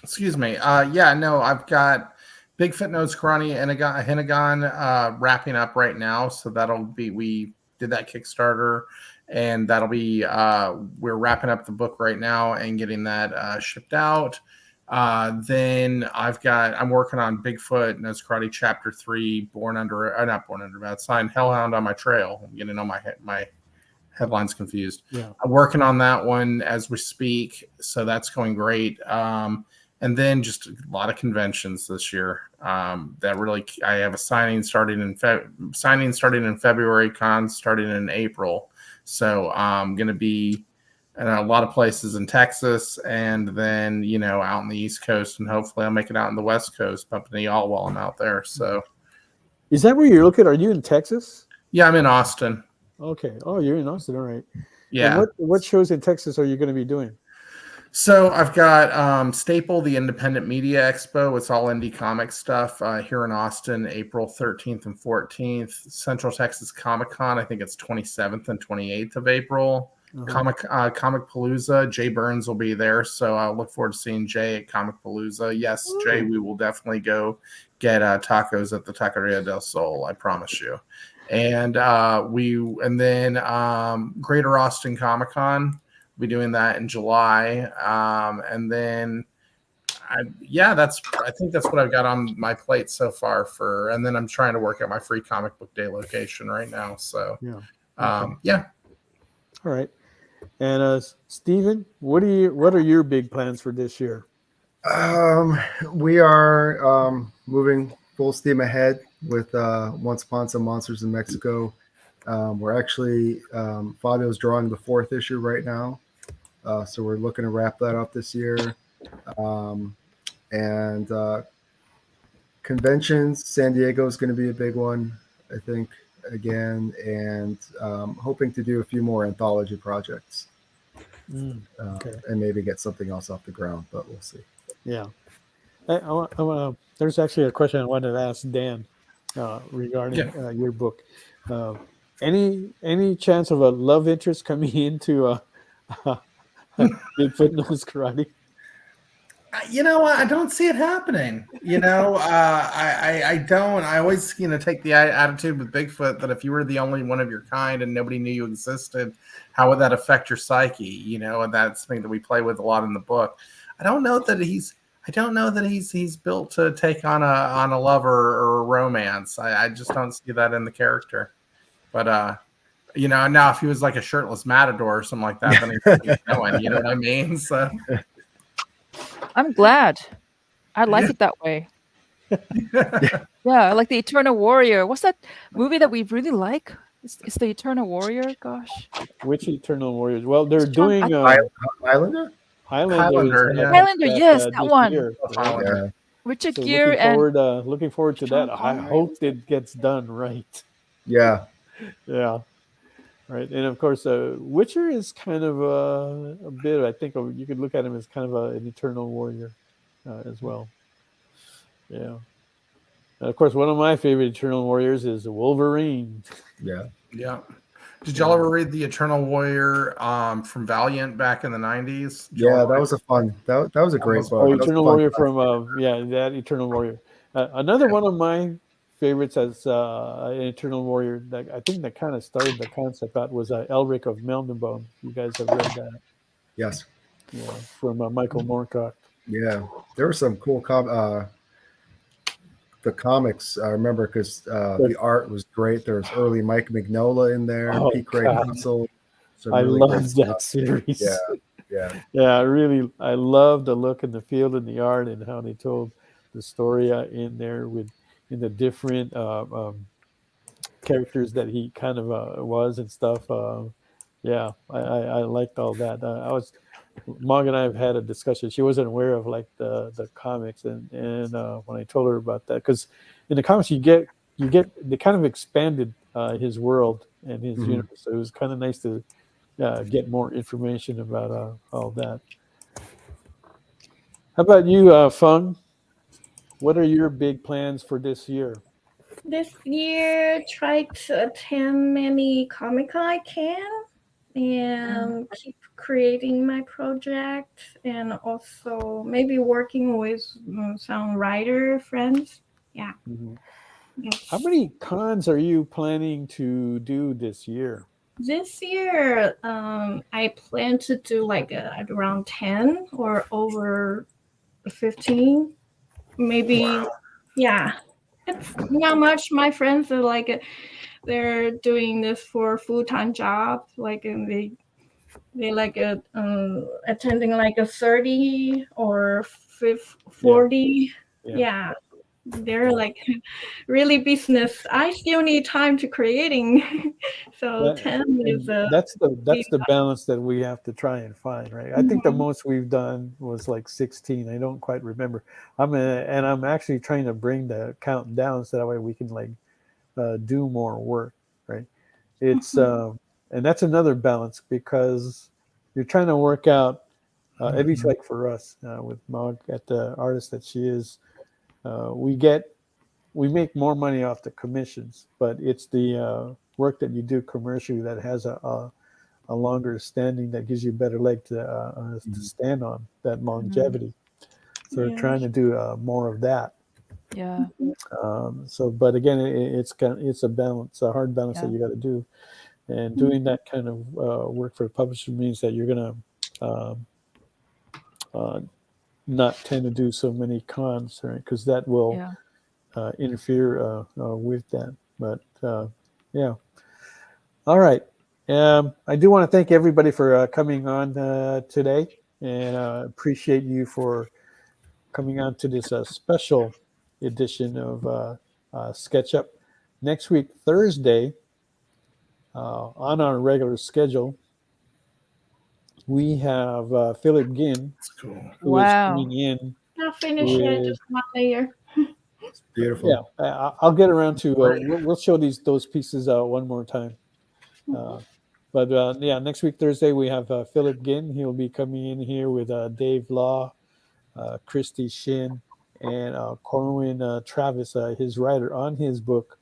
Excuse me. Yeah, no, I've got Bigfoot Nose Karate and Hinagon wrapping up right now. So that'll be, we did that Kickstarter, and that'll be, we're wrapping up the book right now and getting that shipped out. Then I'm working on Bigfoot Nose Karate Chapter 3, not Born Under Bad Sign, Hellhound on My Trail. I'm getting all my headlines confused. Yeah. I'm working on that one as we speak, so that's going great. And then just a lot of conventions this year. That really, I have a signing starting in February, cons starting in April. So I'm going to be in a lot of places in Texas, and then out on the East Coast, and hopefully I'll make it out on the West Coast, bumping y'all while I'm out there. So, is that where you're looking? Are you in Texas? Yeah, I'm in Austin. Okay. Oh, you're in Austin. All right. Yeah. And what shows in Texas are you going to be doing? So I've got Staple, the Independent Media Expo. It's all indie comic stuff here in Austin, April 13th and 14th. Central Texas Comic Con, I think it's 27th and 28th of April. Comic Palooza, Jay Burns will be there, so I'll look forward to seeing Jay at Comic Palooza. Yes, Jay, we will definitely go get tacos at the Taqueria del Sol, I promise you. And then Greater Austin Comic Con. We'll be doing that in July. And then I think that's what I've got on my plate so far and then I'm trying to work out my free comic book day location right now. So yeah. All right. And Stephen, what are your big plans for this year? We are moving full steam ahead with Once Upon Some Monsters in Mexico. We're actually Fabio's drawing the 4th issue right now, so we're looking to wrap that up this year. And conventions, San Diego is going to be a big one, I think, again, and hoping to do a few more anthology projects. And maybe get something else off the ground, but we'll see. Yeah. There's actually a question I wanted to ask Dan regarding your book. Any chance of a love interest coming into Bigfoot Knows Karate? You know what? I don't see it happening. I don't. I always, take the attitude with Bigfoot that if you were the only one of your kind and nobody knew you existed, how would that affect your psyche? And that's something that we play with a lot in the book. I don't know that he's built to take on a lover or a romance. I just don't see that in the character. But now if he was like a shirtless matador or something like that, then he's going. You know what I mean? So. I'm glad. I like it that way. Yeah, like the Eternal Warrior. What's that movie that we really like? It's the Eternal Warrior. Gosh. Which Eternal Warriors? Well, they're doing Highlander. Highlander, yes, that one. Year, yeah. Richard Gere and looking forward to that. I hope it gets done right. Yeah. Yeah. Right, and of course, Witcher is kind of a bit. I think you could look at him as kind of an eternal warrior as well. Yeah, and of course, one of my favorite eternal warriors is Wolverine. Yeah. Did y'all ever read the Eternal Warrior from Valiant back in the 90s? Yeah, that was a fun. That was a great book. Eternal Warrior from that Eternal Warrior. Another one of my favorites as an Eternal Warrior that I think that kind of started the concept out was Elric of Melniboné. You guys have read that? Yes. Yeah, from Michael Moorcock. Yeah, there were some cool the comics. I remember because the art was great. There was early Mike Mignola in there, P. Craig Russell. I love that series. Yeah. I love the look and the feel and the art and how they told the story in there in the different characters that he kind of was and stuff. I liked all that. Mog and I have had a discussion. She wasn't aware of like the comics, and when I told her about that, because in the comics they kind of expanded his world and his universe. So it was kind of nice to get more information about all that. How about you, Fung? What are your big plans for this year? This year, try to attend many Comic-Con I can and keep creating my project, and also maybe working with some writer friends. Yeah. Yes. How many cons are you planning to do this year? This year, I plan to do like around 10 or over 15. Maybe, yeah. It's not much. My friends are like, they're doing this for full-time job. Like they like attending like a 30 or 40. Yeah. They're like really business. I still need time to creating. So 10 is that's the balance that we have to try and find, right? I think the most we've done was like 16. I don't quite remember. I'm actually trying to bring the count down so that way we can like do more work, right? It's and that's another balance because you're trying to work out at least like for us with Mog at the artist that she is. We make more money off the commissions, but it's the work that you do commercially that has a longer standing that gives you a better leg to stand on, that longevity. So we're trying to do more of that. Yeah. But again, it's a balance, a hard balance that you got to do, and doing that kind of work for a publisher means that you're gonna not tend to do so many cons, right? Because that will interfere with that. But yeah. All right. I do want to thank everybody for coming on today, and appreciate you for coming on to this special edition of SketchUp. Next week, Thursday, on our regular schedule, we have Philip Ginn, who is coming in. I'll finish it, just one layer. It's beautiful. Yeah, I'll get around to. We'll show those pieces one more time. But yeah, next week Thursday we have Philip Ginn. He'll be coming in here with Dave Law, Christy Shin, and Corwin Travis, his writer on his book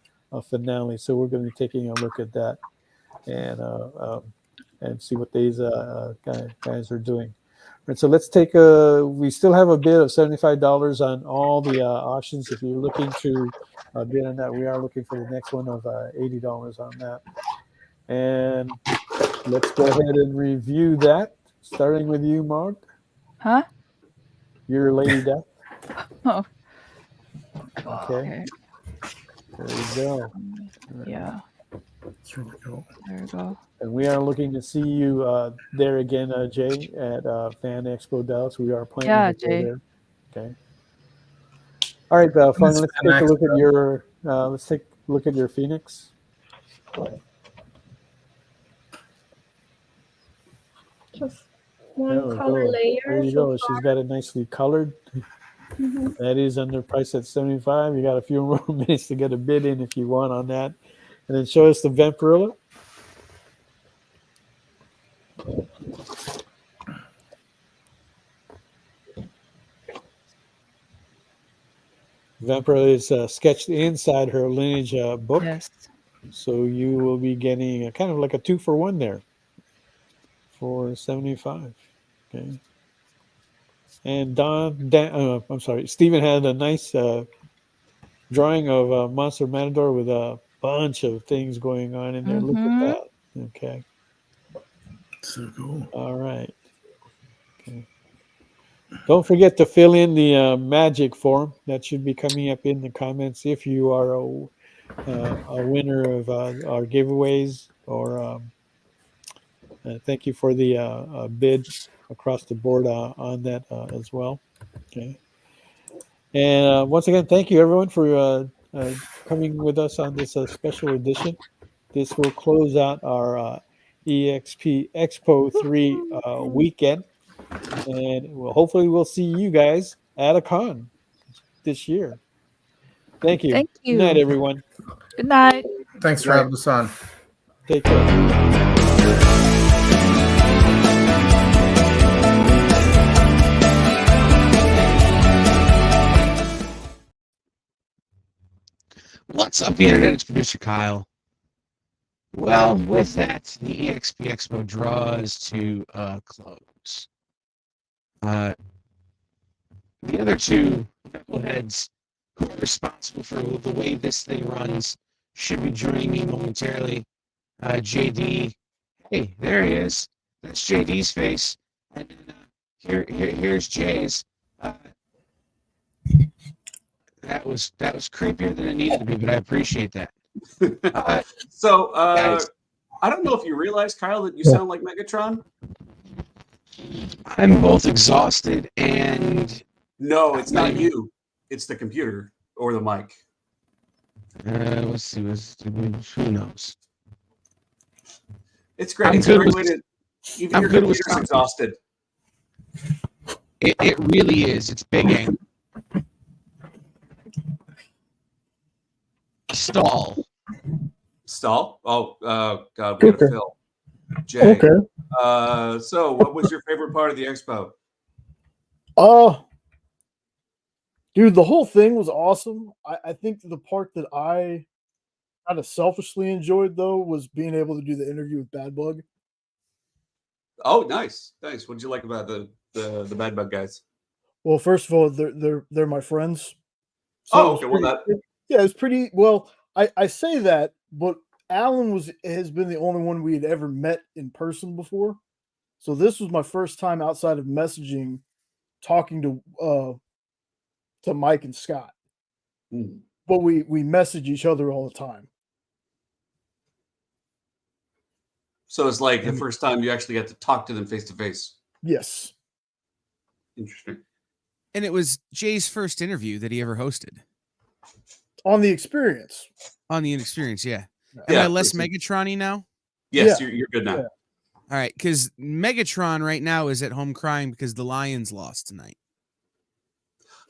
Finale. So we're going to be taking a look at that and see what these guys are doing. Right, so let's take we still have a bid of $75 on all the auctions. If you're looking to bid on that, we are looking for the next one of $80 on that. And let's go ahead and review that, starting with you, Mog. Huh? Your Lady Death. Oh. Okay. There you go. Yeah. There we go. There we go. And we are looking to see you there again, Jay, at Fan Expo Dallas. We are planning to go there. Okay. All right, fun. Let's take a look at your. Let's take a look at your Phoenix. Just one color layer. There you go. She's got it nicely colored. That is under price at $75. You got a few more minutes to get a bid in if you want on that. And then show us the Vampirilla. Vampirilla is sketched inside her lineage book. Yes. So you will be getting kind of like a 2-for-1 there for $75. Okay. And I'm sorry, Stephen had a nice drawing of Monster Matador with a bunch of things going on in there. Look at that. Okay. So cool. All right. Okay. Don't forget to fill in the magic form. That should be coming up in the comments if you are a winner of our giveaways. Or thank you for the bid across the board on that as well. Okay. And once again, thank you everyone for coming with us on this special edition. This will close out our EXP Expo 3 weekend. And hopefully we'll see you guys at a con this year. Thank you. Thank you. Good night, everyone. Good night. Thanks for having us on. Take care. What's up, the internet? It's producer Kyle. Well, with that, the EXP Expo draws to a close. The other two knuckleheads who are responsible for the way this thing runs should be joining me momentarily. JD, hey, there he is. That's JD's face. And here's Jay's. That was creepier than it needed to be, but I appreciate that. So I don't know if you realize, Kyle, that you sound like Megatron. I'm both exhausted and... No, it's not you. It's the computer or the mic. Let's see. Who knows? It's great. It's a great way to... Even your computer's exhausted. It really is. It's big aim. Stall. Oh, God, we gotta fill. Jay. Okay. So what was your favorite part of the expo? Dude, the whole thing was awesome. I think the part that I kind of selfishly enjoyed though was being able to do the interview with Bad Bug. Oh, nice. What did you like about the Bad Bug guys? Well, first of all, they're my friends. So okay. It's pretty well. I say that, but Alan has been the only one we had ever met in person before. So this was my first time outside of messaging talking to Mike and Scott. But we message each other all the time. So it's like the first time you actually got to talk to them face to face. Yes. Interesting. And it was Jay's first interview that he ever hosted. On the experience. On the experience, yeah. Am I less Megatron-y now? Yes, you're good now. Yeah. All right, because Megatron right now is at home crying because the Lions lost tonight.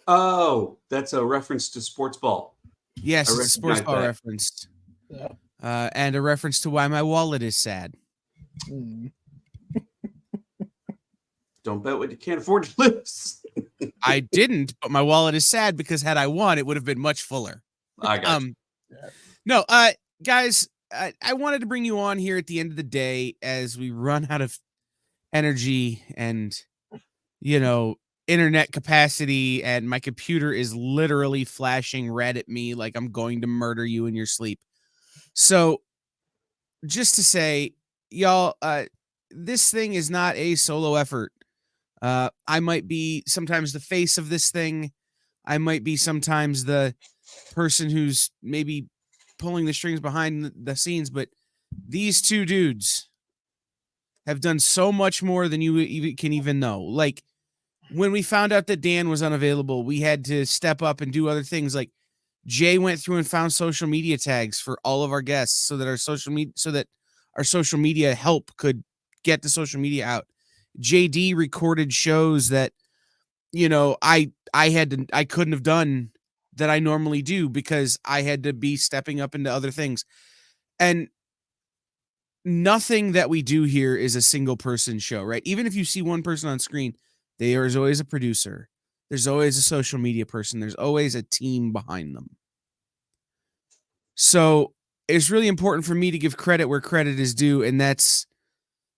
Oh, that's a reference to sports ball. Yes, it's a sports ball reference. Yeah. And a reference to why my wallet is sad. Don't bet what you can't afford to lose. I didn't, but my wallet is sad because had I won, it would have been much fuller. I got you. No, guys, I wanted to bring you on here at the end of the day as we run out of energy and, internet capacity, and my computer is literally flashing red at me like I'm going to murder you in your sleep. So just to say, y'all, this thing is not a solo effort. I might be sometimes the face of this thing. I might be sometimes the person who's maybe pulling the strings behind the scenes, but these two dudes have done so much more than you can even know. Like, when we found out that Dan was unavailable, we had to step up and do other things. Like, Jay went through and found social media tags for all of our guests so that our social media help could get the social media out. JD recorded shows that, I couldn't have done that I normally do because I had to be stepping up into other things. And nothing that we do here is a single person show, right? Even if you see one person on screen, there is always a producer. There's always a social media person. There's always a team behind them. So it's really important for me to give credit where credit is due. And that's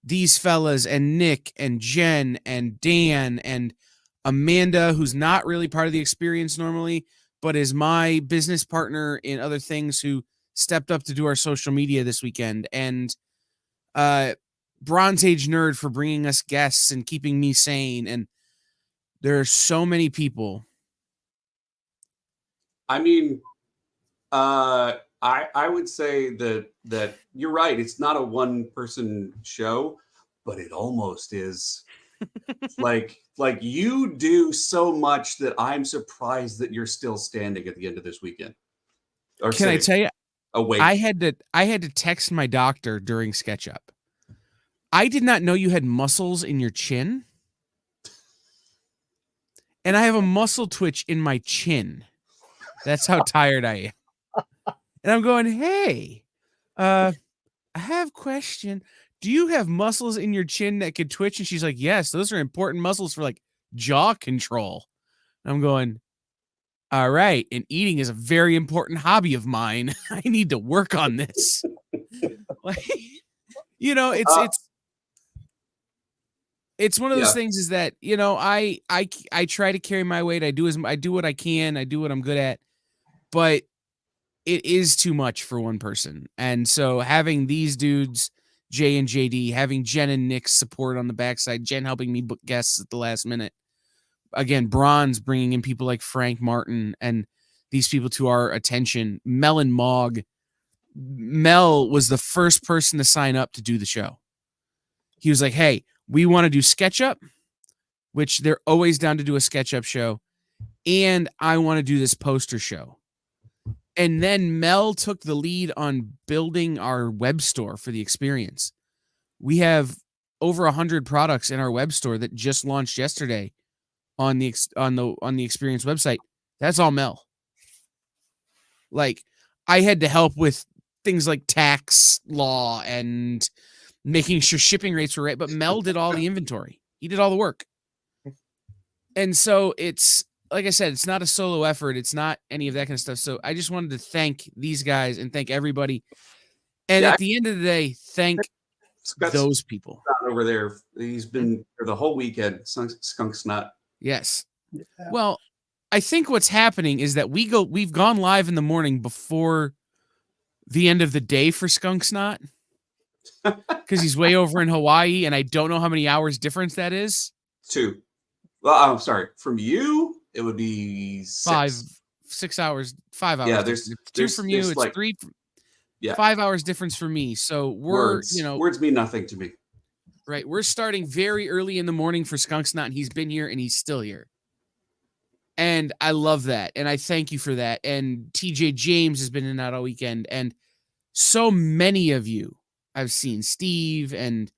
these fellas and Nick and Jen and Dan and Amanda, who's not really part of the experience normally, but is my business partner in other things, who stepped up to do our social media this weekend. And Bronze Age Nerd for bringing us guests and keeping me sane. And there are so many people. I mean, I would say that you're right. It's not a one person show, but it almost is. like you do so much that I'm surprised that you're still standing at the end of this weekend. Or can I tell you? Awake. I had to text my doctor during SketchUp. I did not know you had muscles in your chin. And I have a muscle twitch in my chin. That's how tired I am. And I'm going, hey, I have a question. Do you have muscles in your chin that could twitch? And she's like, yes, those are important muscles for like jaw control. And I'm going, all right. And eating is a very important hobby of mine. I need to work on this. It's one of those things is that, I try to carry my weight. I do what I can. I do what I'm good at, but it is too much for one person. And so having these dudes, Jay and JD, having Jen and Nick's support on the backside, Jen helping me book guests at the last minute. Again, Bronze bringing in people like Frank Martin and these people to our attention. Mel and Mog. Mel was the first person to sign up to do the show. He was like, hey, we want to do SketchUp, which they're always down to do a SketchUp show. And I want to do this poster show. And then Mel took the lead on building our web store for the experience. We have over 100 products in our web store that just launched yesterday on the experience website. That's all Mel. Like, I had to help with things like tax law and making sure shipping rates were right, but Mel did all the inventory. He did all the work. And so it's, like I said, it's not a solo effort. It's not any of that kind of stuff. So I just wanted to thank these guys and thank everybody. And at the end of the day, thank those people over there. He's been for the whole weekend. Skunk Snot. Yes. Yeah. Well, I think what's happening is that we've gone live in the morning before the end of the day for Skunk Snot because he's way over in Hawaii, and I don't know how many hours difference that is. 2. Well, I'm sorry. From you, it would be 6 hours, 5 hours. Yeah, It's two from you. It's like, 3. Yeah, 5 hours difference for me. So we're, words mean nothing to me. Right. We're starting very early in the morning for Skunk Snot, and he's been here and he's still here. And I love that. And I thank you for that. And TJ James has been in and out all weekend. And so many of you I've seen, Steve and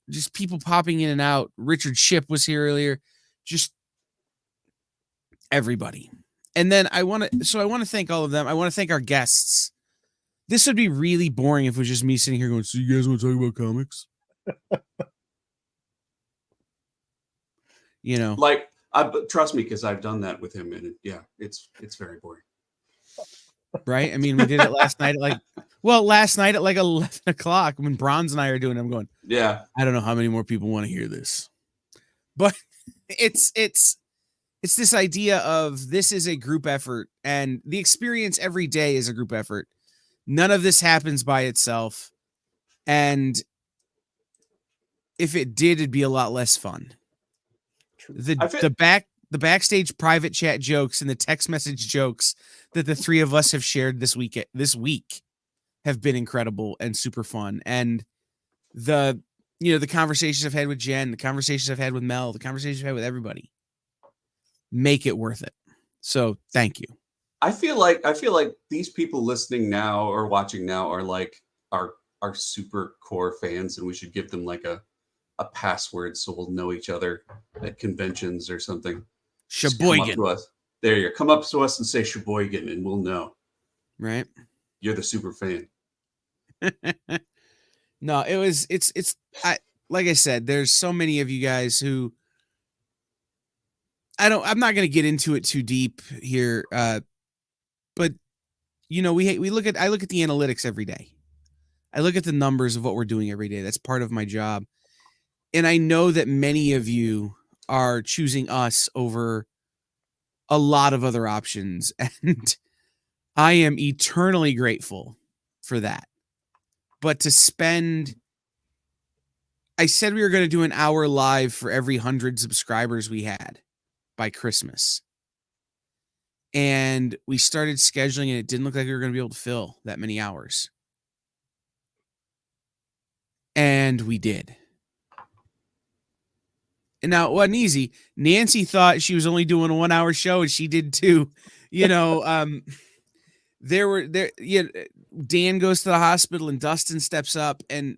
just people popping in and out. Richard Ship was here earlier. Just everybody. And then I want to thank all of them. I want to thank our guests. This would be really boring if it was just me sitting here going, so you guys want to talk about comics? Like, trust me, because I've done that with him, and it's very boring. Right? I mean, we did it last night at last night at like 11 o'clock when Bronze and I are doing it. I'm going, yeah, I don't know how many more people want to hear this. But it's this idea of this is a group effort, and the experience every day is a group effort. None of this happens by itself. And if it did, it'd be a lot less fun. The backstage private chat jokes and the text message jokes that the three of us have shared this week have been incredible and super fun. And the conversations I've had with Jen, the conversations I've had with Mel, the conversations I've had with everybody make it worth it. So thank you. I feel like these people listening now or watching now are like our super core fans, and we should give them like a password so we'll know each other at conventions or something. Sheboygan. There you go. Come up to us and say Sheboygan, and we'll know. Right? You're the super fan. No, like I said, there's so many of you guys who I'm not going to get into it too deep here. But I look at the analytics every day. I look at the numbers of what we're doing every day. That's part of my job. And I know that many of you are choosing us over a lot of other options. And I am eternally grateful for that. But I said we were going to do an hour live for every 100 subscribers we had by Christmas. And we started scheduling, and it didn't look like we were going to be able to fill that many hours. And we did. And now it wasn't easy. Nancy thought she was only doing a 1 hour show, and she did too. Dan goes to the hospital and Dustin steps up, and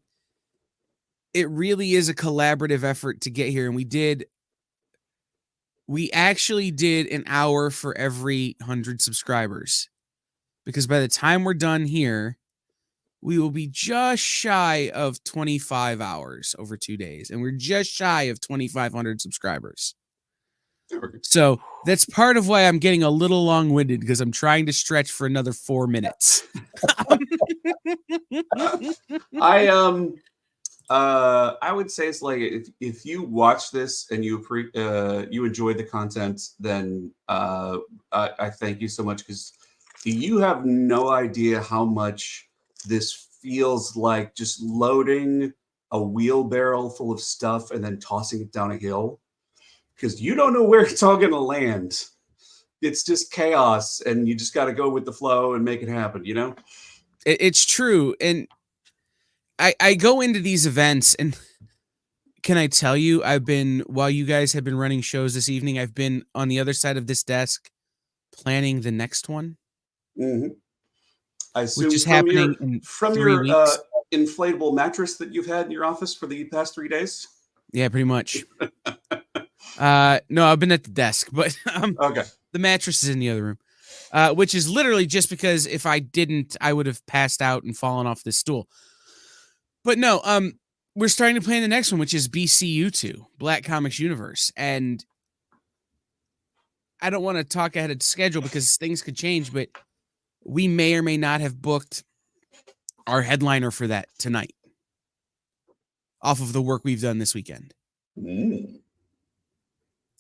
it really is a collaborative effort to get here. And we actually did an hour for every 100 subscribers, because by the time we're done here, we will be just shy of 25 hours over 2 days. And we're just shy of 2,500 subscribers. So that's part of why I'm getting a little long-winded, because I'm trying to stretch for another 4 minutes. I would say it's like if you watch this and you enjoyed the content, then I thank you so much, because you have no idea how much this feels like just loading a wheelbarrow full of stuff and then tossing it down a hill, because you don't know where it's all going to land. It's just chaos, and you just got to go with the flow and make it happen, It's true. And I go into these events, and can I tell you, while you guys have been running shows this evening, I've been on the other side of this desk planning the next one. Mm-hmm. I assume which is happening in 3 weeks. Inflatable mattress that you've had in your office for the past 3 days. Yeah, pretty much. No, I've been at the desk, but okay. The mattress is in the other room, which is literally just because if I didn't, I would have passed out and fallen off this stool. But no, we're starting to plan the next one, which is BCU2, Black Comics Universe. And I don't want to talk ahead of schedule because things could change, but we may or may not have booked our headliner for that tonight off of the work we've done this weekend. Mm.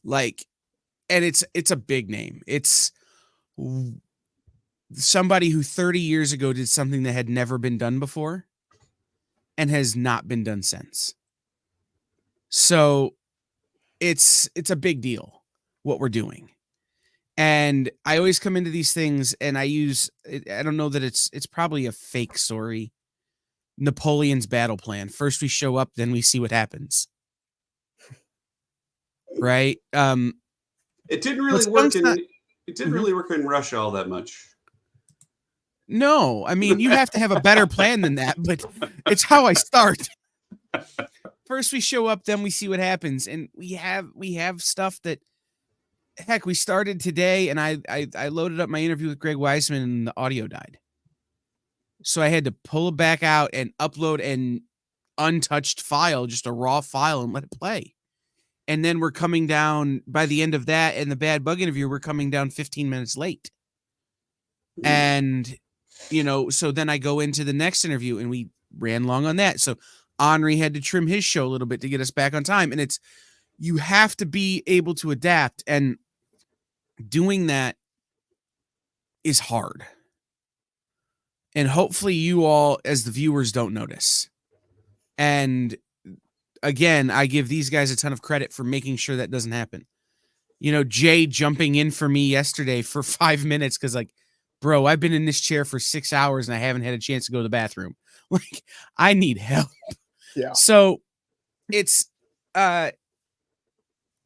And it's a big name. It's somebody who 30 years ago did something that had never been done before and has not been done since. So it's a big deal what we're doing. And I always come into these things and I don't know that it's probably a fake story. Napoleon's battle plan. First we show up, then we see what happens. Right? It didn't really work in Russia all that much. No, I mean, you have to have a better plan than that, but it's how I start. First we show up, then we see what happens. And we have stuff that, heck, we started today and I loaded up my interview with Greg Weisman and the audio died. So I had to pull it back out and upload an untouched file, just a raw file, and let it play. And then we're coming down by the end of that and the Bad Bug interview, we're coming down 15 minutes late. And, so then I go into the next interview and we ran long on that. So Henri had to trim his show a little bit to get us back on time. And you have to be able to adapt, and doing that is hard. And hopefully you all, as the viewers, don't notice. And again, I give these guys a ton of credit for making sure that doesn't happen. Jay jumping in for me yesterday for 5 minutes because, like, bro, I've been in this chair for 6 hours and I haven't had a chance to go to the bathroom. Like, I need help. Yeah. So it's, I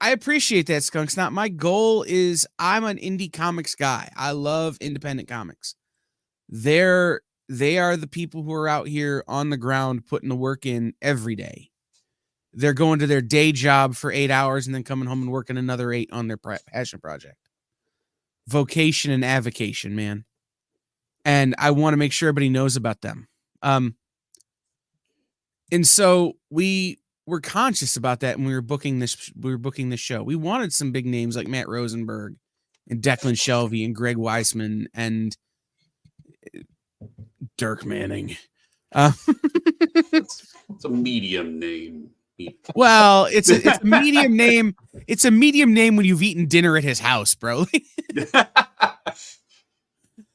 appreciate that, Skunks. Not my goal is I'm an indie comics guy. I love independent comics. They are the people who are out here on the ground putting the work in every day. They're going to their day job for 8 hours and then coming home and working another 8 on their passion project. Vocation and avocation, man. And I want to make sure everybody knows about them. And so we were conscious about that when we were booking this show. We wanted some big names like Matt Rosenberg and Declan Shelby and Greg Weisman and Dirk Manning. It's a medium name. Well, it's a medium name. It's a medium name when you've eaten dinner at his house, bro.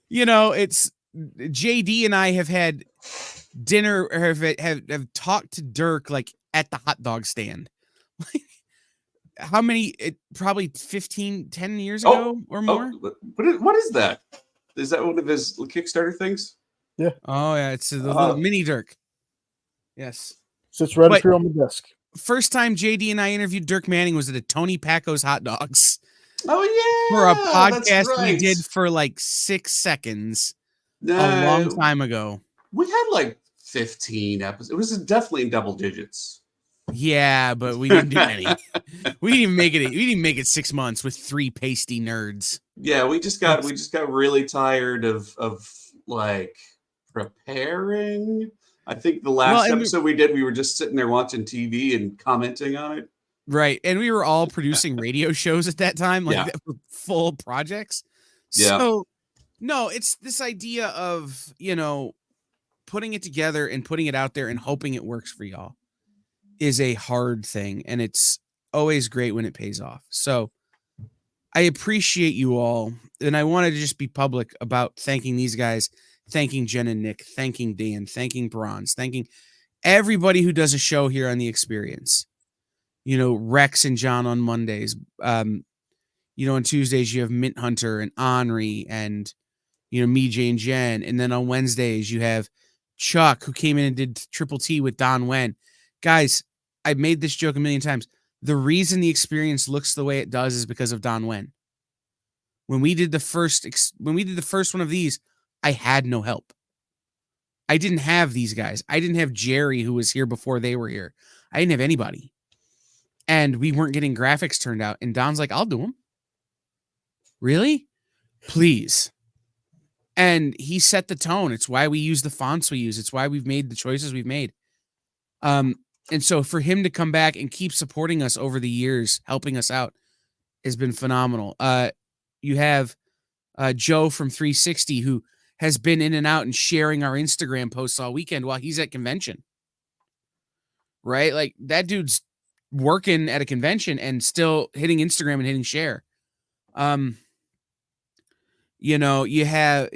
It's JD and I have had dinner or have talked to Dirk like at the hot dog stand. How many? Probably 10 years ago or more. What is that? Is that one of his Kickstarter things? Yeah. Oh yeah, it's the little mini Dirk. Yes. Sits right up here on the desk. First time JD and I interviewed Dirk Manning was at a Tony Paco's Hot Dogs. Oh yeah, for a podcast right. we did for like 6 seconds a long time ago. We had like 15 episodes. It was definitely in double digits. Yeah, but we didn't do any. We didn't even make it. We didn't make it 6 months with 3 pasty nerds. Yeah, we just got really tired of like preparing. I think the last episode we did, we were just sitting there watching TV and commenting on it. Right. And we were all producing radio shows at that time, like that were full projects. Yeah. So no, it's this idea of, putting it together and putting it out there and hoping it works for y'all is a hard thing. And it's always great when it pays off. So I appreciate you all. And I wanted to just be public about thanking these guys, thanking Jen and Nick, thanking Dan, thanking Bronze, thanking everybody who does a show here on The Experience. Rex and John on Mondays. On Tuesdays you have Mint Hunter and Henri and, me, Jay, and Jen. And then on Wednesdays you have Chuck, who came in and did Triple T with Don Wen. Guys, I've made this joke a million times. The reason The Experience looks the way it does is because of Don Wen. When we did the first one of these, I had no help. I didn't have these guys. I didn't have Jerry, who was here before they were here. I didn't have anybody. And we weren't getting graphics turned out. And Don's like, I'll do them. Really? Please. And he set the tone. It's why we use the fonts we use. It's why we've made the choices we've made. And so for him to come back and keep supporting us over the years, helping us out, has been phenomenal. You have Joe from 360, who has been in and out and sharing our Instagram posts all weekend while he's at convention. Right? Like, that dude's working at a convention and still hitting Instagram and hitting share. You have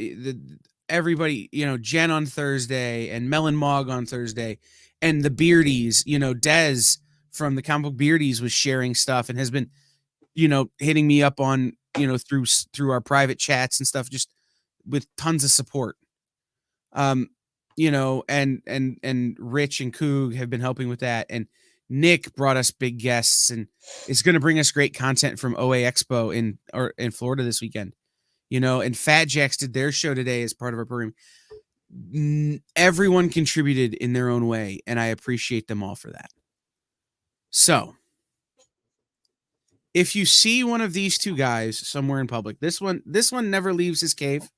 everybody, Jen on Thursday and Mel and Mog on Thursday and the Beardies, Dez from the Comic Book Beardies was sharing stuff and has been, hitting me up on, through our private chats and stuff, just with tons of support. And Rich and Coog have been helping with that. And Nick brought us big guests and is going to bring us great content from OA Expo in Florida this weekend. And Fat Jacks did their show today as part of our program. Everyone contributed in their own way, and I appreciate them all for that. So, if you see one of these two guys somewhere in public, this one never leaves his cave.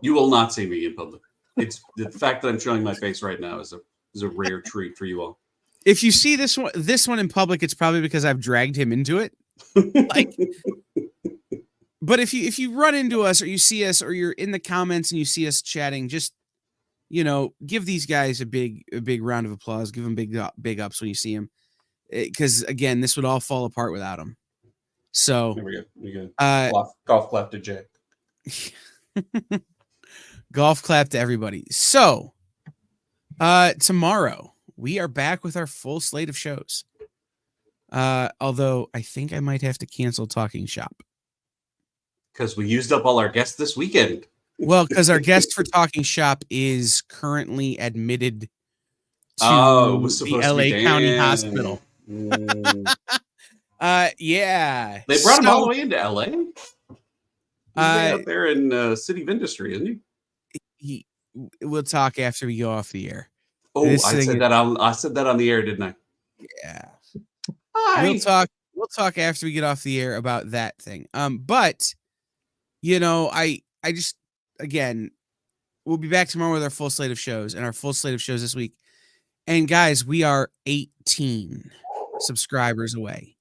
You will not see me in public. It's the fact that I'm showing my face right now is a rare treat for you all. If you see this one in public, it's probably because I've dragged him into it. But if you run into us or you see us or you're in the comments and you see us chatting, just give these guys a big round of applause. Give them big ups when you see them, because again, this would all fall apart without them. So here we go. Golf clap to Jay. Golf clap to everybody. So tomorrow we are back with our full slate of shows. Although I think I might have to cancel Talking Shop. Because we used up all our guests this weekend. Well, because our guest for Talking Shop is currently admitted to the LA County Hospital. Yeah. They brought him all the way into LA? He's out there in City of Industry, isn't he? We'll talk after we go off the air. Oh, I said that on the air, didn't I? Yeah. Hi. We'll talk after we get off the air about that thing. But I just, again, we'll be back tomorrow with our full slate of shows and our full slate of shows this week. And guys, we are 18 subscribers away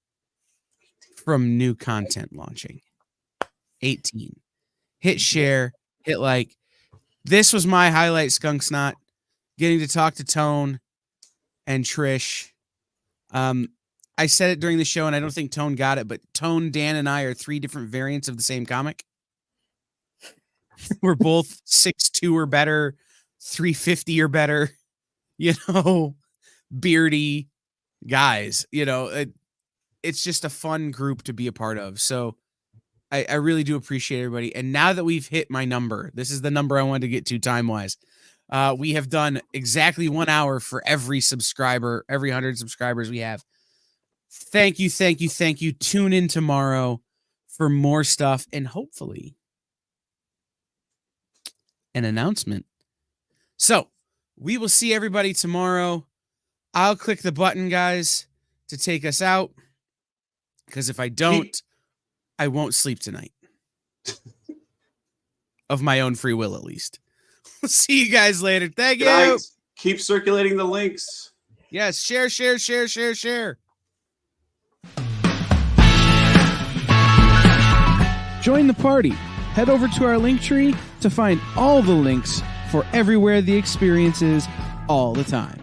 from new content launching. 18. Hit share, hit like. This was my highlight, Skunk Snot, getting to talk to Tone and Trish. I said it during the show, and I don't think Tone got it, but Tone, Dan, and I are 3 different variants of the same comic. We're both 6'2" or better, 350 or better, beardy guys. It's just a fun group to be a part of. So I really do appreciate everybody. And now that we've hit my number, this is the number I wanted to get to time-wise. We have done exactly 1 hour for every subscriber, every 100 subscribers we have. Thank you. Tune in tomorrow for more stuff and hopefully an announcement. So we will see everybody tomorrow. I'll click the button, guys, to take us out, because if I don't, I won't sleep tonight. Of my own free will, at least. We'll see you guys later. Thank you. Good night. Keep circulating the links. Yes, share. Join the party. Head over to our link tree to find all the links for everywhere the experience is all the time.